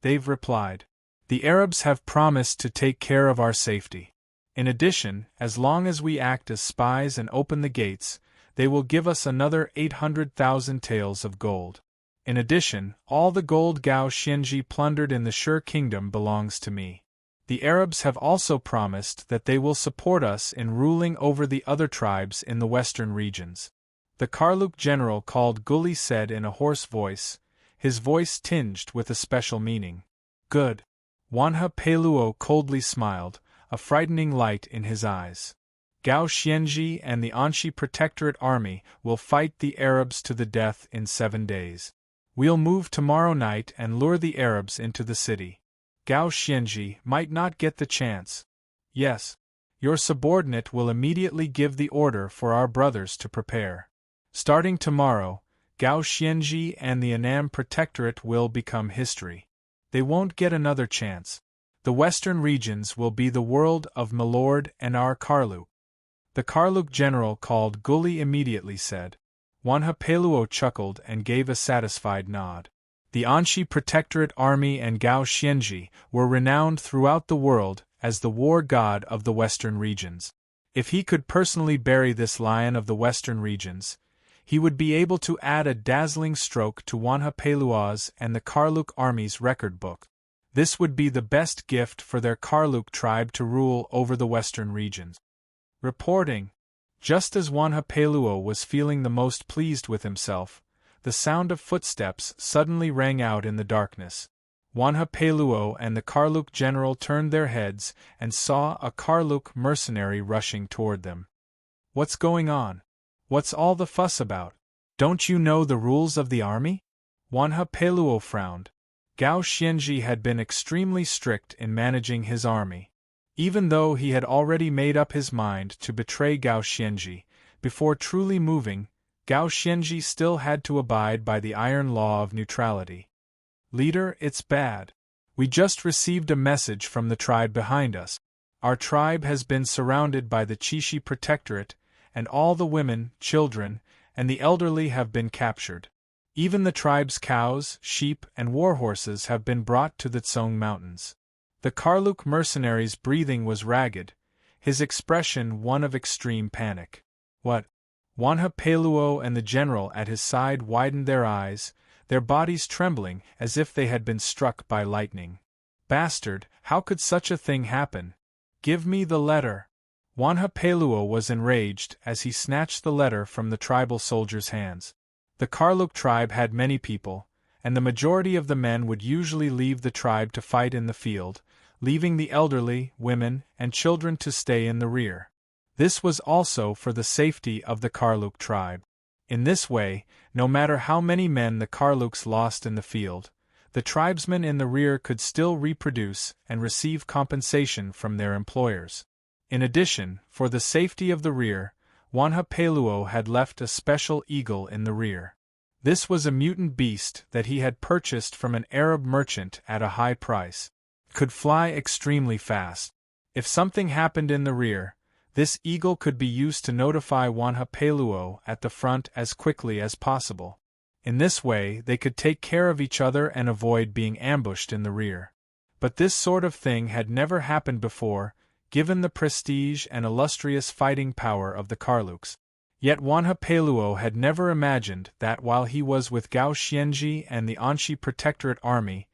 They've replied. The Arabs have promised to take care of our safety. In addition, as long as we act as spies and open the gates, they will give us another 800,000 taels of gold. In addition, all the gold Gao Xianji plundered in the Shur kingdom belongs to me. The Arabs have also promised that they will support us in ruling over the other tribes in the western regions. The Karluk general called Guli said in a hoarse voice, his voice tinged with a special meaning. Good. Wanha Peluo coldly smiled, a frightening light in his eyes. Gao Xianji and the Anshi Protectorate army will fight the Arabs to the death in 7 days. We'll move tomorrow night and lure the Arabs into the city. Gao Xianji might not get the chance. Yes. Your subordinate will immediately give the order for our brothers to prepare. Starting tomorrow, Gao Xianji and the Annam Protectorate will become history. They won't get another chance. The western regions will be the world of Milord and our Karluk. The Karluk general called Guli immediately said. Wanha Peluo chuckled and gave a satisfied nod. The Anshi Protectorate army and Gao Xianji were renowned throughout the world as the war god of the western regions. If he could personally bury this lion of the western regions, he would be able to add a dazzling stroke to Wanha Pelua's and the Karluk army's record book. This would be the best gift for their Karluk tribe to rule over the western regions. Reporting. Just as Wanha Peluo was feeling the most pleased with himself, the sound of footsteps suddenly rang out in the darkness. Wanha Peluo and the Karluk general turned their heads and saw a Karluk mercenary rushing toward them. What's going on? What's all the fuss about? Don't you know the rules of the army? Wanha Peluo frowned. Gao Xianji had been extremely strict in managing his army. Even though he had already made up his mind to betray Gao Xianji, before truly moving, Gao Xianji still had to abide by the iron law of neutrality. Leader, it's bad. We just received a message from the tribe behind us. Our tribe has been surrounded by the Chishi Protectorate, and all the women, children, and the elderly have been captured. Even the tribe's cows, sheep, and warhorses have been brought to the Tsong Mountains. The Karluk mercenary's breathing was ragged, his expression one of extreme panic. What? Wanha Peluo and the general at his side widened their eyes, their bodies trembling as if they had been struck by lightning. Bastard, how could such a thing happen? Give me the letter. Wanha Peluo was enraged as he snatched the letter from the tribal soldier's hands. The Karluk tribe had many people, and the majority of the men would usually leave the tribe to fight in the field, leaving the elderly, women, and children to stay in the rear. This was also for the safety of the Karluk tribe. In this way, no matter how many men the Karluks lost in the field, the tribesmen in the rear could still reproduce and receive compensation from their employers. In addition, for the safety of the rear, Wanha Peluo had left a special eagle in the rear. This was a mutant beast that he had purchased from an Arab merchant at a high price. Could fly extremely fast. If something happened in the rear, this eagle could be used to notify Wanhapeluo at the front as quickly as possible. In this way they could take care of each other and avoid being ambushed in the rear. But this sort of thing had never happened before, given the prestige and illustrious fighting power of the Karluks. Yet Wanhapeluo had never imagined that while he was with Gao Xianji and the Anxi Protectorate army,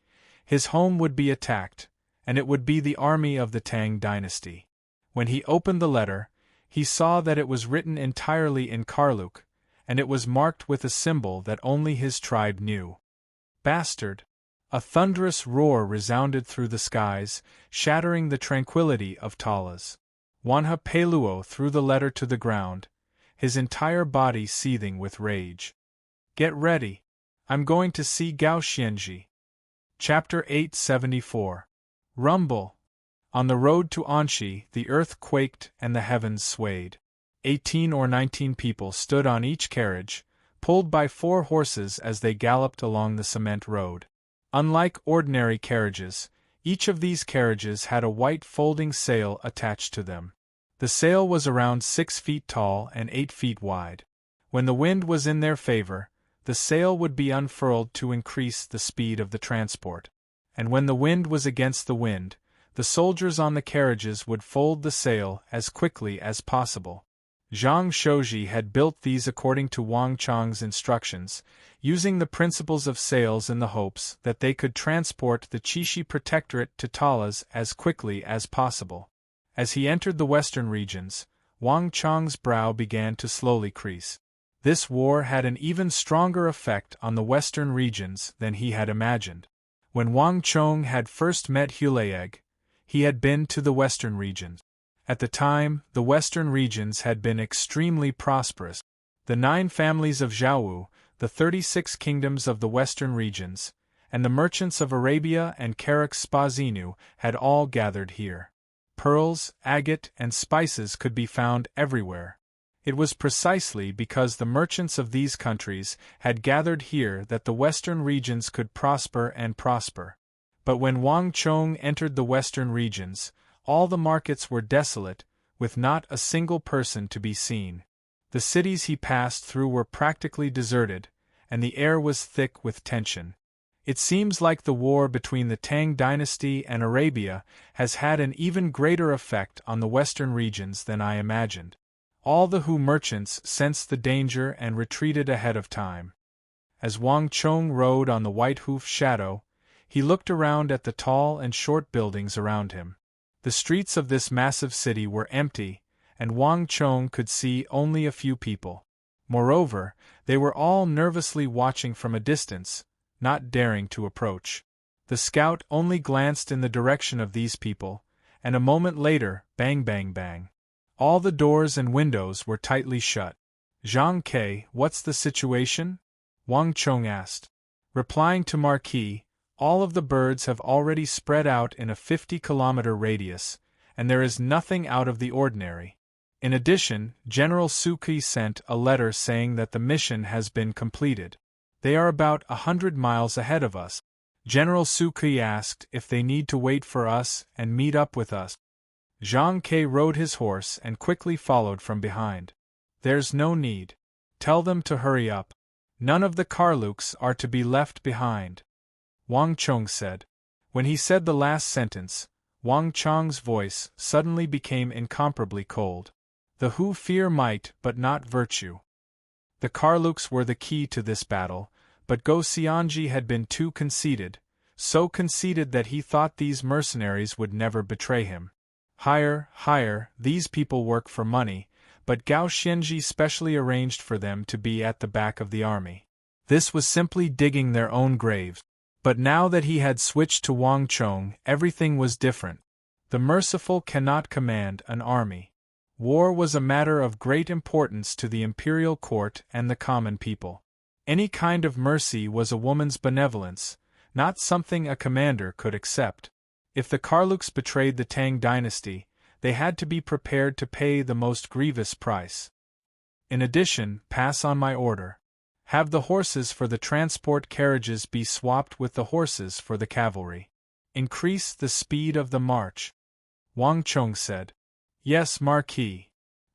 his home would be attacked, and it would be the army of the Tang dynasty. When he opened the letter, he saw that it was written entirely in Karluk, and it was marked with a symbol that only his tribe knew. Bastard! A thunderous roar resounded through the skies, shattering the tranquility of Talas. Wanhapeluo threw the letter to the ground, his entire body seething with rage. Get ready. I'm going to see Gao Xianji. Chapter 874. Rumble. On the road to Anxi, the earth quaked and the heavens swayed. 18 or 19 people stood on each carriage, pulled by 4 horses as they galloped along the cement road. Unlike ordinary carriages, each of these carriages had a white folding sail attached to them. The sail was around 6 feet tall and 8 feet wide. When the wind was in their favor, the sail would be unfurled to increase the speed of the transport. And when the wind was against the wind, the soldiers on the carriages would fold the sail as quickly as possible. Zhang Shouji had built these according to Wang Chang's instructions, using the principles of sails in the hopes that they could transport the Qixi Protectorate to Talas as quickly as possible. As he entered the western regions, Wang Chang's brow began to slowly crease. This war had an even stronger effect on the western regions than he had imagined. When Wang Chong had first met Hulayeg, he had been to the western regions. At the time, the western regions had been extremely prosperous. The 9 families of Zhaowu, the 36 kingdoms of the western regions, and the merchants of Arabia and Karak Spazinu had all gathered here. Pearls, agate, and spices could be found everywhere. It was precisely because the merchants of these countries had gathered here that the western regions could prosper and prosper. But when Wang Chong entered the western regions, all the markets were desolate, with not a single person to be seen. The cities he passed through were practically deserted, and the air was thick with tension. It seems like the war between the Tang dynasty and Arabia has had an even greater effect on the western regions than I imagined. All the Hu merchants sensed the danger and retreated ahead of time. As Wang Chong rode on the white hoof shadow, he looked around at the tall and short buildings around him. The streets of this massive city were empty, and Wang Chong could see only a few people. Moreover, they were all nervously watching from a distance, not daring to approach. The scout only glanced in the direction of these people, and a moment later, bang bang bang. All the doors and windows were tightly shut. Zhang Ke, what's the situation? Wang Chong asked. Replying to Marquis, all of the birds have already spread out in a 50-kilometer radius, and there is nothing out of the ordinary. In addition, General Suki sent a letter saying that the mission has been completed. They are about 100 miles ahead of us. General Suki asked if they need to wait for us and meet up with us. Zhang Ke rode his horse and quickly followed from behind. There's no need. Tell them to hurry up. None of the Karluks are to be left behind. Wang Chong said. When he said the last sentence, Wang Chong's voice suddenly became incomparably cold. The Hu fear might but not virtue. The Karluks were the key to this battle, but Go Xianji had been too conceited, so conceited that he thought these mercenaries would never betray him. Higher, these people work for money, but Gao Xianji specially arranged for them to be at the back of the army. This was simply digging their own graves. But now that he had switched to Wang Chong, everything was different. The merciful cannot command an army. War was a matter of great importance to the imperial court and the common people. Any kind of mercy was a woman's benevolence, not something a commander could accept. If the Karluks betrayed the Tang dynasty, they had to be prepared to pay the most grievous price. In addition, pass on my order. Have the horses for the transport carriages be swapped with the horses for the cavalry. Increase the speed of the march. Wang Chong said. Yes, Marquis.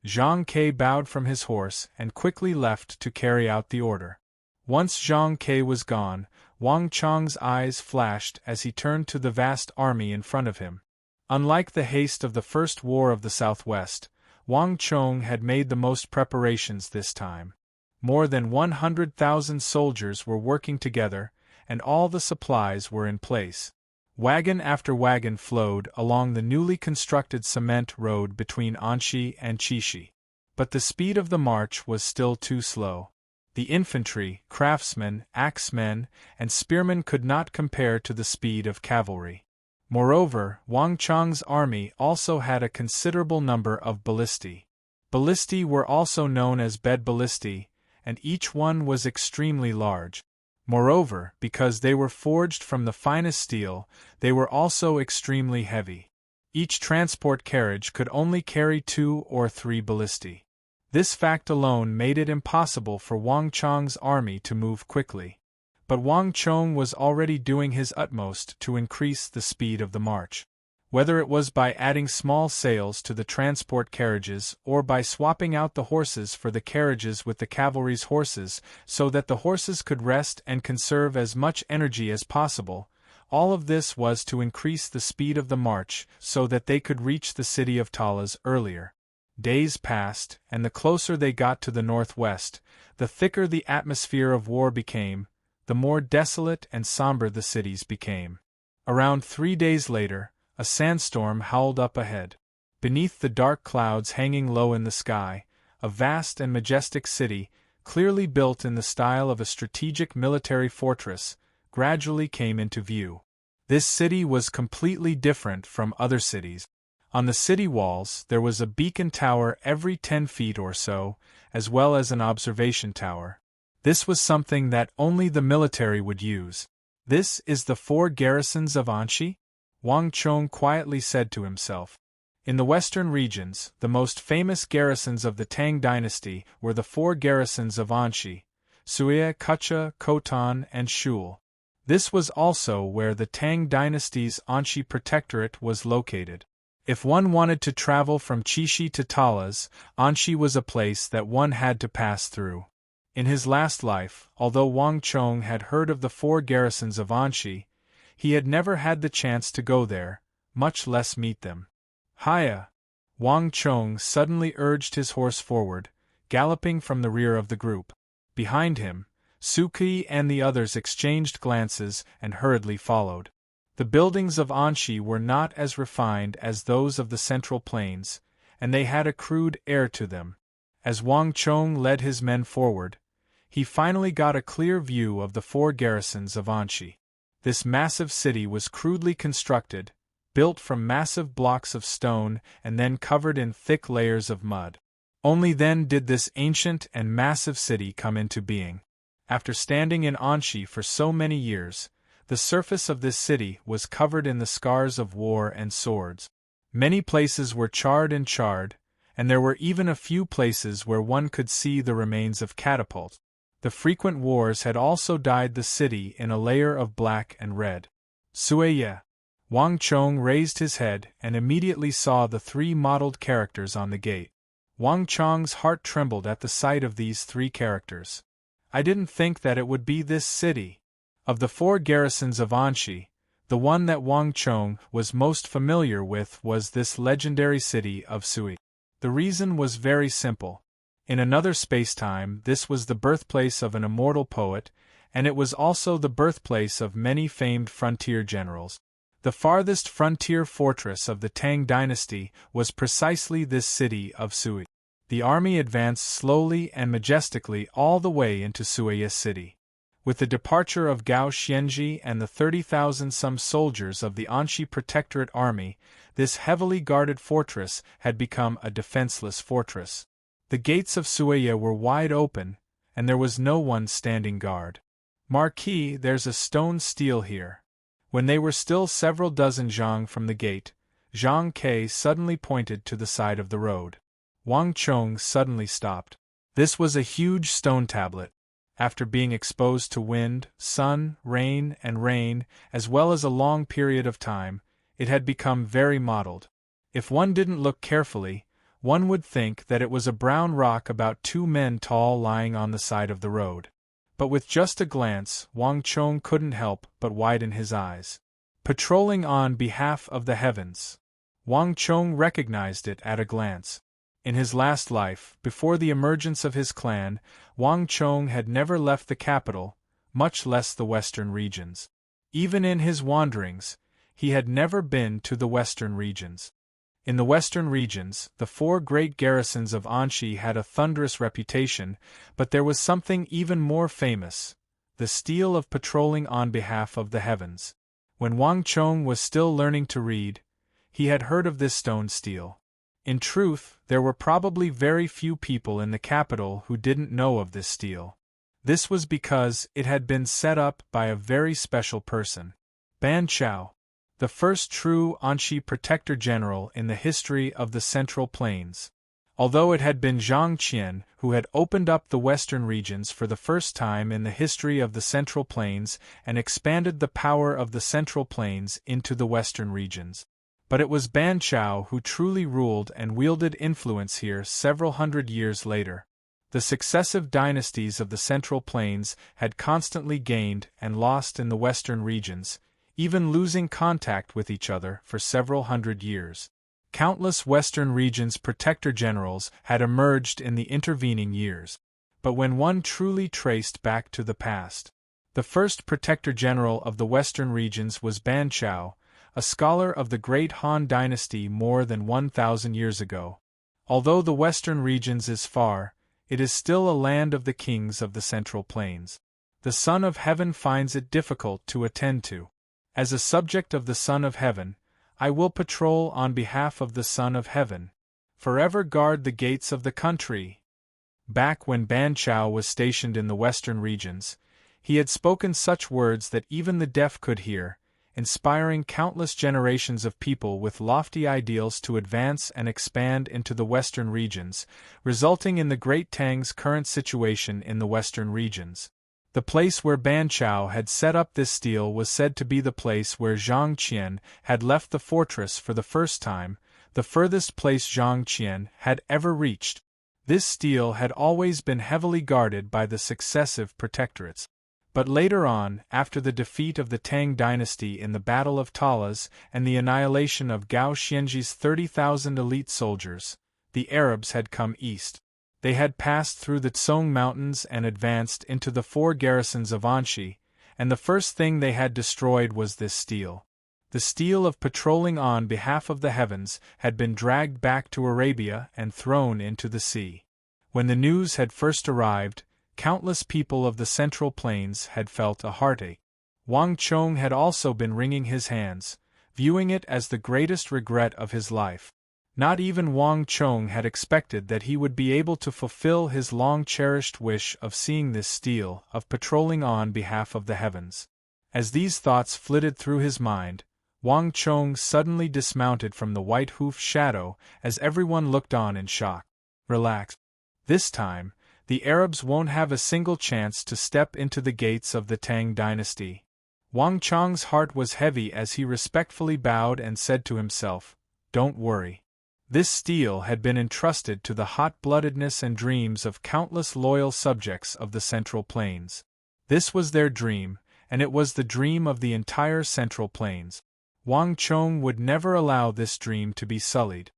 Zhang Ke bowed from his horse and quickly left to carry out the order. Once Zhang Ke was gone, Wang Chong's eyes flashed as he turned to the vast army in front of him. Unlike the haste of the First War of the Southwest, Wang Chong had made the most preparations this time. More than 100,000 soldiers were working together, and all the supplies were in place. Wagon after wagon flowed along the newly constructed cement road between Anxi and Qixi. But the speed of the march was still too slow. The infantry, craftsmen, axemen, and spearmen could not compare to the speed of cavalry. Moreover, Wang Chong's army also had a considerable number of ballistae. Ballistae were also known as bed ballistae, and each one was extremely large. Moreover, because they were forged from the finest steel, they were also extremely heavy. Each transport carriage could only carry 2 or 3 ballistae. This fact alone made it impossible for Wang Chong's army to move quickly. But Wang Chong was already doing his utmost to increase the speed of the march. Whether it was by adding small sails to the transport carriages or by swapping out the horses for the carriages with the cavalry's horses so that the horses could rest and conserve as much energy as possible, all of this was to increase the speed of the march so that they could reach the city of Talas earlier. Days passed, and the closer they got to the northwest, the thicker the atmosphere of war became, the more desolate and somber the cities became. Around 3 days later, a sandstorm howled up ahead. Beneath the dark clouds hanging low in the sky, a vast and majestic city, clearly built in the style of a strategic military fortress, gradually came into view. This city was completely different from other cities. On the city walls there was a beacon tower every 10 feet or so, as well as an observation tower. This was something that only the military would use. This is the 4 garrisons of Anxi? Wang Chong quietly said to himself. In the western regions, the most famous garrisons of the Tang dynasty were the 4 garrisons of Anxi, Suya, Kucha, Khotan, and Shul. This was also where the Tang dynasty's Anxi protectorate was located. If one wanted to travel from Qixi to Talas, Anxi was a place that one had to pass through. In his last life, although Wang Chong had heard of the 4 garrisons of Anxi, he had never had the chance to go there, much less meet them. Hiya! Wang Chong suddenly urged his horse forward, galloping from the rear of the group. Behind him, Suki and the others exchanged glances and hurriedly followed. The buildings of Anxi were not as refined as those of the Central Plains, and they had a crude air to them. As Wang Chong led his men forward, he finally got a clear view of the 4 garrisons of Anxi. This massive city was crudely constructed, built from massive blocks of stone and then covered in thick layers of mud. Only then did this ancient and massive city come into being. After standing in Anxi for so many years, the surface of this city was covered in the scars of war and swords. Many places were charred, and there were even a few places where one could see the remains of catapults. The frequent wars had also dyed the city in a layer of black and red. Sueye. Wang Chong raised his head and immediately saw the 3 mottled characters on the gate. Wang Chong's heart trembled at the sight of these 3 characters. I didn't think that it would be this city. Of the 4 garrisons of Anxi, the one that Wang Chong was most familiar with was this legendary city of Sui. The reason was very simple. In another space-time, this was the birthplace of an immortal poet, and it was also the birthplace of many famed frontier generals. The farthest frontier fortress of the Tang dynasty was precisely this city of Sui. The army advanced slowly and majestically all the way into Suiya city. With the departure of Gao Xianji and the 30,000-some soldiers of the Anxi Protectorate Army, this heavily guarded fortress had become a defenseless fortress. The gates of Suiya were wide open, and there was no one standing guard. Marquis, there's a stone stele here. When they were still several dozen zhang from the gate, Zhang Ke suddenly pointed to the side of the road. Wang Chong suddenly stopped. This was a huge stone tablet. after being exposed to wind, sun, rain, as well as a long period of time, it had become very mottled. If one didn't look carefully, one would think that it was a brown rock about 2 men tall lying on the side of the road. But with just a glance, Wang Chong couldn't help but widen his eyes. Patrolling on behalf of the heavens. Wang Chong recognized it at a glance. In his last life, before the emergence of his clan, Wang Chong had never left the capital, much less the western regions. Even in his wanderings, he had never been to the western regions. In the western regions, the 4 great garrisons of Anxi had a thunderous reputation, but there was something even more famous: the stele of patrolling on behalf of the heavens. When Wang Chong was still learning to read, he had heard of this stone stele. In truth, there were probably very few people in the capital who didn't know of this stele. This was because it had been set up by a very special person. Ban Chao, the first true Anxi protector general in the history of the Central Plains. Although it had been Zhang Qian who had opened up the western regions for the first time in the history of the Central Plains and expanded the power of the Central Plains into the western regions. But it was Ban Chao who truly ruled and wielded influence here several hundred years later. The successive dynasties of the Central Plains had constantly gained and lost in the western regions, even losing contact with each other for several hundred years. Countless western regions' protector generals had emerged in the intervening years. But when one truly traced back to the past, the first protector general of the western regions was Ban Chao, a scholar of the great Han dynasty more than 1,000 years ago. Although the western regions is far, it is still a land of the kings of the Central Plains. The Son of Heaven finds it difficult to attend to. As a subject of the Son of Heaven, I will patrol on behalf of the Son of Heaven. Forever guard the gates of the country. Back when Ban Chao was stationed in the western regions, he had spoken such words that even the deaf could hear, inspiring countless generations of people with lofty ideals to advance and expand into the western regions, resulting in the Great Tang's current situation in the western regions. The place where Ban Chao had set up this stele was said to be the place where Zhang Qian had left the fortress for the first time, the furthest place Zhang Qian had ever reached. This stele had always been heavily guarded by the successive protectorates. But later on, after the defeat of the Tang dynasty in the Battle of Talas and the annihilation of Gao Xianji's 30,000 elite soldiers, the Arabs had come east. They had passed through the Tsong Mountains and advanced into the 4 garrisons of Anxi, and the first thing they had destroyed was this stele. The stele of patrolling on behalf of the heavens had been dragged back to Arabia and thrown into the sea. When the news had first arrived, countless people of the Central Plains had felt a heartache. Wang Chong had also been wringing his hands, viewing it as the greatest regret of his life. Not even Wang Chong had expected that he would be able to fulfill his long-cherished wish of seeing this stele, of patrolling on behalf of the heavens. As these thoughts flitted through his mind, Wang Chong suddenly dismounted from the white hoof shadow as everyone looked on in shock. Relax. This time, the Arabs won't have a single chance to step into the gates of the Tang dynasty. Wang Chong's heart was heavy as he respectfully bowed and said to himself, "Don't worry." This stele had been entrusted to the hot-bloodedness and dreams of countless loyal subjects of the Central Plains. This was their dream, and it was the dream of the entire Central Plains. Wang Chong would never allow this dream to be sullied.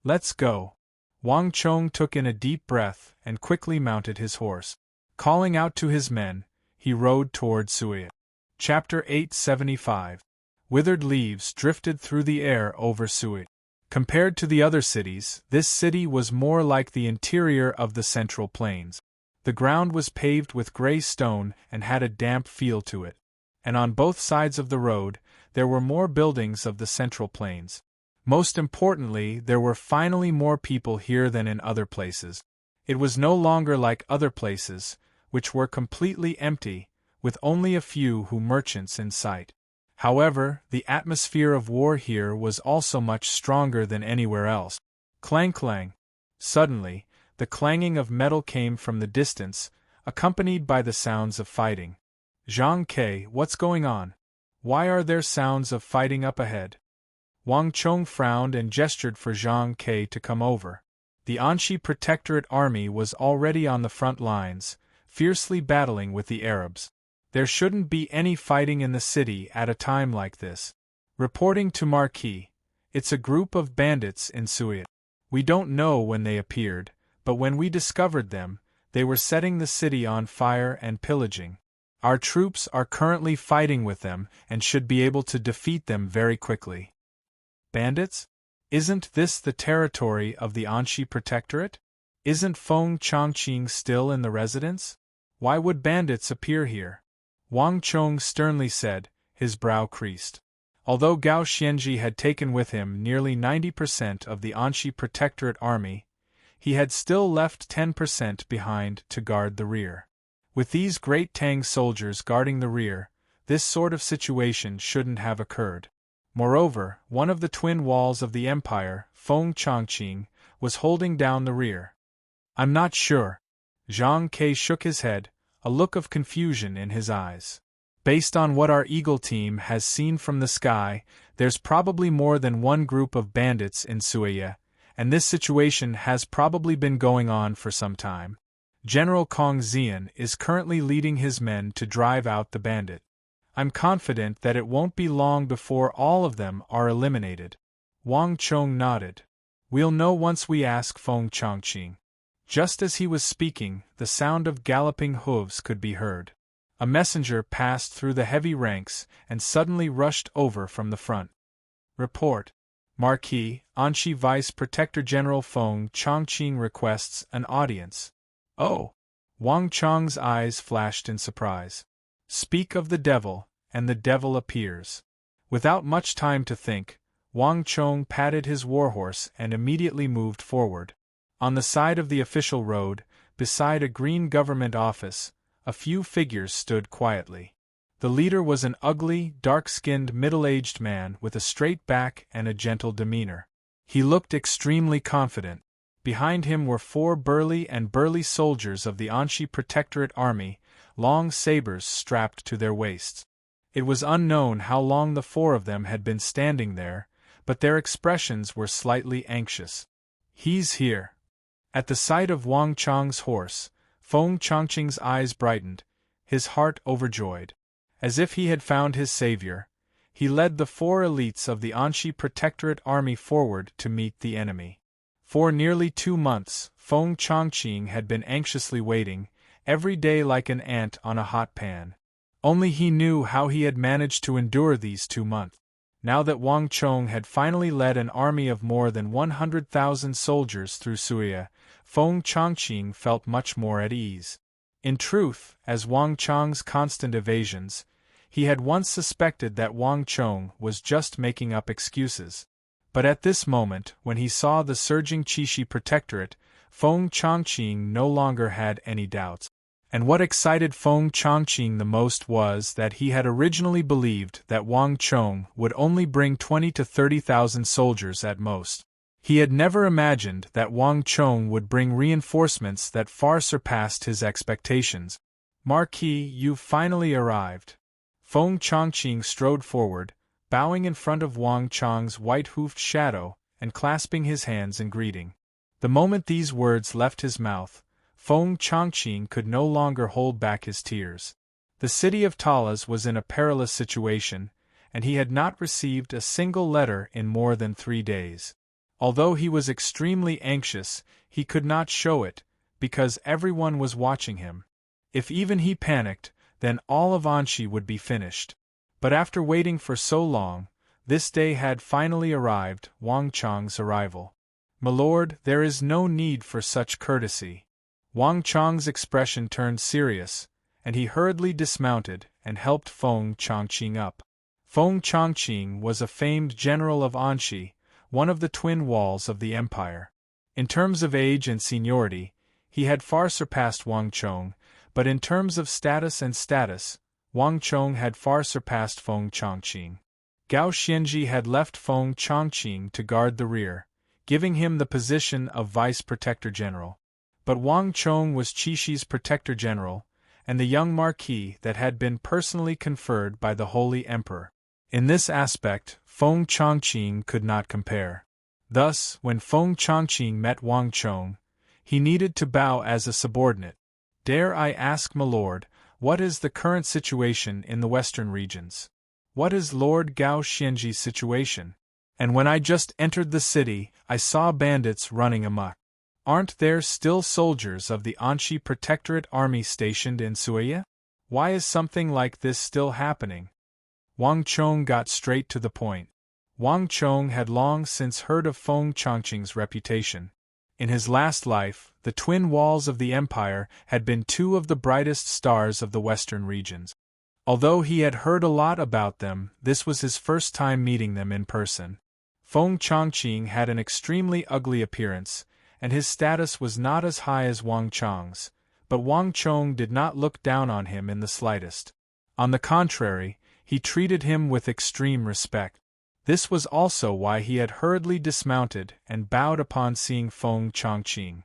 "Let's go." Wang Chong took in a deep breath and quickly mounted his horse. Calling out to his men, he rode toward Sui. Chapter 875. Withered leaves drifted through the air over Sui. Compared to the other cities, this city was more like the interior of the Central Plains. The ground was paved with gray stone and had a damp feel to it. And on both sides of the road, there were more buildings of the Central Plains. Most importantly, there were finally more people here than in other places. It was no longer like other places, which were completely empty, with only a few merchants in sight. However, the atmosphere of war here was also much stronger than anywhere else. Clang clang. Suddenly, the clanging of metal came from the distance, accompanied by the sounds of fighting. Zhang Ke, what's going on? Why are there sounds of fighting up ahead? Wang Chong frowned and gestured for Zhang Ke to come over. The Anxi Protectorate army was already on the front lines, fiercely battling with the Arabs. There shouldn't be any fighting in the city at a time like this. Reporting to Marquis, it's a group of bandits in Suiyat. We don't know when they appeared, but when we discovered them, they were setting the city on fire and pillaging. Our troops are currently fighting with them and should be able to defeat them very quickly. Bandits? Isn't this the territory of the Anxi Protectorate? Isn't Feng Chongqing still in the residence? Why would bandits appear here? Wang Chong sternly said, his brow creased. Although Gao Xianji had taken with him nearly 90% of the Anxi Protectorate army, he had still left 10% behind to guard the rear. With these great Tang soldiers guarding the rear, this sort of situation shouldn't have occurred. Moreover, one of the twin walls of the empire, Feng Chongqing, was holding down the rear. I'm not sure. Zhang Ke shook his head, a look of confusion in his eyes. Based on what our Eagle team has seen from the sky, there's probably more than one group of bandits in Suiyat, and this situation has probably been going on for some time. General Kong Xian is currently leading his men to drive out the bandit. I'm confident that it won't be long before all of them are eliminated. Wang Chong nodded. We'll know once we ask Feng Chongqing. Just as he was speaking, the sound of galloping hooves could be heard. A messenger passed through the heavy ranks and suddenly rushed over from the front. Report. Marquis, Anxi Vice Protector General Feng Chongqing requests an audience. Oh! Wang Chong's eyes flashed in surprise. Speak of the devil, and the devil appears. Without much time to think, Wang Chong patted his warhorse and immediately moved forward. On the side of the official road, beside a green government office, a few figures stood quietly. The leader was an ugly, dark-skinned, middle-aged man with a straight back and a gentle demeanor. He looked extremely confident. Behind him were 4 burly soldiers of the Anxi Protectorate army, long sabers strapped to their waists. It was unknown how long the 4 of them had been standing there, but their expressions were slightly anxious. He's here. At the sight of Wang Chong's horse, Feng Chongqing's eyes brightened, his heart overjoyed. As if he had found his savior, he led the 4 elites of the Anxi Protectorate army forward to meet the enemy. For nearly 2 months, Feng Chongqing had been anxiously waiting, every day like an ant on a hot pan. Only he knew how he had managed to endure these 2 months. Now that Wang Chong had finally led an army of more than 100,000 soldiers through Suiyat, Feng Chongqing felt much more at ease. In truth, as Wang Chong's constant evasions, he had once suspected that Wang Chong was just making up excuses. But at this moment, when he saw the surging Qixi Protectorate, Feng Chongqing no longer had any doubts. And what excited Feng Chongqing the most was that he had originally believed that Wang Chong would only bring 20 to 30,000 soldiers at most. He had never imagined that Wang Chong would bring reinforcements that far surpassed his expectations. Marquis, you've finally arrived. Feng Chongqing strode forward, bowing in front of Wang Chong's white-hoofed shadow and clasping his hands in greeting. The moment these words left his mouth, Feng Chongqing could no longer hold back his tears. The city of Talas was in a perilous situation, and he had not received a single letter in more than 3 days. Although he was extremely anxious, he could not show it, because everyone was watching him. If even he panicked, then all of Anxi would be finished. But after waiting for so long, this day had finally arrived, Wang Chong's arrival. "My lord, there is no need for such courtesy." Wang Chong's expression turned serious, and he hurriedly dismounted and helped Feng Chongqing up. Feng Chongqing was a famed general of Anxi, one of the twin walls of the empire. In terms of age and seniority, he had far surpassed Wang Chong, but in terms of status, Wang Chong had far surpassed Feng Chongqing. Gao Xianji had left Feng Chongqing to guard the rear, giving him the position of Vice Protector General. But Wang Chong was Qixi's protector general, and the young marquis that had been personally conferred by the Holy Emperor. In this aspect, Feng Chongqing could not compare. Thus, when Feng Chongqing met Wang Chong, he needed to bow as a subordinate. Dare I ask, my lord, what is the current situation in the western regions? What is Lord Gao Xianji's situation? And when I just entered the city, I saw bandits running amok. Aren't there still soldiers of the Anxi Protectorate Army stationed in Suiya? Why is something like this still happening? Wang Chong got straight to the point. Wang Chong had long since heard of Feng Chongqing's reputation. In his last life, the twin walls of the empire had been two of the brightest stars of the western regions. Although he had heard a lot about them, this was his first time meeting them in person. Feng Chongqing had an extremely ugly appearance, and his status was not as high as Wang Chong's, but Wang Chong did not look down on him in the slightest. On the contrary, he treated him with extreme respect. This was also why he had hurriedly dismounted and bowed upon seeing Feng Chongqing.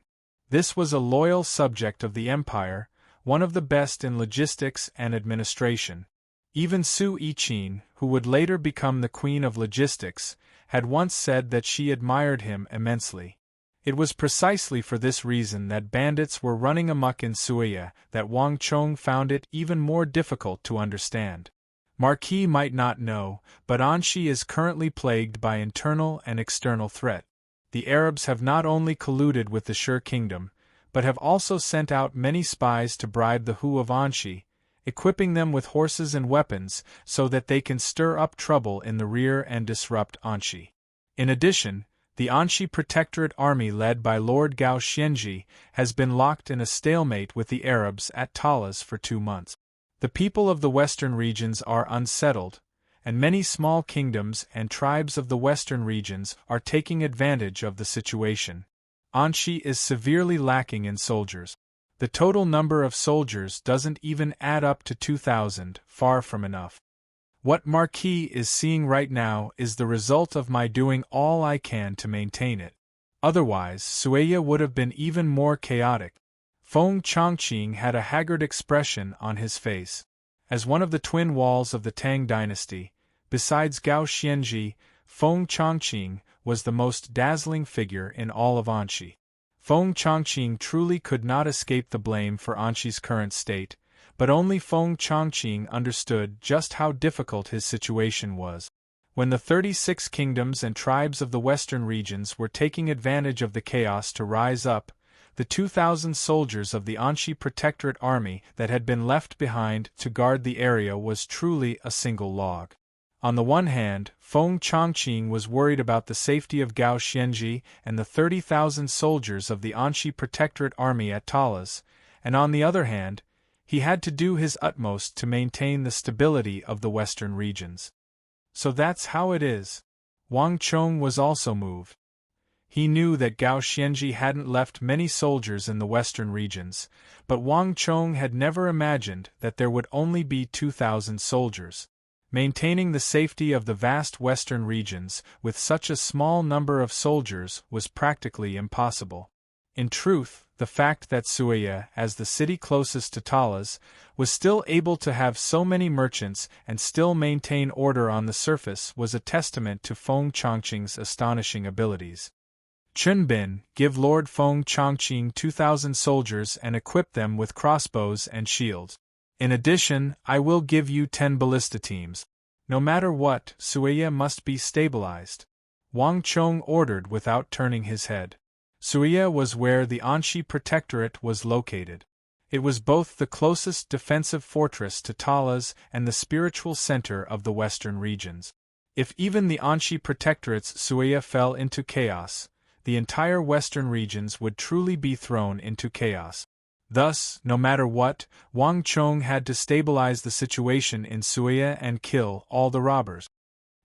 This was a loyal subject of the empire, one of the best in logistics and administration. Even Su Yiqin, who would later become the queen of logistics, had once said that she admired him immensely. It was precisely for this reason that bandits were running amok in Suiya that Wang Chong found it even more difficult to understand. Marquis might not know, but Anxi is currently plagued by internal and external threat. The Arabs have not only colluded with the Sher kingdom, but have also sent out many spies to bribe the Hu of Anxi, equipping them with horses and weapons so that they can stir up trouble in the rear and disrupt Anxi. In addition, the Anxi Protectorate Army led by Lord Gao Xianji has been locked in a stalemate with the Arabs at Talas for 2 months. The people of the western regions are unsettled, and many small kingdoms and tribes of the western regions are taking advantage of the situation. Anxi is severely lacking in soldiers. The total number of soldiers doesn't even add up to 2,000, far from enough. What Marquis is seeing right now is the result of my doing all I can to maintain it. Otherwise, Suiya would have been even more chaotic. Feng Chongqing had a haggard expression on his face. As one of the twin walls of the Tang dynasty, besides Gao Xianji, Feng Chongqing was the most dazzling figure in all of Anxi. Feng Chongqing truly could not escape the blame for Anxi's current state, but only Feng Chongqing understood just how difficult his situation was. When the 36 kingdoms and tribes of the western regions were taking advantage of the chaos to rise up, the 2,000 soldiers of the Anxi Protectorate Army that had been left behind to guard the area was truly a single log. On the one hand, Feng Chongqing was worried about the safety of Gao Xianji and the 30,000 soldiers of the Anxi Protectorate Army at Talas, and on the other hand, he had to do his utmost to maintain the stability of the western regions. So that's how it is. Wang Chong was also moved. He knew that Gao Xianji hadn't left many soldiers in the western regions, but Wang Chong had never imagined that there would only be 2,000 soldiers. Maintaining the safety of the vast western regions with such a small number of soldiers was practically impossible. In truth, the fact that Suiya, as the city closest to Talas, was still able to have so many merchants and still maintain order on the surface was a testament to Feng Chongqing's astonishing abilities. Chunbin, give Lord Feng Chongqing 2,000 soldiers and equip them with crossbows and shields. In addition, I will give you 10 ballista teams. No matter what, Suiya must be stabilized. Wang Chong ordered without turning his head. Suiya was where the Anxi Protectorate was located. It was both the closest defensive fortress to Talas and the spiritual center of the western regions. If even the Anxi Protectorate's Suiya fell into chaos, the entire western regions would truly be thrown into chaos. Thus, no matter what, Wang Chong had to stabilize the situation in Suiya and kill all the robbers.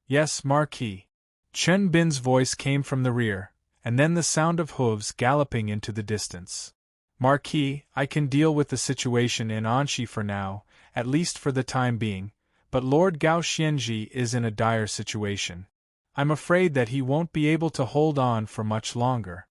Yes, Marquis. Chen Bin's voice came from the rear, and then the sound of hooves galloping into the distance. Marquis, I can deal with the situation in Anxi for now, at least for the time being, but Lord Gao Xianji is in a dire situation. I'm afraid that he won't be able to hold on for much longer.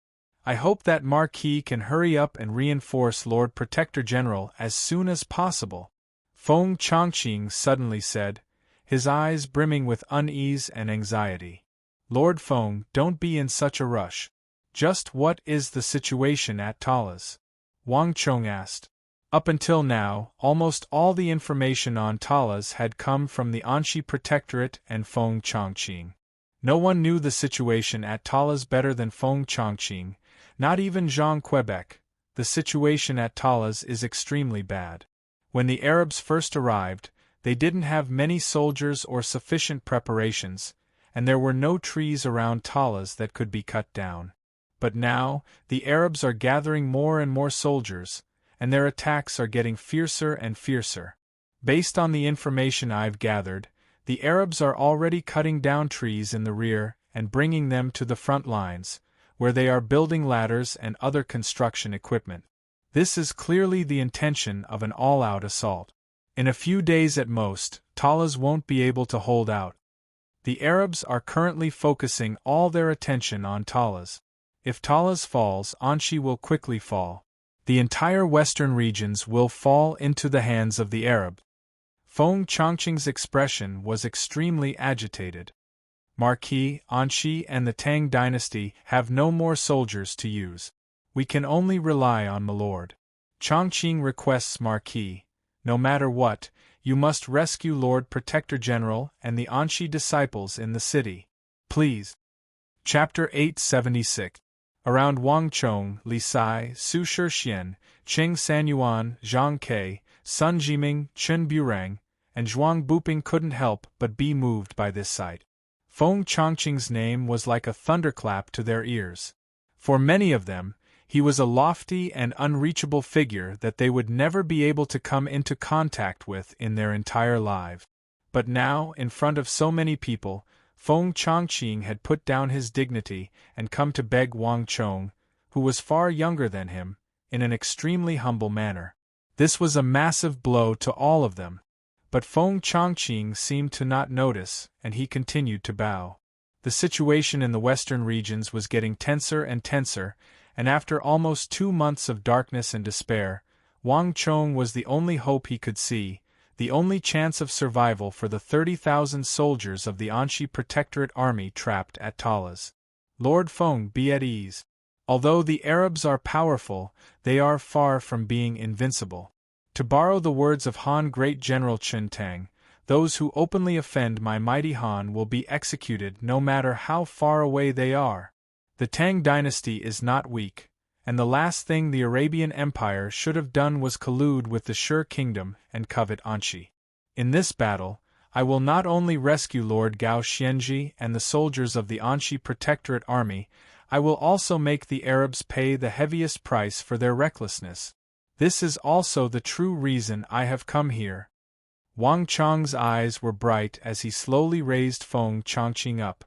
I hope that Marquis can hurry up and reinforce Lord Protector General as soon as possible, Feng Chongqing suddenly said, his eyes brimming with unease and anxiety. Lord Feng, don't be in such a rush. Just what is the situation at Talas? Wang Chong asked. Up until now, almost all the information on Talas had come from the Anxi Protectorate and Feng Chongqing. No one knew the situation at Talas better than Feng Chongqing, not even Jean Quebec. The situation at Talas is extremely bad. When the Arabs first arrived, they didn't have many soldiers or sufficient preparations, and there were no trees around Talas that could be cut down. But now, the Arabs are gathering more and more soldiers, and their attacks are getting fiercer and fiercer. Based on the information I've gathered, the Arabs are already cutting down trees in the rear and bringing them to the front lines, where they are building ladders and other construction equipment. This is clearly the intention of an all-out assault. In a few days at most, Talas won't be able to hold out. The Arabs are currently focusing all their attention on Talas. If Talas falls, Anxi will quickly fall. The entire western regions will fall into the hands of the Arab. Feng Chongqing's expression was extremely agitated. Marquis, Anxi and the Tang dynasty have no more soldiers to use. We can only rely on Milord. Chongqing requests Marquis, no matter what, you must rescue Lord Protector General and the Anxi disciples in the city. Please. Chapter 876. Around Wang Chong, Li Sai, Su Shixian, Qing Sanyuan, Zhang Ke, Sun Jiming, Chen Burang, and Zhuang Buping couldn't help but be moved by this sight. Feng Chongqing's name was like a thunderclap to their ears. For many of them, he was a lofty and unreachable figure that they would never be able to come into contact with in their entire lives. But now, in front of so many people, Feng Chongqing had put down his dignity and come to beg Wang Chong, who was far younger than him, in an extremely humble manner. This was a massive blow to all of them. But Feng Chongqing seemed to not notice, and he continued to bow. The situation in the western regions was getting tenser and tenser, and after almost 2 months of darkness and despair, Wang Chong was the only hope he could see, the only chance of survival for the 30,000 soldiers of the Anxi Protectorate army trapped at Talas. Lord Feng, be at ease. Although the Arabs are powerful, they are far from being invincible. To borrow the words of Han Great General Chen Tang, those who openly offend my mighty Han will be executed no matter how far away they are. The Tang dynasty is not weak, and the last thing the Arabian Empire should have done was collude with the Sher Kingdom and covet Anxi. In this battle, I will not only rescue Lord Gao Xianji and the soldiers of the Anxi Protectorate army, I will also make the Arabs pay the heaviest price for their recklessness. This is also the true reason I have come here. Wang Chong's eyes were bright as he slowly raised Feng Chongqing up,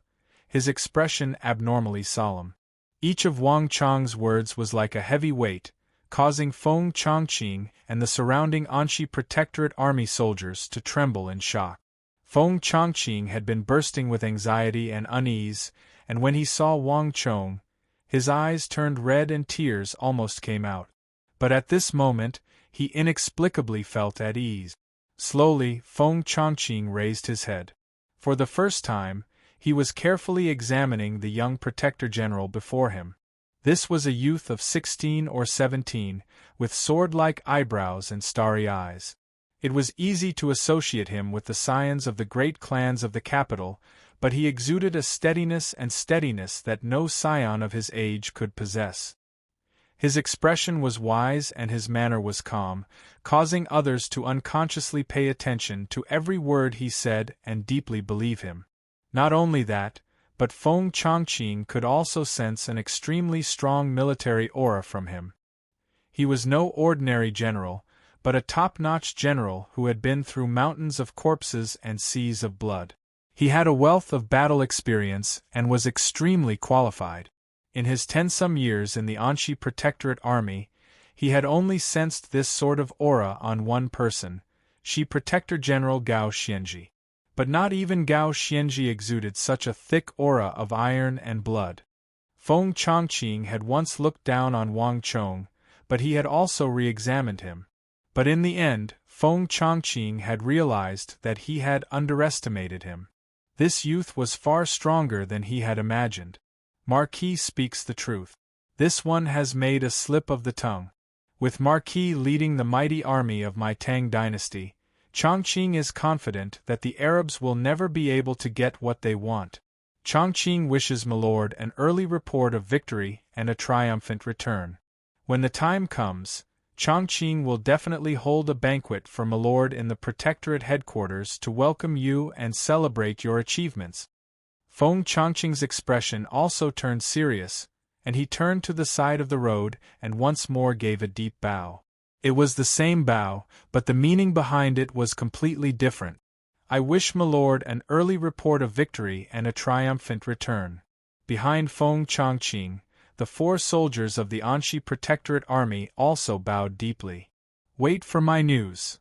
his expression abnormally solemn. Each of Wang Chong's words was like a heavy weight, causing Feng Chongqing and the surrounding Anxi Protectorate army soldiers to tremble in shock. Feng Chongqing had been bursting with anxiety and unease, and when he saw Wang Chong, his eyes turned red and tears almost came out. But at this moment, he inexplicably felt at ease. Slowly, Feng Chongqing raised his head. For the first time, he was carefully examining the young Protector General before him. This was a youth of 16 or 17, with sword-like eyebrows and starry eyes. It was easy to associate him with the scions of the great clans of the capital, but he exuded a steadiness that no scion of his age could possess. His expression was wise and his manner was calm, causing others to unconsciously pay attention to every word he said and deeply believe him. Not only that, but Feng Chongqing could also sense an extremely strong military aura from him. He was no ordinary general, but a top-notch general who had been through mountains of corpses and seas of blood. He had a wealth of battle experience and was extremely qualified. In his 10-some years in the Anxi Protectorate army, he had only sensed this sort of aura on one person, Shi Protector General Gao Xianji. But not even Gao Xianji exuded such a thick aura of iron and blood. Feng Chongqing had once looked down on Wang Chong, but he had also re-examined him. But in the end, Feng Chongqing had realized that he had underestimated him. This youth was far stronger than he had imagined. Marquis speaks the truth. This one has made a slip of the tongue. With Marquis leading the mighty army of my Tang dynasty, Chongqing is confident that the Arabs will never be able to get what they want. Chongqing wishes Milord an early report of victory and a triumphant return. When the time comes, Chongqing will definitely hold a banquet for Milord in the Protectorate headquarters to welcome you and celebrate your achievements. Feng Chongqing's expression also turned serious, and he turned to the side of the road and once more gave a deep bow. It was the same bow, but the meaning behind it was completely different. I wish Milord an early report of victory and a triumphant return. Behind Feng Chongqing, the 4 soldiers of the Anxi Protectorate army also bowed deeply. Wait for my news.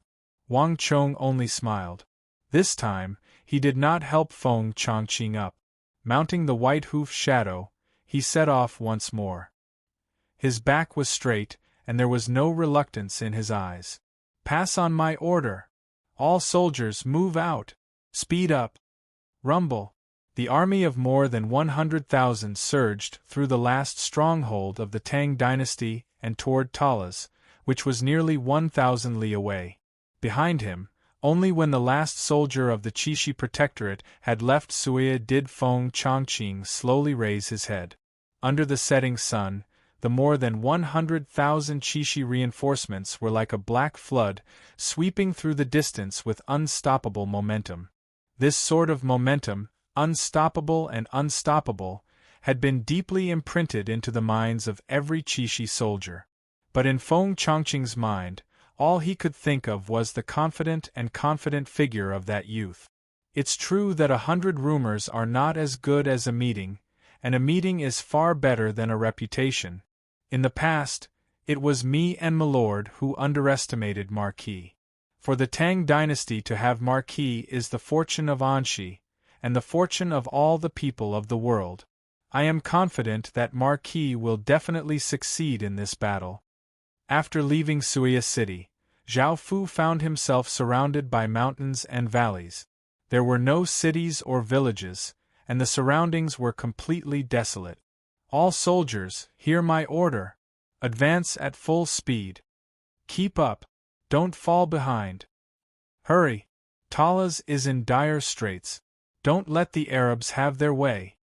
Wang Chong only smiled. This time, he did not help Feng Chongqing up. Mounting the white hoof shadow, he set off once more. His back was straight, and there was no reluctance in his eyes. Pass on my order. All soldiers move out. Speed up. Rumble. The army of more than 100,000 surged through the last stronghold of the Tang dynasty and toward Talas, which was nearly 1,000 li away. Behind him, only when the last soldier of the Qixi Protectorate had left Suya did Feng Chongqing slowly raise his head. Under the setting sun, the more than 100,000 Qixi reinforcements were like a black flood, sweeping through the distance with unstoppable momentum. This sort of momentum, unstoppable and unstoppable, had been deeply imprinted into the minds of every Qixi soldier. But in Feng Chongqing's mind, all he could think of was the confident figure of that youth. It's true that 100 rumors are not as good as a meeting, and a meeting is far better than a reputation. In the past, it was me and Milord who underestimated Marquis. For the Tang dynasty to have Marquis is the fortune of Anxi, and the fortune of all the people of the world. I am confident that Marquis will definitely succeed in this battle. After leaving Suya City, Zhao Fu found himself surrounded by mountains and valleys. There were no cities or villages, and the surroundings were completely desolate. All soldiers, hear my order. Advance at full speed. Keep up. Don't fall behind. Hurry. Talas is in dire straits. Don't let the Arabs have their way.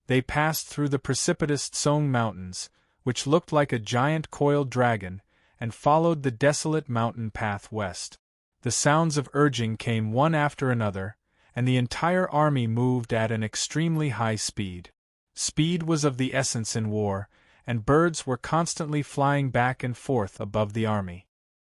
They passed through the precipitous Tsong Mountains, which looked like a giant coiled dragon, and followed the desolate mountain path west. The sounds of urging came one after another, and the entire army moved at an extremely high speed. Speed was of the essence in war, and birds were constantly flying back and forth above the army.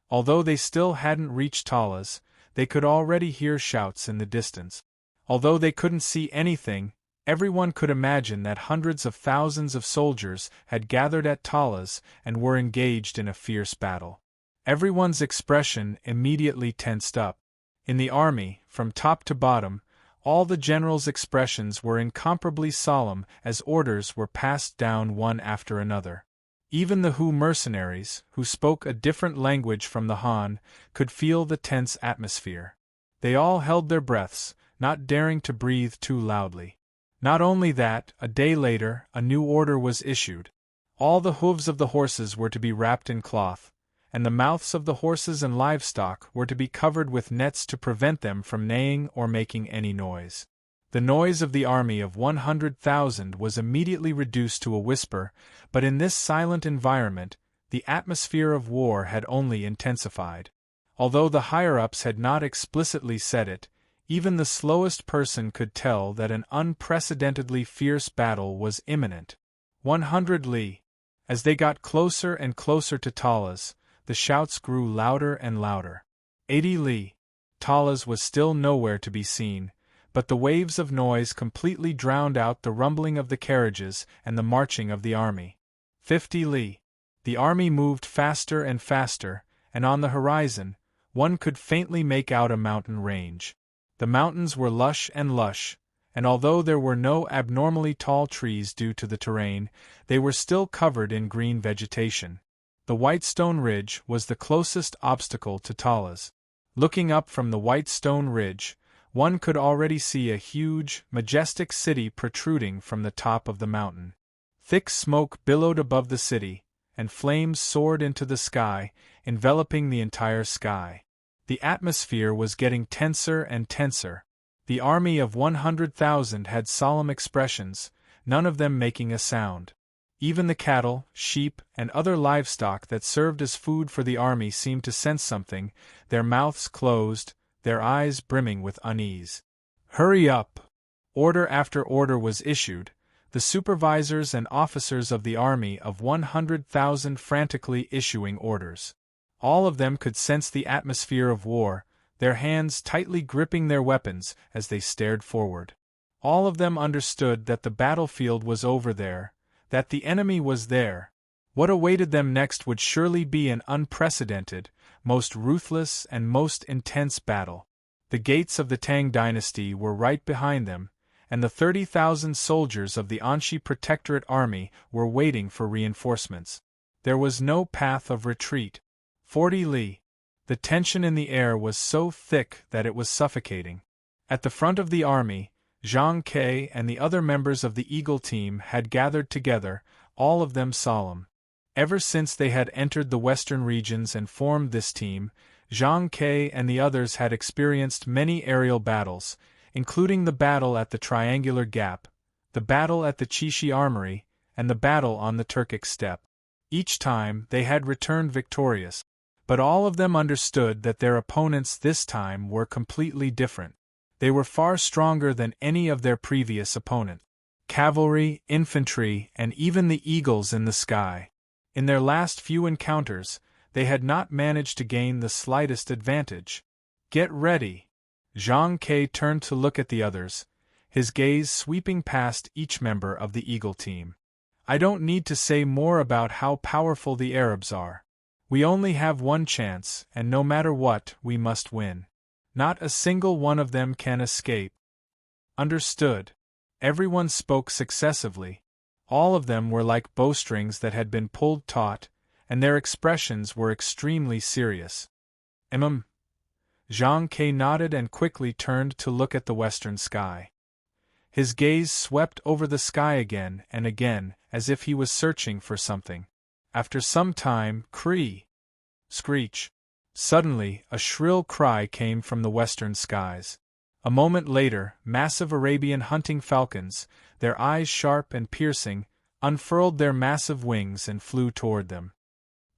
Although they still hadn't reached Talas, they could already hear shouts in the distance. Although they couldn't see anything, everyone could imagine that hundreds of thousands of soldiers had gathered at Talas and were engaged in a fierce battle. Everyone's expression immediately tensed up. In the army, from top to bottom, all the generals' expressions were incomparably solemn as orders were passed down one after another. Even the Hu mercenaries, who spoke a different language from the Han, could feel the tense atmosphere. They all held their breaths, not daring to breathe too loudly. Not only that, a day later, a new order was issued. All the hooves of the horses were to be wrapped in cloth, and the mouths of the horses and livestock were to be covered with nets to prevent them from neighing or making any noise. The noise of the army of 100,000 was immediately reduced to a whisper, but in this silent environment, the atmosphere of war had only intensified. Although the higher-ups had not explicitly said it, even the slowest person could tell that an unprecedentedly fierce battle was imminent. 100 li. As they got closer and closer to Talas, the shouts grew louder and louder. 80 li. Talas was still nowhere to be seen, but the waves of noise completely drowned out the rumbling of the carriages and the marching of the army. 50 li. The army moved faster and faster, and on the horizon, one could faintly make out a mountain range. The mountains were lush, and although there were no abnormally tall trees due to the terrain, they were still covered in green vegetation. The white stone ridge was the closest obstacle to Tala's. Looking up from the white stone ridge, one could already see a huge, majestic city protruding from the top of the mountain. Thick smoke billowed above the city, and flames soared into the sky, enveloping the entire sky. The atmosphere was getting tenser and tenser. The army of 100,000 had solemn expressions, none of them making a sound. Even the cattle, sheep, and other livestock that served as food for the army seemed to sense something, their mouths closed, their eyes brimming with unease. "Hurry up!" Order after order was issued, the supervisors and officers of the army of 100,000 frantically issuing orders. All of them could sense the atmosphere of war, their hands tightly gripping their weapons as they stared forward. All of them understood that the battlefield was over there, that the enemy was there. What awaited them next would surely be an unprecedented, most ruthless and most intense battle. The gates of the Tang dynasty were right behind them, and the 30,000 soldiers of the Anxi Protectorate Army were waiting for reinforcements. There was no path of retreat. 40 li. The tension in the air was so thick that it was suffocating. At the front of the army, Zhang Ke and the other members of the Eagle team had gathered together, all of them solemn. Ever since they had entered the western regions and formed this team, Zhang Ke and the others had experienced many aerial battles, including the battle at the Triangular Gap, the battle at the Chishi Armory, and the battle on the Turkic Steppe. Each time they had returned victorious, but all of them understood that their opponents this time were completely different. They were far stronger than any of their previous opponents. Cavalry, infantry, and even the eagles in the sky. In their last few encounters, they had not managed to gain the slightest advantage. "Get ready!" Zhang Ke turned to look at the others, his gaze sweeping past each member of the Eagle team. "I don't need to say more about how powerful the Arabs are. We only have one chance, and no matter what, we must win. Not a single one of them can escape." "Understood." Everyone spoke successively. All of them were like bowstrings that had been pulled taut, and their expressions were extremely serious. Zhang Ke nodded and quickly turned to look at the western sky. His gaze swept over the sky again and again, as if he was searching for something. After some time, screech. Suddenly, a shrill cry came from the western skies. A moment later, massive Arabian hunting falcons, their eyes sharp and piercing, unfurled their massive wings and flew toward them.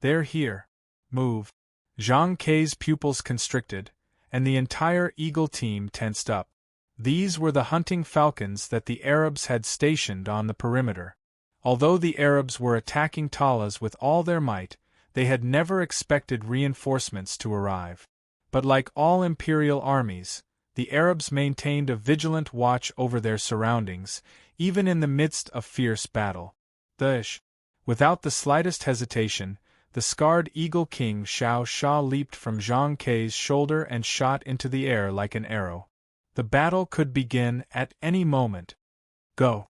"They're here. Move." Zhang Ke's pupils constricted, and the entire Eagle team tensed up. These were the hunting falcons that the Arabs had stationed on the perimeter. Although the Arabs were attacking Talas with all their might, they had never expected reinforcements to arrive. But like all imperial armies, the Arabs maintained a vigilant watch over their surroundings, even in the midst of fierce battle. Without the slightest hesitation, the scarred Eagle King Xiao Sha leaped from Zhang Ke's shoulder and shot into the air like an arrow. The battle could begin at any moment. Go.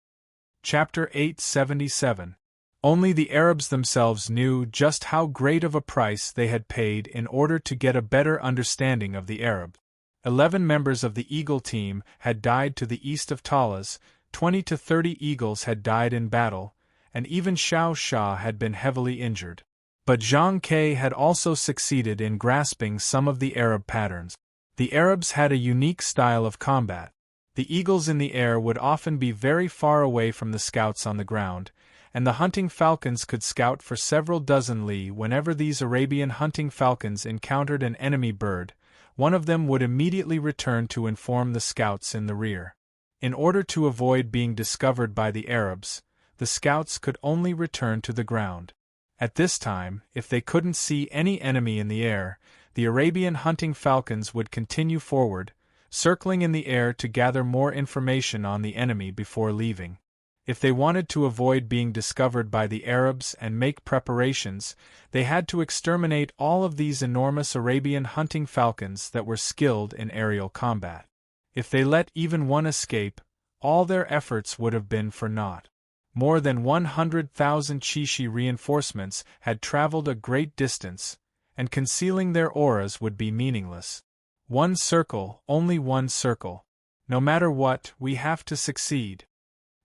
Chapter 877. Only the Arabs themselves knew just how great of a price they had paid in order to get a better understanding of the Arab. 11 members of the Eagle team had died to the east of Talas, 20 to 30 eagles had died in battle, and even Xiao Sha had been heavily injured. But Zhang Ke had also succeeded in grasping some of the Arab patterns. The Arabs had a unique style of combat. The eagles in the air would often be very far away from the scouts on the ground, and the hunting falcons could scout for several dozen li. Whenever these Arabian hunting falcons encountered an enemy bird, one of them would immediately return to inform the scouts in the rear. In order to avoid being discovered by the Arabs, the scouts could only return to the ground. At this time, if they couldn't see any enemy in the air, the Arabian hunting falcons would continue forward, circling in the air to gather more information on the enemy before leaving. If they wanted to avoid being discovered by the Arabs and make preparations, they had to exterminate all of these enormous Arabian hunting falcons that were skilled in aerial combat. If they let even one escape, all their efforts would have been for naught. More than 100,000 Qixi reinforcements had traveled a great distance, and concealing their auras would be meaningless. One circle, only one circle. No matter what, we have to succeed.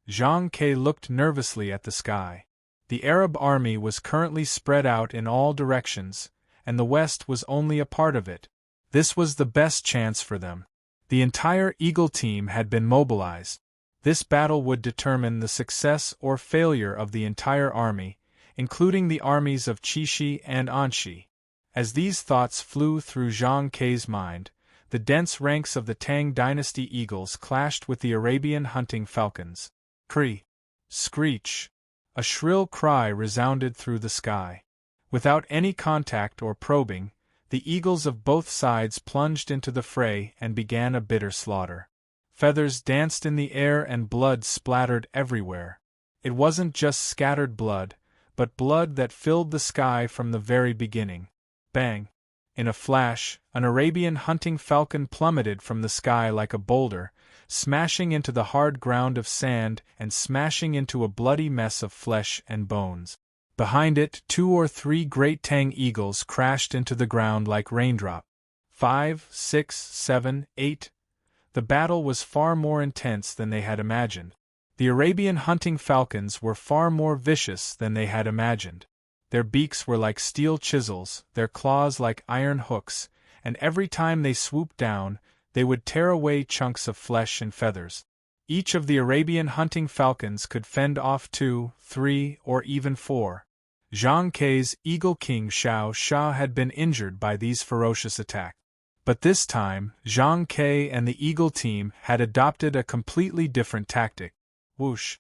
Zhang Ke looked nervously at the sky. The Arab army was currently spread out in all directions, and the west was only a part of it. This was the best chance for them. The entire Eagle team had been mobilized. This battle would determine the success or failure of the entire army, including the armies of Qixi and Anxi. As these thoughts flew through Zhang Ke's mind, the dense ranks of the Tang dynasty eagles clashed with the Arabian hunting falcons. Cree! Screech! A shrill cry resounded through the sky. Without any contact or probing, the eagles of both sides plunged into the fray and began a bitter slaughter. Feathers danced in the air and blood splattered everywhere. It wasn't just scattered blood, but blood that filled the sky from the very beginning. Bang! In a flash, an Arabian hunting falcon plummeted from the sky like a boulder, smashing into the hard ground of sand and smashing into a bloody mess of flesh and bones. Behind it, 2 or 3 great Tang eagles crashed into the ground like raindrops. 5, 6, 7, 8. The battle was far more intense than they had imagined. The Arabian hunting falcons were far more vicious than they had imagined. Their beaks were like steel chisels, their claws like iron hooks, and every time they swooped down, they would tear away chunks of flesh and feathers. Each of the Arabian hunting falcons could fend off 2, 3, or even 4. Zhang Ke's Eagle King Xiao Sha had been injured by these ferocious attacks. But this time, Zhang Ke and the Eagle team had adopted a completely different tactic. Whoosh!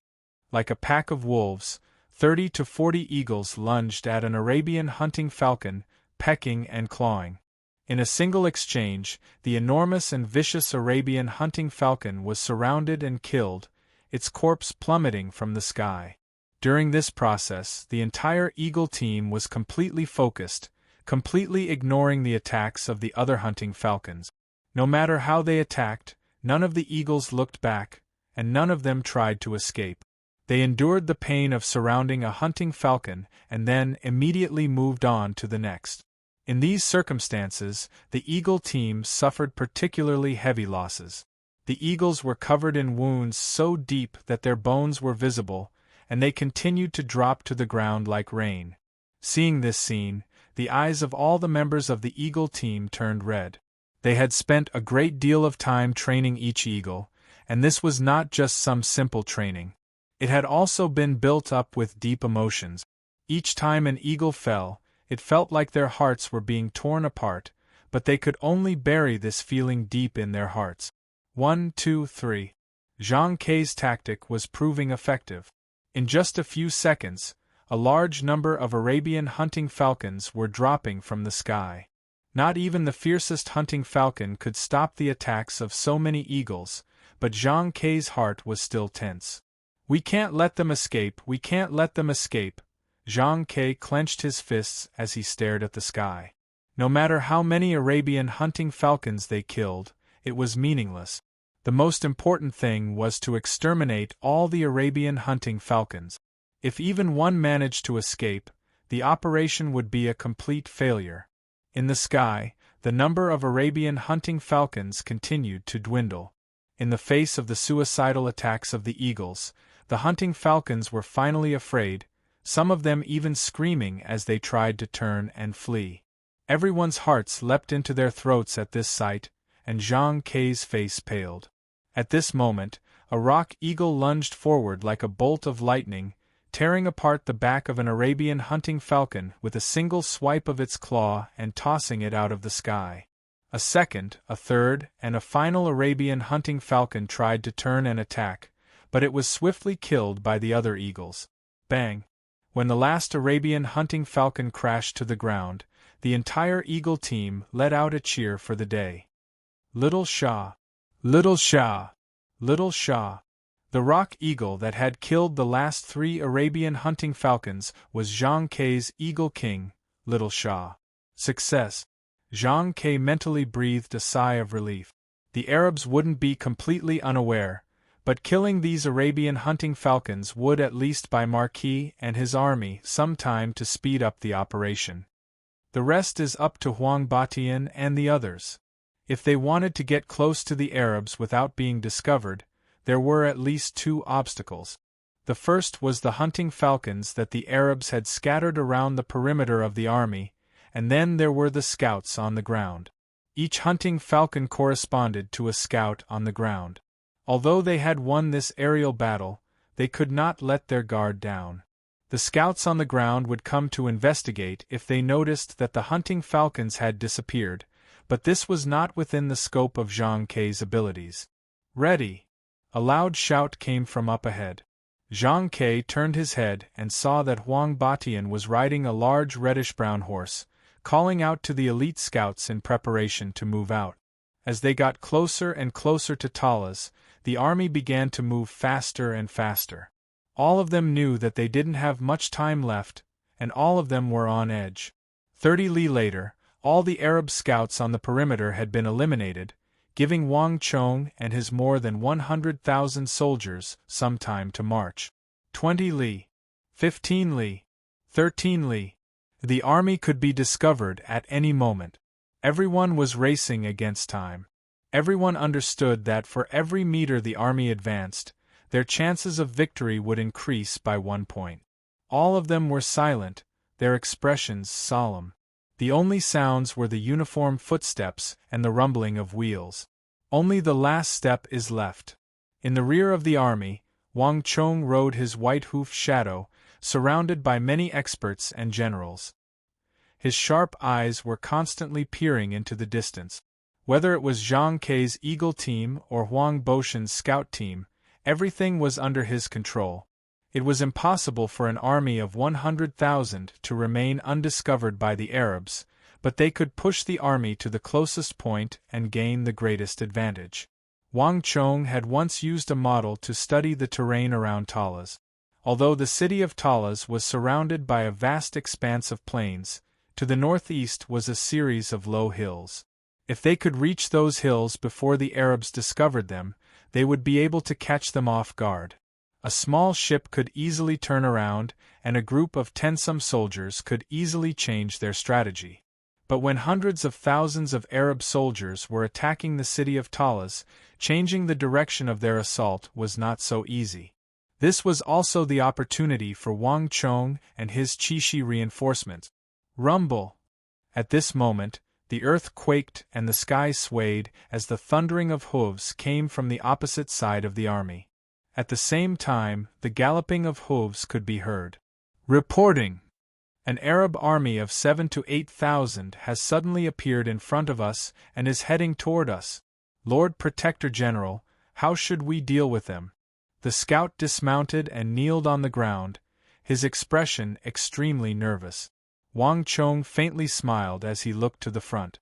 Like a pack of wolves, 30 to 40 eagles lunged at an Arabian hunting falcon, pecking and clawing. In a single exchange, the enormous and vicious Arabian hunting falcon was surrounded and killed, its corpse plummeting from the sky. During this process, the entire eagle team was completely focused, completely ignoring the attacks of the other hunting falcons. No matter how they attacked, none of the eagles looked back, and none of them tried to escape. They endured the pain of surrounding a hunting falcon and then immediately moved on to the next. In these circumstances, the eagle team suffered particularly heavy losses. The eagles were covered in wounds so deep that their bones were visible, and they continued to drop to the ground like rain. Seeing this scene, the eyes of all the members of the eagle team turned red. They had spent a great deal of time training each eagle, and this was not just some simple training. It had also been built up with deep emotions. Each time an eagle fell, it felt like their hearts were being torn apart, but they could only bury this feeling deep in their hearts. 1, 2, 3. Zhang Ke's tactic was proving effective. In just a few seconds, a large number of Arabian hunting falcons were dropping from the sky. Not even the fiercest hunting falcon could stop the attacks of so many eagles, but Zhang Ke's heart was still tense. "We can't let them escape, we can't let them escape." Zhang Ke clenched his fists as he stared at the sky. No matter how many Arabian hunting falcons they killed, it was meaningless. The most important thing was to exterminate all the Arabian hunting falcons. If even one managed to escape, the operation would be a complete failure. In the sky, the number of Arabian hunting falcons continued to dwindle. In the face of the suicidal attacks of the eagles, the hunting falcons were finally afraid, some of them even screaming as they tried to turn and flee. Everyone's hearts leapt into their throats at this sight, and Zhang Ke's face paled. At this moment, a rock eagle lunged forward like a bolt of lightning, tearing apart the back of an Arabian hunting falcon with a single swipe of its claw and tossing it out of the sky. A second, a third, and a final Arabian hunting falcon tried to turn and attack, but it was swiftly killed by the other eagles. Bang! When the last Arabian hunting falcon crashed to the ground, the entire eagle team let out a cheer for the day. Little Shah! Little Shah! Little Shah! The rock eagle that had killed the last 3 Arabian hunting falcons was Zhang Ke's Eagle King, Little Shah. Success! Zhang Ke mentally breathed a sigh of relief. The Arabs wouldn't be completely unaware, But killing these Arabian hunting falcons would at least buy Marquis and his army some time to speed up the operation. The rest is up to Huang Batian and the others. If they wanted to get close to the Arabs without being discovered, there were at least two obstacles. The first was the hunting falcons that the Arabs had scattered around the perimeter of the army, and then there were the scouts on the ground. Each hunting falcon corresponded to a scout on the ground. Although they had won this aerial battle, they could not let their guard down. The scouts on the ground would come to investigate if they noticed that the hunting falcons had disappeared, but this was not within the scope of Zhang Ke's abilities. "Ready!" A loud shout came from up ahead. Zhang Ke turned his head and saw that Huang Batian was riding a large reddish-brown horse, calling out to the elite scouts in preparation to move out. As they got closer and closer to Talas, the army began to move faster and faster. All of them knew that they didn't have much time left, and all of them were on edge. 30 li later, all the Arab scouts on the perimeter had been eliminated, giving Wang Chong and his more than 100,000 soldiers some time to march. 20 li, 15 li, 13 li. The army could be discovered at any moment. Everyone was racing against time. Everyone understood that for every meter the army advanced, their chances of victory would increase by 1 point. All of them were silent, their expressions solemn. The only sounds were the uniform footsteps and the rumbling of wheels. Only the last step is left. In the rear of the army, Wang Chong rode his white-hoofed shadow, surrounded by many experts and generals. His sharp eyes were constantly peering into the distance. Whether it was Zhang Ke's Eagle team or Huang Boshan's scout team, everything was under his control. It was impossible for an army of 100,000 to remain undiscovered by the Arabs, but they could push the army to the closest point and gain the greatest advantage. Wang Chong had once used a model to study the terrain around Talas. Although the city of Talas was surrounded by a vast expanse of plains, to the northeast was a series of low hills. If they could reach those hills before the Arabs discovered them, they would be able to catch them off guard. A small ship could easily turn around, and a group of tensome soldiers could easily change their strategy. But when hundreds of thousands of Arab soldiers were attacking the city of Talas, changing the direction of their assault was not so easy. This was also the opportunity for Wang Chong and his Chishi reinforcements. Rumble! At this moment, the earth quaked and the sky swayed as the thundering of hooves came from the opposite side of the army. At the same time, the galloping of hooves could be heard. Reporting! An Arab army of 7,000 to 8,000 has suddenly appeared in front of us and is heading toward us. Lord Protector General, how should we deal with them? The scout dismounted and kneeled on the ground, his expression extremely nervous. Wang Chong faintly smiled as he looked to the front.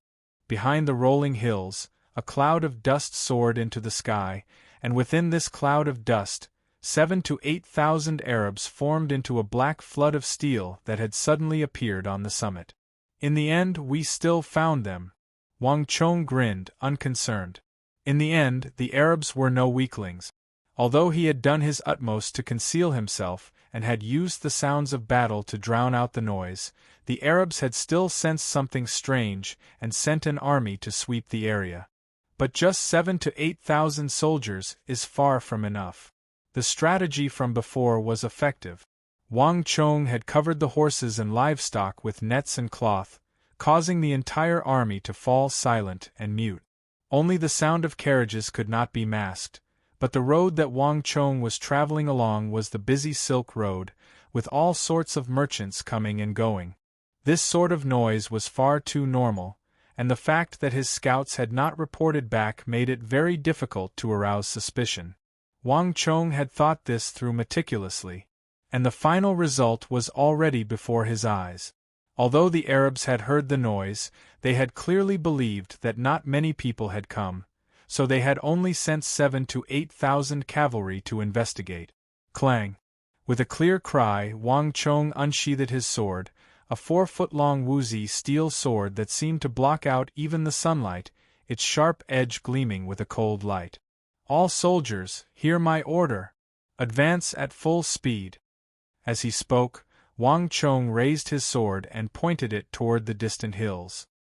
Behind the rolling hills, a cloud of dust soared into the sky, and within this cloud of dust, 7,000 to 8,000 Arabs formed into a black flood of steel that had suddenly appeared on the summit. In the end we still found them. Wang Chong grinned, unconcerned. In the end, the Arabs were no weaklings. Although he had done his utmost to conceal himself, and had used the sounds of battle to drown out the noise, the Arabs had still sensed something strange and sent an army to sweep the area. But just 7,000 to 8,000 soldiers is far from enough. The strategy from before was effective. Wang Chong had covered the horses and livestock with nets and cloth, causing the entire army to fall silent and mute. Only the sound of carriages could not be masked, but the road that Wang Chong was traveling along was the busy Silk Road, with all sorts of merchants coming and going. This sort of noise was far too normal, and the fact that his scouts had not reported back made it very difficult to arouse suspicion. Wang Chong had thought this through meticulously, and the final result was already before his eyes. Although the Arabs had heard the noise, they had clearly believed that not many people had come, so they had only sent 7,000 to 8,000 cavalry to investigate. Clang! With a clear cry, Wang Chong unsheathed his sword, a 4-foot-long woozy steel sword that seemed to block out even the sunlight, its sharp edge gleaming with a cold light. All soldiers, hear my order! Advance at full speed! As he spoke, Wang Chong raised his sword and pointed it toward the distant hills.